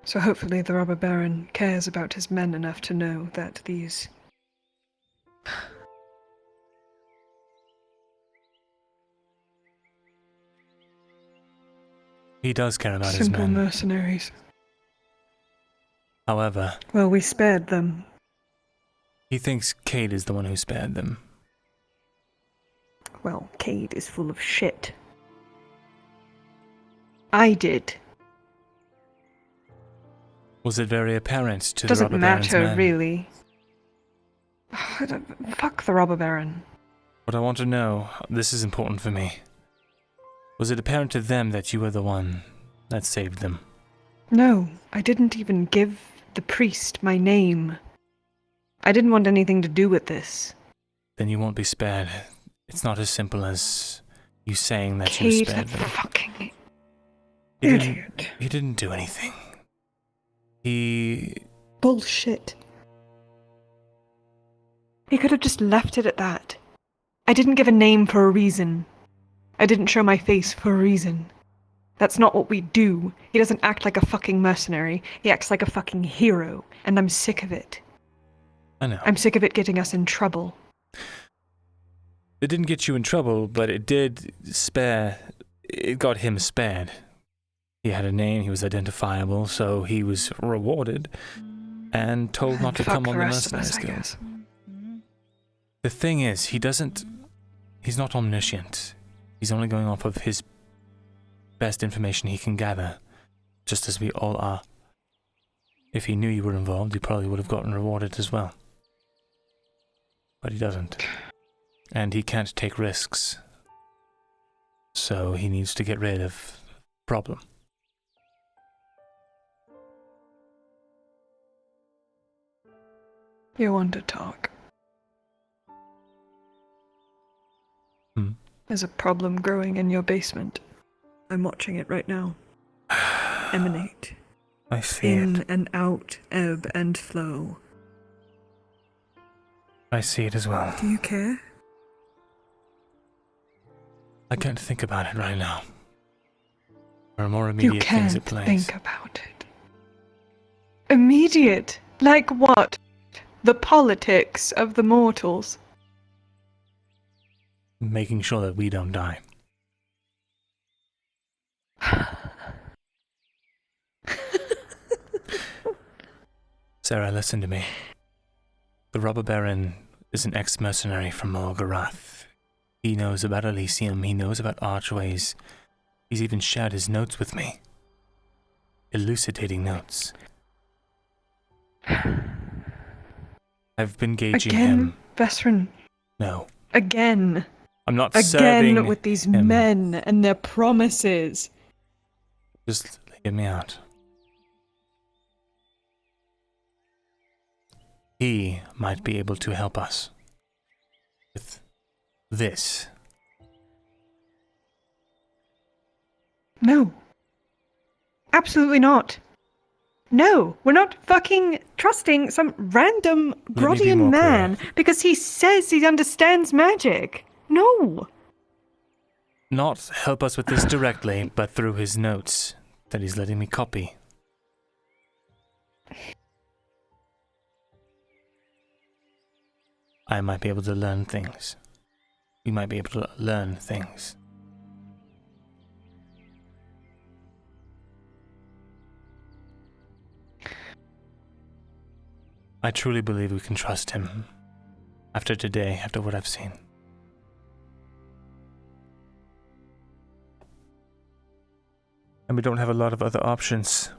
So hopefully the robber baron cares about his men enough to know that these He does care about his simple men. mercenaries. However, Well, we spared them. he thinks Cade is the one who spared them. Well, Cade is full of shit. I did. Was it very apparent to Doesn't the robber baron's matter, men? really. Fuck the robber baron. What I want to know, this is important for me. Was it apparent to them that you were the one that saved them? No, I didn't even give the priest my name. I didn't want anything to do with this. Then you won't be spared. It's not as simple as you saying that you Cade, spared that them. fucking He idiot. He didn't do anything. He... Bullshit. He could have just left it at that. I didn't give a name for a reason. I didn't show my face for a reason. That's not what we do. He doesn't act like a fucking mercenary. He acts like a fucking hero, and I'm sick of it. I know. I'm sick of it getting us in trouble. It didn't get you in trouble, but it did spare... It got him spared. He had a name, he was identifiable, so he was rewarded and told not to Fuck come on the the rest of us, Mercenaries I Guild. guess. The thing is, he's not omniscient. He's only going off of his best information he can gather, just as we all are. If he knew you were involved, he probably would have gotten rewarded as well. But he doesn't. And he can't take risks. So he needs to get rid of the problem. You want to talk? There's a problem growing in your basement. I'm watching it right now. Emanate. I see In it. and out, ebb and flow. I see it as well. Do you care? I can't think about it right now. There are more You immediate things can't at play. think about it. Immediate? Like what? The politics of the mortals. Making sure that we don't die. Sarah, listen to me. The Robber Baron is an ex-mercenary from Morgarath. He knows about Elysium, he knows about Archways. He's even shared his notes with me. Elucidating notes. I've been gauging him. Vesrin. No. Again. I'm not Again serving with these him. men and their promises. Just hear me out. He might be able to help us with this. No. Absolutely not. No, we're not fucking trusting some random Grodian man because he says he understands magic. No. Not help us with this directly, but through his notes that he's letting me copy. I might be able to learn things. We might be able to learn things. I truly believe we can trust him. After today, after what I've seen. And we don't have a lot of other options.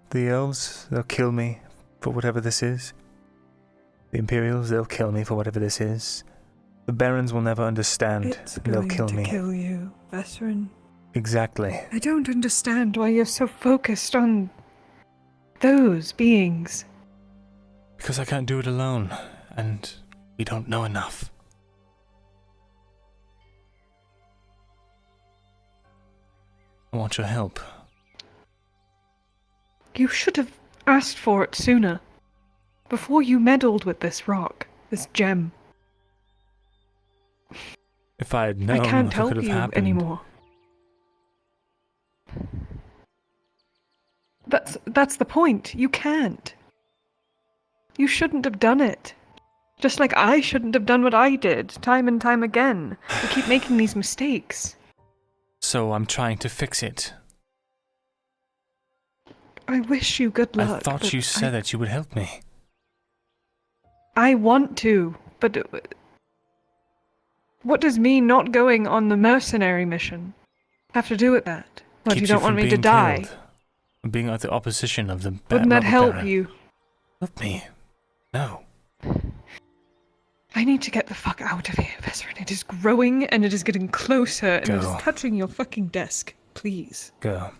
The elves, they'll kill me for whatever this is. The Imperials, they'll kill me for whatever this is. The Barons will never understand. It's And they'll going kill to me. kill you, Vesrin. Exactly. I don't understand why you're so focused on those beings. Because I can't do it alone, and we don't know enough. I want your help. You should have asked for it sooner. Before you meddled with this rock, this gem. If I had known I can't what help could have you happened. anymore. That's the point. You can't. You shouldn't have done it. Just like I shouldn't have done what I did, time and time again. We keep making these mistakes. So I'm trying to fix it. I wish you good luck. I thought but you said that you would help me. I want to, but what does me not going on the mercenary mission have to do with that? What, Keeps you don't from want me to being die? killed. Being at the opposition of the Wouldn't that Robber help Baron. you? Help me? No. I need to get the fuck out of here, Vesrin. It is growing and it is getting closer and it is Go. touching your fucking desk. Please. Go.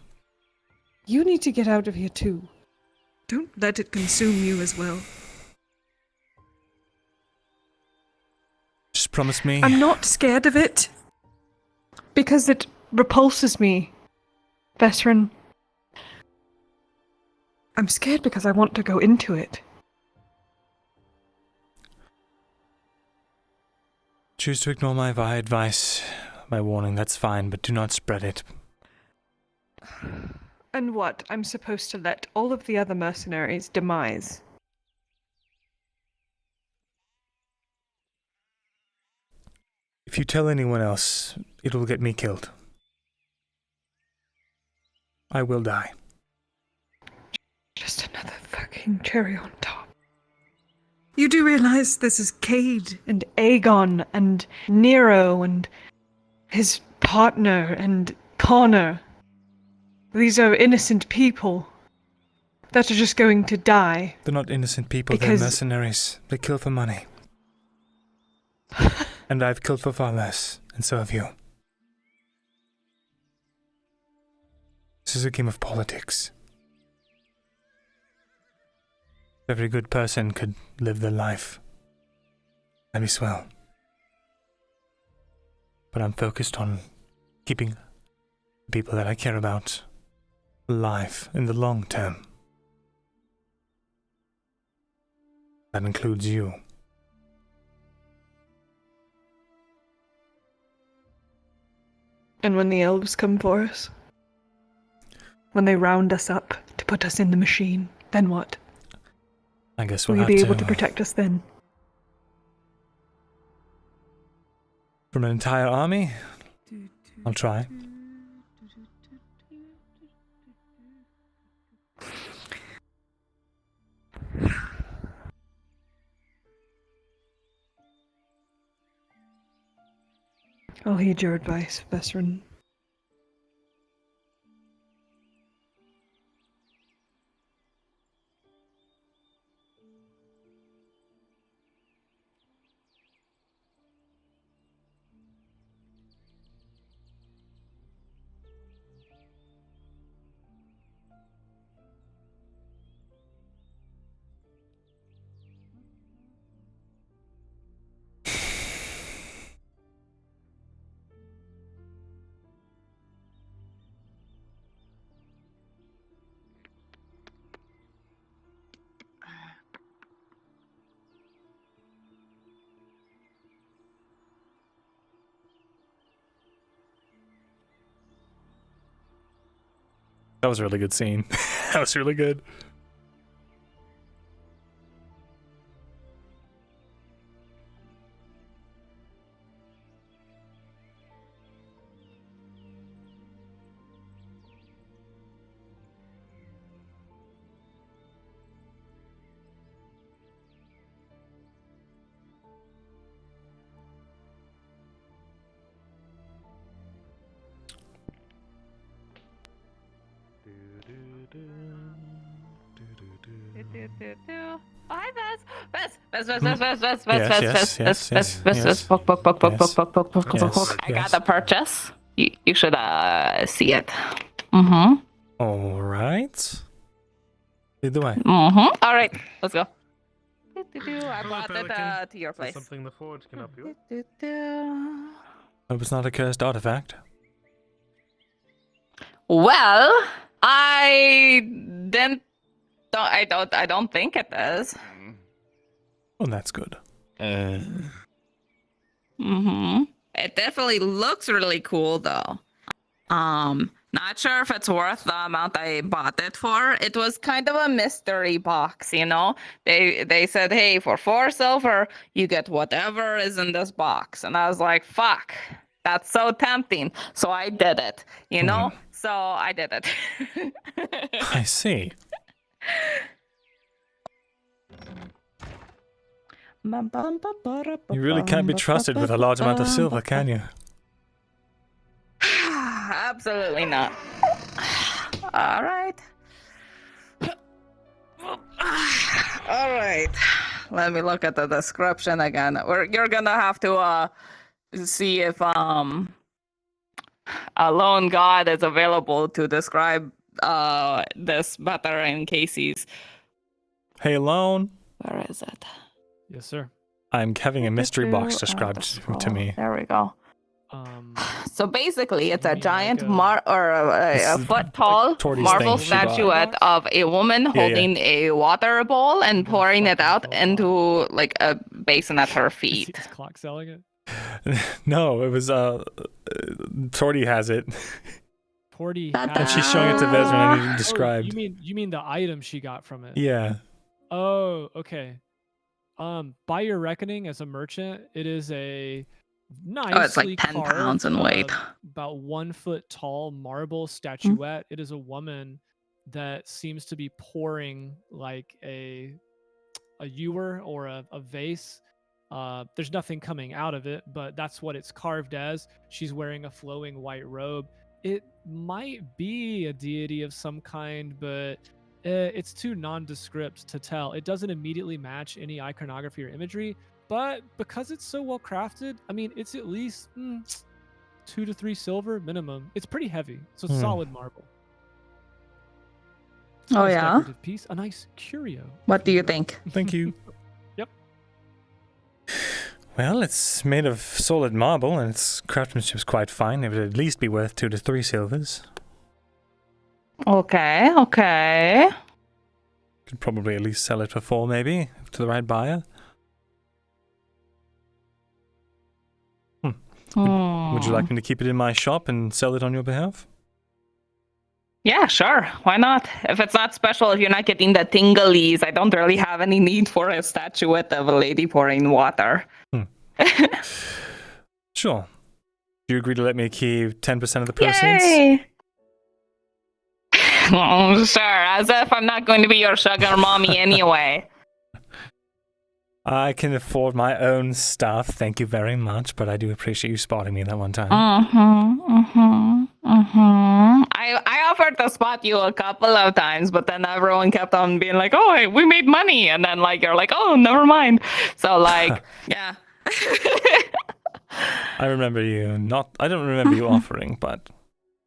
You need to get out of here too. Don't let it consume you as well. Just promise me. I'm not scared of it. Because it repulses me, Vesrin. I'm scared because I want to go into it. Choose to ignore my advice, my warning, that's fine, but do not spread it. And what? I'm supposed to let all of the other mercenaries demise? If you tell anyone else, it'll get me killed. I will die. Just another fucking cherry on top. You do realize this is Cade and Aegon and Nero and his partner and Connor. These are innocent people that are just going to die. They're not innocent people, Because- they're mercenaries. They kill for money. And I've killed for far less, and so have you. This is a game of politics. Every good person could live their life. That'd be swell. But I'm focused on keeping the people that I care about alive in the long term. That includes you. And when the elves come for us? When they round us up to put us in the machine, then what? I guess Will we'll you have be able to to protect us then? from an entire army. I'll try. I'll heed your advice, Vesrin. That was a really good scene. That was really good. Oh, hi, Ves. Ves. I got the purchase. You should see it. Mm-hmm. All right. Lead the way. Mm-hmm. All right, let's go. I brought it to your place. Something the forge can help you with? Hope it's not a cursed artifact. Well, I don't think it is. Well, that's good. Mm-hmm. It definitely looks really cool, though. Not sure if it's worth the amount I bought it for. It was kind of a mystery box, you know? They said, hey, for 4 silver, you get whatever is in this box. And I was like, fuck, that's so tempting. So I did it, you know? So I did it. I see. You really can't be trusted with a large amount of silver, can you? Absolutely not. All right. All right. Let me look at the description again. You're gonna have to see if a lone god is available to describe this better in case he's. Hey, Lone. Where is it? Yes, sir. I'm having a mystery box described to me. There we go. So basically, it's a giant a foot tall marble statuette of a woman holding a water bowl and pouring it out into like a basin at her feet. Is Clock selling it? No, it was Torty has it. Torty and she's showing it to Vezran and described. You mean the item she got from it? Yeah. Oh, okay. By your reckoning as a merchant, it is a nicely it's like 10 carved, pounds in weight. About 1 foot tall marble statuette. It is a woman that seems to be pouring like a ewer or a vase. There's nothing coming out of it, but that's what it's carved as. She's wearing a flowing white robe. It might be a deity of some kind, but it's too nondescript to tell. It doesn't immediately match any iconography or imagery, but because it's so well crafted, I mean, it's at least 2 to 3 silver minimum. It's pretty heavy, so it's solid marble. Oh, Nice yeah? decorative piece, a nice curio. What do you think? Thank you. Yep. Well, it's made of solid marble and its craftsmanship is quite fine. It would at least be worth 2 to 3 silvers. Okay. Could probably at least sell it for 4, maybe, to the right buyer. Would you like me to keep it in my shop and sell it on your behalf? Yeah, sure. Why not? If it's not special, if you're not getting the tinglies, I don't really have any need for a statuette of a lady pouring water. Sure. Do you agree to let me keep 10% of the proceeds? Yay! Oh, sure, as if I'm not going to be your sugar mommy anyway. I can afford my own stuff, thank you very much, but I do appreciate you spotting me that one time. I offered to spot you a couple of times, but then everyone kept on being like, oh, hey, we made money. And then, like, you're like, oh, never mind. So, like, yeah. I remember you I don't remember you offering, but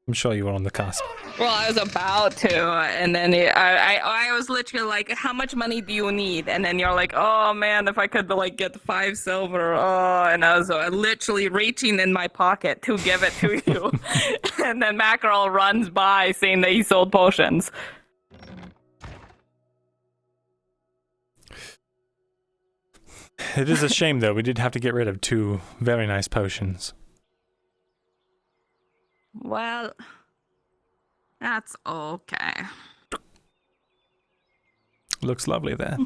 I'm sure you were on the cusp. Well, I was about to, and then I was literally like, how much money do you need? And then you're like, oh man, if I could like get 5 silver, and I was literally reaching in my pocket to give it to you. And then Mackerel runs by saying that he sold potions. It is a shame though, we did have to get rid of 2 very nice potions. Well, that's okay. Looks lovely there.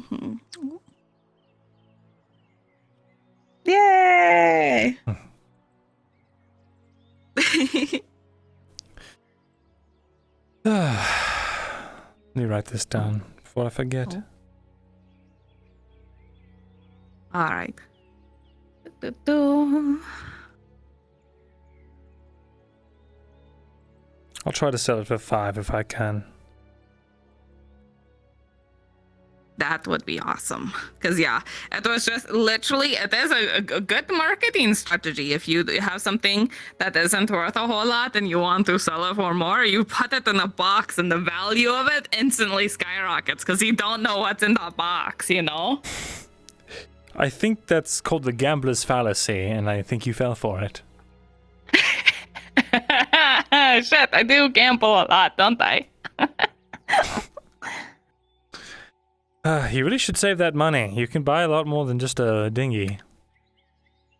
Yay! Let me write this down before I forget. All right. I'll try to sell it for 5 if I can. That would be awesome. Because, yeah, it was just literally, it is a good marketing strategy. If you have something that isn't worth a whole lot and you want to sell it for more, you put it in a box and the value of it instantly skyrockets because you don't know what's in that box, you know? I think that's called the gambler's fallacy, and I think you fell for it. Shit, I do gamble a lot, don't I? You really should save that money. You can buy a lot more than just a dinghy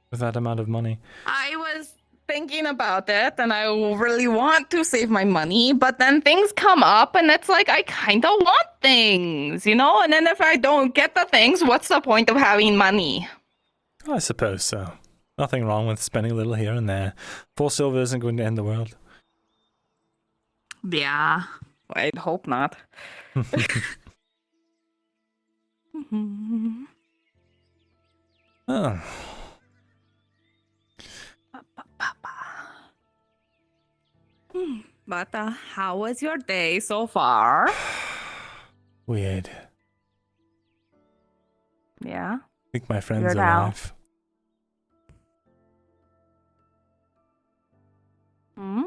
with that amount of money. I was thinking about it, and I really want to save my money, but then things come up, and it's like, I kind of want things, you know? And then if I don't get the things, what's the point of having money? I suppose so. Nothing wrong with spending a little here and there. 4 silver isn't going to end the world. Yeah, I'd hope not. Oh. But how was your day so far? Weird. Yeah. I think my friend's You're down. alive. Hmm?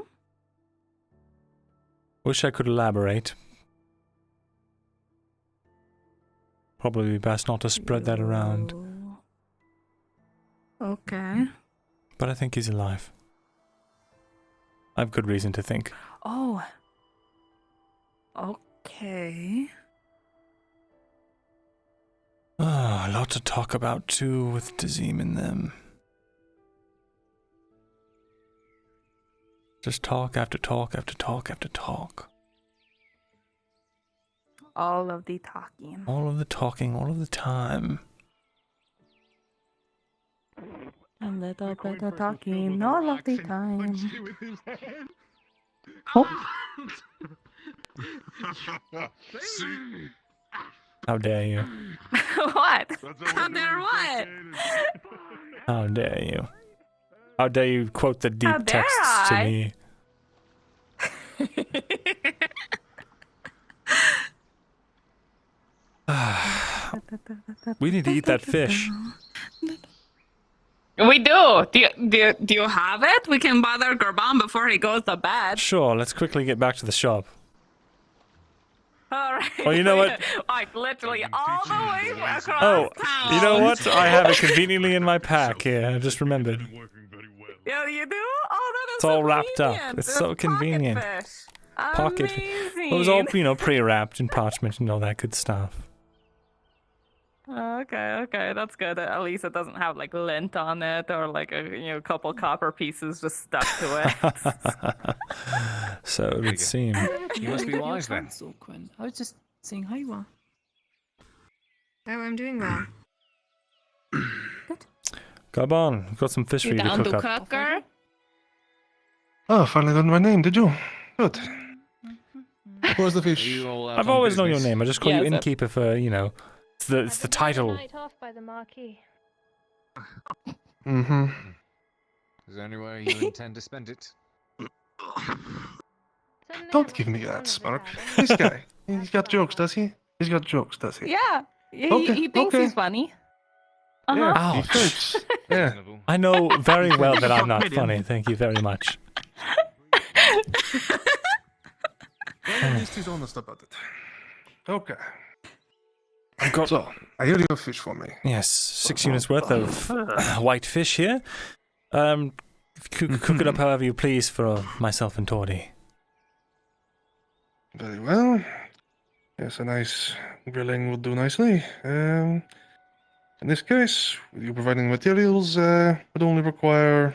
Wish I could elaborate. Probably best not to spread that around. Okay. But I think he's alive. I have good reason to think. Oh. Okay. Ah, a lot to talk about too with Dazim in them. Just talk after talk after talk after talk. All of the talking. All of the talking, all of the time. A little bit of talking all of the time. Oh. How dare you? What? How dare what? How dare you? How dare you quote the How deep dare texts to I? me? We need to eat that fish. We do. Do you have it? We can bother Gurban before he goes to bed. Sure, let's quickly get back to the shop. All right. Oh, you know what? Like literally all the way across Oh, town. you know what? I have it convenently in my pack here. I just remembered. Yeah, you do? Oh, that is It's all wrapped up. convenient. It's so convenient. Pocket Pocket. It was all, pre-wrapped in parchment and all that good stuff. Okay, that's good. At least it doesn't have like lint on it or like a couple copper pieces just stuck to it. So it would seem. You must be wise then. Quinn. I was just seeing how you are. Oh, I'm doing well. Come on, we've got some fish for You you to down to cook up. cooker? Oh, finally got my name, did you? Good. Where's the fish? I've always known your name. I just call you innkeeper for it's the title. Night off by the marquee. Mm-hmm. Is there anywhere you intend to spend it? Don't give me that, Spark. This guy, he's got jokes, does he? He's got jokes, does he? Yeah, he Okay, thinks okay. he's funny. Yeah, Ouch. he thinks. Yeah. I know very well that I'm not funny. Thank you very much. Well, at least he's honest about it. Okay. I've got. So, I hear you have fish for me. Yes, 6 units worth of white fish here. If you could cook it up however you please for myself and Tordy. Very well. Yes, a nice grilling would do nicely. In this case, with you providing materials, would only require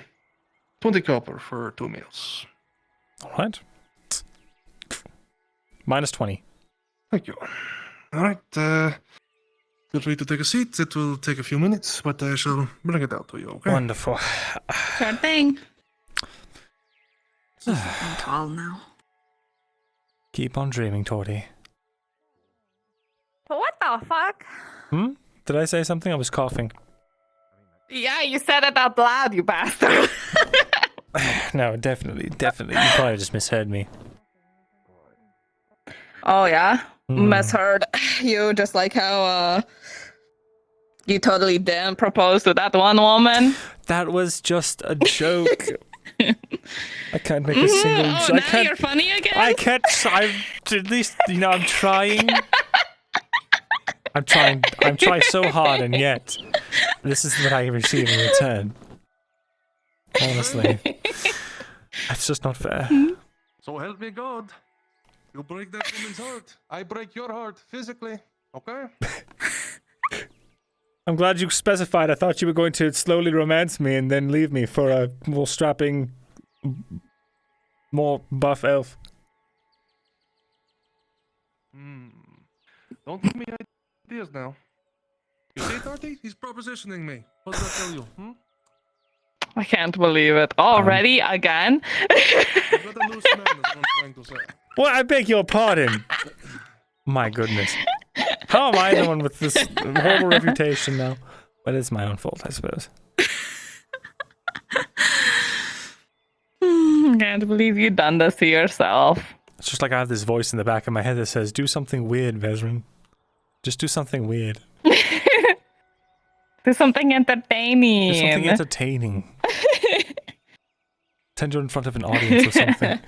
20 copper for 2 meals. All right. Minus 20. Thank you. All right. Feel free to take a seat. It will take a few minutes, but I shall bring it out to you, okay? Wonderful. Sure thing. I'm tall now. Keep on dreaming, Tordy. What the fuck? Did I say something? I was coughing. Yeah, you said it out loud, you bastard. No, definitely. You probably just misheard me. Oh yeah, misheard you, just like how you totally didn't propose to that one woman. That was just a joke. I can't make a single joke. Oh, now you're funny again? I can't. At least, I'm trying. I'm trying so hard, and yet, this is what I receive in return. Honestly. That's just not fair. So help me God. You break that woman's heart. I break your heart physically, okay? I'm glad you specified. I thought you were going to slowly romance me and then leave me for a more strapping, more buff elf. Don't give me ideas now. You see, Tarty? He's propositioning me. What does that tell you? I can't believe it. Already? Again? You've got a loose man, is what I'm trying to say. Well, I beg your pardon. My goodness. How am I the one with this horrible reputation now? But it's my own fault, I suppose. Can't believe you've done this to yourself. It's just like I have this voice in the back of my head that says, do something weird, Vezrin. Just do something weird. Do something entertaining. Do something entertaining. Pretend you're in front of an audience or something.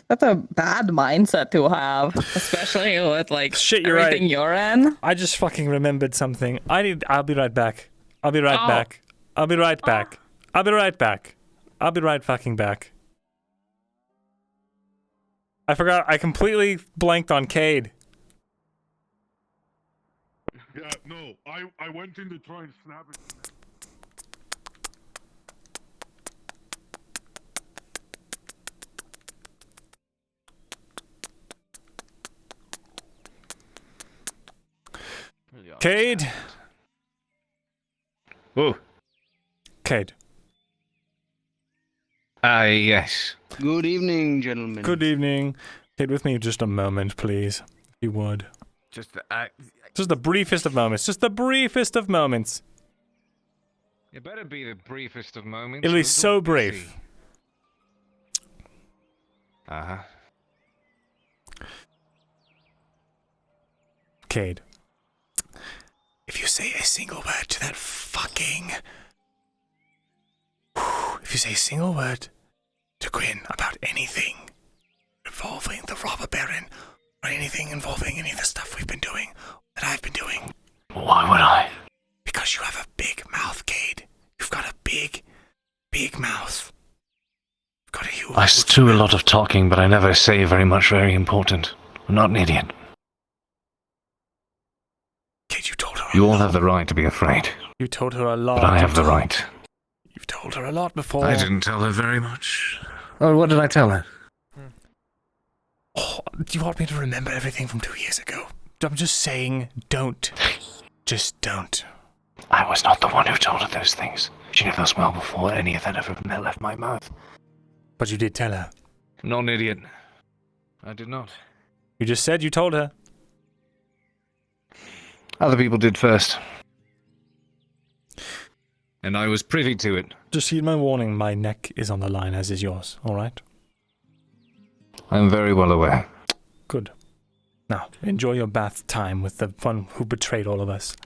That's a bad mindset to have, especially with like you're everything right. you're in. I just fucking remembered something. I'll be right back. I'll be right back. I'll be right back. I'll be right back. I'll be right fucking back. I forgot. I completely blanked on Cade. Yeah, no, I went in to try and snap it. Cade. Whoa. Cade. Yes. Good evening, gentlemen. Good evening. Cade, with me just a moment, please. If you would. Just the briefest of moments. Just the briefest of moments. It better be the briefest of moments. It'll be so brief. Uh-huh. Cade. If you say a single word to that fucking... If you say a single word to Quinn about anything involving the robber baron, or anything involving any of the stuff we've been doing, that I've been doing... Why would I? Because you have a big mouth, Cade. You've got a big, big mouth. You've got a huge... I do a lot of talking, but I never say very much very important. I'm not an idiot. You all have the right to be afraid. You told her a lot. But I have the right. You've told her a lot before. I didn't tell her very much. Oh, what did I tell her? Oh, do you want me to remember everything from 2 years ago? I'm just saying, don't. Just don't. I was not the one who told her those things. She knew those well before any of that ever left my mouth. But you did tell her. I'm not an idiot. I did not. You just said you told her. Other people did first. And I was privy to it. Just heed my warning, my neck is on the line, as is yours, alright? I'm very well aware. Good. Now, enjoy your bath time with the one who betrayed all of us.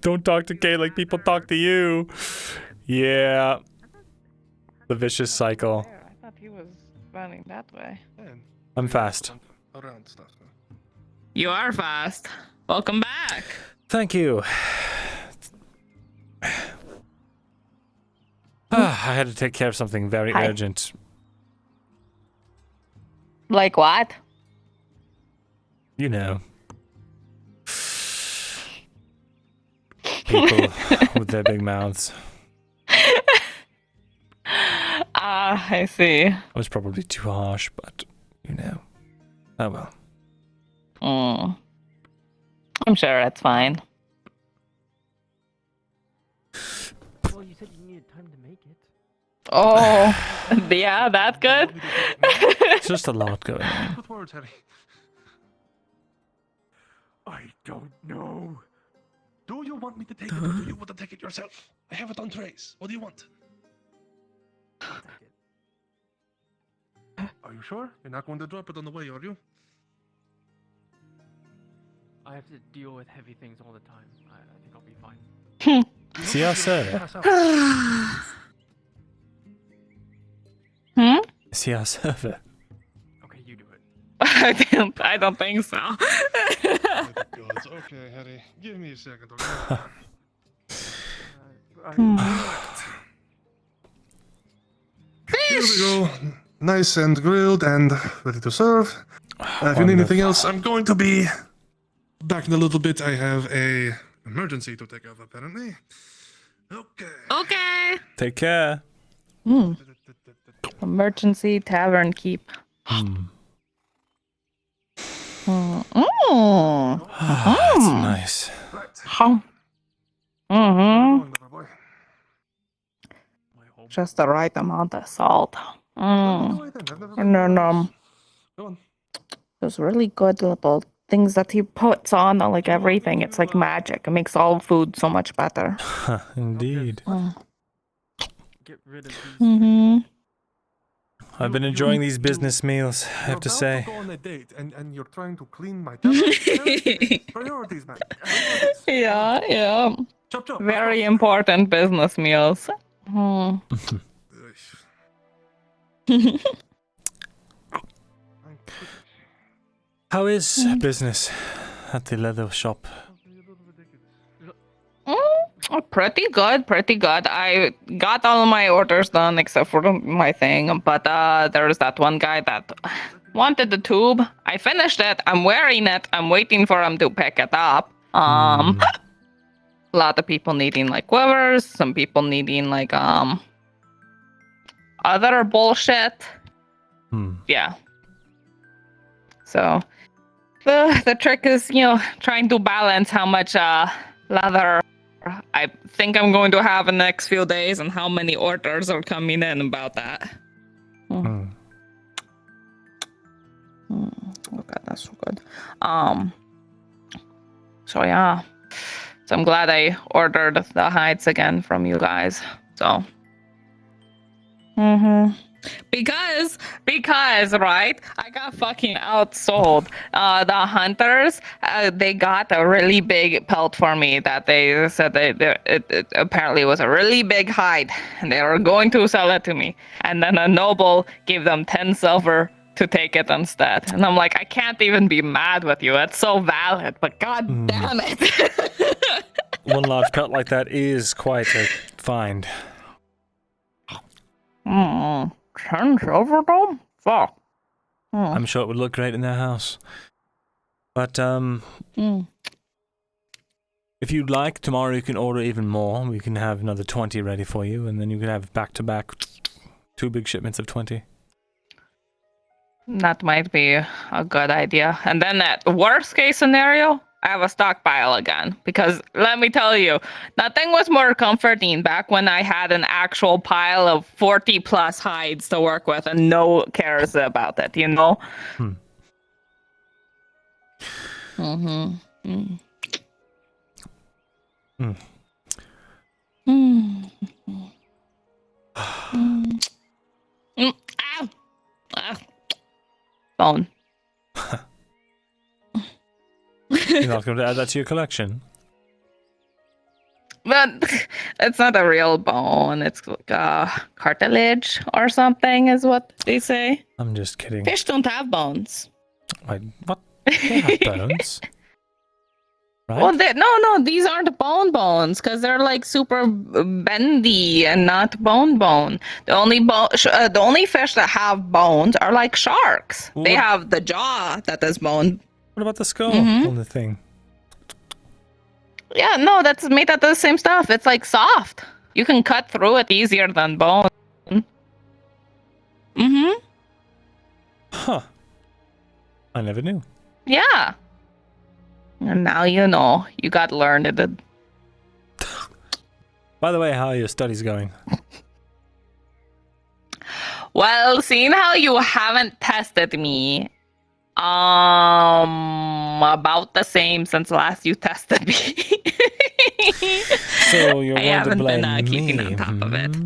Don't talk to Kay like people talk to you. Yeah. The vicious cycle. I thought he was running that way. I'm fast. Around stuff. You are fast. Welcome back. Thank you. I had to take care of something very urgent. Like what? You know. People with their big mouths. I see. I was probably too harsh, but, you know. Oh well. I'm sure it's fine. Well, you said you needed time to make it. Oh, yeah, that good? It's just a lot going on. Good words, Harry. I don't know. Do you want me to take it, or do you want to take it yourself? I have it on trays. What do you want? I'll take it. Are you sure? You're not going to drop it on the way, are you? I have to deal with heavy things all the time. I think I'll be fine. See how sir. See our server. Okay, you do it. I don't think so. Okay, Harry. Give me a second, okay? Here we go. Nice and grilled and ready to serve. If you need anything else, I'm going to be back in a little bit. I have a emergency to take off, apparently. Okay. Take care. Emergency tavern keep. That's nice. Just the right amount of salt. And then those really good little things that he puts on like everything. It's like magic. It makes all food so much better. Indeed. Get rid of these. I've been enjoying these business meals, I have to say. Go on a date and you're trying to clean my table. Priorities, man. Yeah. Very important business meals. How is business at the leather shop? Pretty good. I got all of my orders done except for my thing, but there's that one guy that wanted the tube. I finished it. I'm wearing it. I'm waiting for him to pick it up. A lot of people needing like quivers, some people needing like other bullshit. Yeah. So the trick is, trying to balance how much leather I think I'm going to have in the next few days and how many orders are coming in about that. Okay, that's so good. So yeah. So I'm glad I ordered the hides again from you guys. So Because, right, I got fucking outsold. The hunters, they got a really big pelt for me that they said it apparently was a really big hide, and they were going to sell it to me. And then a noble gave them 10 silver to take it instead. And I'm like, I can't even be mad with you. It's so valid, but god damn it. one large pelt like that is quite a find. 10 silver though? Fuck. I'm sure it would look great in their house. But, if you'd like, tomorrow you can order even more. We can have another 20 ready for you, and then you can have back-to-back 2 big shipments of 20. That might be a good idea. And then that worst case scenario, I have a stockpile again. Because let me tell you, nothing was more comforting back when I had an actual pile of 40 plus hides to work with and no cares about it, you know? Bone. You're not going to add that to your collection? But it's not a real bone. It's like a cartilage or something is what they say. I'm just kidding. Fish don't have bones. Wait, what? They have bones. Right? Well, no, these aren't bones because they're like super bendy and not bone. The only fish that have bones are like sharks. They have the jaw that is bone. What about the skull on the thing? Yeah, no, that's made out of the same stuff. It's like soft. You can cut through it easier than bone. Huh. I never knew. Yeah. And now you know. You got learned. By the way, how are your studies going? Well, seeing how you haven't tested me, about the same since last you tested me. So you're I going to haven't blame been keeping me. on top of it.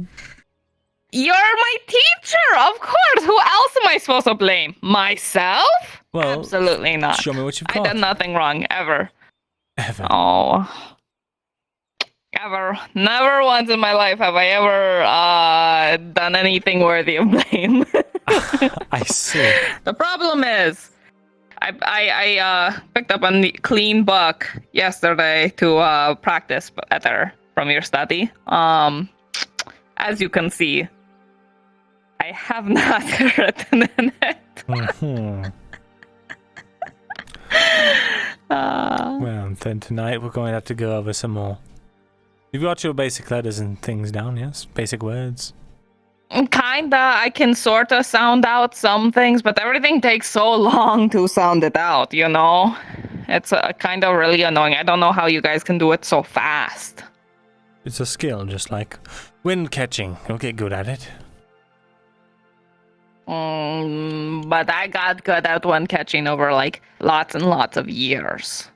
You're my teacher, of course. Who else am I supposed to blame? Myself? Well, absolutely not. Show me what you've I got. did nothing wrong ever. Ever? Oh, ever. Never once in my life have I ever done anything worthy of blame. I see. The problem is, I picked up a clean book yesterday to practice better from your study. As you can see, I have not written in it. Well, then tonight we're going to have to go over some more. You've got your basic letters and things down, yes? Basic words. Kinda. I can sort of sound out some things, but everything takes so long to sound it out, you know? It's kind of really annoying. I don't know how you guys can do it so fast. It's a skill, just like wind catching. You'll get good at it. But I got good at wind catching over like lots and lots of years.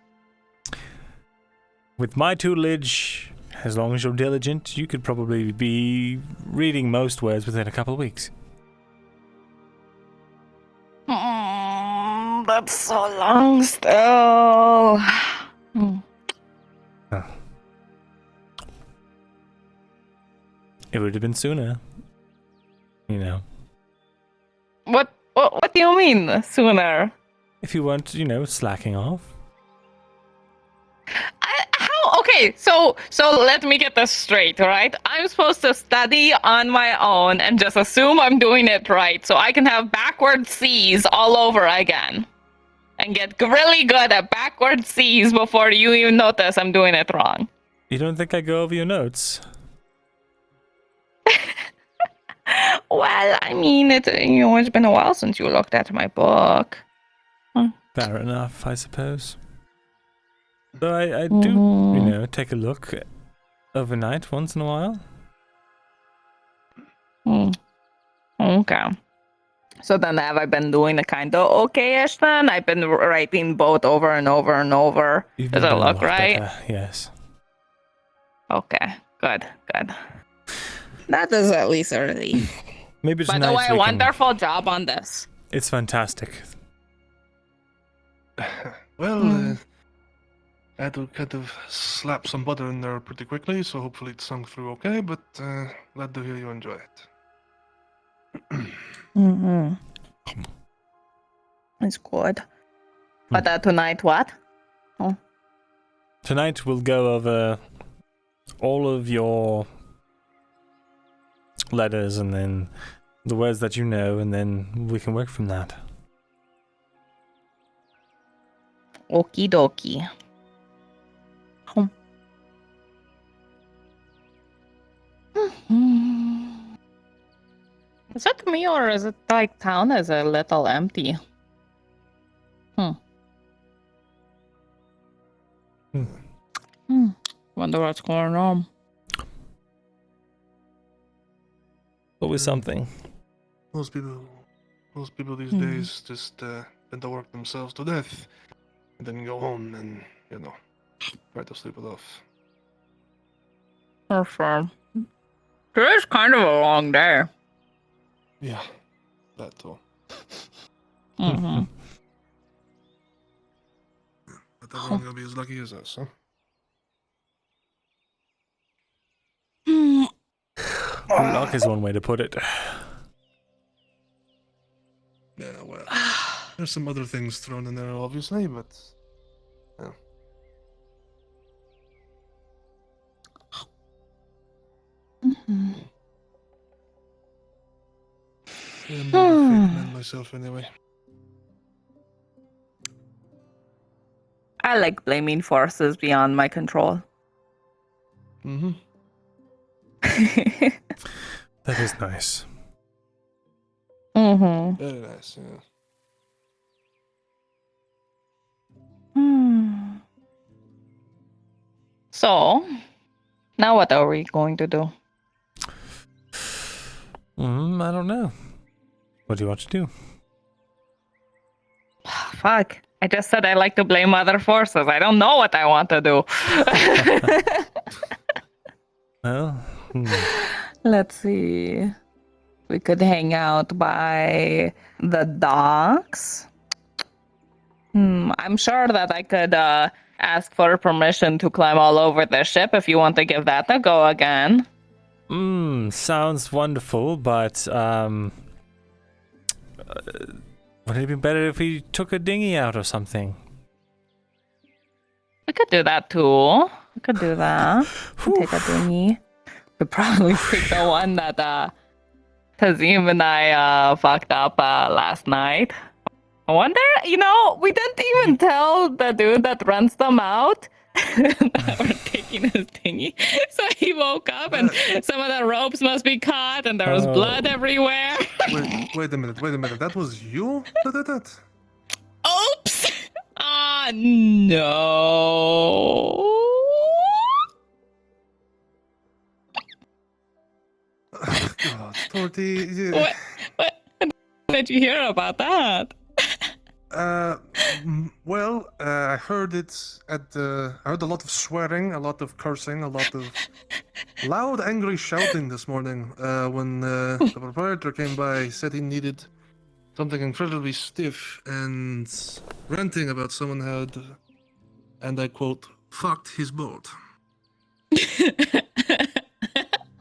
With my tutelage, as long as you're diligent, you could probably be reading most words within a couple of weeks. That's so long still. It would have been sooner. You know. What do you mean, sooner? If you weren't, slacking off. Okay, so let me get this straight, all right? I'm supposed to study on my own and just assume I'm doing it right so I can have backward C's all over again. And get really good at backward C's before you even notice I'm doing it wrong. You don't think I go over your notes? Well, I mean, it's been a while since you looked at my book. Fair enough, I suppose. So I do, take a look overnight once in a while. Okay. So then have I been doing it kind of okay-ish then? I've been writing both over and over and over. Does it look right? Better, yes. Okay, good. That is at least a relief. Maybe By the way, wonderful job on this. It's fantastic. Well, I had to kind of slap some butter in there pretty quickly, so hopefully it sunk through okay, but glad to hear you enjoy it. It's good. But tonight, what? Tonight we'll go over all of your letters and then the words that you know, and then we can work from that. Okie dokie. Is it me or is it like town is a little empty? Wonder what's going on. Always something. Most people these days just tend to work themselves to death, and then go home and try to sleep it off. For sure. Today's kind of a long day. Yeah, that too. Mm-hmm. But everyone gonna be as lucky as us, huh? Luck is one way to put it. Yeah, well, there's some other things thrown in there, obviously, but yeah. I'm not a fake man myself, anyway. I like blaming forces beyond my control. Mm-hmm. That is nice. Mm-hmm. Very nice, yeah. So, now what are we going to do? I don't know. What do you want to do? Fuck. I just said I like to blame other forces. I don't know what I want to do. Well, Let's see. We could hang out by the docks. I'm sure that I could ask for permission to climb all over the ship if you want to give that a go again. Sounds wonderful, but would it be better if we took a dinghy out or something? We could do that too. We could do that. Take a dinghy. We'd probably pick the one that Tazim and I fucked up last night. I wonder, we didn't even tell the dude that runs them out that we're taking his dinghy. So he woke up and some of the ropes must be caught and there was blood everywhere. Wait a minute. That was you that did that? Oops! No. God, Torty. What did you hear about that? Well, I heard it I heard a lot of swearing, a lot of cursing, a lot of loud, angry shouting this morning when the proprietor came by. He said he needed something incredibly stiff and ranting about someone had, and I quote, fucked his boat.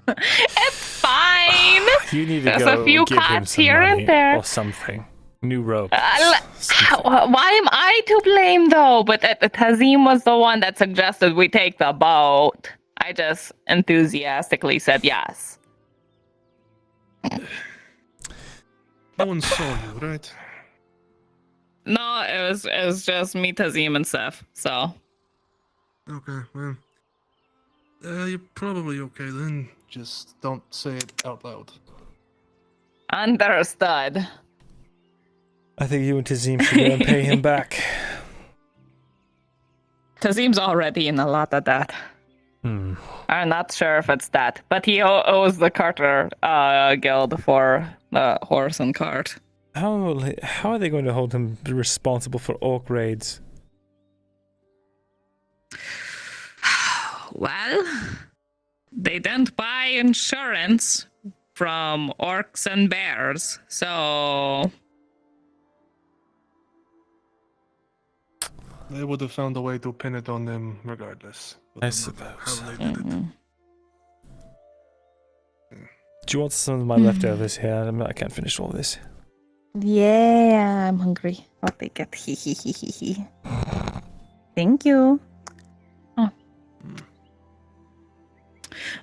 It's fine. You need to There's go a few give him cuts some here money and there. or something. New rope. Why am I to blame though? But Tazim was the one that suggested we take the boat. I just enthusiastically said yes. No one saw you, right? No, it was just me, Tazim, and Seth. So. Okay, well, you're probably okay then. Just don't say it out loud. Understood. I think you and Tazim should go and pay him back. Tazim's already in a lot of debt. I'm not sure if it's that, but he owes the Carter Guild for the horse and cart. How are they going to hold him responsible for orc raids? Well, they didn't buy insurance from orcs and bears, so... They would have found a way to pin it on them regardless. I suppose. How they did it. Do you want some of my leftovers here? I can't finish all this. Yeah, I'm hungry. I'll take it. Thank you.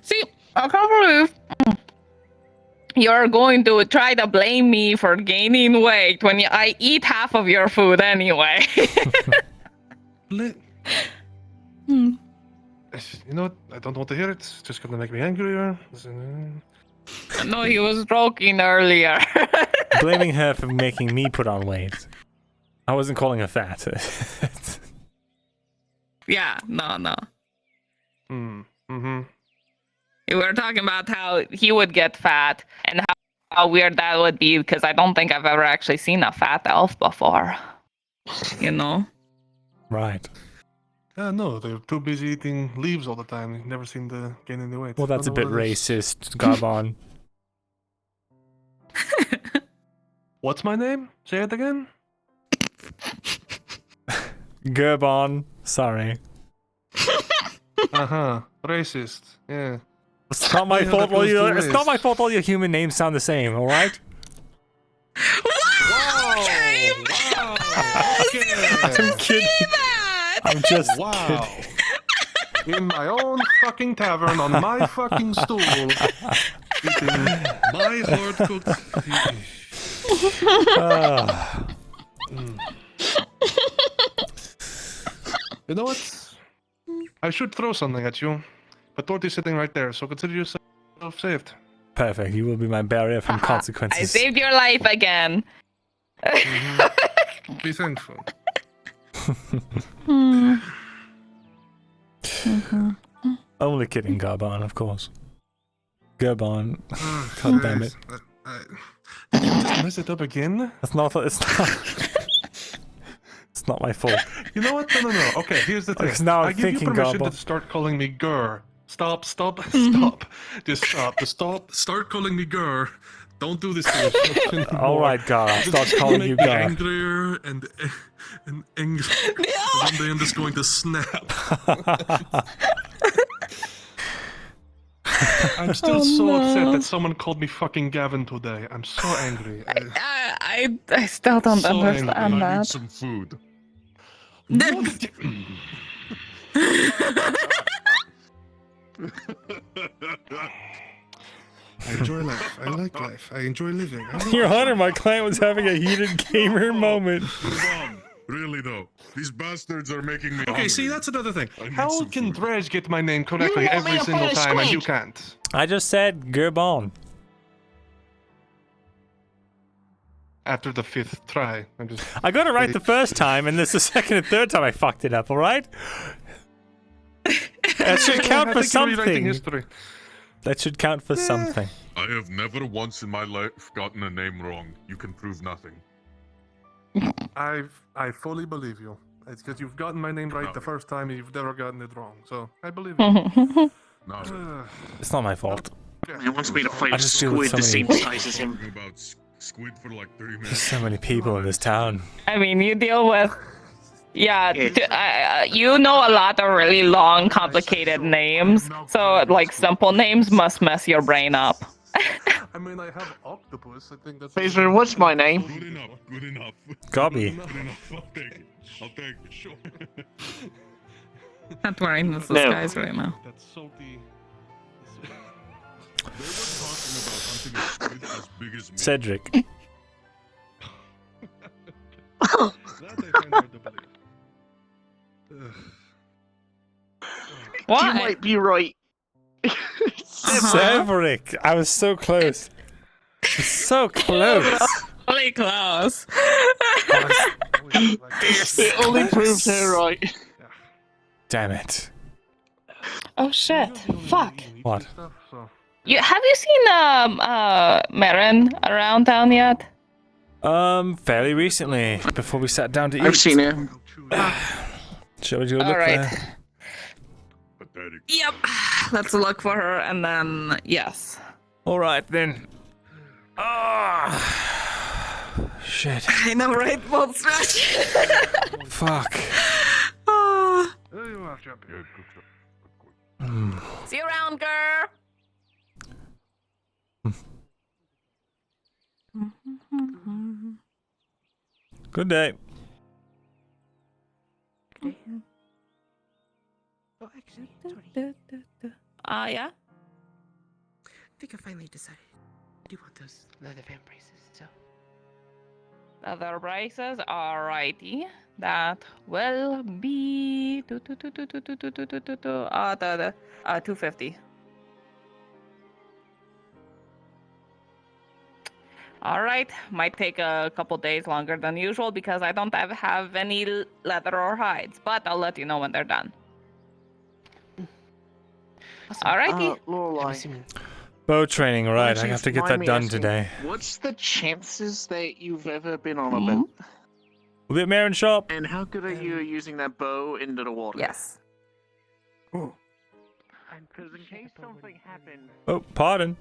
See, I can't believe you're going to try to blame me for gaining weight when I eat half of your food anyway. You know what? I don't want to hear it. It's just gonna make me angrier. No, he was joking earlier. Blaming her for making me put on weight. I wasn't calling her fat. Yeah, no. Mm-hmm. We were talking about how he would get fat and how weird that would be because I don't think I've ever actually seen a fat elf before. You know? Right. No, they're too busy eating leaves all the time. You've never seen the gain any weight. Well, that's a bit racist, Garbon. What's my name? Say it again. Gerbon. Sorry. Racist. Yeah. It's not my fault. It's not my fault. All your human names sound the same. All right. I'm kidding. I'm just kidding. In my own fucking tavern on my fucking stool, eating my hard cooked. You know what? I should throw something at you, but Torty's sitting right there, so consider yourself saved. Perfect. You will be my barrier from consequences. I saved your life again. Be thankful. Only kidding, Garbon, of course. Gerbon. God damn it. Did you just mess it up again? It's not. It's not my fault. You know what? No. Okay, here's the thing. Because now I'm I give you thinking, permission Garbon. to start calling me Gur. Stop. Just stop. Start calling me Gur. Don't do this to yourself. All right, Gar. I'll start It's calling gonna you make me Gar. angrier and angry. One day I'm just going to snap. I'm still so upset that someone called me fucking Gavin today. I'm so angry. I still don't So understand angry. that. I need some food. I enjoy life. I like life. I enjoy living. I like Your life. Honor, my client was having a heated gamer moment. Really though, these bastards are making me. Okay, see, that's another thing. I need How some can food. Dredge get my name correctly want me every to single put a time and you squeak? can't? I just said Gerbon. After the 5th try, I'm just. I got it right the first time, and this is the second and third time I fucked it up. All right. That should count I for think you're rewriting something. history. That should count for something. I have never once in my life gotten a name wrong. You can prove nothing. I fully believe you. It's because you've gotten my name right the first time and you've never gotten it wrong. So I believe you. No. It's not my fault. He wants me to fight I a just deal with squid the so same many- size as him. About squid for like 3 There's minutes. so many people in this town. I mean, you deal with. Yeah, you know a lot of really long, complicated names. So, like, simple names must mess your brain up. I mean, I have octopus. I think that's. Phaser, what's my name? Good enough. Good enough. Gobby. Good enough. I'll take it. I'll take it. Sure. Not wearing this No. disguise right now. That's salty. They were talking about hunting a squid as big as me. Cedric. That I find hard to believe. What? You might be right. Cedric. I was so close. So close. Really close. It only proves her right. Damn it. Oh shit! Fuck. What? So, Have you seen Marin around town yet? Fairly recently, before we sat down to eat. I've seen him. Shall we go look All right. there? Pathetic. Yep. Let's look for her and then yes. All right then. Shit. I know, right? Both stretch. Fuck. there you are, champion. See you around, girl. Good day. Yeah. think I finally decided. I do want those leather van braces, so. Leather braces, alrighty. That will be 250. All right, might take a couple days longer than usual because I don't have any leather or hides, but I'll let you know when they're done. Alrighty. Lorelai, Bow training, right? I would have you to get mind that me done asking, today. What's the chances that you've ever been on a boat? Will be at Marin shop. And how good are you at using that bow into the water? Yes. Because in case something happened. Oh, pardon.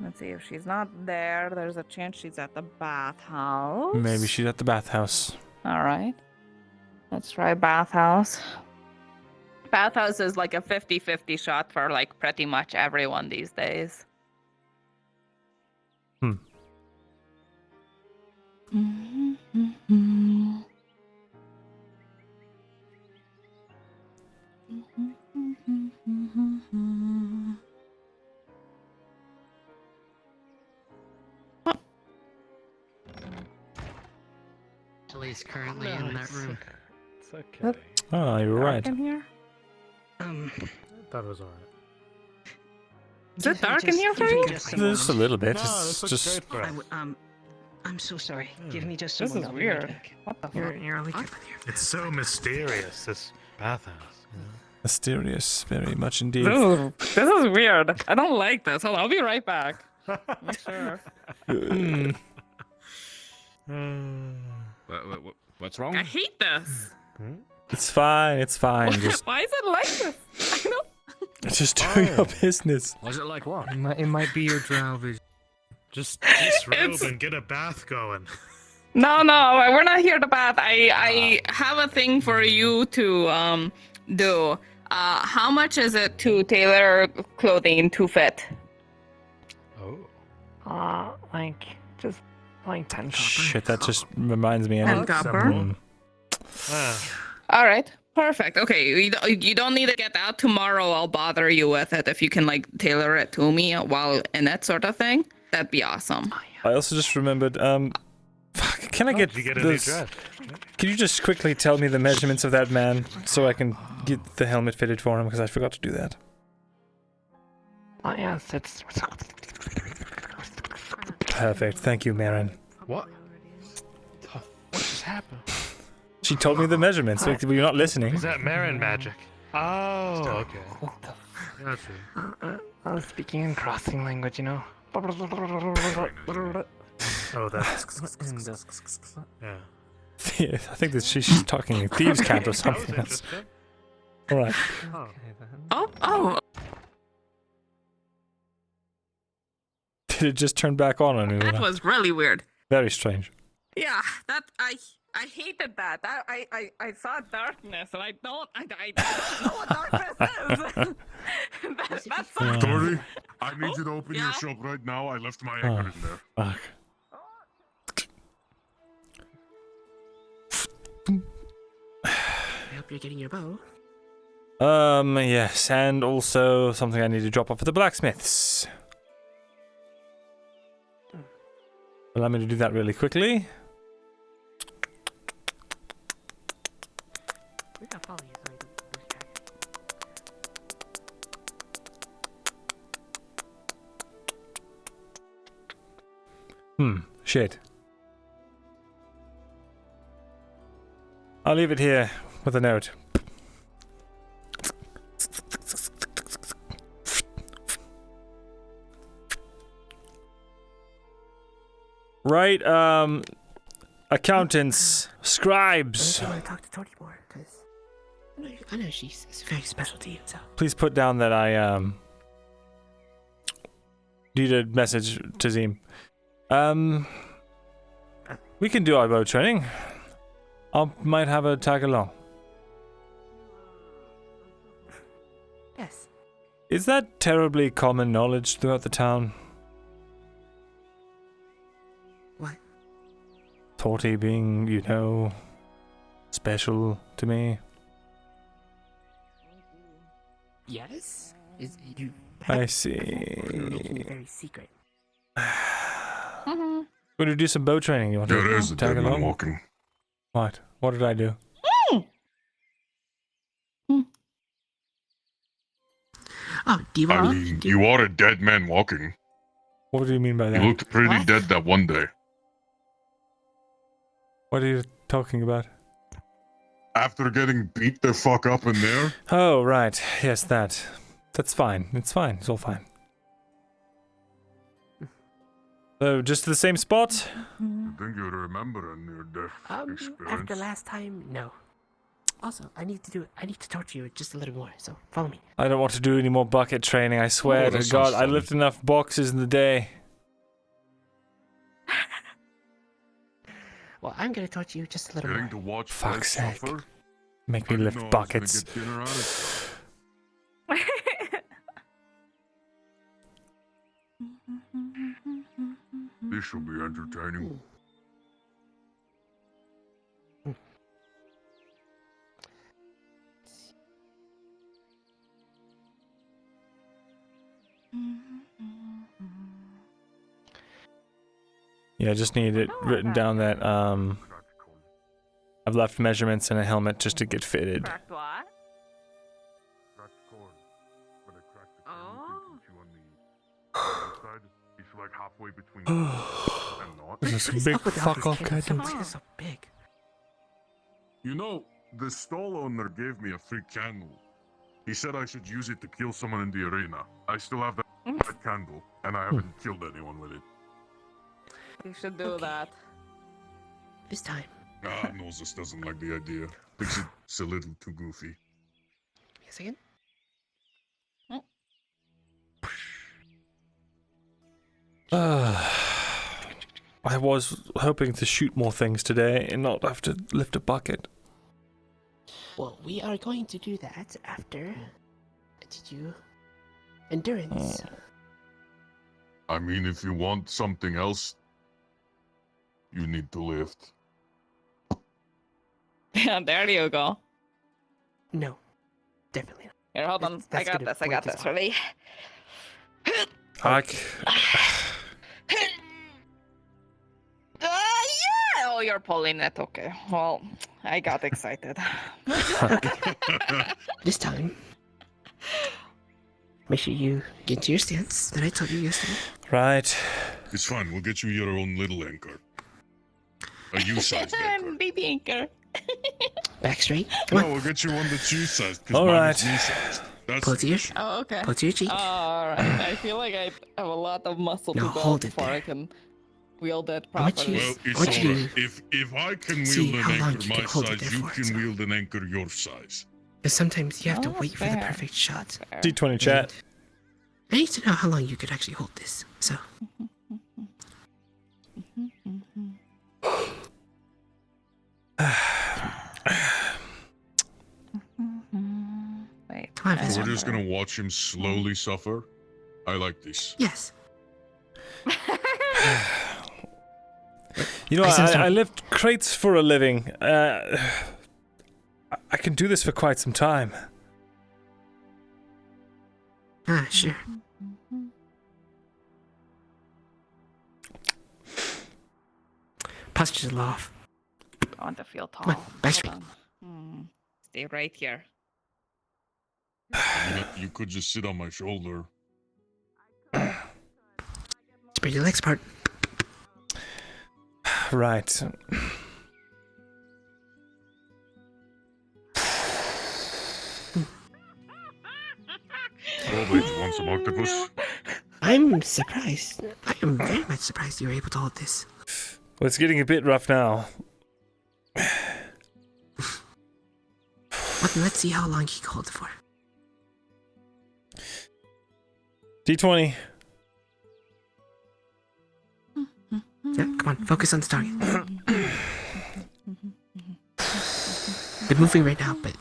Let's see if she's not there. There's a chance she's at the bathhouse. Maybe she's at the bathhouse. All right. Let's try bathhouse. Bathhouse is like a 50-50 shot for like pretty much everyone these days. He's currently in that room. It's okay. Oh, you were right. In here? That was alright. Is it dark in here for you? Just a little bit. No, It's this looks just. great for us. I'm so sorry. Give me just a This moment. is I'll be right weird. back. What the You're, fuck? you're only good. It's so mysterious, this bathhouse. Mysterious, very much indeed. This is weird. I don't like this. Hold on, I'll be right back. Make sure. What's wrong? I hate this. It's fine. It's fine. Just, Why is it like this? I don't. just do your business. Was it like what? It might be your drow vision. Just robe and get a bath going. No, we're not here to bath. I have a thing for you to do. How much is it to tailor clothing to fit? Like, just like 10 copper. Shit, that just reminds me. And copper. All right, perfect. Okay, you don't need to get out tomorrow. I'll bother you with it if you can like tailor it to me while in it, sort of thing. That'd be awesome. I also just remembered. Fuck, can I get Did you get a new this? dress? Can you just quickly tell me the measurements of that man so I can get the helmet fitted for him because I forgot to do that. Oh yes, it's. Perfect. Thank you, Marin. What? What just happened? She told me the measurements. Were you not listening? Is that Marin magic? Oh, okay. Gotcha. I was speaking in crossing language, you know. Oh, that's. Yeah. I think that she's talking in thieves' cant or something else. All right. Oh. Did it just turn back on you? That was really weird. Very strange. Yeah, that I hated that. I saw darkness, and I don't know what darkness is. That's so Tori, I need you to open your shop right now. I left my anchor in there. Fuck. I hope you're getting your bow. Yes, and also something I need to drop off at the blacksmiths. Allow me to do that really quickly. Shit. I'll leave it here with a note. Right, accountants, scribes. I want to talk to Tori more, because I know she's very special to you, so. Please put down that I need a message to Zim. We can do our bow training. I might have a tag along. Yes. Is that terribly common knowledge throughout the town? What? thought being, you know, special to me. Yes? Is you I see. making it very secret. Mm-hmm. Going to do some bow training. You want to There is a tag dead man along? walking. What? What did I do? Oh, do you I want mean, you are a dead man walking. What do you mean by that? You looked pretty dead that one day. What are you talking about? After getting beat the fuck up in there? Oh, right. Yes, that. That's fine. It's fine. It's all fine. So, just the same spot? I think you remember a near-death experience. After last time, no. Also, I need to talk to you just a little more, so follow me. I don't want to do any more bucket training. I swear to that God, sounds I fun. lift enough boxes in the day. Well, I'm gonna talk to you just a little Getting more. to watch Fuck's Fred sake. suffer? Make me I didn't lift know I was buckets. gonna get dinner out of it. This will be entertaining. Yeah, I just need it written down that I've left measurements in a helmet just to get fitted. Cracked what? Like halfway between and not. This is a big fuck off goddamn. Why is it so big? You know, the stall owner gave me a free candle. He said I should use it to kill someone in the arena. I still have that candle, and I haven't killed anyone with it. You should do that. This time. Moses doesn't like the idea. Thinks it's a little too goofy. Give me a second. I was hoping to shoot more things today and not have to lift a bucket. Well, we are going to do that after. Did you? Endurance. I mean, if you want something else, you need to lift. Yeah, there you go. No, definitely not. Here, hold on. I got this. I got this. Ready? Yeah! Oh, you're pulling it. Okay. Well, I got excited. This time, make sure you get to your stance that I told you yesterday. Right. It's fine. We'll get you your own little anchor. A U-sized anchor. Baby anchor. Back straight. Come No, on. we'll get you one that's U-sized. All right. Pull to your. Oh, okay. Pull to your cheek. Alright. I feel like I have a lot of muscle Now to build hold it before I can wield it I want properly. you- Well, it's I want you alright. If I can see wield how an long anchor you my can hold it size, there you for, can so- wield an anchor your size. Because sometimes you have to Oh, wait for the fair. perfect shot. D20 chat. I need to know how long you could actually hold this. So, Wait. come on, So Visor. we're just gonna watch him slowly suffer? I like this. Yes. You know, I lift crates for a living. I can do this for quite some time. Ah, sure. Posture's a little off. I want to feel tall. Come on, back straight. Hold on. Stay right here. You could just sit on my shoulder. Spread your legs apart. Right. Oh, wait, you want some octopus? I'm surprised. I am very much surprised you were able to hold this. Well, it's getting a bit rough now. Well, then let's see how long he can hold it for. D20. Yeah, come on, focus on the target. They're moving right now, but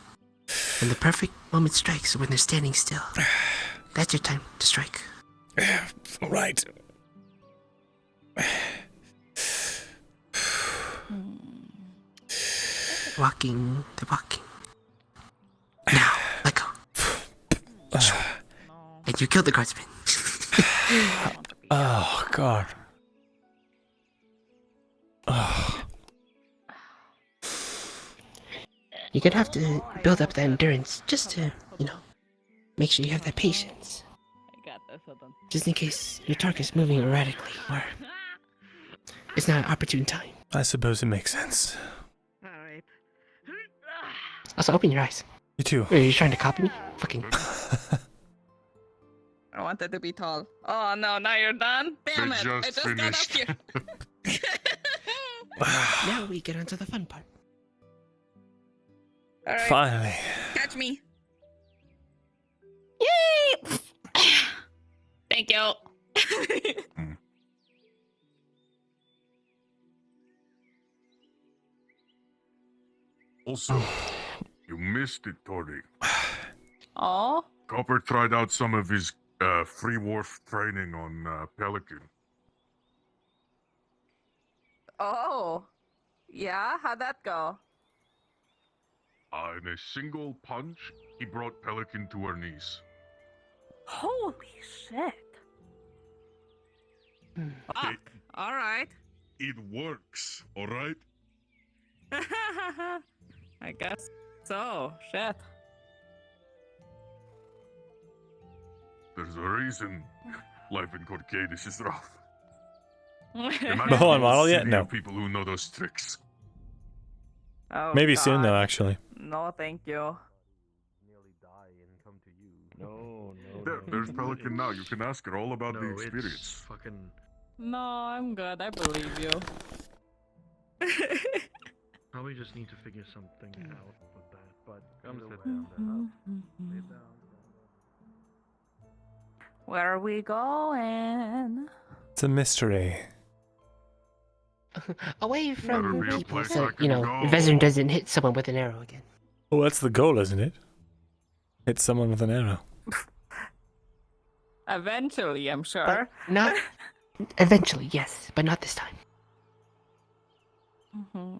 when the perfect moment strikes, or when they're standing still, that's your time to strike. Right. walking. They're walking. Now, let go. And you killed the guardsman. Oh, God. Oh. You're gonna have to build up that endurance just to, make sure you have that patience. I got this, hold on. Just in case your target's moving erratically or it's not an opportune time. I suppose it makes sense. Alright. Also, open your eyes. You too. Are you trying to copy me? Fucking. I wanted to be tall. Oh no, now you're done? Damn They it. just I just finished. got up here. Now we get onto the fun part. Alright. Finally. Catch me. Yay! Thank you. Also, you missed it, Tori. Oh? Copper tried out some of his free wharf training on Pelican. Oh. Yeah? How'd that go? In a single punch, he brought Pelican to her knees. Holy shit. Fuck. Alright. It works, alright? I guess so. Shit. There's a reason life in Corcadis is rough. The whole model yet? No. People who know those tricks. Oh, Maybe soon, though, God. actually. No, thank you. There's Pelican now. You can ask her all about the experience. It's fucking. No, I'm good. I believe you. Probably just need to figure something out with that, but come sit down. Where are we going? It's a mystery. Away from be a people, place so I can go. Vezrin doesn't hit someone with an arrow again. Well, that's the goal, isn't it? Hit someone with an arrow. Eventually, I'm sure. Not eventually, yes, but not this time. Mm-hmm.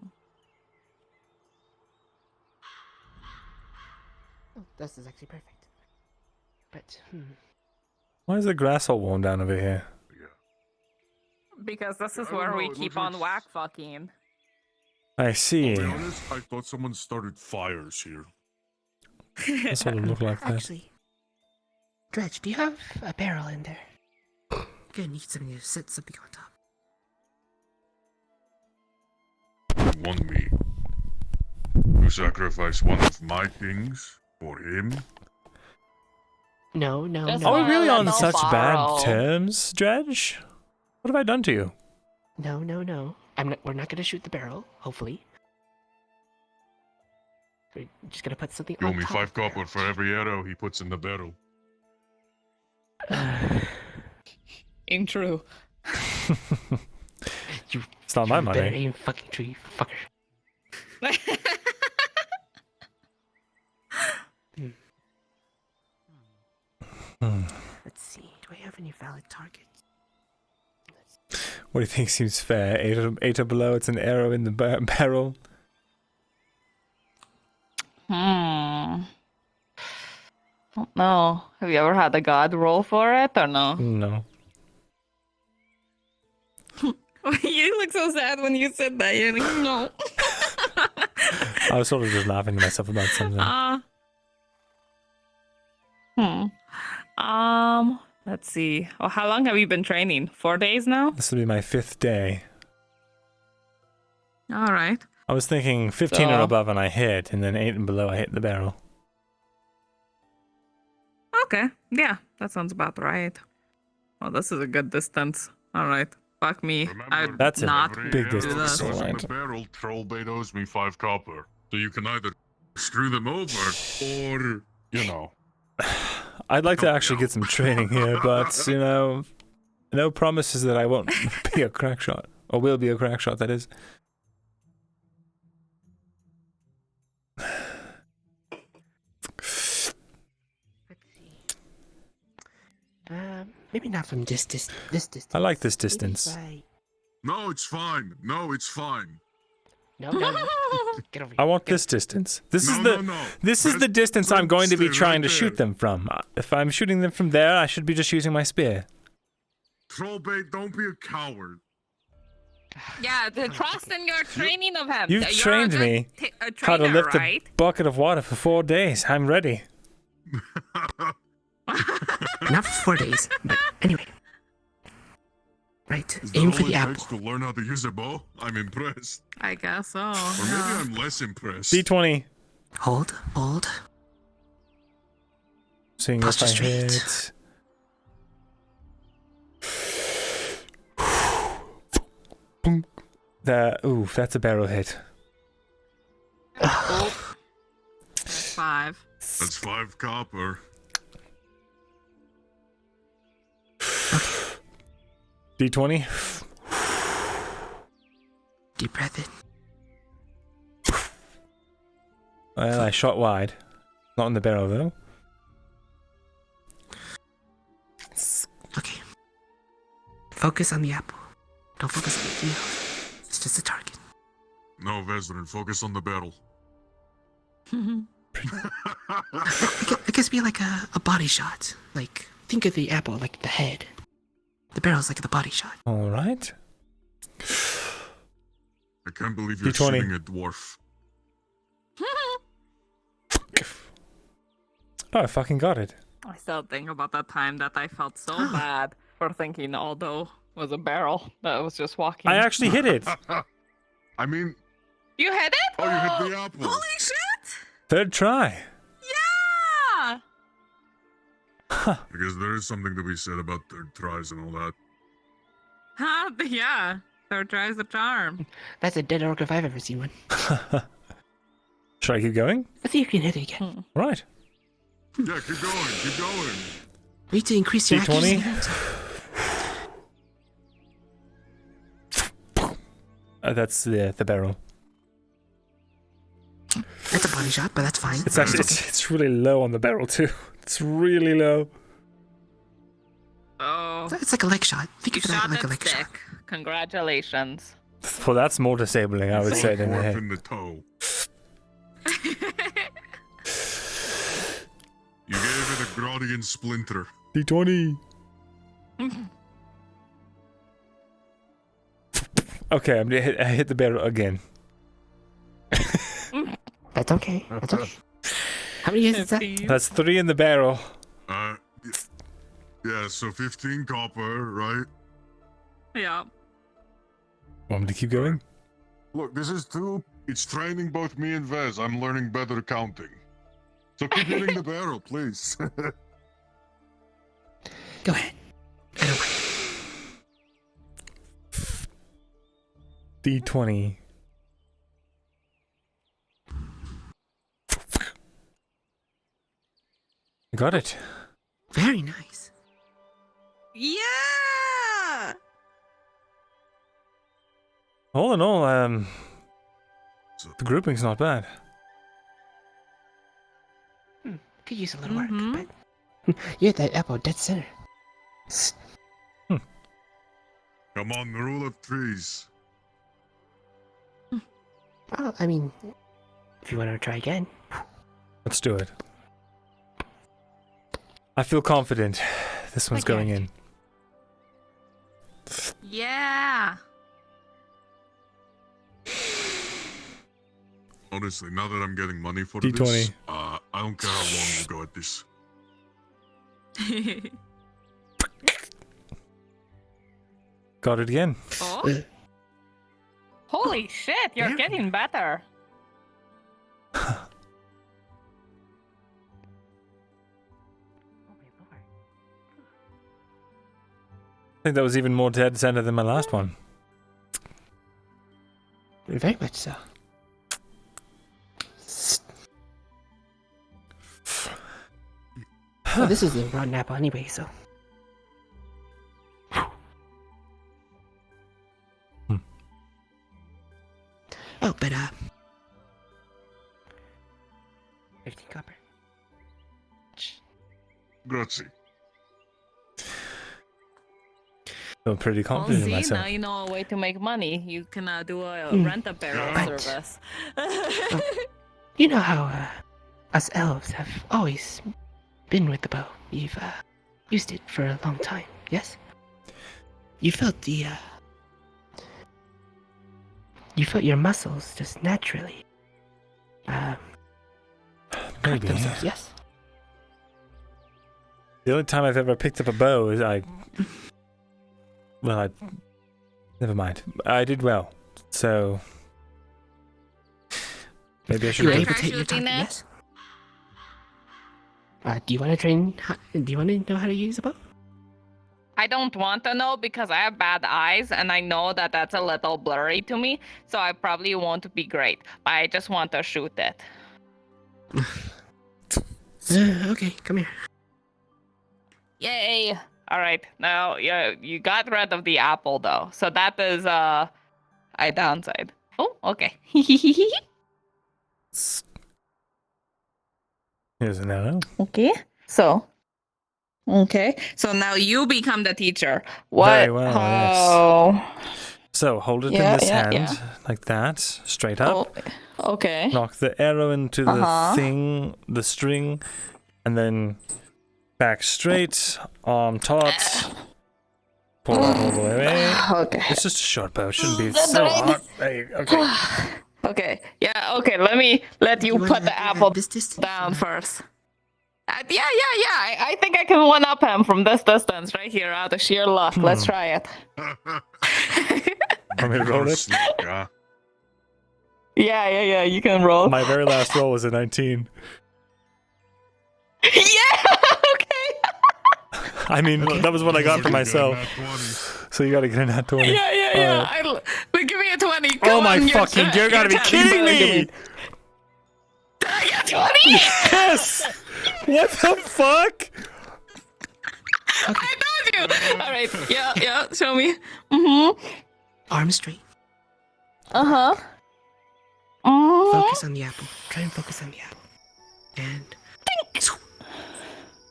Oh, this is actually perfect. But Why is the grass all worn down over here? Because this is I don't where know, we it keep looks on like- whack fucking. I see. To be honest, I thought someone started fires here. That's what it looked like that. Actually, Dredge, do you have a barrel in there? Gonna need something to set something on top. You want me to sacrifice one of my things for him? No, no, That's no. Are we really on no such borrow. bad terms, Dredge? What have I done to you? No. We're not gonna shoot the barrel. Hopefully. We're just gonna put something You owe on me top 5 of the barrel. copper for every arrow he puts in the barrel. Ain't true. It's not my You better money. aim fucking tree, fucker. Let's see. Do I have any valid targets? What do you think seems fair? 8 or below, it's an arrow in the barrel. Don't know. Have you ever had a god roll for it or no? No. You look so sad when you said that. You're like, no. I was sort of just laughing to myself about something. Let's see. Oh, how long have you been training? 4 days now? This will be my 5th day. All right. I was thinking 15 or So- above and I hit, and then 8 and below I hit the barrel. Okay. Yeah, that sounds about right. Oh, this is a good distance. All right. Fuck me. I'd That's a not big do distance. that. Goes in Alright. the barrel, Trollbait owes me 5 copper. So you can either screw them over, or, you know. I'd like to actually get some training here, but, no promises that I won't be a crack shot. Or will be a crack shot, that is. Maybe not from this distance. I like this distance. Maybe No, it's fine. No, it's fine. No, no, no. Get over here. I want this distance. This is the no. this is the distance I'm going to be Stay trying right to shoot there. them from. If I'm shooting them from there, I should be just using my spear. Trollbait, don't be a coward. Yeah, the trust in your training of him. You've You're trained a good me a how to trainer, lift right? a bucket of water for 4 days. I'm ready. Not for 4 days, but anyway. Right, Is that aim all for it the apple. takes to learn how to use a bow? I'm impressed. I guess so. Or maybe I'm less impressed. D20. Hold. Seeing if Posture I straight. hit. Boom. Ooh, that's a barrel hit. 5. That's 5 copper. D20. Deep breath in. Well, I shot wide. Not in the barrel, though. Okay. Focus on the apple. Don't focus on anything else. It's just a target. No, Vezrin, focus on the barrel. I guess be like a body shot. Like, think of the apple like the head. The barrel's like the body shot. All right. I can't believe you're D20. shooting a dwarf. Oh, I fucking got it. I still think about that time that I felt so bad for thinking although was a barrel that was just walking. I actually hit it. I mean, You hit it? oh, you hit the apple. Holy shit! 3rd try. Yeah! Because there is something to be said about third tries and all that. Huh? Yeah. Third tries the charm. That's a dead orc if I've ever seen one. Should I keep going? Let's see if you can hit it again. Right. Yeah, keep going, keep going. We need to increase your D20. accuracy. That's the barrel. That's a body shot, but that's fine. It's actually it's really low on the barrel too. It's really low. Oh. It's like a leg shot. Think of that Shot like a that leg shot. stick. Congratulations. Well, that's more disabling, I would say, than the Dwarf hit. in the toe. You gave it a Grodian splinter. D20. Okay, I'm gonna hit. I hit the barrel again. That's okay. That's okay. How many is that? That's 3 in the barrel. Yeah, so 15 copper, right? Yeah. Want me to keep going? Look, this is too. It's training both me and Vez. I'm learning better counting. So keep hitting the barrel, please. Go ahead. D20. I got it. Very nice. Yeah! All in all, the grouping's not bad. Could use a little work, but you hit that apple dead center. Come on, the rule of threes. Well, I mean, if you want to try again. Let's do it. I feel confident. This one's going in. Yeah! Honestly, now that I'm getting money for D20. this, I don't care how long we go at this. Got it again. Oh? Holy shit, you're getting better. I think that was even more dead center than my last one. Very much so. Well, this is a rotten apple anyway, so. Oh, but 15 copper. Grazie. feel pretty Well, confident in see, myself. now you know a way to make money. You can do a Hmm. rent-a-barrel But- service. You know how us elves have always been with the bow. You've used it for a long time, yes? You felt the you felt your muscles just naturally correct Maybe. themselves, yes? The only time I've ever picked up a bow is well, never mind. I did well, so maybe I should. You were do- able to hit your target, yes? Do you want to train? Do you want to know how to use a bow? I don't want to know because I have bad eyes and I know that that's a little blurry to me, so I probably won't be great. But I just want to shoot it. Okay, come here. Yay! All right, now yeah, you got rid of the apple though, so that is a downside. Oh, okay. Here's an arrow. Okay, so now you become the teacher. What? Very well, yes. How? So hold it Yeah, in this yeah, hand, yeah. like that, straight up. Okay. Knock the arrow into the Uh-huh. thing, the string, and then back straight, arm taut. Pull that all the way away. Okay. It's just a short bow. It shouldn't be so hard. There you- Okay. Okay. Yeah. Okay. Let you wanna put the apple down first. Yeah. I think I can one up him from this distance right here out of sheer luck. Let's try it. Want me to roll it? Yeah. You can roll. My very last roll was a 19. Yeah. I mean, that was what I got for myself. So you gotta get a nat 20. Yeah. Alright. Give me a 20. Oh Come my on, fucking, you gotta be kidding me! Did I get 20? Yes! What the fuck? I told you. All right. Yeah. Show me. Mhm. Arm straight. Uh-huh. Focus on the apple. Try and focus on the apple. And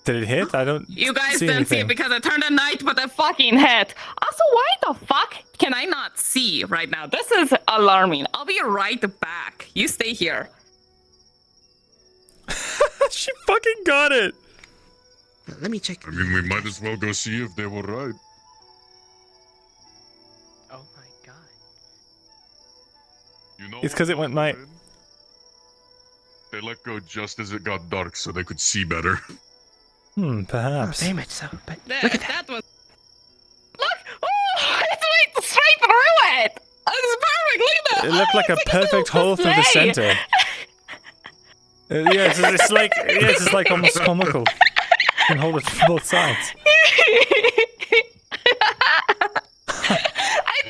Did it hit? I don't You guys see didn't see it anything. because I turned a night, but I fucking hit. Also, why the fuck can I not see right now? This is alarming. I'll be right back. You stay here. She fucking got it. let me check. I mean, we might as well go see if they were right. Oh my god. You know It's because it went night. they let go just as it got dark so they could see better. Perhaps. Very much so. But Look at that. Was... Look! Oh, it's right straight through it! It's perfect. Look at that. It looked like a perfect hole through the display. center. Yes, it's like almost comical. You can hold it from both sides. I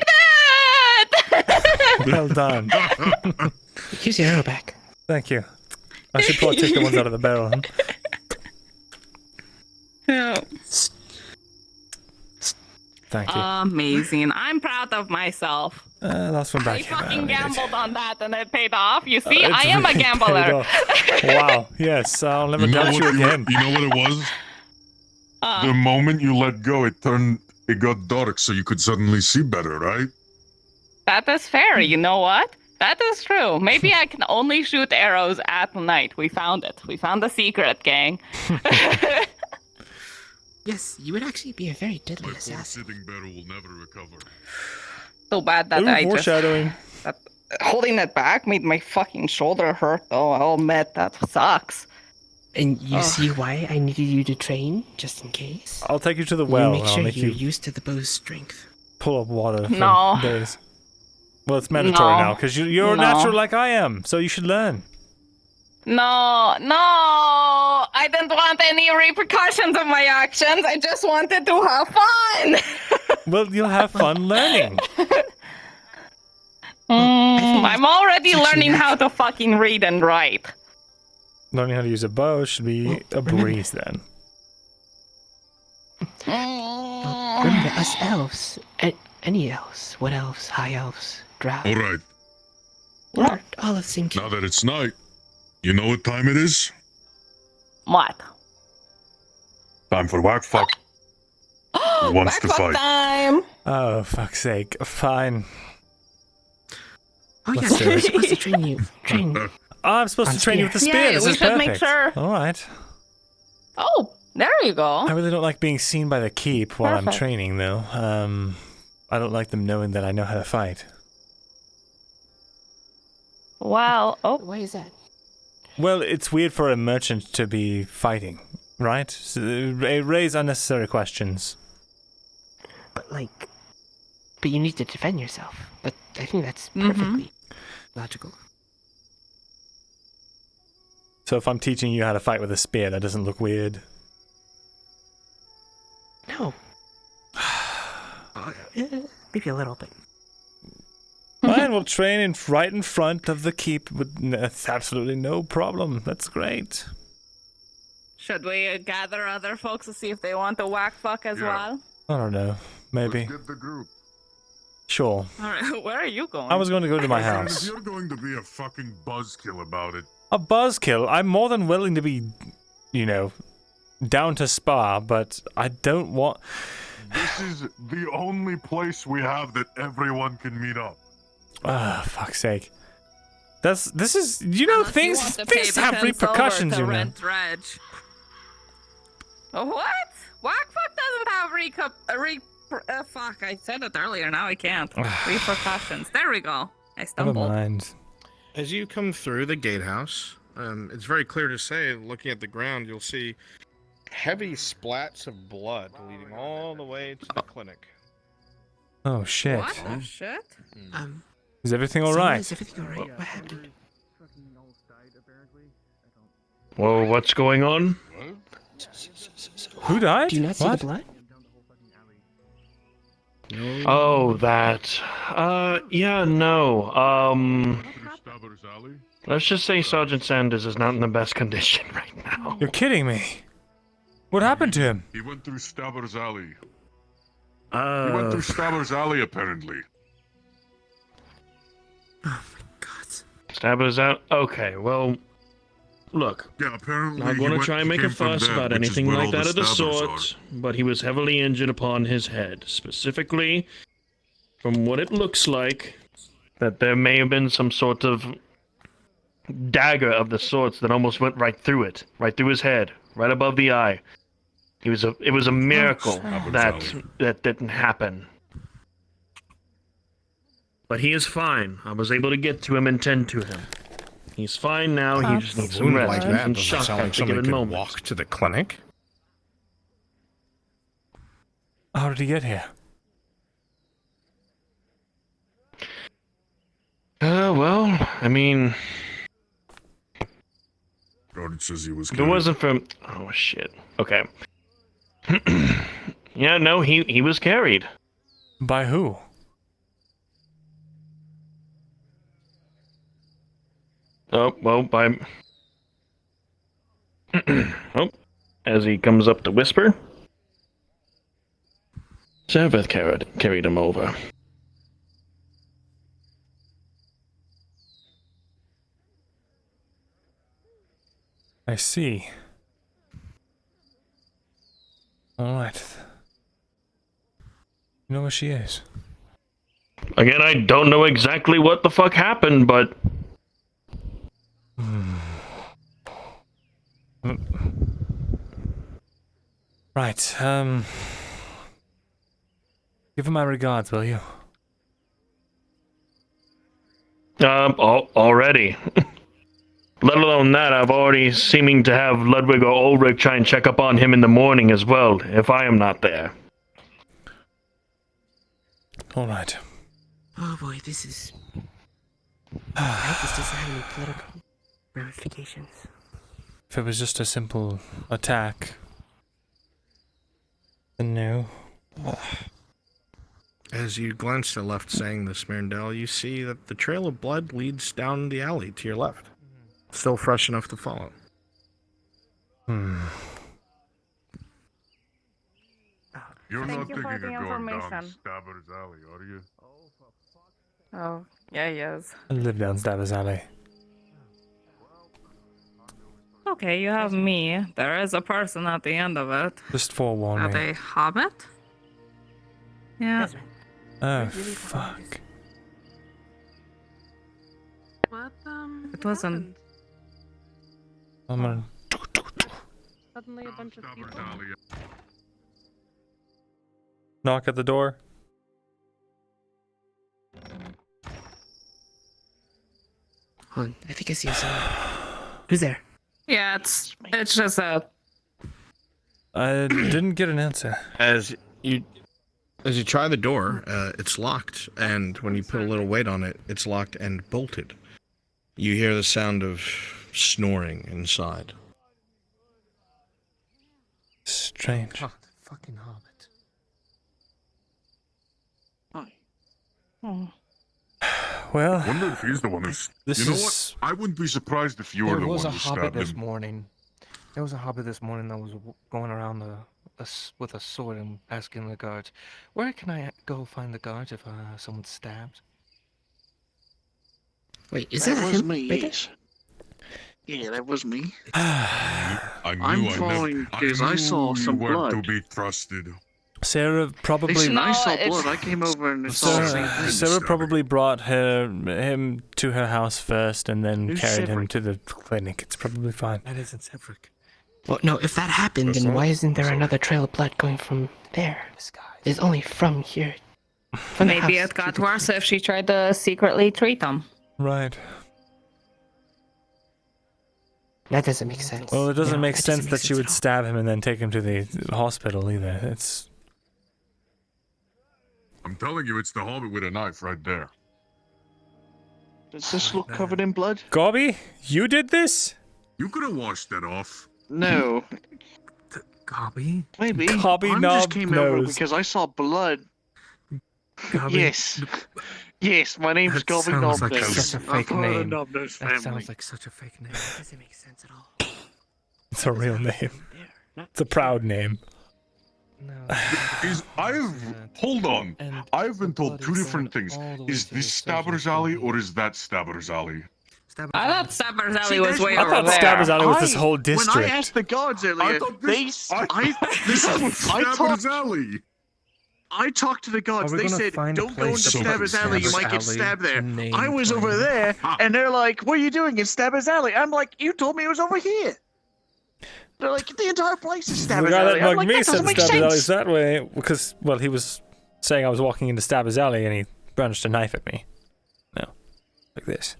did! Well done. Here's your arrow back. Thank you. I should probably take the ones out of the barrel. Huh? Yeah. Thank you. Amazing. I'm proud of myself. Last one back. I fucking gambled on that and it paid off. You see, It I am a really paid gambler. off. Wow. Yes, I'll never doubt you again. You know what it was? The moment you let go, it got dark, so you could suddenly see better, right? That is fair. You know what? That is true. Maybe I can only shoot arrows at night. We found it. We found the secret, gang. Yes, you would actually be a very deadly My poor assassin. sitting better will never recover. So bad that Ooh, I just... foreshadowing. That, holding it back made my fucking shoulder hurt, though. I'll admit, that sucks. And you Ugh. see why I needed you to train, just in case? I'll take you to the well. Make and I'll sure make you're you used to the bow's strength. pull up water for No. days. Well, it's mandatory No. now because you're No. natural like I am, so you should learn. No, I didn't want any repercussions of my actions. I just wanted to have fun. Well, you'll have fun learning. I'm already learning how to fucking read and write. Learning how to use a bow should be a breeze then. Remember, us elves, any elves, wood elves, high elves, drow, All right, we're all of the same now that it's night, you know what time it is? What? Time for whack fuck. Who wants to fight? Time. Oh, fuck's sake. Fine. Oh yeah, Let's do we're it. supposed to train you. Oh, I'm supposed to train you with the spear. Yeah, This we is should perfect. make sure. All right. Oh, there you go. I really don't like being seen by the keep while I'm Perfect. training, though. I don't like them knowing that I know how to fight. Well, oh. Why is that? Well, it's weird for a merchant to be fighting, right? So they raise unnecessary questions. But you need to defend yourself. But I think that's perfectly logical. So if I'm teaching you how to fight with a spear, that doesn't look weird. No. Maybe a little bit. Fine, we'll train right in front of the keep. That's absolutely no problem. That's great. Should we gather other folks to see if they want to whack fuck as well? I don't know. Maybe. Get the group. Sure. All right, where are you going? I was going to go to my If house. you're going to be a fucking buzzkill about it, A buzzkill. I'm more than willing to be, down to spar, but I don't want... this is the only place we have that everyone can meet up. Ah, fuck's sake. This is, things have repercussions, you know. What? Whack fuck doesn't have fuck, I said it earlier, now I can't. Repercussions. There we go. I Never stumbled. mind. As you come through the gatehouse, it's very clear to say, looking at the ground, you'll see heavy splats of blood leading all the way to the clinic. Oh, shit. What the shit? Is everything Someone, alright? is everything alright? What happened? Whoa, what's going on? Who died? Do you not see the blood? Oh, that. Yeah, no. Let's just say Sergeant Sanders is not in the best condition right now. You're kidding me. What happened to him? He went through Stabber's Alley. He went through Stabber's Alley, apparently. Stabber's out. Okay, well, look. Yeah, apparently Not going to try and make a fuss about anything like that of the Stabbers sort, but he was heavily injured upon his head. Specifically, from what it looks like, that there may have been some sort of dagger of the sorts that almost went right through it, right through his head, right above the eye. It was a miracle that didn't happen. But he is fine. I was able to get to him and tend to him. He's fine now. He just needs some rest. like He's that in doesn't shock sound at like the somebody given could moment. walk to the clinic. How did he get here? Well, I mean, God says he was. if it wasn't for... Oh, shit. Okay. Yeah, no, he was carried. By who? Oh, well, by... oh, as he comes up to whisper, Serveth carried him over. I see. Alright. You know where she is? Again, I don't know exactly what the fuck happened, but... Right, give her my regards, will you? Already. Let alone that, I've already seeming to have Ludwig or Ulrich try and check up on him in the morning as well, if I am not there. Alright. Oh boy, this is... I hope this doesn't have any political ramifications. If it was just a simple attack, then no. As you glance to the left saying this, Myrindal, you see that the trail of blood leads down the alley to your left. Still fresh enough to follow. You're Thank not you thinking for of the going down information. Stabber's Alley, are you? Oh, yeah, he is. I live down Stabber's Alley. Okay, you have me. There is a person at the end of it. Just forewarn Are me. they hobbit? Yeah. Oh, fuck. What It wasn't. happened? I'm gonna... Suddenly a bunch of people. knock at the door. Hold on, I think I see someone. Who's there? Yeah, it's just a. I didn't get an answer. As you try the door, it's locked, and when you put a little weight on it, it's locked and bolted. You hear the sound of snoring inside. Strange. Oh, the fucking hobbit. Oh. Well, I wonder if he's the one who's. This You know is- what? I wouldn't be surprised if you were There the was one a who hobbit stabbed this him. morning. There was a hobbit this morning that was going around with a sword and asking the guards, "Where can I go find the guards if someone's stabbed?" Wait, is that that was him? me? Right there? Yes. Yeah, that was me. I knew I'm I following never. because I saw knew some you weren't blood. to be trusted. Sarah probably. Listen, I saw it's- blood. I came over and saw the same thing. Sarah probably brought him to her house first and then Who's carried him Cedric? to the clinic. It's probably fine. That isn't Cedric. Well, no, if that happened, That's then not- why isn't there another trail of blood going from there? It's only from here. From the Maybe house it got worse if she tried to secretly treat him. Right. That doesn't make sense. Well, it doesn't No, make that doesn't sense make that she sense would at all. stab him and then take him to the hospital either. It's. I'm telling you, it's the hobbit with a knife right there. Does this look covered in blood? Gobby, you did this? You could have washed that off. No. Gobby? Maybe. Gobby I knob just came over knows. because I saw blood. Gobby? Yes. Yes, my name's That Gobby sounds like Knobnose. such a I'm fake part of the name. Knobnose That family. sounds like such a fake name. That doesn't make sense at all. It's a real name. It's a proud name. Hold on. I've been told two different things. Is this Stabber's Alley or is that Stabber's Alley? I thought Stabber's Alley See, was that's way what- over there. Stabber's Alley was this whole When I district. asked the guards earlier, this was I Stabber's talked. Alley. I talked to the guards. Are we They gonna said, find a "Don't go place into to put Stabber's Alley. You Stabber's might get Alley stabbed there." name I was over claim? there, and they're like, "What are you doing in Stabber's Alley?" I'm like, "You told me it was over here." They're like, "The entire place is The Stabber's guy Alley." that I'm mugged like, me "That said doesn't make Stabber's Alley's sense." that way because, well, he was saying I was walking into Stabber's Alley and he brandished a knife at me. No, like this.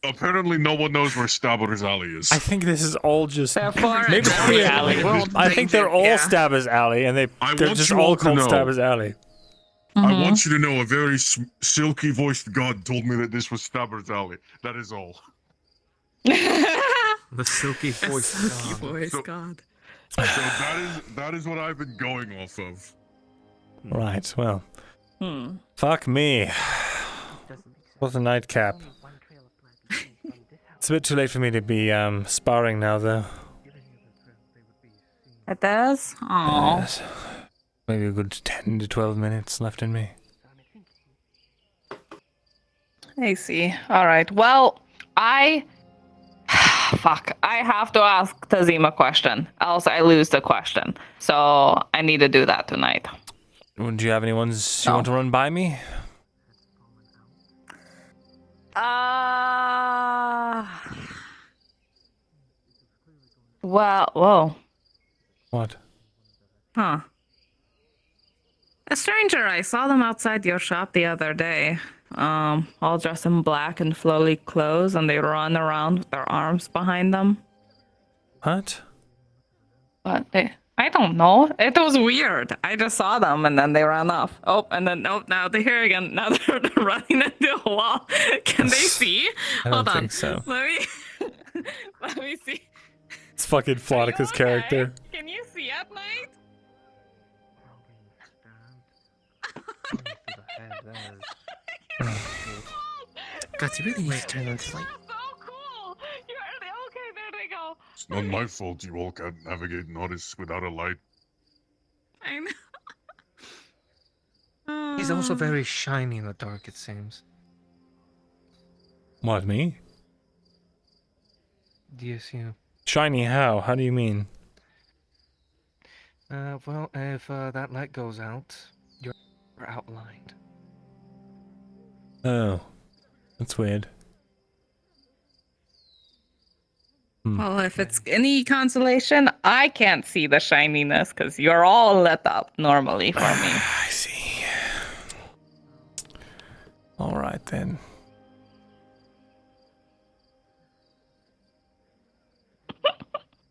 Apparently, no one knows where Stabber's Alley is. I think this is all just Therefore, maybe it's three. Alley. Well, I think they're all yeah. Stabber's Alley and they're want just you all all to called know. Stabber's Alley. I want you to know a very silky voiced god told me that this was Stabber's Alley. That is all. The silky voice. Silky God. voice, So- God. So that is what I've been going off of. Right. Well, Hmm. fuck me. What's a nightcap? It's a bit too late for me to be sparring now, though. It does? Oh. Yes. Maybe a good 10 to 12 minutes left in me. I see. All right. Well, fuck. I have to ask Tazim a question, else I lose the question. So I need to do that tonight. Do you have any ones you want to run by me? Well, whoa. What? Huh. A stranger, I saw them outside your shop the other day. All dressed in black and flowy clothes, and they run around with their arms behind them. What? What? I don't know. It was weird. I just saw them, and then they ran off. Oh, and then, oh, now they're here again. Now they're running into a wall. Can they see? I don't Hold on. think so. Let me see. It's fucking Flonica's character. Can you see at night? God, you really need to turn on this light. Okay, there they go. It's not my fault you all can't navigate Norris without a light. I know. He's also very shiny in the dark, it seems. What, me? Yes, you. Shiny how? How do you mean? Well, if that light goes out, are outlined. Oh, that's weird. Well, if it's any consolation, I can't see the shininess because you're all lit up normally for me. I see. All right then.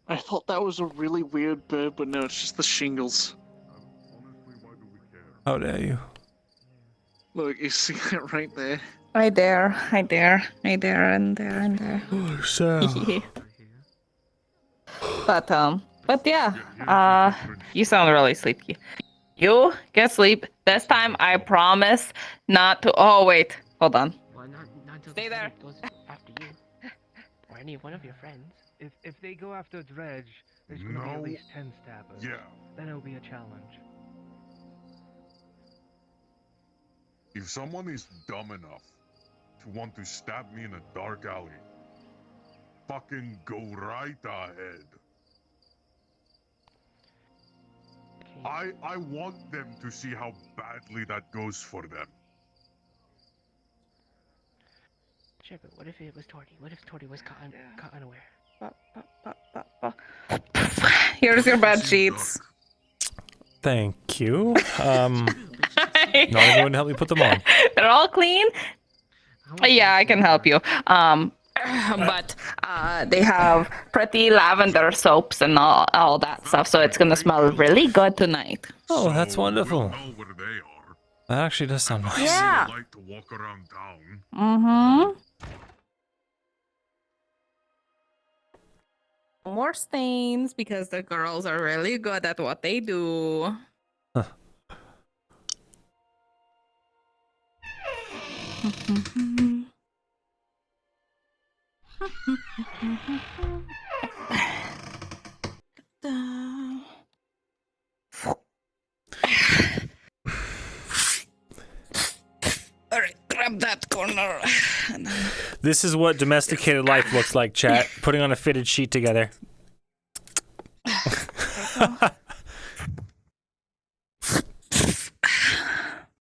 I thought that was a really weird bird, but no, it's just the shingles. How dare you? Look, you see it right there. I dare, and there. Oh, so. But yeah, you sound really sleepy. You get sleep. This time I promise not to. Oh, wait. Hold on. Well, not Stay there. Goes after you. Or any one of your friends. If they go after Dredge, there's gonna be at least 10 stabbers. Yeah. Then it'll be a challenge. If someone is dumb enough to want to stab me in a dark alley, fucking go right ahead. I want them to see how badly that goes for them. Sure, but what if it was Torty? What if Torty was caught unaware? Here's your bed sheets. Thank you. Not everyone help me put them on. They're all clean. Yeah, I can help you. But they have pretty lavender soaps and all that stuff, so it's gonna smell really good tonight. Oh, that's wonderful. Know where they are. That actually does sound nice. Yeah. I like to walk around town. Mm-hmm. More stains because the girls are really good at what they do. Huh. All right, grab that corner. This is what domesticated life looks like, chat. Putting on a fitted sheet together.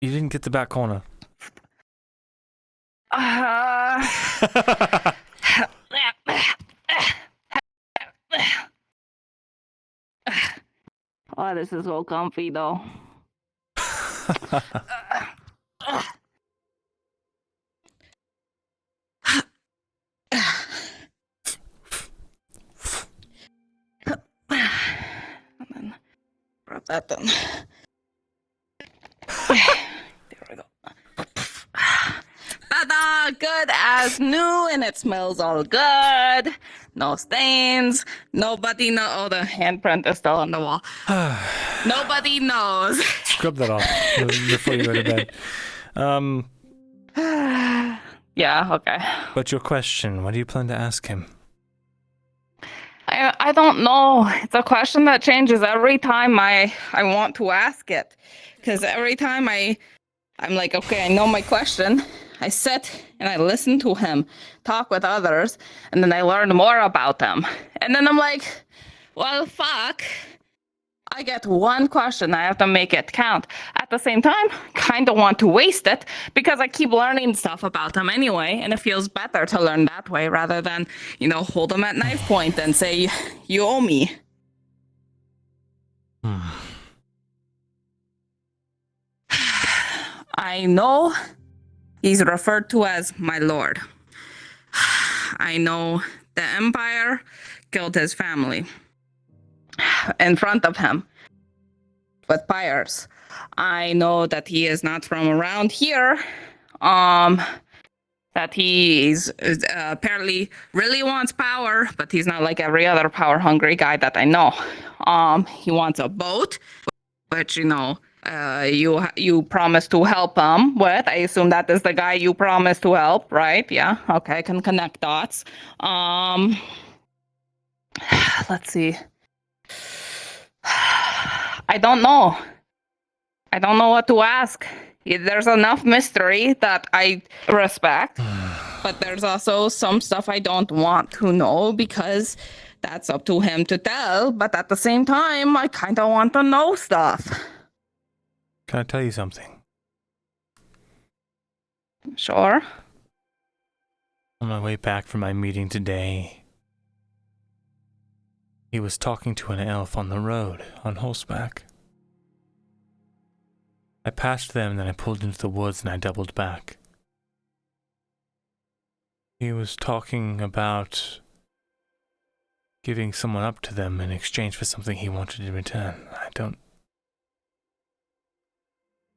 You didn't get the back corner. Oh, this is so comfy though. And then rub that down. There we go. Ta-da! Good as new, and it smells all good. No stains. Nobody know. Oh, the handprint is still on the wall. Nobody knows. Scrub that off before you go to bed. Yeah, okay. But your question, what do you plan to ask him? I don't know. It's a question that changes every time I want to ask it. Because every time I'm like, okay, I know my question. I sit and I listen to him talk with others, and then I learn more about them. And then I'm like, well, fuck. I get one question. I have to make it count. At the same time, kind of want to waste it because I keep learning stuff about them anyway, and it feels better to learn that way rather than, hold them at knife point and say, you owe me. I know he's referred to as my lord. I know the Empire killed his family in front of him with pyres. I know that he is not from around here. That he's apparently really wants power, but he's not like every other power-hungry guy that I know. He wants a boat, which you promised to help him with. I assume that is the guy you promised to help, right? Yeah. Okay, I can connect dots. Let's see. I don't know. I don't know what to ask. There's enough mystery that I respect, but there's also some stuff I don't want to know because that's up to him to tell. But at the same time, I kind of want to know stuff. Can I tell you something? Sure. On my way back from my meeting today, he was talking to an elf on the road, on horseback. I passed them, then I pulled into the woods and I doubled back. He was talking about giving someone up to them in exchange for something he wanted in return. I don't...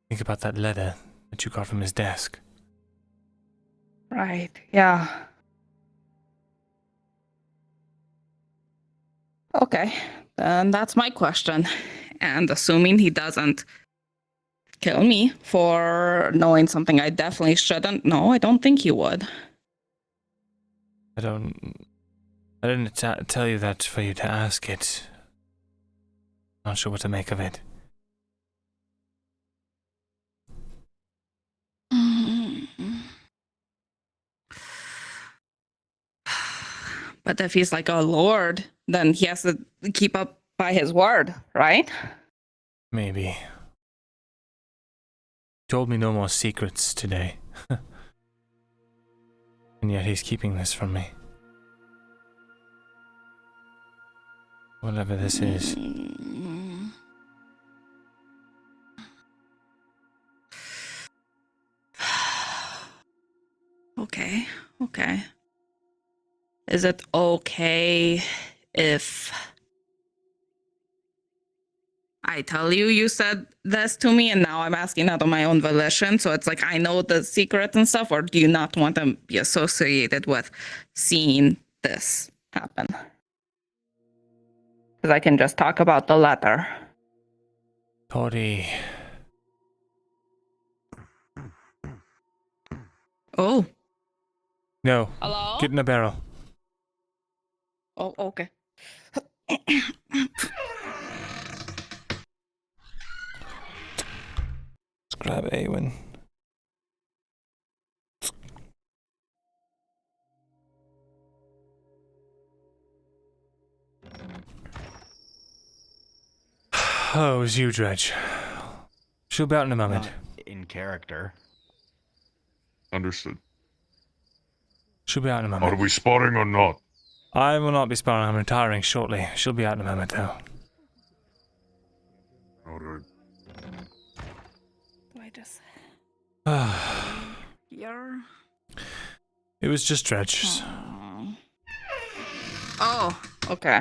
Think about that letter that you got from his desk. Right, yeah. Okay, then that's my question. And assuming he doesn't kill me for knowing something I definitely shouldn't know, I don't think he would. I didn't tell you that for you to ask it. Not sure what to make of it. But if he's like a lord, then he has to keep up by his word, right? Maybe. He told me no more secrets today. And yet he's keeping this from me. Whatever this is. Okay, okay. Is it okay if I tell you you said this to me and now I'm asking out of my own volition? So it's like I know the secret and stuff, or do you not want to be associated with seeing this happen? Because I can just talk about the letter. Cody. Oh. No. Hello? Get in the barrel. Oh, okay. Let's grab Awen. Oh, it was you, Dredge. She'll be out in a moment. Not in character. Understood. She'll be out in a moment. Are we sparring or not? I will not be sparring. I'm retiring shortly. She'll be out in a moment, though. Alright. Do I just... Here. It was just Dredge. Oh, okay.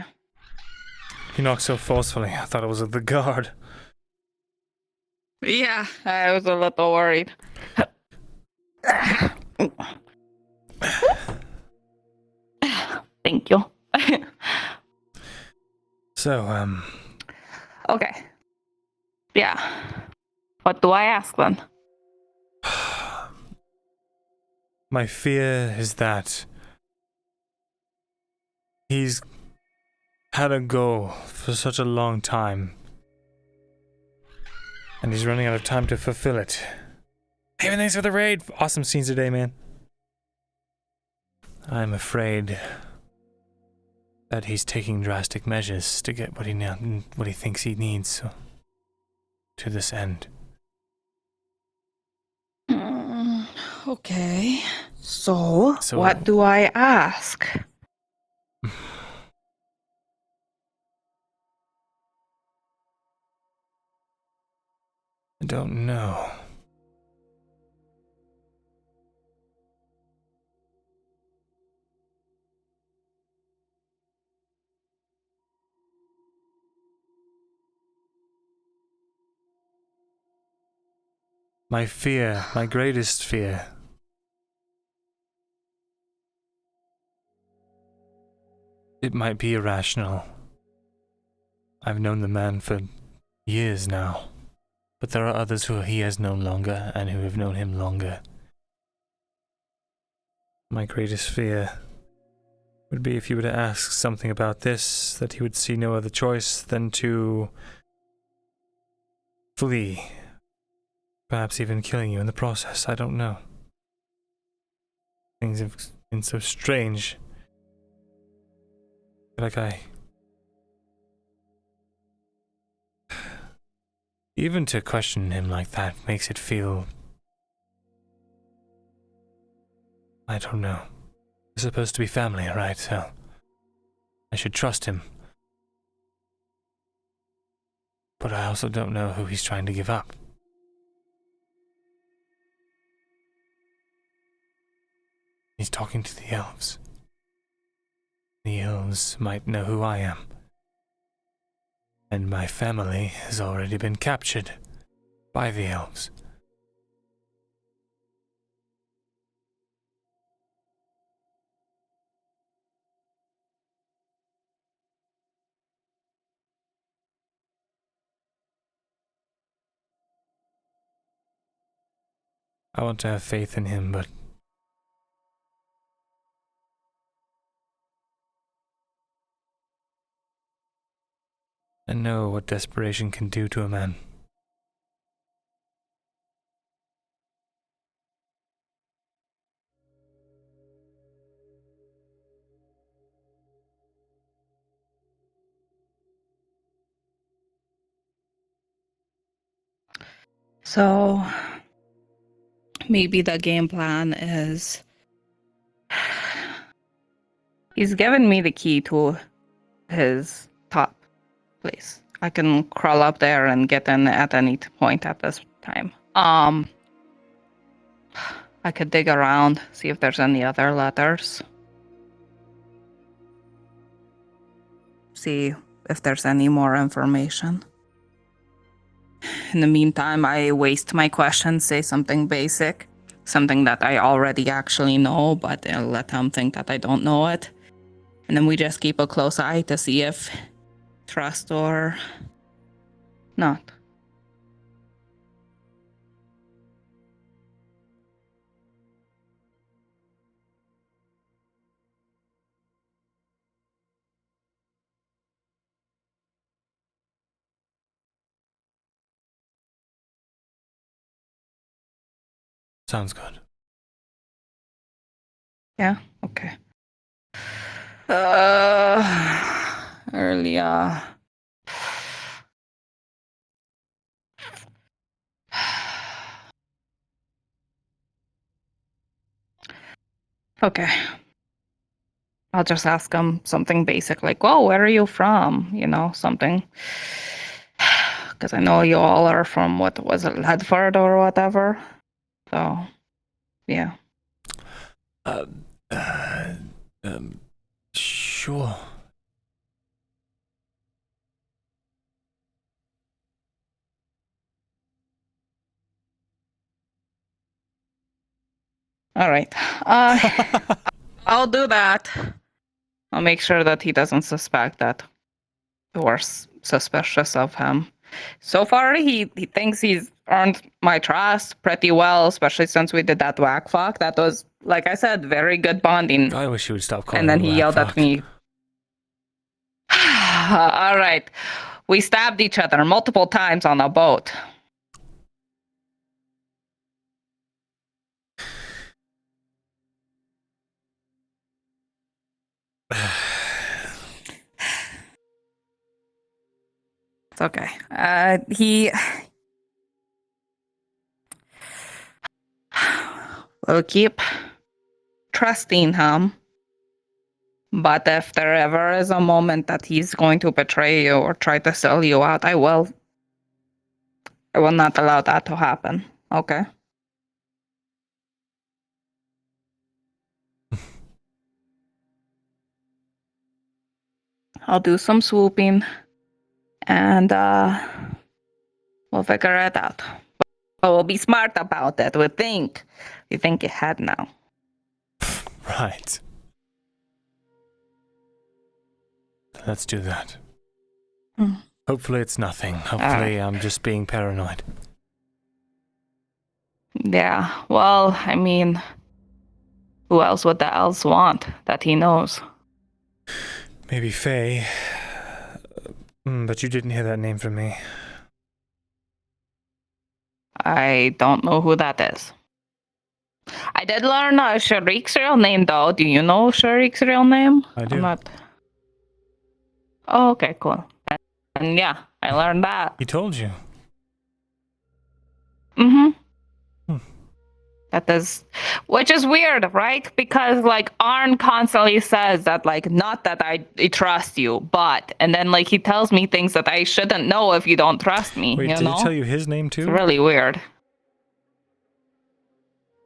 He knocked so forcefully. I thought it was the guard. Yeah, I was a little worried. Thank you. So, Okay. Yeah. What do I ask then? my fear is that he's had a goal for such a long time, and he's running out of time to fulfill it. Hey, man, thanks for the raid. Awesome scenes today, man. I'm afraid that he's taking drastic measures to get what he thinks he needs to this end. Okay. So, what do I ask? I don't know. My fear, my greatest fear, it might be irrational. I've known the man for years now, but there are others who he has known longer and who have known him longer. My greatest fear would be if you were to ask something about this, that he would see no other choice than to flee. Perhaps even killing you in the process, I don't know. Things have been so strange. Even to question him like that makes it feel I don't know. We're supposed to be family, right? So I should trust him. But I also don't know who he's trying to give up. He's talking to the elves. The elves might know who I am. And my family has already been captured by the elves. I want to have faith in him, but I know what desperation can do to a man. So maybe the game plan is he's given me the key to his top place. I can crawl up there and get in at any point at this time. I could dig around, see if there's any other letters. See if there's any more information. In the meantime, I waste my questions, say something basic, something that I already actually know, but I'll let him think that I don't know it. And then we just keep a close eye to see if trust or not. Sounds good. Yeah? Okay. Earlier. Okay. I'll just ask him something basic like, well, where are you from? You know, something. Because I know you all are from, what was it, Ledford or whatever. So, yeah. Sure. All right. I'll do that. I'll make sure that he doesn't suspect that we're suspicious of him. So far, he thinks he's earned my trust pretty well, especially since we did that whack fuck. That was, like I said, very good bonding. I wish you would stop calling And then it he whack yelled fuck. at me. All right. We stabbed each other multiple times on a boat. It's okay. We'll keep trusting him. But if there ever is a moment that he's going to betray you or try to sell you out, I will not allow that to happen. Okay? I'll do some swooping and we'll figure it out. But we'll be smart about it. We think ahead now. Right. Let's do that. Hopefully it's nothing. Hopefully I'm just being paranoid. Yeah, well, I mean, who else would the elves want that he knows? Maybe Faye. But you didn't hear that name from me. I don't know who that is. I did learn Sharik's real name, though. Do you know Sharik's real name? I do. I'm not... Oh, okay, cool. And yeah, I learned that. He told you. Mm-hmm. Which is weird, right? Because like Arn constantly says that like not that I trust you, but and then like he tells me things that I shouldn't know if you don't trust me. Wait, you did know? he tell you his name too? It's really weird.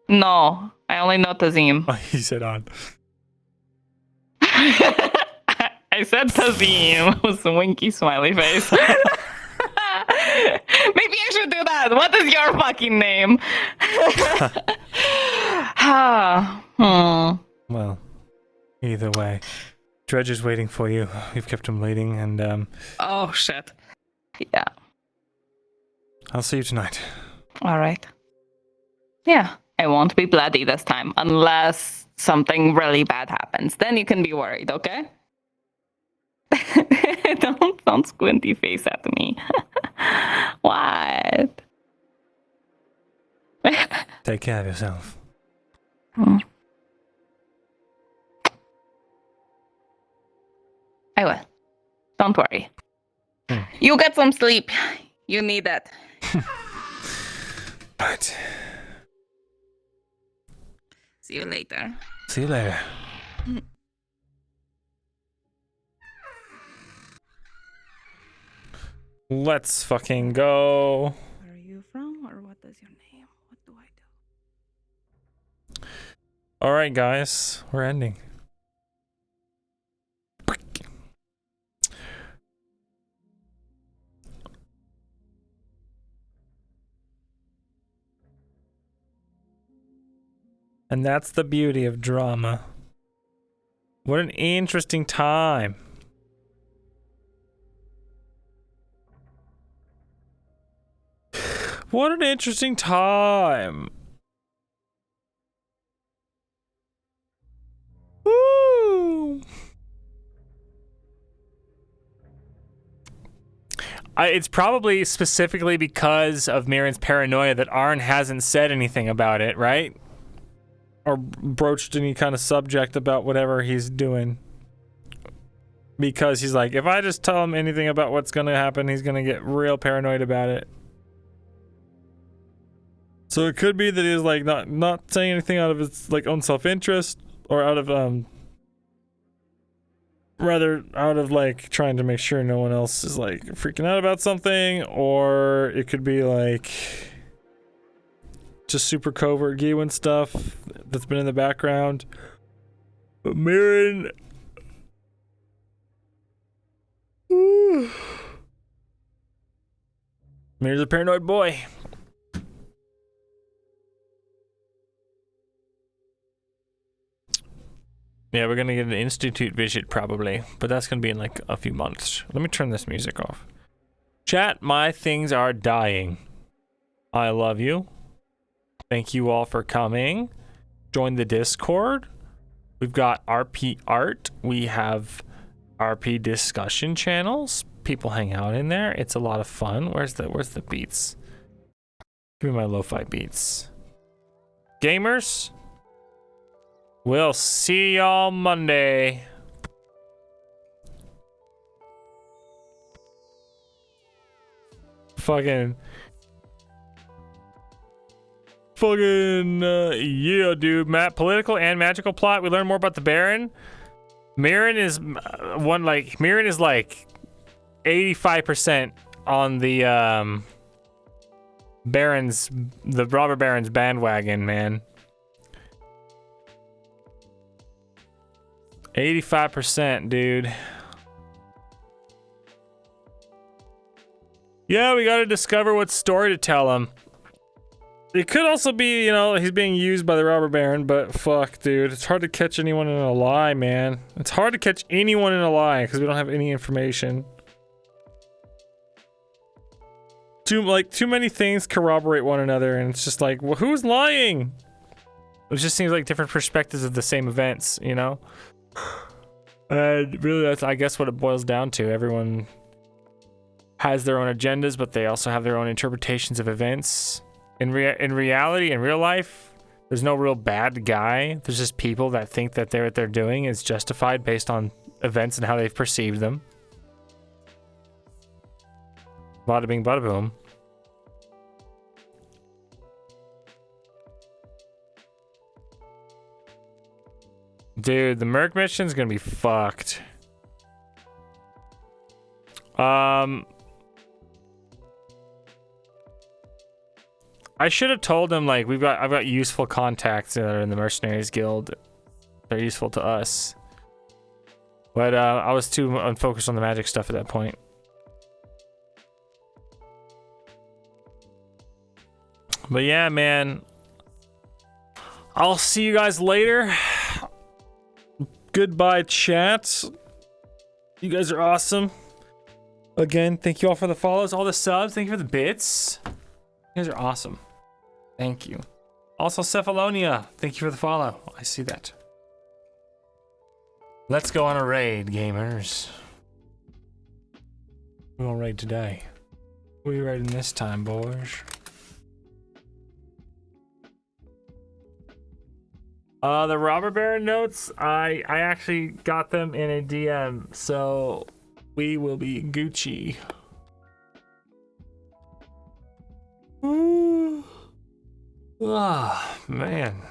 No, I only know Tazim. Oh, he said on. I said Tazim with a winky smiley face. Maybe I should do that. What is your fucking name? Well, either way, Dredge is waiting for you. We've kept him waiting, and Oh shit. Yeah. I'll see you tonight. All right. Yeah, I won't be bloody this time unless something really bad happens. Then you can be worried, okay? don't squinty face at me. What? Take care of yourself. I will. Don't worry. You get some sleep. You need it. Right. See you later. See you later. Let's fucking go. Where are you from, or what is your name? What do I do? All right, guys, we're ending. And that's the beauty of drama. What an interesting time. What an interesting time. Woo! It's probably specifically because of Myrind's paranoia that Arn hasn't said anything about it, right? Or broached any kind of subject about whatever he's doing. Because he's like, if I just tell him anything about what's going to happen, he's going to get real paranoid about it. So it could be that he's like not saying anything out of his like own self-interest, or out of rather out of like trying to make sure no one else is like freaking out about something, or it could be like just super covert Gewin stuff that's been in the background. But Myrind, Myrind's a paranoid boy. Yeah, we're gonna get an institute visit probably, but that's gonna be in like a few months. Let me turn this music off. Chat, my things are dying. I love you. Thank you all for coming. Join the Discord. We've got RP art. We have RP discussion channels. People hang out in there. It's a lot of fun. Where's the beats? Give me my lo-fi beats. Gamers, we'll see y'all Monday. Fucking yeah, dude. Political and magical plot. We learn more about the Baron. Myrindal is Myrindal is like 85% on the the robber Baron's bandwagon, man. 85%, dude. Yeah, we gotta discover what story to tell him. It could also be, you know, he's being used by the robber baron, but fuck, dude. It's hard to catch anyone in a lie, man. It's hard to catch anyone in a lie because we don't have any information. Too many things corroborate one another, and it's just like, well, who's lying? It just seems like different perspectives of the same events, you know? And really, that's, I guess, what it boils down to. Everyone has their own agendas, but they also have their own interpretations of events. In reality, in real life, there's no real bad guy. There's just people that think that what they're doing is justified based on events and how they've perceived them. Bada bing, bada boom. Dude, the Merc mission's gonna be fucked. I should have told him like I've got useful contacts that are in the Mercenaries Guild. They're useful to us. But I was too unfocused on the magic stuff at that point. But yeah, man. I'll see you guys later. Goodbye, chat. You guys are awesome. Again, thank you all for the follows, all the subs. Thank you for the bits. You guys are awesome. Thank you. Also, Cephalonia, thank you for the follow. I see that. Let's go on a raid, gamers. We're gonna raid today. Who are you raiding this time, boys? The robber baron notes, I actually got them in a DM, so we will be Gucci. Ooh. Ah, man.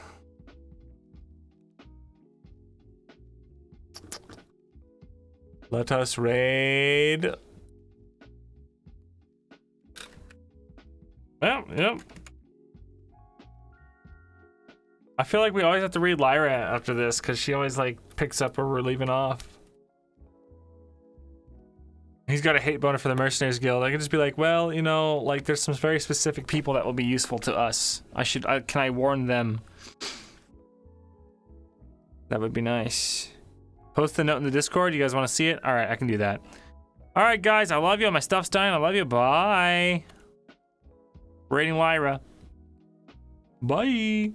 Let us raid. Well, yep. I feel like we always have to read Lyra after this because she always like picks up where we're leaving off. He's got a hate boner for the Mercenaries Guild. I could just be like, well, you know, like there's some very specific people that will be useful to us. Can I warn them? That would be nice. Post the note in the Discord. You guys want to see it? All right, I can do that. All right, guys, I love you. My stuff's dying. I love you. Bye. Rating Lyra. Bye.